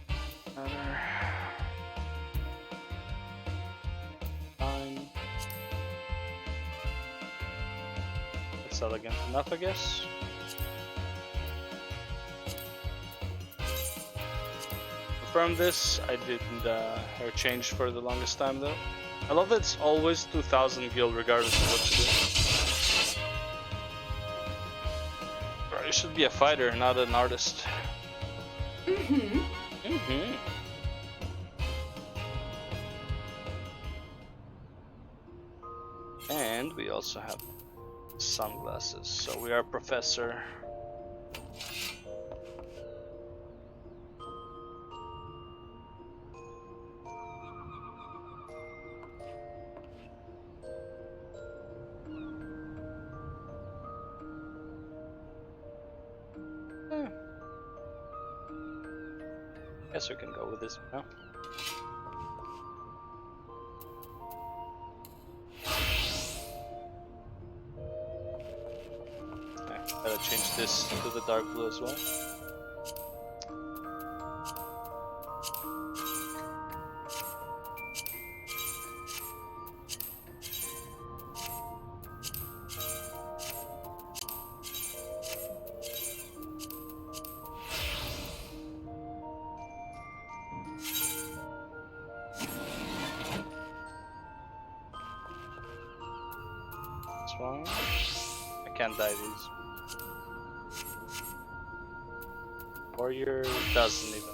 Speaker 1: Fine. That's elegant enough, I guess. Confirm this. I didn't hair change for the longest time though. I love that it's always 2000 gil regardless of what you do. Bro, you should be a fighter, not an artist. And we also have sunglasses, so we are Professor. Guess we can go with this now. Gotta change this to the dark blue as well. deities. Warrior doesn't even.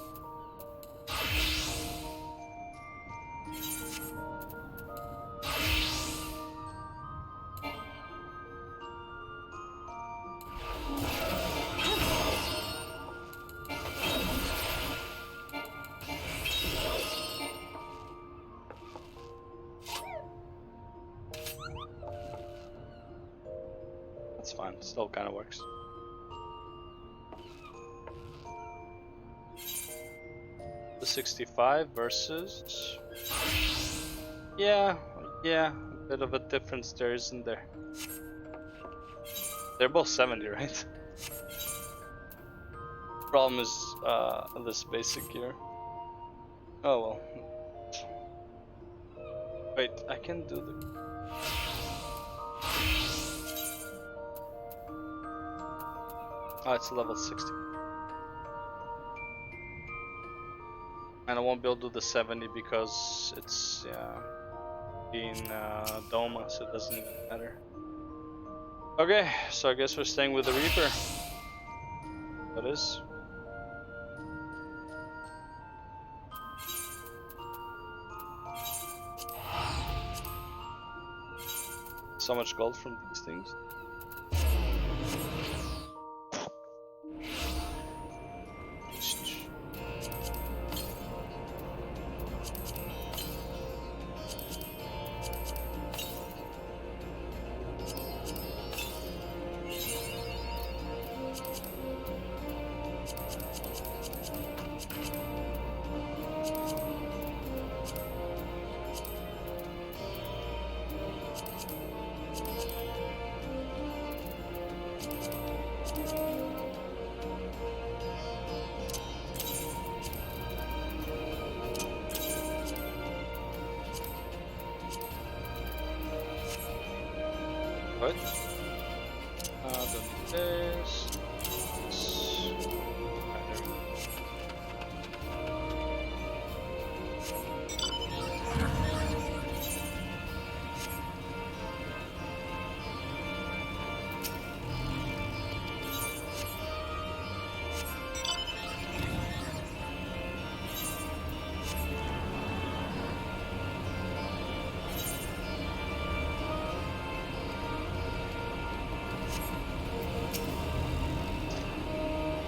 Speaker 1: That's fine, still kind of works. The 65 versus... Yeah, a bit of a difference there, isn't there? They're both 70, right? Problem is this basic gear. Oh well. Wait, I can do the... Oh, it's level 60. And I won't be able to do the 70 because it's being Doma, so it doesn't even matter. Okay, so I guess we're staying with the Reaper. That is. So much gold from these things. What? Then this.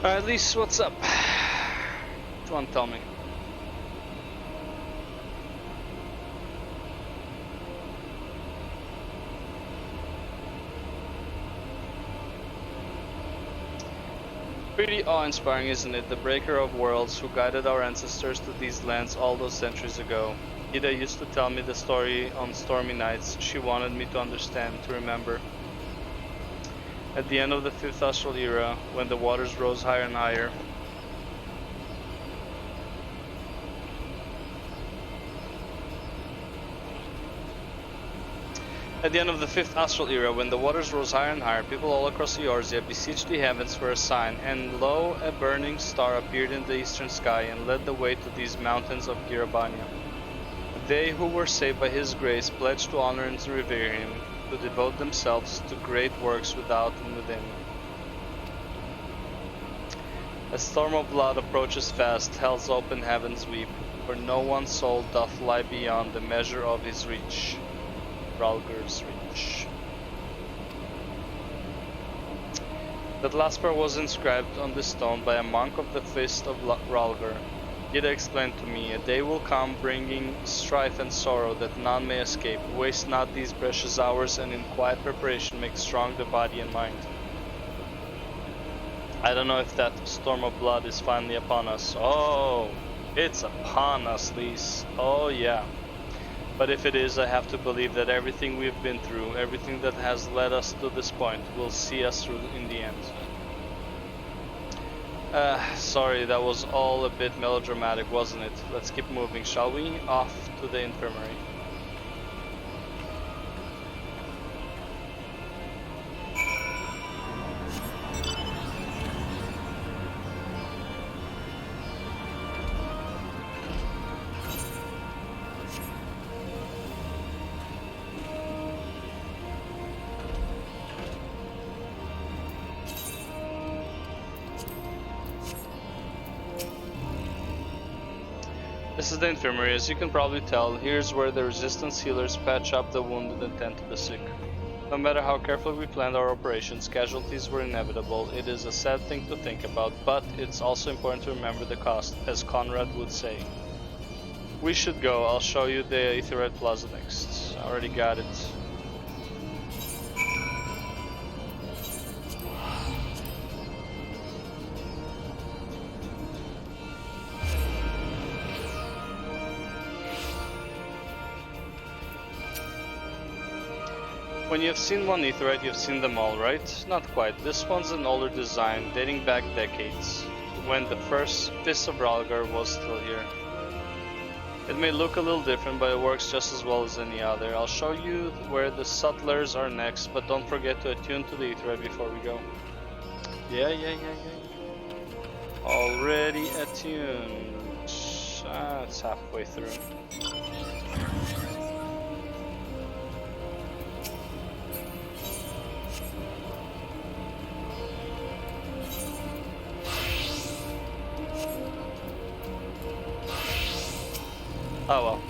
Speaker 1: At least, what's up? Come on, tell me. Pretty awe-inspiring, isn't it? The breaker of worlds who guided our ancestors to these lands all those centuries ago. Ida used to tell me the story on stormy nights. She wanted me to understand, to remember. At the end of the 5th Astral Era, when the waters rose higher and higher, people all across Eorzea besieged the heavens for a sign, and lo, a burning star appeared in the eastern sky and led the way to these mountains of Girabania. They who were saved by his grace pledged to honor and to revere him, to devote themselves to great works without and within. A storm of blood approaches fast, hell's open heavens weep, for no one soul doth lie beyond the measure of his reach. Ralger's reach. That last part was inscribed on the stone by a monk of the Fist of Ralger. Gita explained to me, a day will come bringing strife and sorrow that none may escape. Waste not these precious hours, and in quiet preparation make strong the body and mind. I don't know if that storm of blood is finally upon us. Oh, it's upon us, Lise. Oh yeah. But if it is, I have to believe that everything we've been through, everything that has led us to this point, will see us through in the end. Sorry, that was all a bit melodramatic, wasn't it? Let's keep moving, shall we? Off to the infirmary. This is the infirmary. As you can probably tell, here's where the resistance healers patch up the wounded and tend to the sick. No matter how carefully we planned our operations, casualties were inevitable. It is a sad thing to think about, but it's also important to remember the cost, as Conrad would say. We should go. I'll show you the Aetherite Plaza next. I already got it. When you've seen one Aetherite, you've seen them all, right? Not quite. This one's an older design, dating back decades, when the first Fist of Ralgar was still here. It may look a little different, but it works just as well as any other. I'll show you where the Sutlers are next, but don't forget to attune to the Aetherite before we go. Yeah. Already attuned. It's halfway through. Oh well.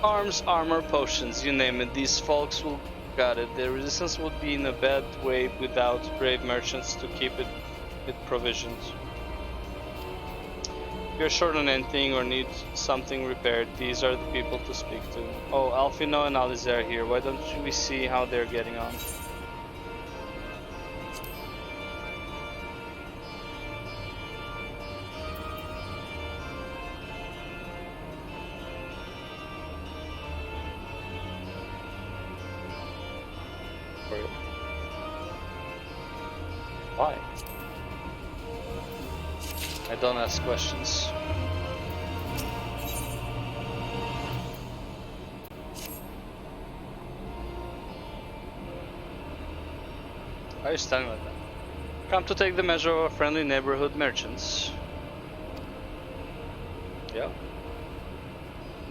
Speaker 1: Arms, armor, potions, you name it, these folks will got it. The resistance would be in a bad way without brave merchants to keep it provisioned. If you're short on anything or need something repaired, these are the people to speak to. Oh, Alfino and Alize are here. Why don't we see how they're getting on? Why? I don't ask questions. Why are you standing like that? Come to take the measure of our friendly neighborhood merchants. Yeah.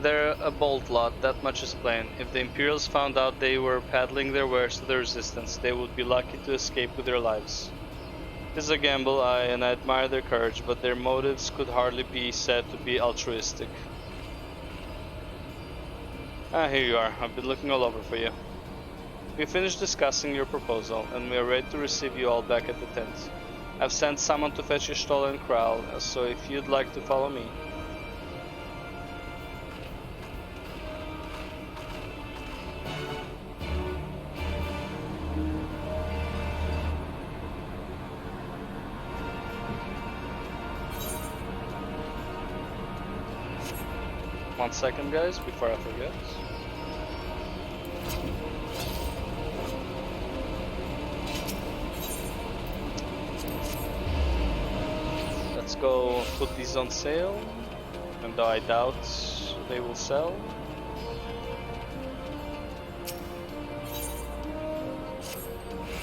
Speaker 1: They're a bold lot, that much is plain. If the Imperials found out they were peddling their wares to the Resistance, they would be lucky to escape with their lives. It is a gamble, and I admire their courage, but their motives could hardly be said to be altruistic. Ah, here you are. I've been looking all over for you. We finished discussing your proposal, and we are ready to receive you all back at the tent. I've sent someone to fetch your stolen kraal, so if you'd like to follow me. One second, guys, before I forget. Let's go put these on sale, even though I doubt they will sell.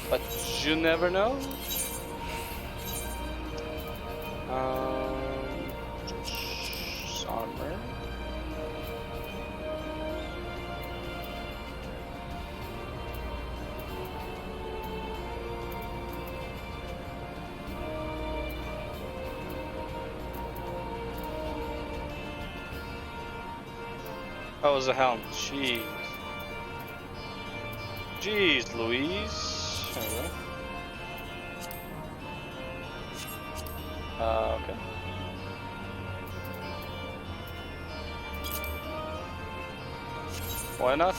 Speaker 1: But you never know. Armor. Oh, it was a helm. Jeez. Jeez, Louise. There we go. Okay. Why not?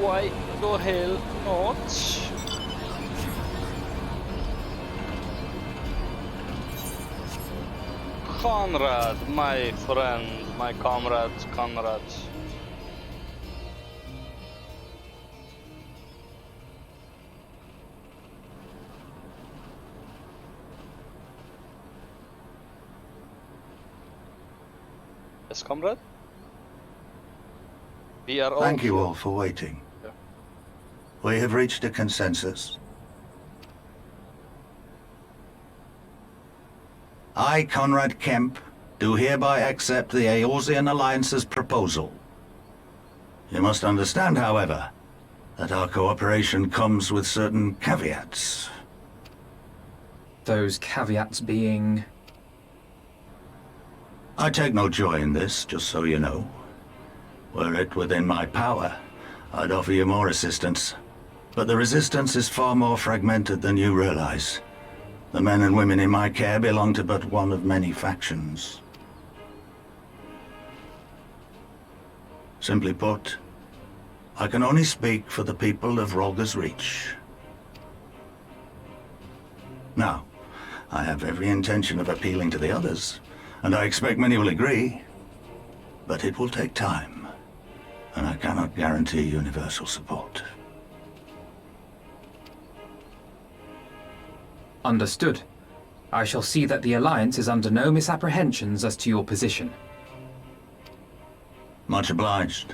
Speaker 1: Why the hell not? Conrad, my friend, my comrade, Conrad. Yes, comrade? We are all
Speaker 4: Thank you all for waiting.
Speaker 1: Yeah.
Speaker 4: We have reached a consensus. I, Conrad Kemp, do hereby accept the Eorzean Alliance's proposal. You must understand, however, that our cooperation comes with certain caveats.
Speaker 3: Those caveats being...
Speaker 4: I take no joy in this, just so you know. Were it within my power, I'd offer you more assistance. But the resistance is far more fragmented than you realize. The men and women in my care belong to but one of many factions. Simply put, I can only speak for the people of Rolga's Reach. Now, I have every intention of appealing to the others, and I expect many will agree. But it will take time, and I cannot guarantee universal support.
Speaker 3: Understood. I shall see that the Alliance is under no misapprehensions as to your position.
Speaker 4: Much obliged.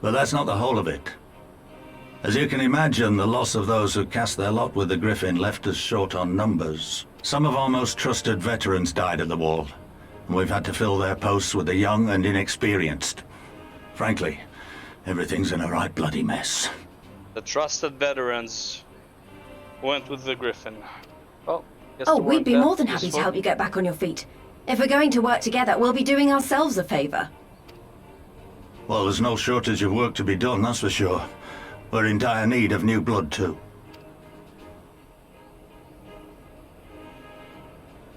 Speaker 4: But that's not the whole of it. As you can imagine, the loss of those who cast their lot with the Griffin left us short on numbers. Some of our most trusted veterans died at the wall, and we've had to fill their posts with the young and inexperienced. Frankly, everything's in a right bloody mess.
Speaker 1: The trusted veterans went with the Griffin. Well, guess
Speaker 2: Oh,
Speaker 1: the
Speaker 2: we'd
Speaker 1: word
Speaker 2: be
Speaker 1: that
Speaker 2: more than
Speaker 1: is
Speaker 2: happy to
Speaker 1: for-
Speaker 2: help you get back on your feet. If we're going to work together, we'll be doing ourselves a favor.
Speaker 4: Well, there's no shortage of work to be done, that's for sure. We're in dire need of new blood, too.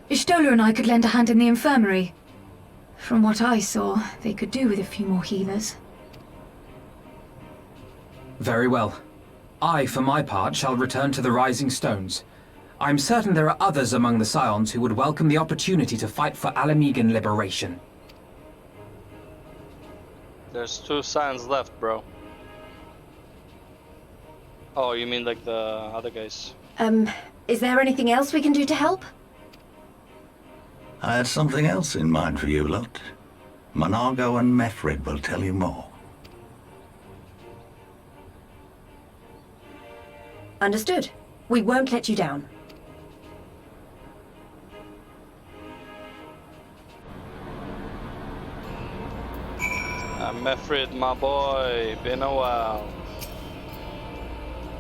Speaker 11: Ishtola and I could lend a hand in the infirmary. From what I saw, they could do with a few more healers.
Speaker 3: Very well. I, for my part, shall return to the Rising Stones. I'm certain there are others among the Scions who would welcome the opportunity to fight for Alamegan liberation.
Speaker 1: There's 2 signs left, bro. Oh, you mean like the other guys?
Speaker 2: Is there anything else we can do to help?
Speaker 4: I had something else in mind for you lot. Monargo and Mefrid will tell you more.
Speaker 2: Understood. We won't let you down.
Speaker 1: Mefrid, my boy, been a while.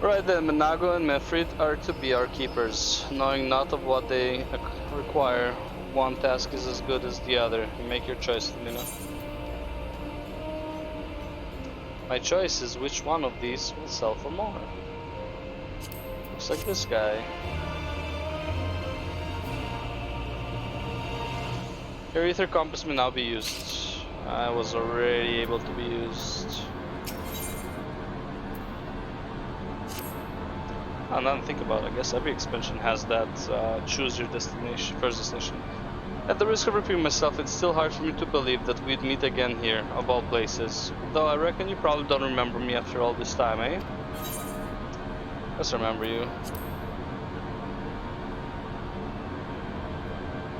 Speaker 1: Right then, Monago and Mefrid are to be our keepers. Knowing not of what they require, one task is as good as the other. You make your choice, Lina. My choice is which one of these will sell for more. Looks like this guy. Your ether compass may now be used. I was already able to be used. And then think about it, I guess every expansion has that choose your destination, first destination. At the risk of repeating myself, it's still hard for me to believe that we'd meet again here, of all places. Though I reckon you probably don't remember me after all this time, eh? Let's remember you.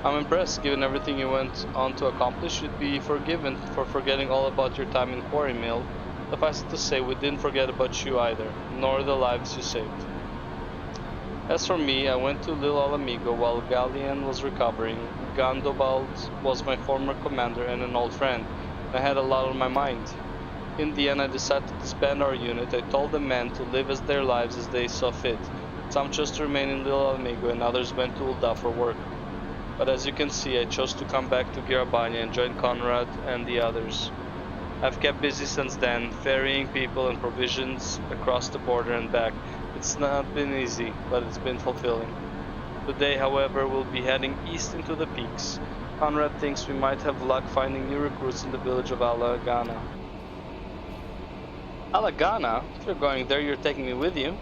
Speaker 1: I'm impressed, given everything you went on to accomplish. You'd be forgiven for forgetting all about your time in Quarry Mill. Suffice it to say, we didn't forget about you either, nor the lives you saved. As for me, I went to Lil Alamigo while Gallian was recovering. Gandobald was my former commander and an old friend. I had a lot on my mind. In the end, I decided to disband our unit. I told the men to live as their lives as they saw fit. Some chose to remain in Lil Alamigo and others went to Ul'dah for work. But as you can see, I chose to come back to Girabania and join Conrad and the others. I've kept busy since then, ferrying people and provisions across the border and back. It's not been easy, but it's been fulfilling. Today, however, we'll be heading east into the peaks. Conrad thinks we might have luck finding new recruits in the village of Alagana. Alagana? If you're going there, you're taking me with you.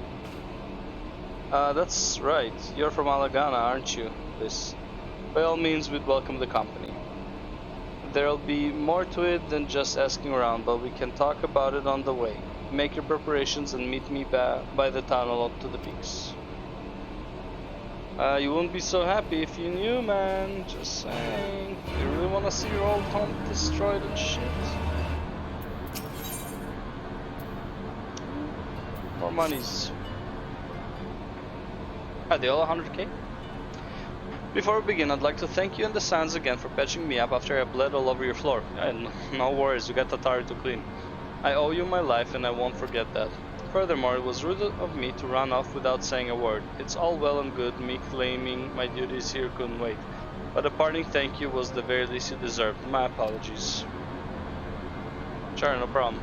Speaker 1: That's right. You're from Alagana, aren't you, Liz? By all means, we'd welcome the company. There'll be more to it than just asking around, but we can talk about it on the way. Make your preparations and meet me by the tunnel up to the peaks. You wouldn't be so happy if you knew, man. Just saying. You really want to see your old home destroyed and shit? More monies. Are they all 100k? Before we begin, I'd like to thank you and the Sands again for patching me up after I bled all over your floor. No worries, you got Tatari to clean. I owe you my life and I won't forget that. Furthermore, it was rude of me to run off without saying a word. It's all well and good, me claiming my duties here couldn't wait. But a parting thank you was the very least you deserved. My apologies. Sure, no problem.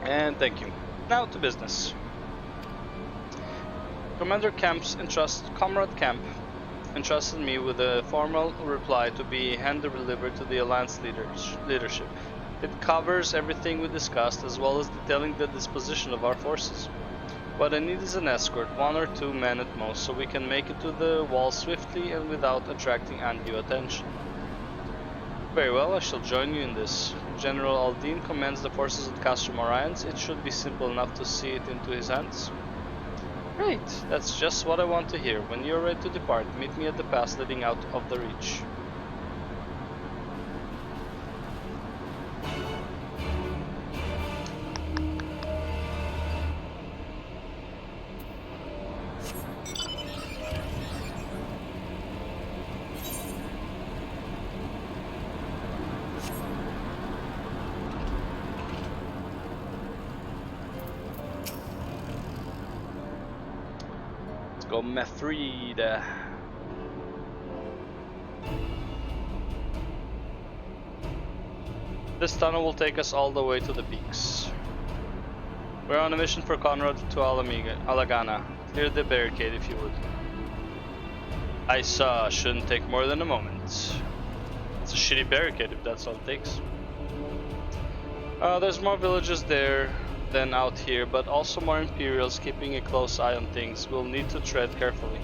Speaker 1: And thank you. Now to business. Commander Comrade Camp entrusted me with a formal reply to be hand-delivered to the Alliance leadership. It covers everything we discussed, as well as detailing the disposition of our forces. What I need is an escort, 1 or 2 men at most, so we can make it to the wall swiftly and without attracting undue attention. Very well, I shall join you in this. General Aldine commands the forces at Castro Morians. It should be simple enough to see it into his hands. Great, that's just what I want to hear. When you're ready to depart, meet me at the pass leading out of the Reach. Go Methreed. This tunnel will take us all the way to the peaks. We're on a mission for Conrad to Alagana. Clear the barricade if you would. I saw. Shouldn't take more than a moment. It's a shitty barricade if that's all it takes. There's more villages there than out here, but also more Imperials keeping a close eye on things. We'll need to tread carefully.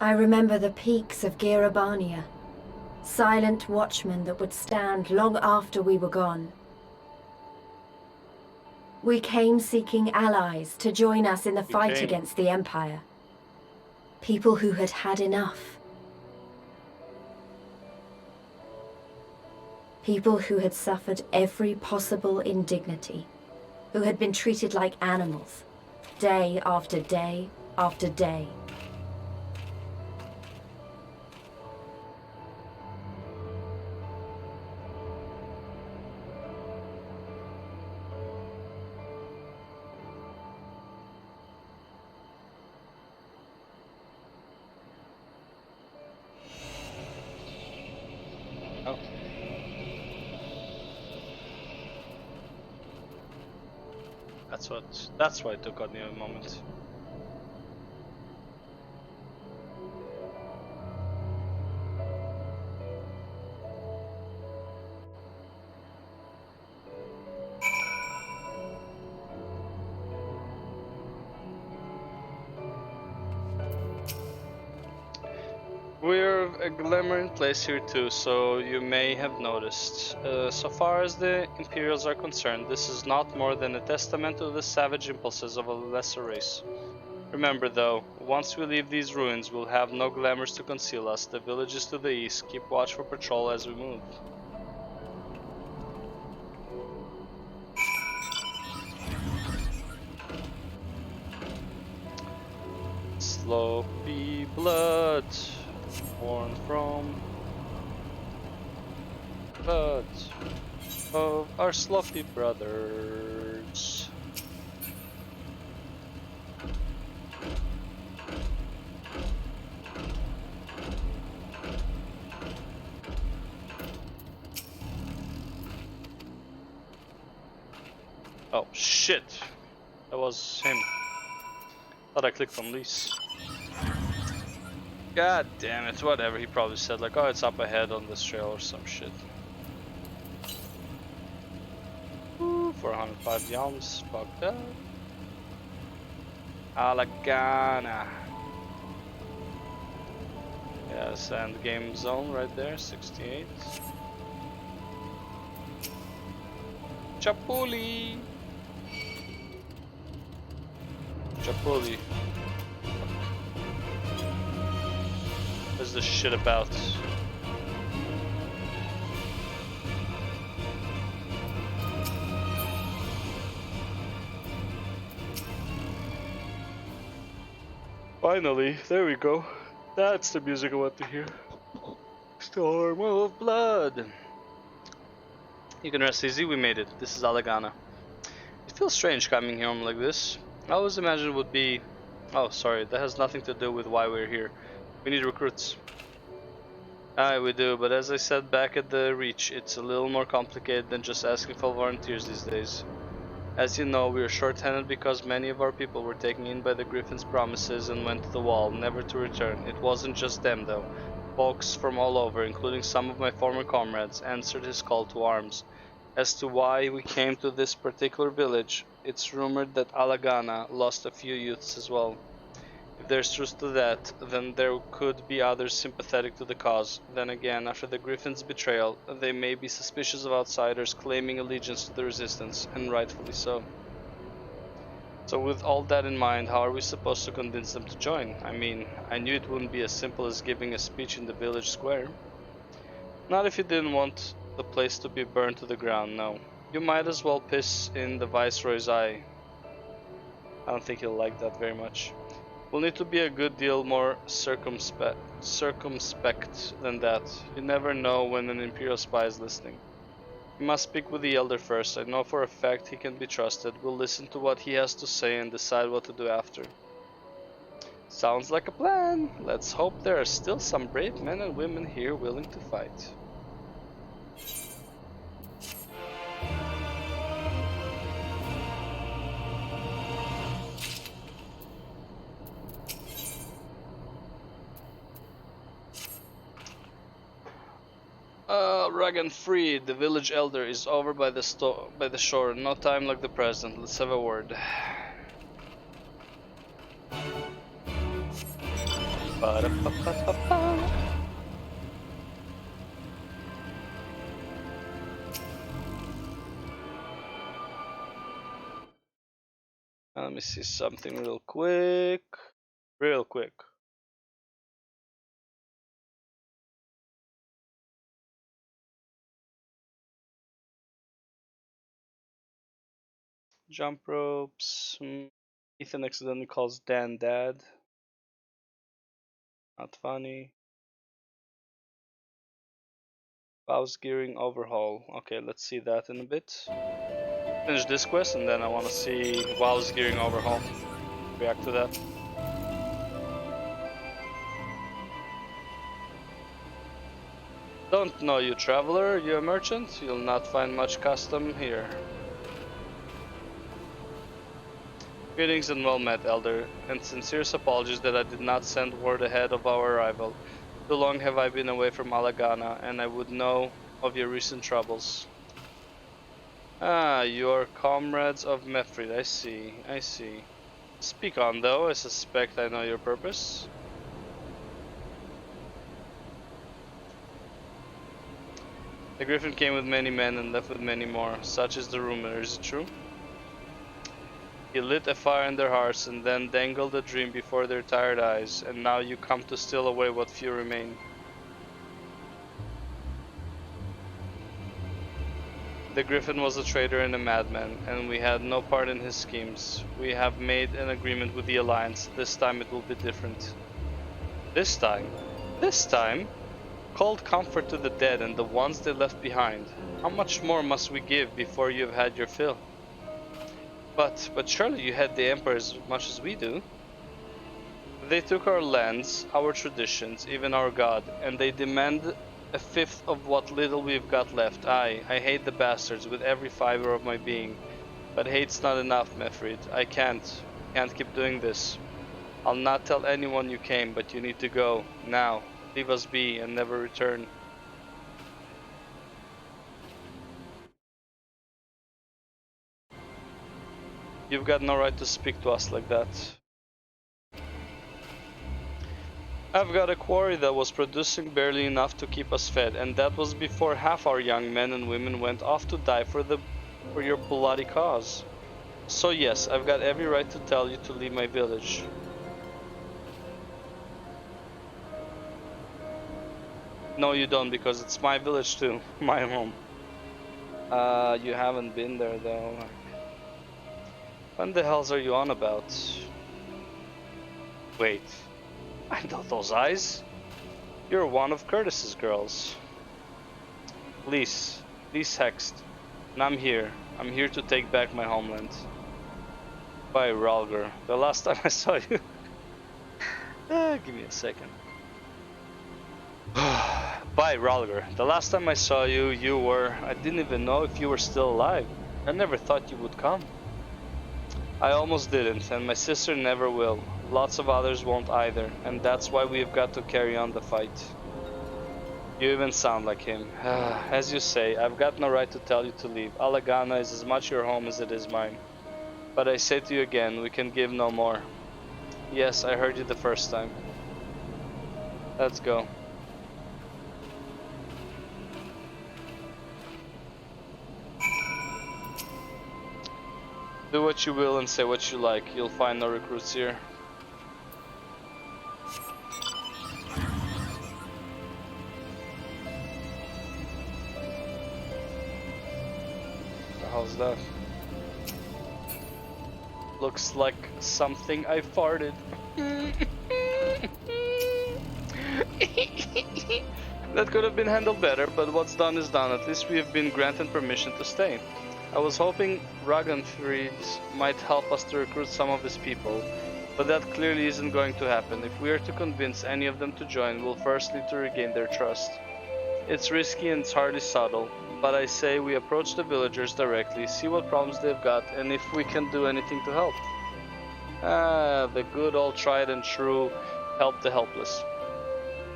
Speaker 2: I remember the peaks of Girabania, silent watchmen that would stand long after we were gone. We came seeking allies to join us in the fight against the Empire. People who had had enough. People who had suffered every possible indignity, who had been treated like animals, day after day after day.
Speaker 1: That's why it took on me a moment. We're a glimmering place here too, so you may have noticed. So far as the Imperials are concerned, this is not more than a testament to the savage impulses of a lesser race. Remember though, once we leave these ruins, we'll have no glamours to conceal us. The villages to the east keep watch for patrol as we move. Sloppy blood, born from blood of our sloppy brothers. Oh shit, that was him. Thought I clicked on Lise. God damn it, whatever, he probably said like, oh, it's up ahead on this trail or some shit. Ooh, 405 yalms, fuck that. Alagana. Yes, and game zone right there, 68. Chapuli! Chapuli. What's this shit about? Finally, there we go. That's the music I want to hear. Storm of Blood. You can rest easy, we made it. This is Alagana. It feels strange coming home like this. I always imagined it would be... Oh, sorry, that has nothing to do with why we're here. We need recruits. Aye, we do, but as I said back at the Reach, it's a little more complicated than just asking for volunteers these days. As you know, we are short-handed because many of our people were taken in by the Griffin's promises and went to the wall, never to return. It wasn't just them, though. Folks from all over, including some of my former comrades, answered his call to arms. As to why we came to this particular village, it's rumored that Alagana lost a few youths as well. If there's truth to that, then there could be others sympathetic to the cause. Then again, after the Griffin's betrayal, they may be suspicious of outsiders claiming allegiance to the resistance, and rightfully so. So with all that in mind, how are we supposed to convince them to join? I mean, I knew it wouldn't be as simple as giving a speech in the village square. Not if you didn't want the place to be burned to the ground, no. You might as well piss in the Viceroy's eye. I don't think he'll like that very much. We'll need to be a good deal more circumspect than that. You never know when an Imperial spy is listening. You must speak with the Elder first. I know for a fact he can be trusted. We'll listen to what he has to say and decide what to do after. Sounds like a plan. Let's hope there are still some brave men and women here willing to fight. Rag and free. The village elder is over by the shore. No time like the present. Let's have a word. Let me see something real quick. Real quick. Jump ropes. Ethan accidentally calls Dan dad. Not funny. Bows gearing overhaul. Okay, let's see that in a bit. Finish this quest and then I want to see Wow's gearing overhaul. React to that. Don't know you, traveler. You a merchant? You'll not find much custom here. Greetings and well met, Elder, and sincerest apologies that I did not send word ahead of our arrival. Too long have I been away from Alagana, and I would know of your recent troubles. Ah, you are comrades of Mefrid, I see, I see. Speak on, though, I suspect I know your purpose. The Griffin came with many men and left with many more. Such is the rumor, is it true? He lit a fire in their hearts and then dangled a dream before their tired eyes, and now you come to steal away what few remain. The Griffin was a traitor and a madman, and we had no part in his schemes. We have made an agreement with the Alliance. This time it will be different. This time? This time? Called comfort to the dead and the ones they left behind. How much more must we give before you have had your fill? But surely you had the Emperor as much as we do. They took our lands, our traditions, even our god, and they demand a fifth of what little we've got left. I hate the bastards with every fiber of my being. But hate's not enough, Mefrid. I can't keep doing this. I'll not tell anyone you came, but you need to go, now. Leave us be and never return. You've got no right to speak to us like that. I've got a quarry that was producing barely enough to keep us fed, and that was before half our young men and women went off to die for your bloody cause. So yes, I've got every right to tell you to leave my village. No, you don't, because it's my village too, my home. You haven't been there though. When the hells are you on about? Wait, I know those eyes. You're one of Curtis's girls. Lise Hext, and I'm here. I'm here to take back my homeland. By Ralger, the last time I saw you. Give me a second. By Ralger, the last time I saw you, you were... I didn't even know if you were still alive. I never thought you would come. I almost didn't, and my sister never will. Lots of others won't either, and that's why we've got to carry on the fight. You even sound like him. As you say, I've got no right to tell you to leave. Alagana is as much your home as it is mine. But I say to you again, we can give no more. Yes, I heard you the first time. Let's go. Do what you will and say what you like. You'll find no recruits here. How's that? Looks like something I farted. That could have been handled better, but what's done is done. At least we have been granted permission to stay. I was hoping Ragnfrid might help us to recruit some of his people, but that clearly isn't going to happen. If we are to convince any of them to join, we'll first need to regain their trust. It's risky and it's hardly subtle, but I say we approach the villagers directly, see what problems they've got, and if we can do anything to help. The good old tried and true help the helpless.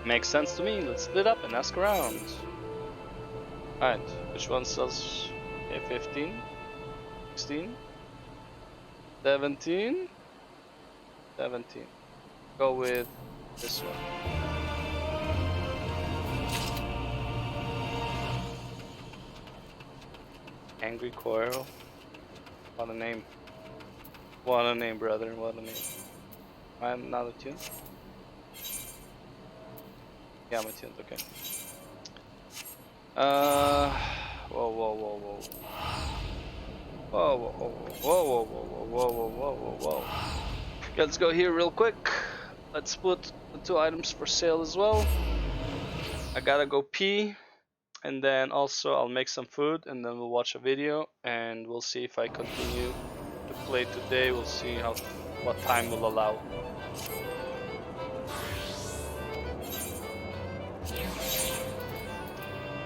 Speaker 1: Makes sense to me. Let's split up and ask around. Alright, which one sells? Okay, 15, 16, 17, 17. Go with this one. Angry Coil. What a name. What a name, brother. What a name. I'm not attuned. Yeah, I'm attuned. Okay. Whoa, whoa, whoa, whoa. Whoa, whoa, whoa, whoa, whoa, whoa, whoa, whoa, whoa, whoa, whoa. Let's go here real quick. Let's put the 2 items for sale as well. I gotta go pee. And then also I'll make some food and then we'll watch a video and we'll see if I continue to play today. We'll see what time will allow.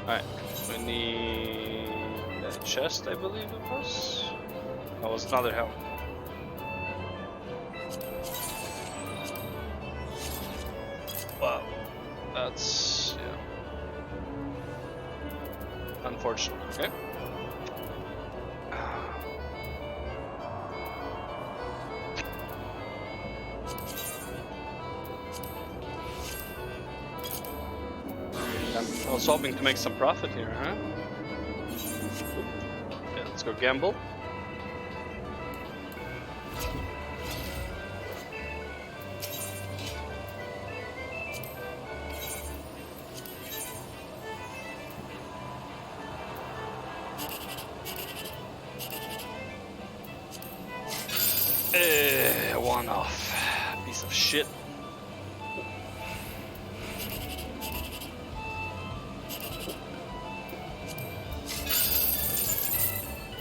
Speaker 1: Alright, we need a chest, I believe it was. Oh, it was another helm. Wow, that's, yeah. Unfortunate, okay. I was hoping to make some profit here, huh? Okay, let's go gamble. One off. Piece of shit.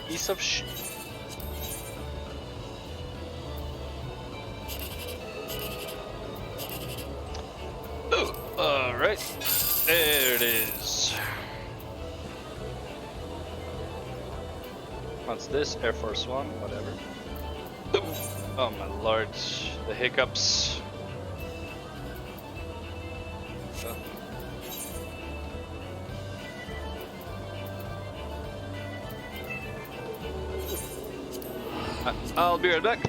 Speaker 1: Piece of shit. Alright. There it is. What's this? Air Force One, whatever. Oh my lord, the hiccups. I'll be right back.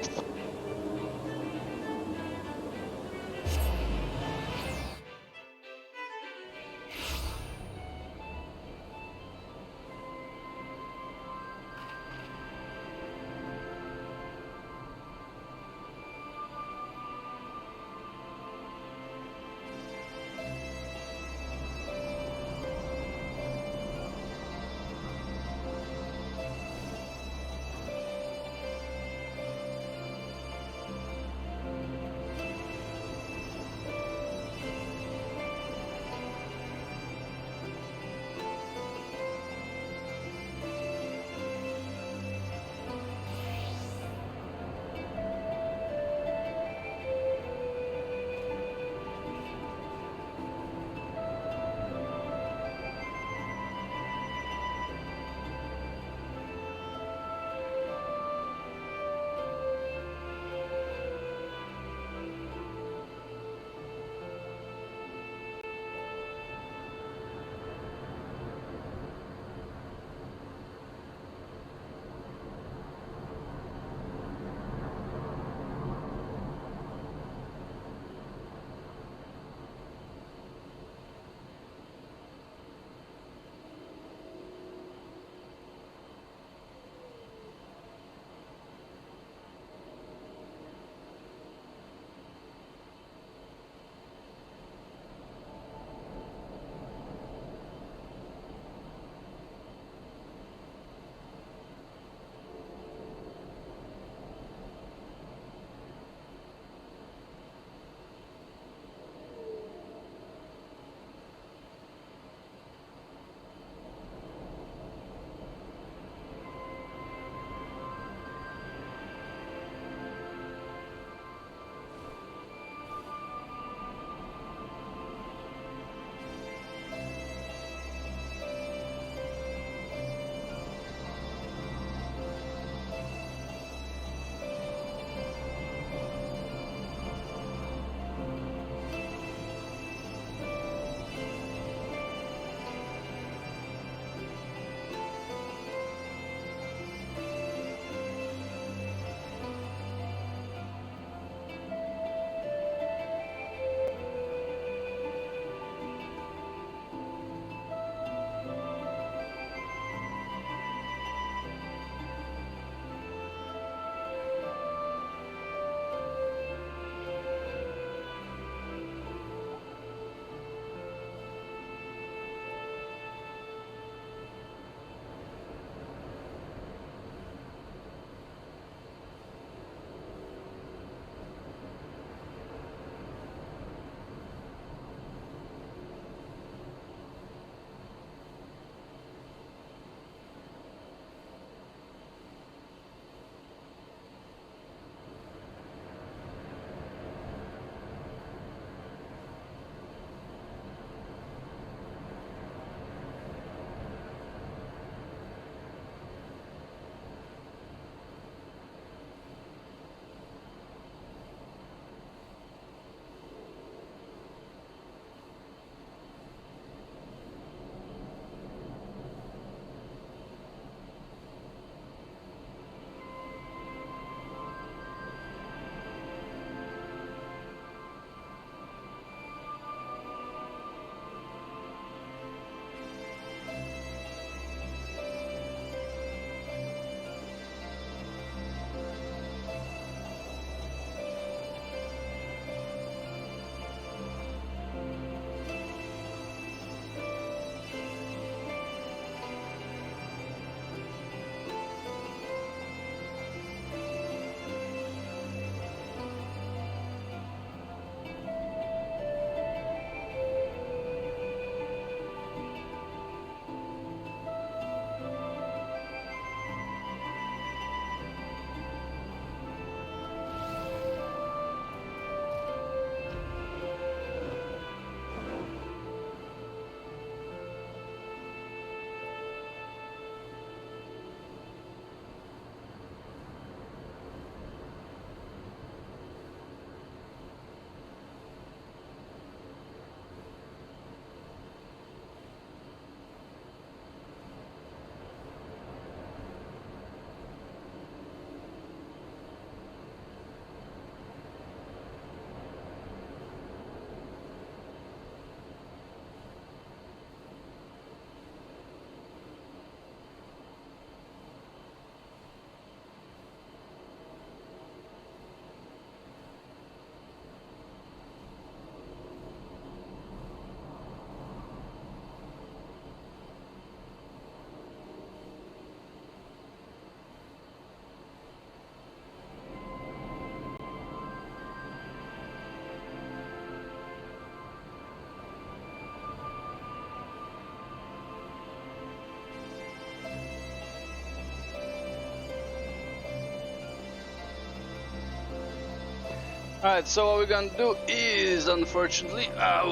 Speaker 1: Alright, so what we're gonna do is, unfortunately, not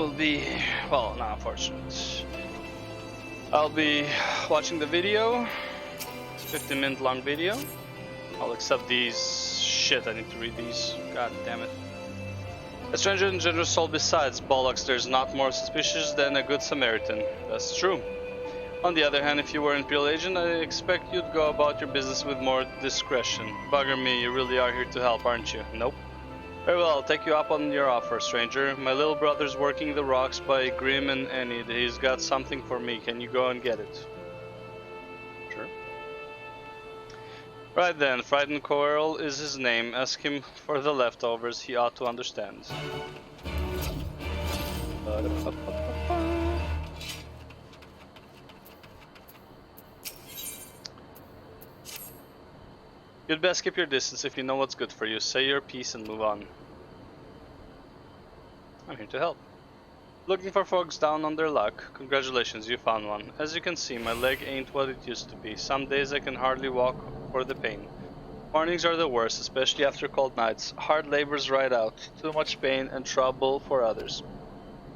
Speaker 1: unfortunate. I'll be watching the video. It's a 15-minute long video. I'll accept these. Shit, I need to read these. God damn it. A stranger and generous soul besides, bollocks, there's not more suspicious than a good Samaritan. That's true. On the other hand, if you were an Imperial agent, I expect you'd go about your business with more discretion. Bugger me, you really are here to help, aren't you? Nope. Very well, I'll take you up on your offer, stranger. My little brother's working the rocks by Grim and Enid. He's got something for me. Can you go and get it? Sure. Right then, Frightened Coral is his name. Ask him for the leftovers. He ought to understand. You'd best keep your distance if you know what's good for you. Say your piece and move on. I'm here to help. Looking for folks down on their luck? Congratulations, you found one. As you can see, my leg ain't what it used to be. Some days I can hardly walk for the pain. Mornings are the worst, especially after cold nights. Hard labor's right out. Too much pain and trouble for others.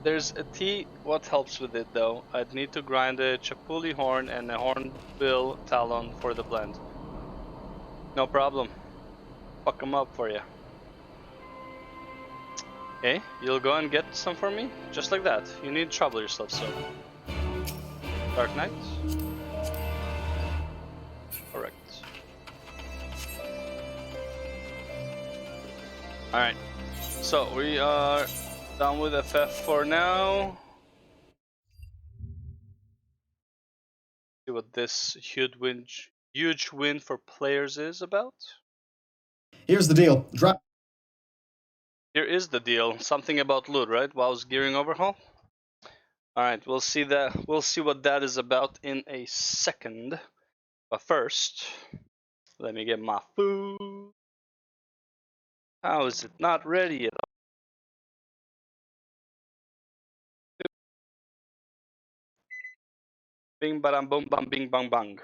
Speaker 1: There's a tea, what helps with it though? I'd need to grind a chapuli horn and a hornbill talon for the blend. No problem. Fuck 'em up for you. Okay, you'll go and get some for me? Just like that. You need trouble yourself, so. Dark Knight? Correct. Alright, so we are done with FF for now. See what this huge win for players is about.
Speaker 9: Here's the deal.
Speaker 1: Here is the deal. Something about loot, right? WoW's gearing overhaul. Alright, we'll see that. We'll see what that is about in a second. But first, let me get my food. How is it not ready yet? Bing badam boom bam bing bang bang.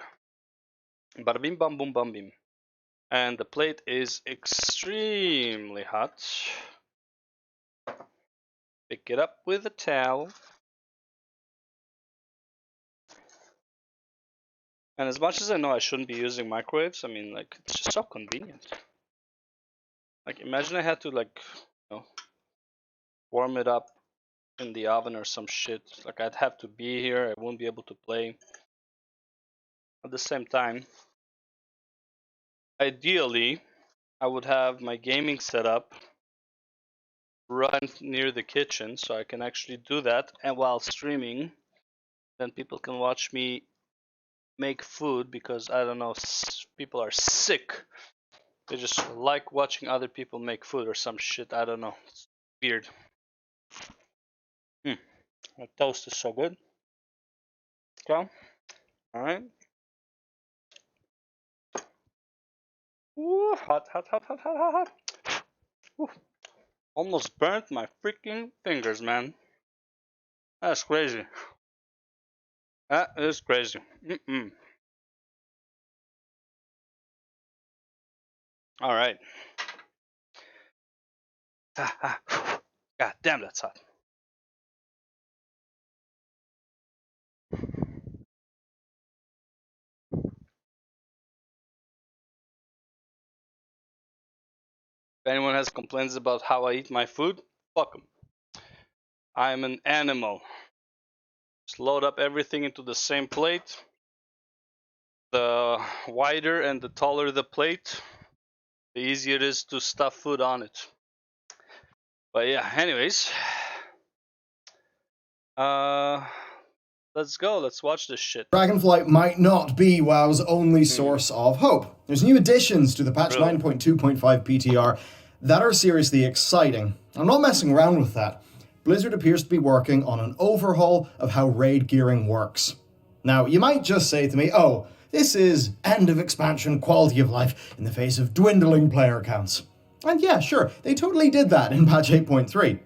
Speaker 1: Bada bim bam boom bam bim. And the plate is extremely hot. Pick it up with a towel. And as much as I know I shouldn't be using microwaves, I mean, like, it's just so convenient. Like, imagine I had to, like, you know, warm it up in the oven or some shit. Like, I'd have to be here, I won't be able to play. At the same time, ideally, I would have my gaming setup right near the kitchen, so I can actually do that, and while streaming, then people can watch me make food, because I don't know, people are sick. They just like watching other people make food or some shit. I don't know. It's weird. My toast is so good. Okay. Alright. Ooh, hot, hot, hot, hot, hot, hot, hot. Ooh. Almost burnt my freaking fingers, man. That's crazy. That is crazy. Alright. God damn, that's hot. If anyone has complaints about how I eat my food, fuck them. I'm an animal. Just load up everything into the same plate. The wider and the taller the plate, the easier it is to stuff food on it. But yeah, anyways. Let's go, let's watch this shit.
Speaker 9: Dragonflight might not be WoW's only source of hope. There's new additions to the patch 9.2.5 PTR that are seriously exciting. I'm not messing around with that. Blizzard appears to be working on an overhaul of how raid gearing works. Now, you might just say to me, oh, this is end of expansion quality of life in the face of dwindling player counts. And yeah, sure, they totally did that in patch 8.3.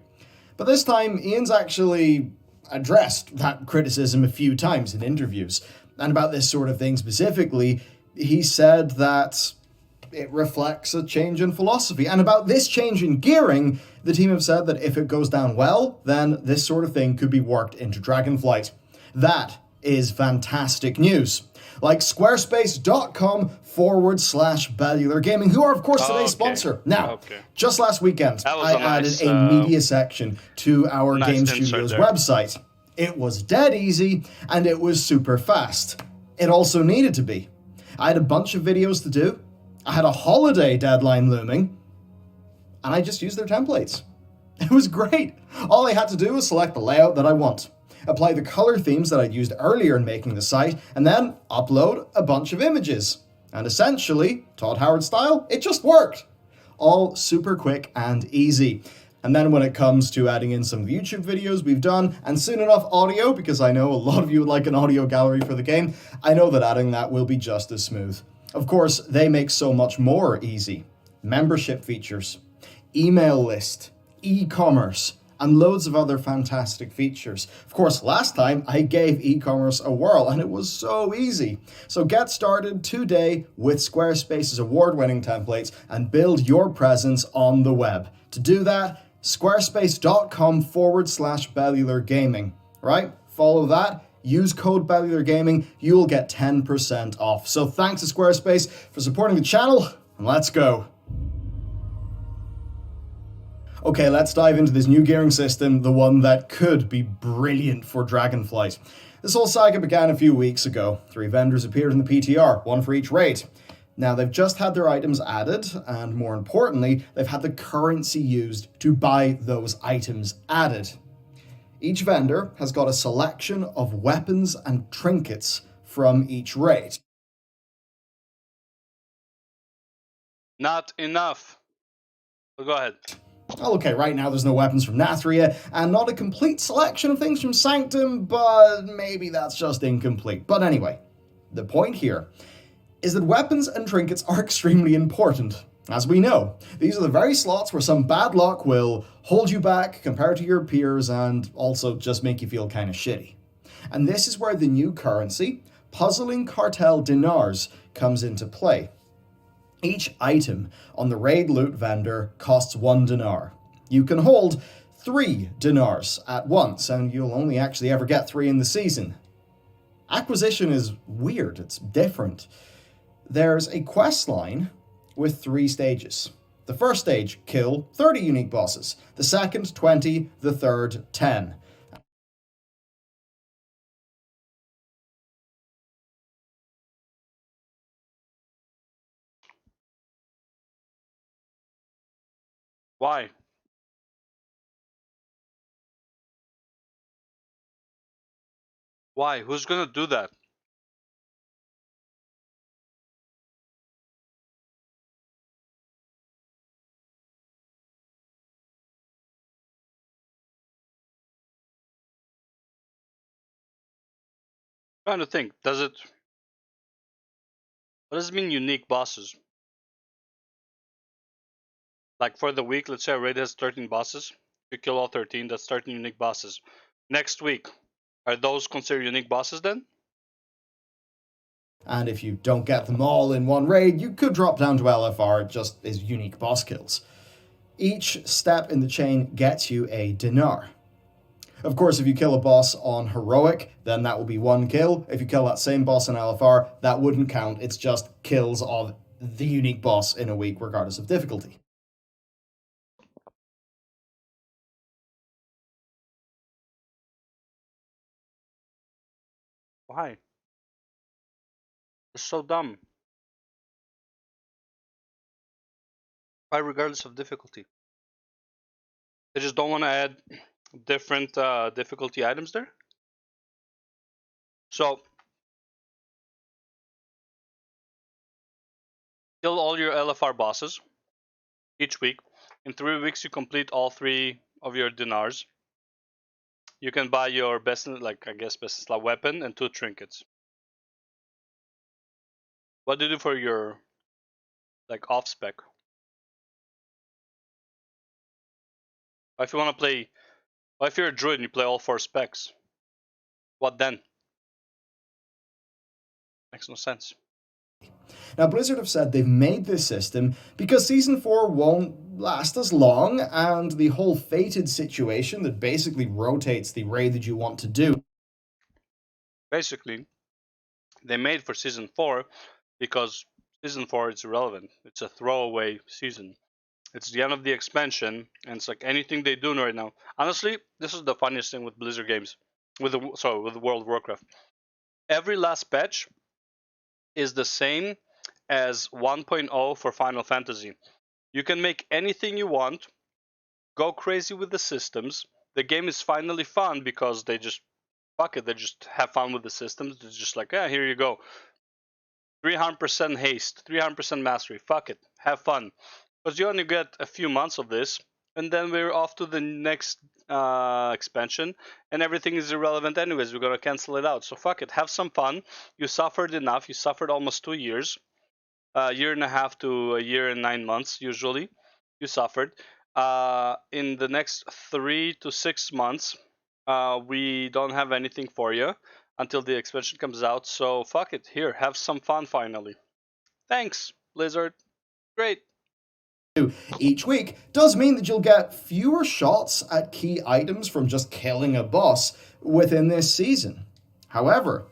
Speaker 9: But this time, Ian's actually addressed that criticism a few times in interviews. And about this sort of thing specifically, he said that it reflects a change in philosophy. And about this change in gearing, the team have said that if it goes down well, then this sort of thing could be worked into Dragonflight. That is fantastic news. Like squarespace.com/Bellular Gaming, who are, of course, today's sponsor. Now, just last weekend, I added a media section to our Game Studios website. It was dead easy, and it was super fast. It also needed to be. I had a bunch of videos to do. I had a holiday deadline looming, and I just used their templates. It was great. All I had to do was select the layout that I want, apply the color themes that I'd used earlier in making the site, and then upload a bunch of images. And essentially, Todd Howard style, it just worked. All super quick and easy. And then when it comes to adding in some of the YouTube videos we've done, and soon enough audio, because I know a lot of you would like an audio gallery for the game, I know that adding that will be just as smooth. Of course, they make so much more easy. Membership features, email list, e-commerce, and loads of other fantastic features. Of course, last time I gave e-commerce a whirl, and it was so easy. So get started today with Squarespace's award-winning templates and build your presence on the web. To do that, squarespace.com/Bellular Gaming, right? Follow that, use code Bellular Gaming, you'll get 10% off. So thanks to Squarespace for supporting the channel, and let's go. Okay, let's dive into this new gearing system, the one that could be brilliant for Dragonflight. This whole saga began a few weeks ago. 3 vendors appeared in the PTR, 1 for each raid. Now, they've just had their items added, and more importantly, they've had the currency used to buy those items added. Each vendor has got a selection of weapons and trinkets from each raid.
Speaker 1: Not enough. Well, go ahead.
Speaker 9: Okay, right now there's no weapons from Nathria, and not a complete selection of things from Sanctum, but maybe that's just incomplete. But anyway, the point here is that weapons and trinkets are extremely important. As we know, these are the very slots where some bad luck will hold you back compared to your peers and also just make you feel kind of shitty. And this is where the new currency, Puzzling Cartel Dinars, comes into play. Each item on the raid loot vendor costs 1 dinar. You can hold 3 dinars at once, and you'll only actually ever get 3 in the season. Acquisition is weird, it's different. There's a quest line with 3 stages. The first stage, kill 30 unique bosses. The second, 20. The third, 10.
Speaker 1: Why? Why? Who's gonna do that? I'm trying to think. What does it mean unique bosses? Like for the week, let's say a raid has 13 bosses. You kill all 13, that's 13 unique bosses. Next week, are those considered unique bosses then?
Speaker 9: And if you don't get them all in one raid, you could drop down to LFR, it just is unique boss kills. Each step in the chain gets you a dinar. Of course, if you kill a boss on Heroic, then that will be 1 kill. If you kill that same boss in LFR, that wouldn't count. It's just kills of the unique boss in a week, regardless of difficulty.
Speaker 1: Why? It's so dumb. Why regardless of difficulty? They just don't want to add different difficulty items there? So, kill all your LFR bosses each week. In 3 weeks, you complete all 3 of your dinars. You can buy your best, best weapon and 2 trinkets. What do you do for your off spec? If you want to play, if you're a druid and you play all 4 specs, what then? Makes no sense.
Speaker 9: Now, Blizzard have said they've made this system because Season 4 won't last as long, and the whole fated situation that basically rotates the raid that you want to do.
Speaker 1: Basically, they made for Season 4 because Season 4 is irrelevant. It's a throwaway season. It's the end of the expansion, and it's like anything they do right now. Honestly, this is the funniest thing with Blizzard games. With World of Warcraft. Every last patch is the same as 1.0 for Final Fantasy. You can make anything you want, go crazy with the systems. The game is finally fun because they just fuck it. They just have fun with the systems. It's just like, yeah, here you go. 300% haste, 300% mastery. Fuck it, have fun. Because you only get a few months of this, and then we're off to the next expansion, and everything is irrelevant anyways. We're gonna cancel it out. So fuck it, have some fun. You suffered enough. You suffered almost 2 years, a year and a half to a year and 9 months usually. You suffered. In the next 3 to 6 months, we don't have anything for you until the expansion comes out. So fuck it. Here, have some fun finally. Thanks, Blizzard. Great.
Speaker 9: Each week does mean that you'll get fewer shots at key items from just killing a boss within this season. However,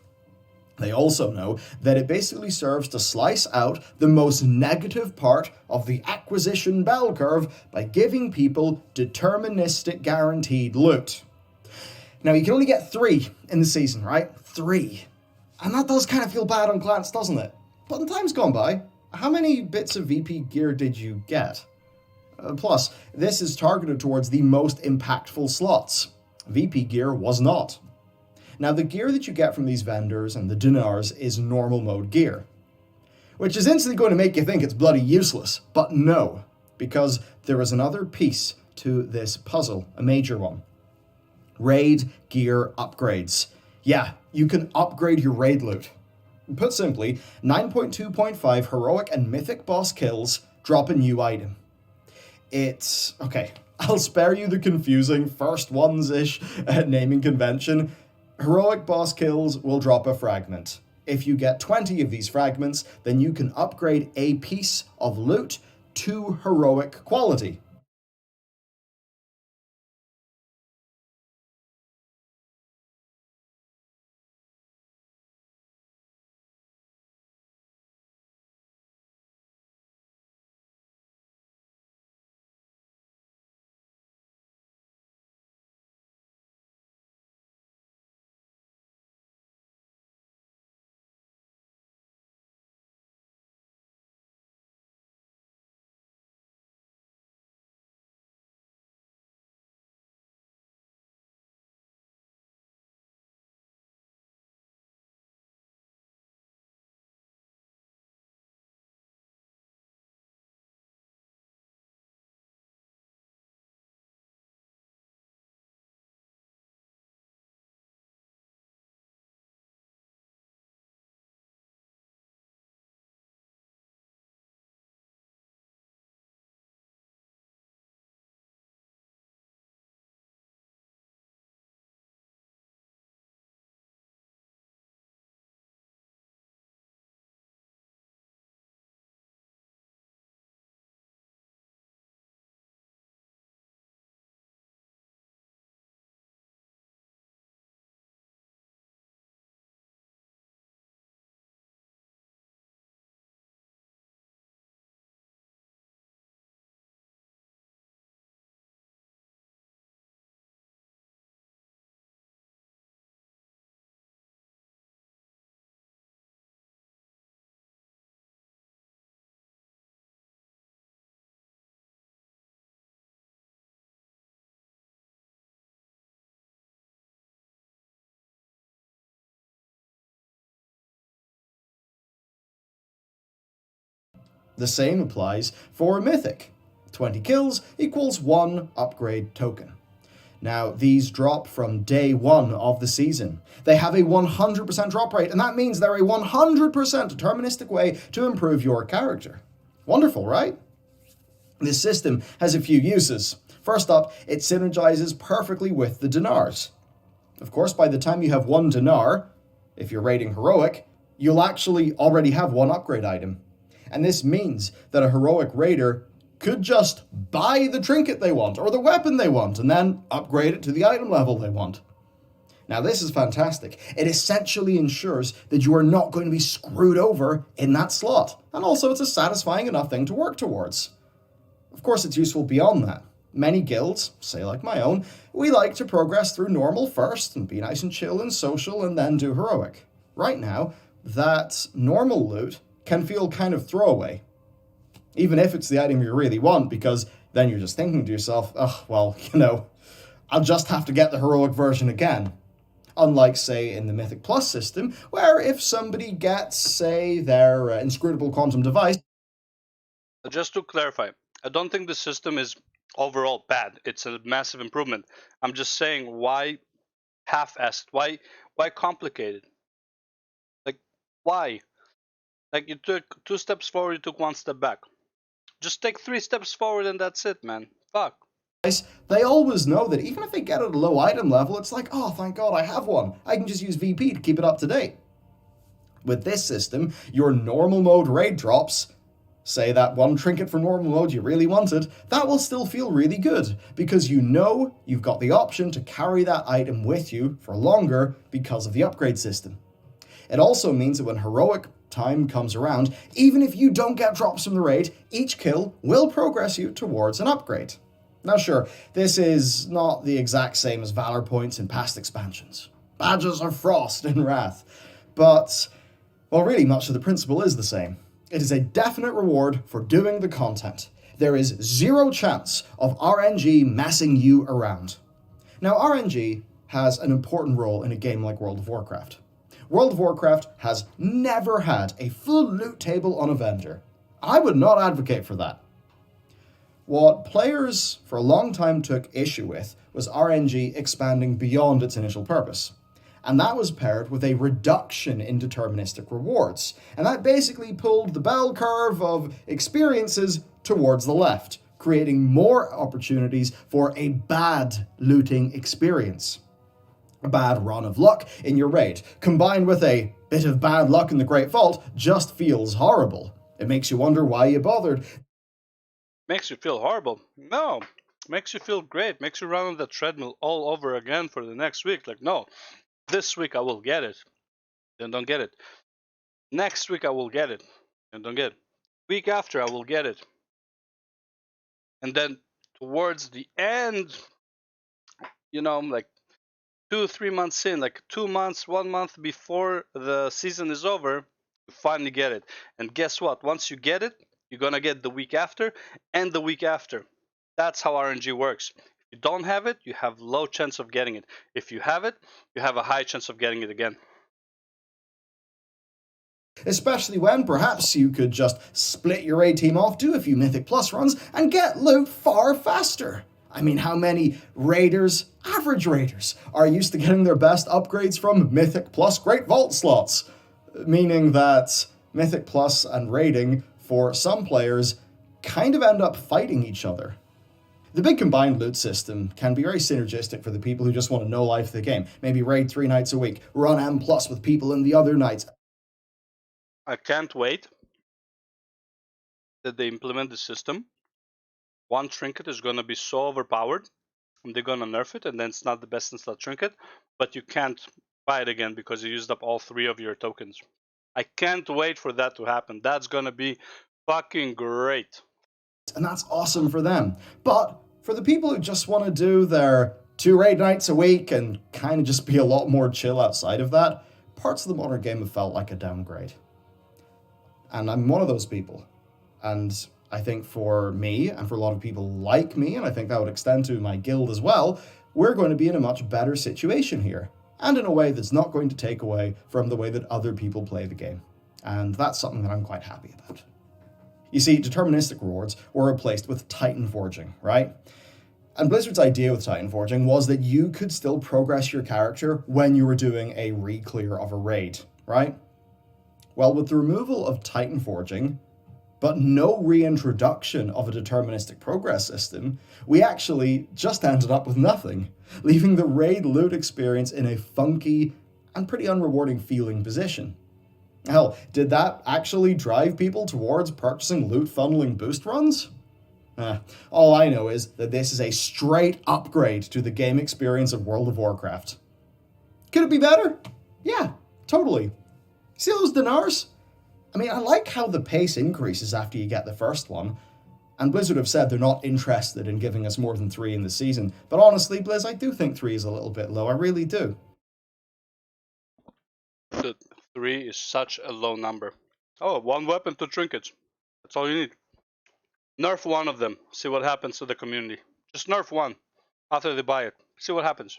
Speaker 9: they also know that it basically serves to slice out the most negative part of the acquisition bell curve by giving people deterministic guaranteed loot. Now, you can only get 3 in the season, right? 3. And that does kind of feel bad on glance, doesn't it? But in time's gone by, how many bits of VP gear did you get? Plus, this is targeted towards the most impactful slots. VP gear was not. Now, the gear that you get from these vendors and the dinars is normal mode gear, which is instantly going to make you think it's bloody useless, but no, because there is another piece to this puzzle, a major one. Raid gear upgrades. Yeah, you can upgrade your raid loot. Put simply, 9.2.5 heroic and mythic boss kills drop a new item. It's... okay, I'll spare you the confusing first ones-ish naming convention. Heroic boss kills will drop a fragment. If you get 20 of these fragments, then you can upgrade a piece of loot to heroic quality. The same applies for Mythic. 20 kills equals 1 upgrade token. Now, these drop from day 1 of the season. They have a 100% drop rate, and that means they're a 100% deterministic way to improve your character. Wonderful, right? This system has a few uses. First up, it synergizes perfectly with the dinars. Of course, by the time you have 1 dinar, if you're raiding heroic, you'll actually already have one upgrade item. And this means that a heroic raider could just buy the trinket they want or the weapon they want and then upgrade it to the item level they want. Now this is fantastic. It essentially ensures that you are not going to be screwed over in that slot. And also it's a satisfying enough thing to work towards. Of course it's useful beyond that. Many guilds, say like my own, we like to progress through normal first and be nice and chill and social and then do heroic. Right now, that normal loot can feel kind of throwaway. Even if it's the item you really want, because then you're just thinking to yourself, oh, well, I'll just have to get the heroic version again. Unlike, say, in the Mythic Plus system, where if somebody gets, say, their inscrutable quantum device...
Speaker 1: Just to clarify, I don't think the system is overall bad. It's a massive improvement. I'm just saying, why half-assed? Why complicated? Like, why? Like, you took 2 steps forward, you took 1 step back. Just take 3 steps forward and that's it, man. Fuck.
Speaker 9: They always know that even if they get at a low item level, it's like, oh, thank God I have one. I can just use VP to keep it up to date. With this system, your normal mode raid drops, say that one trinket for normal mode you really wanted, that will still feel really good, because you know you've got the option to carry that item with you for longer because of the upgrade system. It also means that when heroic time comes around, even if you don't get drops from the raid, each kill will progress you towards an upgrade. Now sure, this is not the exact same as Valor points in past expansions. Badges of Frost in Wrath. But, well, really much of the principle is the same. It is a definite reward for doing the content. There is zero chance of RNG messing you around. Now RNG has an important role in a game like World of Warcraft. World of Warcraft has never had a full loot table on a vendor. I would not advocate for that. What players for a long time took issue with was RNG expanding beyond its initial purpose. And that was paired with a reduction in deterministic rewards. And that basically pulled the bell curve of experiences towards the left, creating more opportunities for a bad looting experience. A bad run of luck in your raid, combined with a bit of bad luck in the Great Vault, just feels horrible. It makes you wonder why you bothered.
Speaker 1: Makes you feel horrible? No. Makes you feel great. Makes you run on the treadmill all over again for the next week. Like, no. This week I will get it. Then don't get it. Next week I will get it. And don't get it. Week after I will get it. And then towards the end, like 2-3 months in, like 2 months, 1 month before the season is over, you finally get it. And guess what? Once you get it, you're gonna get the week after and the week after. That's how RNG works. If you don't have it, you have low chance of getting it. If you have it, you have a high chance of getting it again.
Speaker 9: Especially when perhaps you could just split your raid team off, do a few Mythic Plus runs, and get loot far faster. I mean, how many raiders, average raiders, are used to getting their best upgrades from Mythic Plus Great Vault slots? Meaning that Mythic Plus and raiding, for some players, kind of end up fighting each other. The big combined loot system can be very synergistic for the people who just want to know life of the game. Maybe raid 3 nights a week, run M+ with people in the other nights.
Speaker 1: I can't wait that they implement the system. One trinket is going to be so overpowered, and they're going to nerf it, and then it's not the best in slot trinket, but you can't buy it again because you used up all 3 of your tokens. I can't wait for that to happen. That's going to be fucking great.
Speaker 9: And that's awesome for them. But for the people who just want to do their 2 raid nights a week and kind of just be a lot more chill outside of that, parts of the modern game have felt like a downgrade. And I'm one of those people. And I think for me, and for a lot of people like me, and I think that would extend to my guild as well, we're going to be in a much better situation here. And in a way that's not going to take away from the way that other people play the game. And that's something that I'm quite happy about. You see, deterministic rewards were replaced with Titan Forging, right? And Blizzard's idea with Titan Forging was that you could still progress your character when you were doing a re-clear of a raid, right? Well, with the removal of Titan Forging, but no reintroduction of a deterministic progress system, we actually just ended up with nothing, leaving the raid loot experience in a funky and pretty unrewarding feeling position. Hell, did that actually drive people towards purchasing loot funneling boost runs? All I know is that this is a straight upgrade to the game experience of World of Warcraft. Could it be better? Yeah, totally. See those dinars? I mean, I like how the pace increases after you get the first one. And Blizzard have said they're not interested in giving us more than 3 in the season. But honestly, Blizz, I do think 3 is a little bit low. I really do.
Speaker 1: 3 is such a low number. Oh, 1 weapon, 2 trinkets. That's all you need. Nerf 1 of them. See what happens to the community. Just nerf 1 after they buy it. See what happens.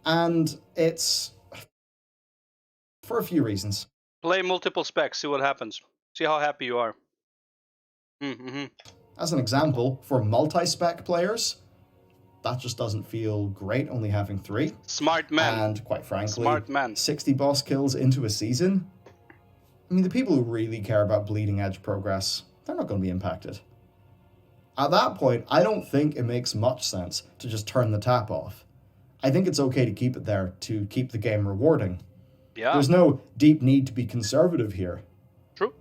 Speaker 9: And it's for a few reasons.
Speaker 1: Play multiple specs. See what happens. See how happy you are.
Speaker 9: As an example, for multi-spec players, that just doesn't feel great only having 3.
Speaker 1: Smart man.
Speaker 9: And quite frankly,
Speaker 1: Smart man.
Speaker 9: 60 boss kills into a season? I mean, the people who really care about bleeding edge progress, they're not going to be impacted. At that point, I don't think it makes much sense to just turn the tap off. I think it's okay to keep it there to keep the game rewarding.
Speaker 1: Yeah.
Speaker 9: There's no deep need to be conservative here.
Speaker 1: True.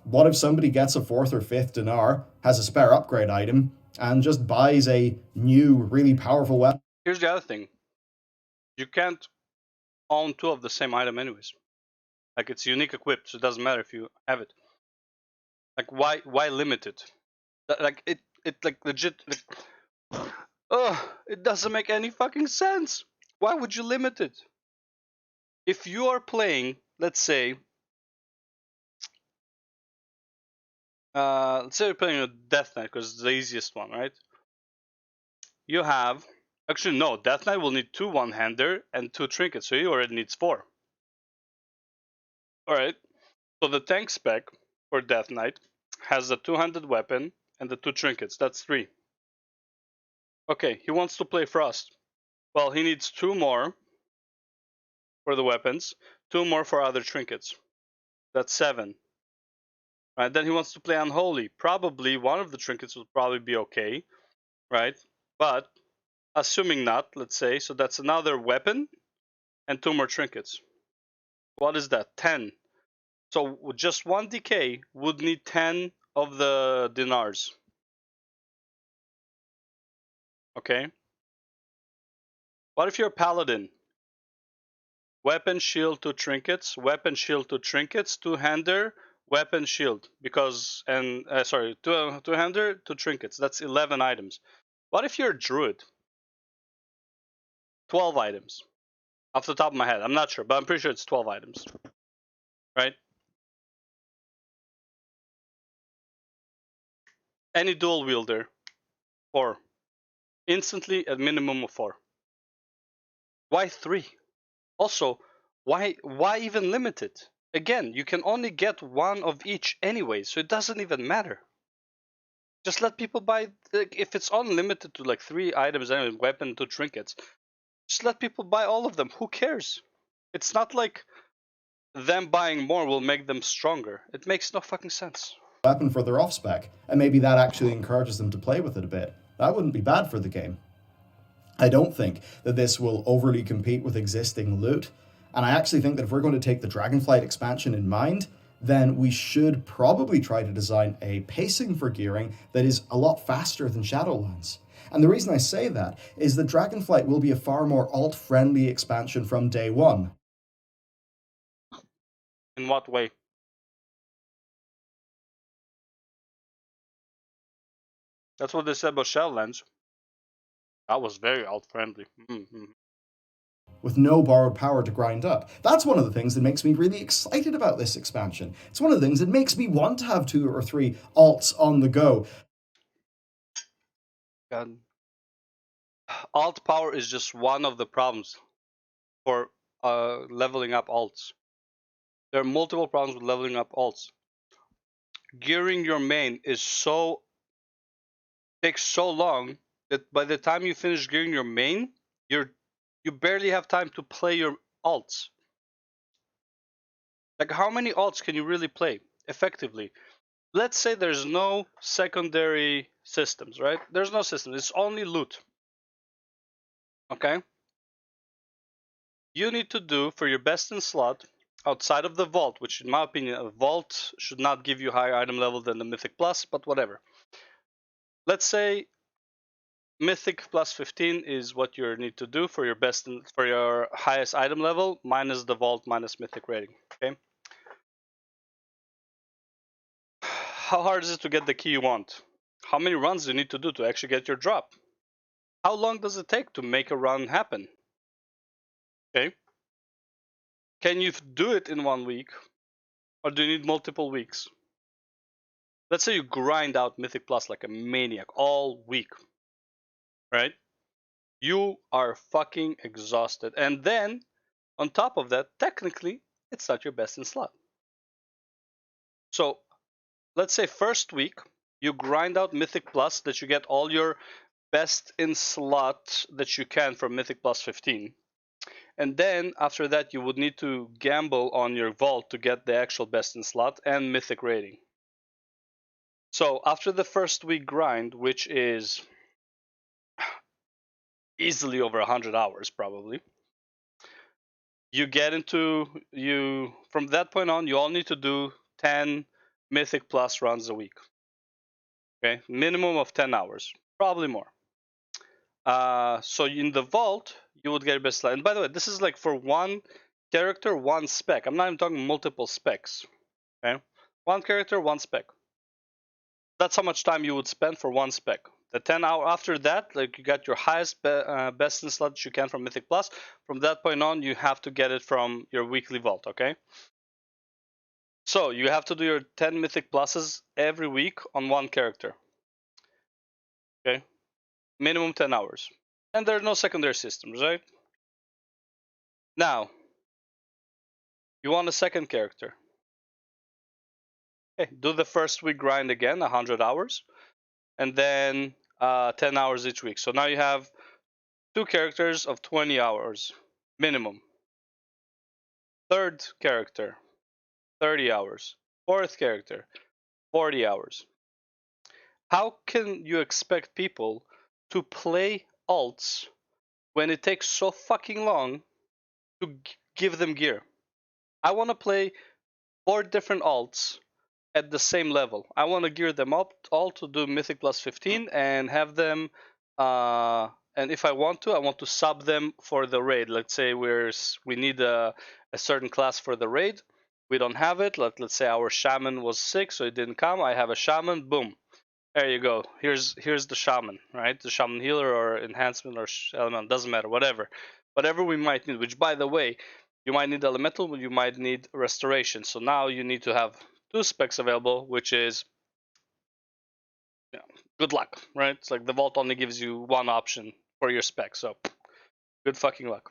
Speaker 9: What if somebody gets a 4th or 5th dinar, has a spare upgrade item, and just buys a new, really powerful weapon?
Speaker 1: Here's the other thing. You can't own 2 of the same item anyways. Like, it's unique equipped, so it doesn't matter if you have it. Like, why limit it? Like, it like legit. Like, it doesn't make any fucking sense. Why would you limit it? If you are playing, let's say you're playing a Death Knight because it's the easiest one, right? You have actually no. Death Knight will need 2 one-hander and 2 trinkets, so he already needs 4. All right. So the tank spec for Death Knight has a 2-handed weapon and the 2 trinkets. That's 3. Okay, he wants to play Frost. Well, he needs 2 more for the weapons, 2 more for other trinkets. That's 7. Right, then he wants to play Unholy. Probably one of the trinkets will probably be okay, right? But assuming not, let's say, so that's another weapon and 2 more trinkets. What is that? 10. So just 1 DK would need 10 of the dinars. Okay. What if you're a paladin? Weapon, shield, 2 trinkets. Weapon, shield, 2 trinkets. 2-hander, weapon, shield. Because, and, sorry, 2-hander, 2 trinkets. That's 11 items. What if you're a druid? 12 items. Off the top of my head. I'm not sure, but I'm pretty sure it's 12 items. Right? Any dual wielder, 4. Instantly, a minimum of 4. Why 3? Also, why even limit it? Again, you can only get 1 of each anyway, so it doesn't even matter. Just let people buy, if it's unlimited to like 3 items and weapon, 2 trinkets, just let people buy all of them. Who cares? It's not like them buying more will make them stronger. It makes no fucking sense.
Speaker 9: Weapon for their off-spec, and maybe that actually encourages them to play with it a bit. That wouldn't be bad for the game. I don't think that this will overly compete with existing loot, and I actually think that if we're going to take the Dragonflight expansion in mind, then we should probably try to design a pacing for gearing that is a lot faster than Shadowlands. And the reason I say that is that Dragonflight will be a far more alt-friendly expansion from day one.
Speaker 1: In what way? That's what they said about Shadowlands. That was very alt-friendly.
Speaker 9: With no borrowed power to grind up. That's one of the things that makes me really excited about this expansion. It's one of the things that makes me want to have 2 or 3 alts on the go.
Speaker 1: God. Alt power is just one of the problems for leveling up alts. There are multiple problems with leveling up alts. Gearing your main is takes so long that by the time you finish gearing your main, you barely have time to play your alts. Like, how many alts can you really play effectively? Let's say there's no secondary systems, right? There's no system. It's only loot. Okay? You need to do, for your best in slot, outside of the vault, which in my opinion, a vault should not give you higher item level than the Mythic Plus, but whatever. Let's say Mythic plus 15 is what you need to do for your best for your highest item level, minus the vault, minus Mythic rating. Okay. How hard is it to get the key you want? How many runs do you need to do to actually get your drop? How long does it take to make a run happen? Okay. Can you do it in 1 week? Or do you need multiple weeks? Let's say you grind out Mythic Plus like a maniac all week. Right? You are fucking exhausted. And then, on top of that, technically, it's not your best in slot. So, let's say first week, you grind out Mythic Plus that you get all your best in slot that you can from Mythic Plus 15. And then after that you would need to gamble on your vault to get the actual best in slot and Mythic rating. So after the first week grind, which is easily over 100 hours probably, you get into, from that point on, you all need to do 10 Mythic Plus runs a week. Okay, minimum of 10 hours, probably more. So in the vault, you would get best slot. And by the way, this is like for one character, one spec. I'm not even talking multiple specs. Okay, one character, one spec. That's how much time you would spend for one spec. The 10 hour after that, like you got your highest best in slot that you can from Mythic Plus. From that point on, you have to get it from your weekly vault. Okay. So you have to do your 10 Mythic Pluses every week on one character. Okay. Minimum 10 hours. And there are no secondary systems, right? Now, you want a second character. Okay, do the first week grind again, 100 hours. And then 10 hours each week. So now you have 2 characters of 20 hours minimum. Third character, 30 hours. Fourth character, 40 hours. How can you expect people to play alts when it takes so fucking long to give them gear? I want to play 4 different alts at the same level. I want to gear them up all to do Mythic plus 15 and have them, and if I want to sub them for the raid. Let's say we need a certain class for the raid. We don't have it. Let's say our shaman was sick, so it didn't come. I have a shaman. Boom. There you go. Here's the shaman, right? The shaman healer or enhancement or element, doesn't matter. Whatever we might need. Which, by the way, you might need elemental, but you might need restoration. So now you need to have 2 specs available, which is, good luck, right? It's like the vault only gives you 1 option for your spec, so good fucking luck.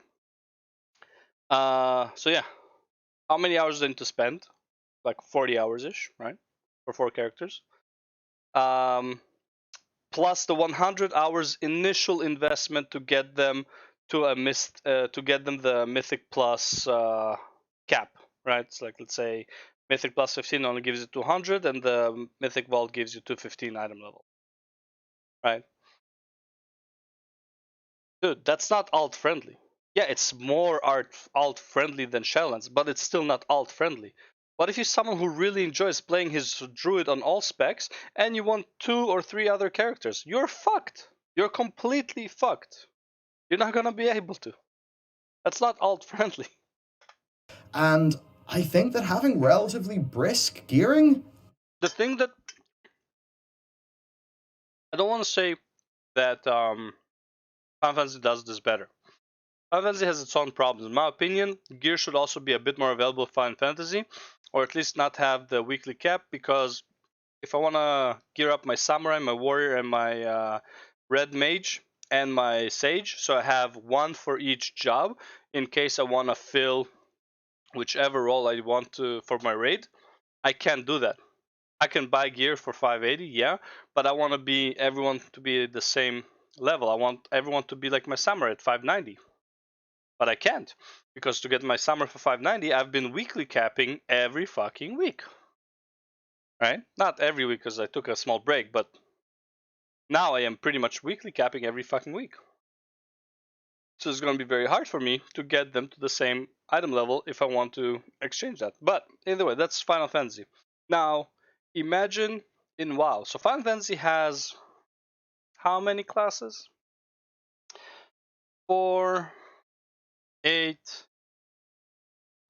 Speaker 1: So yeah, how many hours do you need to spend? Like 40 hours ish, right? For 4 characters. Plus the 100 hours initial investment to get them to the Mythic Plus cap, right? It's like, let's say Mythic plus 15 only gives you 200 and the Mythic Vault gives you 215 item level. Right? Dude, that's not alt friendly. Yeah, it's more alt friendly than Shadowlands, but it's still not alt friendly. What if you're someone who really enjoys playing his druid on all specs and you want 2 or 3 other characters? You're fucked. You're completely fucked. You're not gonna be able to. That's not alt friendly.
Speaker 9: And I think that having relatively brisk gearing...
Speaker 1: The thing that... I don't want to say that Final Fantasy does this better. Final Fantasy has its own problems. In my opinion, gear should also be a bit more available for Final Fantasy, or at least not have the weekly cap, because if I want to gear up my Samurai, my Warrior, and my Red Mage, and my Sage, so I have 1 for each job, in case I want to fill whichever role I want to for my raid, I can't do that. I can buy gear for 580, yeah, but I want everyone to be the same level. I want everyone to be like my Samurai at 590. But I can't, because to get my Samurai for 590, I've been weekly capping every fucking week. Right? Not every week, because I took a small break, but now I am pretty much weekly capping every fucking week. So it's going to be very hard for me to get them to the same item level if I want to exchange that. But either way, that's Final Fantasy. Now, imagine in WoW. So Final Fantasy has how many classes? 4, 8,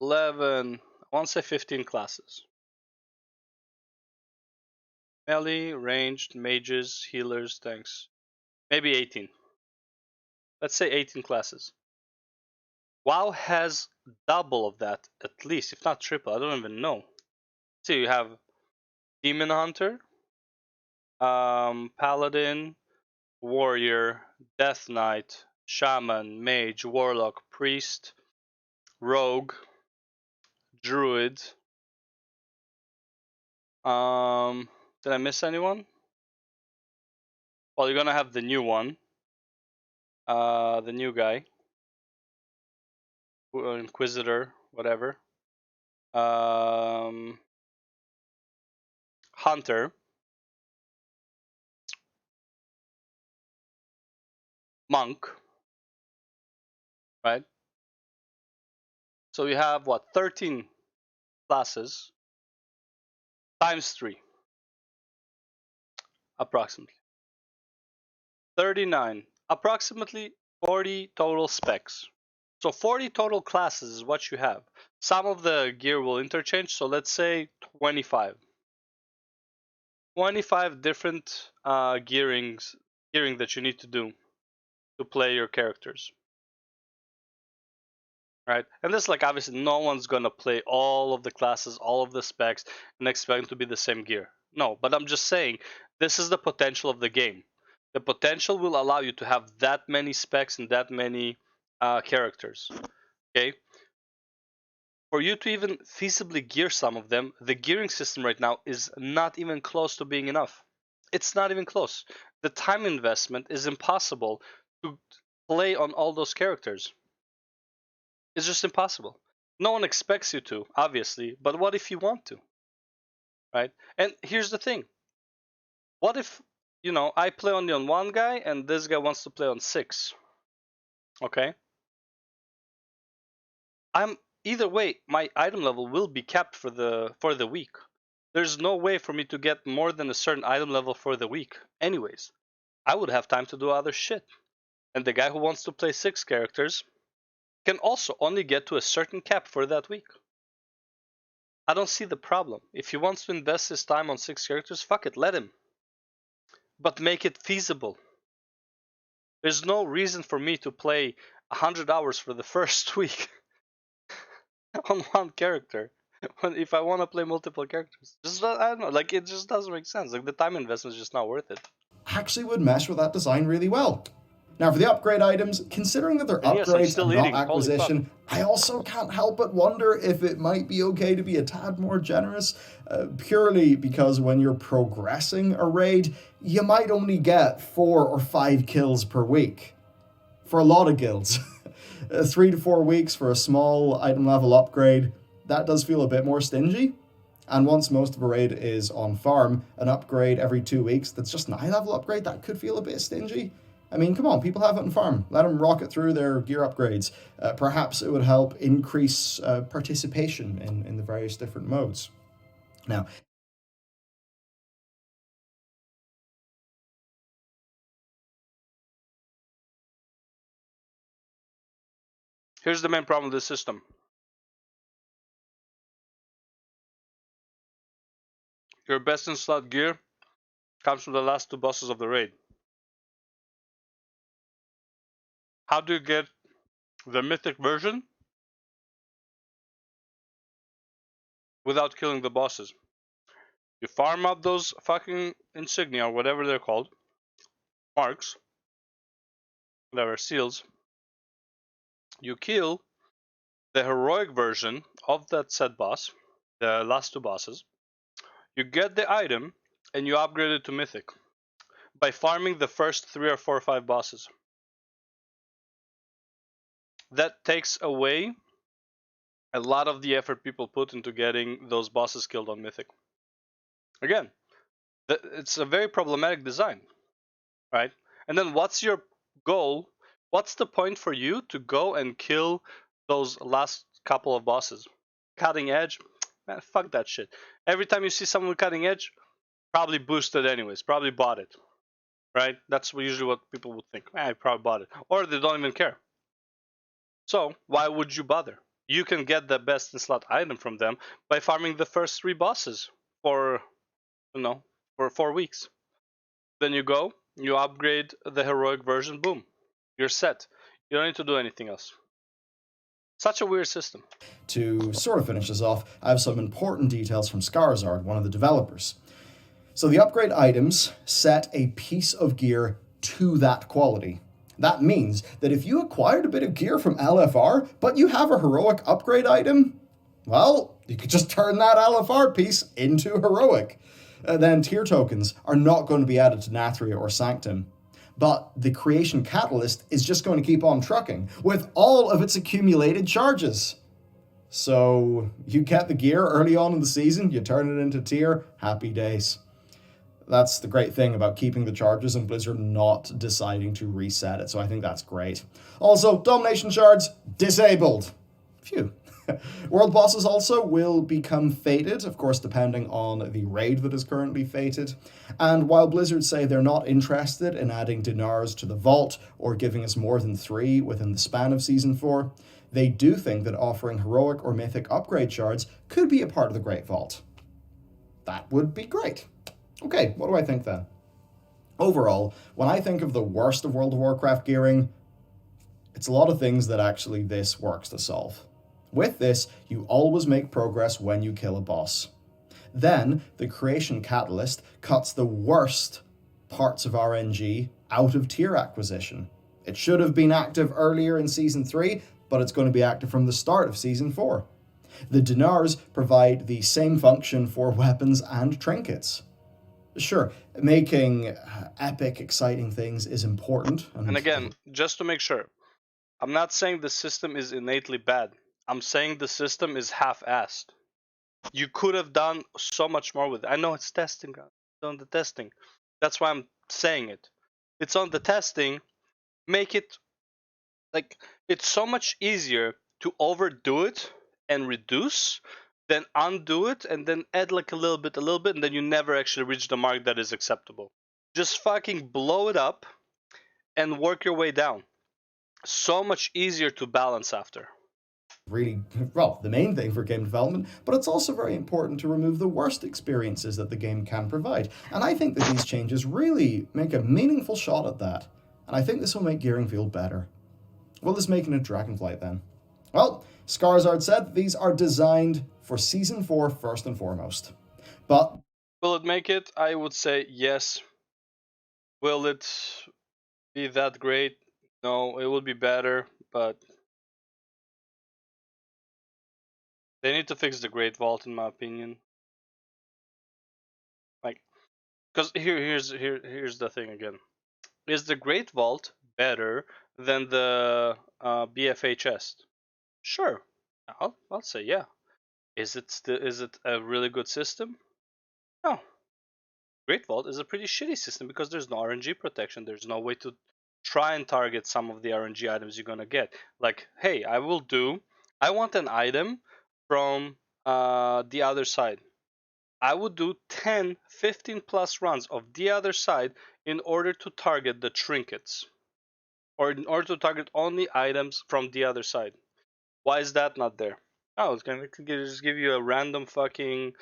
Speaker 1: 11, I want to say 15 classes. Melee, ranged, mages, healers, tanks. Maybe 18. Let's say 18 classes. WoW has double of that, at least, if not triple. I don't even know. So you have Demon Hunter, Paladin, Warrior, Death Knight, Shaman, Mage, Warlock, Priest, Rogue, Druid. Did I miss anyone? Well, you're gonna have the new one. The new guy. Inquisitor, whatever. Hunter. Monk. Right? So you have what? 13 classes times 3. Approximately. 39. Approximately 40 total specs. So 40 total classes is what you have. Some of the gear will interchange, so let's say 25. 25 different gearing that you need to do to play your characters. Right? And this, like, obviously no one's gonna play all of the classes, all of the specs, and expect them to be the same gear. No, but I'm just saying, this is the potential of the game. The potential will allow you to have that many specs and that many characters. Okay? For you to even feasibly gear some of them, the gearing system right now is not even close to being enough. It's not even close. The time investment is impossible to play on all those characters. It's just impossible. No one expects you to, obviously, but what if you want to? Right? And here's the thing. What if, I play only on one guy and this guy wants to play on 6? Okay? Either way, my item level will be capped for the week. There's no way for me to get more than a certain item level for the week. Anyways, I would have time to do other shit. And the guy who wants to play 6 characters can also only get to a certain cap for that week. I don't see the problem. If he wants to invest his time on 6 characters, fuck it, let him. But make it feasible. There's no reason for me to play 100 hours for the first week on one character. If I want to play multiple characters. I don't know, like, it just doesn't make sense. Like, the time investment is just not worth it.
Speaker 9: Actually would mesh with that design really well. Now for the upgrade items, considering that they're upgrades and not acquisition, I also can't help but wonder if it might be okay to be a tad more generous, purely because when you're progressing a raid, you might only get 4 or 5 kills per week. For a lot of guilds. 3 to 4 weeks for a small item level upgrade, that does feel a bit more stingy. And once most of a raid is on farm, an upgrade every 2 weeks that's just an eye level upgrade, that could feel a bit stingy. I mean, come on, people have it on farm. Let them rocket through their gear upgrades. Perhaps it would help increase participation in the various different modes. Now,
Speaker 1: here's the main problem with this system. Your best in slot gear comes from the last 2 bosses of the raid. How do you get the mythic version without killing the bosses? You farm up those fucking insignia, or whatever they're called, marks, whatever, seals. You kill the heroic version of that said boss, the last 2 bosses. You get the item and you upgrade it to mythic by farming the first 3 or 4 or 5 bosses. That takes away a lot of the effort people put into getting those bosses killed on mythic. Again, it's a very problematic design, right? And then what's your goal? What's the point for you to go and kill those last couple of bosses. Cutting edge, man, fuck that shit. Every time you see someone with cutting edge, probably boosted anyways, probably bought it, right? That's usually what people would think. I probably bought it, or they don't even care. So why would you bother? You can get the best in slot item from them by farming the first 3 bosses for, for 4 weeks. Then you go, you upgrade the heroic version, boom, you're set. You don't need to do anything else. Such a weird system.
Speaker 9: To sort of finish this off, I have some important details from Skarzard, one of the developers. So the upgrade items set a piece of gear to that quality. That means that if you acquired a bit of gear from LFR, but you have a heroic upgrade item, well, you could just turn that LFR piece into heroic. Then tier tokens are not going to be added to Nathria or Sanctum. But the creation catalyst is just going to keep on trucking with all of its accumulated charges. So you get the gear early on in the season, you turn it into tier, happy days. That's the great thing about keeping the charges and Blizzard not deciding to reset it, so I think that's great. Also, Domination Shards disabled. Phew. World bosses also will become fated, of course depending on the raid that is currently fated. And while Blizzard say they're not interested in adding dinars to the vault or giving us more than 3 within the span of Season 4, they do think that offering heroic or mythic upgrade shards could be a part of the Great Vault. That would be great. Okay, what do I think then? Overall, when I think of the worst of World of Warcraft gearing, it's a lot of things that actually this works to solve. With this, you always make progress when you kill a boss. Then, the creation catalyst cuts the worst parts of RNG out of tier acquisition. It should have been active earlier in Season 3, but it's going to be active from the start of Season 4. The dinars provide the same function for weapons and trinkets. Sure, making epic, exciting things is important.
Speaker 1: And again, just to make sure, I'm not saying the system is innately bad. I'm saying the system is half-assed. You could have done so much more with it. I know it's testing, guys. It's on the testing. That's why I'm saying it. It's on the testing. Make it, like, it's so much easier to overdo it and reduce than undo it and then add like a little bit, and then you never actually reach the mark that is acceptable. Just fucking blow it up and work your way down. So much easier to balance after.
Speaker 9: Really, well, the main thing for game development, but it's also very important to remove the worst experiences that the game can provide. And I think that these changes really make a meaningful shot at that. And I think this will make gearing feel better. Will this make it a Dragonflight then? Well, Skarzard said that these are designed for Season 4 first and foremost. But
Speaker 1: will it make it? I would say yes. Will it be that great? No, it would be better, but they need to fix the Great Vault, in my opinion. Like, because here's the thing again: is the Great Vault better than the BFA chest? Sure, I'll say yeah. Is it a really good system? No. Great Vault is a pretty shitty system because there's no RNG protection. There's no way to try and target some of the RNG items you're gonna get. Like, hey, I want an item from the other side. I would do 10, 15 plus runs of the other side in order to target the trinkets. Or in order to target only items from the other side. Why is that not there? Oh, it's gonna just give you a random fucking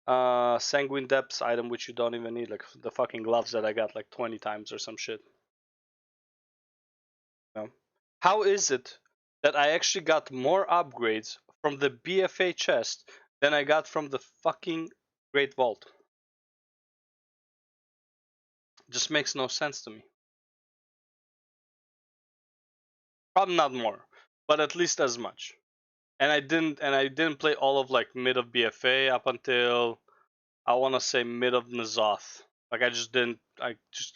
Speaker 1: Sanguine Depths item which you don't even need, like the fucking gloves that I got like 20 times or some shit. No. How is it that I actually got more upgrades from the BFA chest than I got from the fucking Great Vault? Just makes no sense to me. Probably not more, but at least as much. And I didn't play all of like mid of BFA up until I want to say mid of N'Zoth. Like I just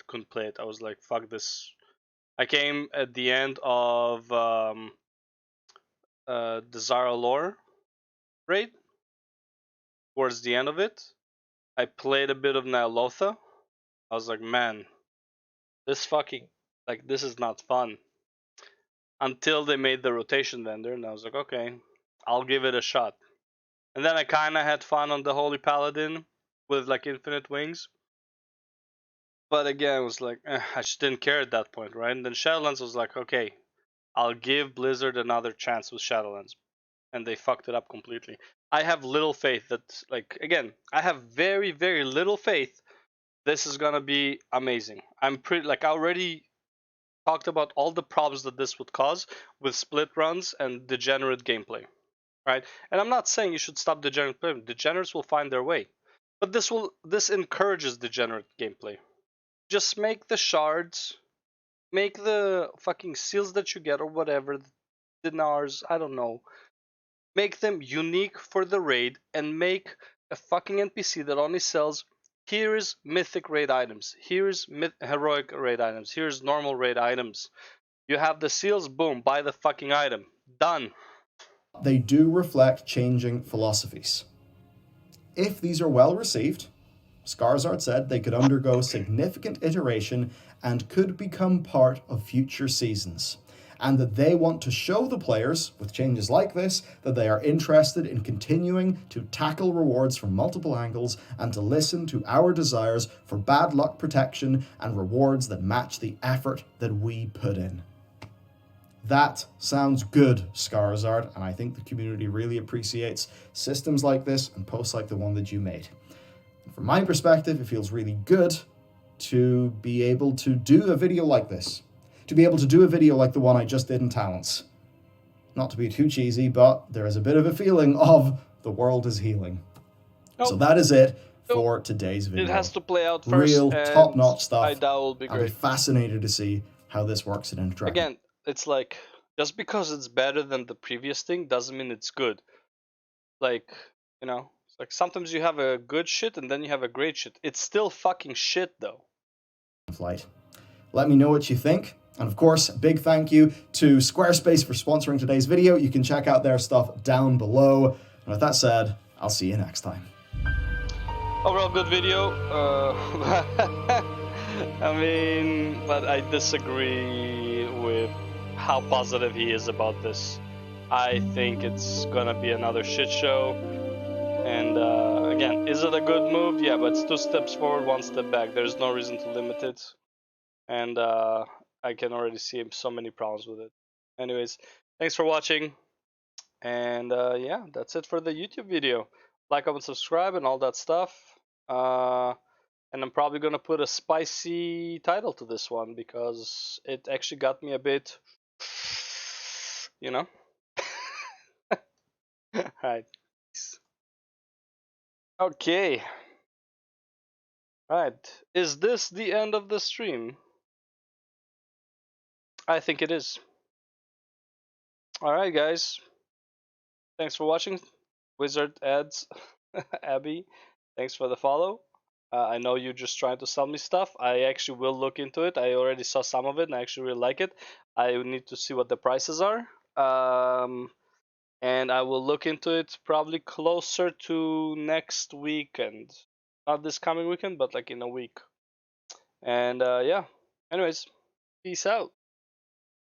Speaker 1: couldn't play it. I was like, fuck this. I came at the end of the Zara Lore raid. Towards the end of it, I played a bit of Ny'alotha. I was like, man, this is not fun. Until they made the rotation vendor, and I was like, okay, I'll give it a shot. And then I kind of had fun on the Holy Paladin with like infinite wings. But again, it was like, I just didn't care at that point, right? And then Shadowlands was like, okay, I'll give Blizzard another chance with Shadowlands. And they fucked it up completely. I have little faith that, like, again, I have very, very little faith this is gonna be amazing. I'm pretty, like, I already talked about all the problems that this would cause with split runs and degenerate gameplay, right? And I'm not saying you should stop degenerate play. Degenerates will find their way. But this encourages degenerate gameplay. Just make the shards, make the fucking seals that you get or whatever, dinars, I don't know. Make them unique for the raid and make a fucking NPC that only sells, here's mythic raid items, here's heroic raid items, here's normal raid items. You have the seals, boom, buy the fucking item. Done.
Speaker 9: They do reflect changing philosophies. If these are well received, Skarsgård said they could undergo significant iteration and could become part of future seasons, and that they want to show the players, with changes like this, that they are interested in continuing to tackle rewards from multiple angles and to listen to our desires for bad luck protection and rewards that match the effort that we put in. That sounds good, Skarsgård, and I think the community really appreciates systems like this and posts like the one that you made. From my perspective, it feels really good to be able to do a video like this. To be able to do a video like the one I just did in Talents. Not to be too cheesy, but there is a bit of a feeling of the world is healing. So that is it for today's video.
Speaker 1: It has to play out first.
Speaker 9: Real top-notch stuff.
Speaker 1: I doubt will be
Speaker 9: I'll
Speaker 1: great.
Speaker 9: be fascinated to see how this works in Interactive.
Speaker 1: Again, it's like, just because it's better than the previous thing doesn't mean it's good. Like, you know, it's like sometimes you have a good shit and then you have a great shit. It's still fucking shit though.
Speaker 9: Flight. Let me know what you think. And of course, a big thank you to Squarespace for sponsoring today's video. You can check out their stuff down below. And with that said, I'll see you next time.
Speaker 1: Overall good video. I mean, but I disagree with how positive he is about this. I think it's gonna be another shit show. And again, is it a good move? Yeah, but it's 2 steps forward, 1 step back. There's no reason to limit it. And I can already see so many problems with it. Anyways, thanks for watching. And yeah, that's it for the YouTube video. Like, comment, subscribe, and all that stuff. And I'm probably gonna put a spicy title to this one because it actually got me a bit, you know. Alright. Okay. Alright. Is this the end of the stream? I think it is. Alright, guys. Thanks for watching. Wizard ads. Abby, thanks for the follow. I know you're just trying to sell me stuff. I actually will look into it. I already saw some of it and I actually really like it. I need to see what the prices are. And I will look into it probably closer to next weekend. Not this coming weekend, but like in a week. And yeah, anyways, peace out.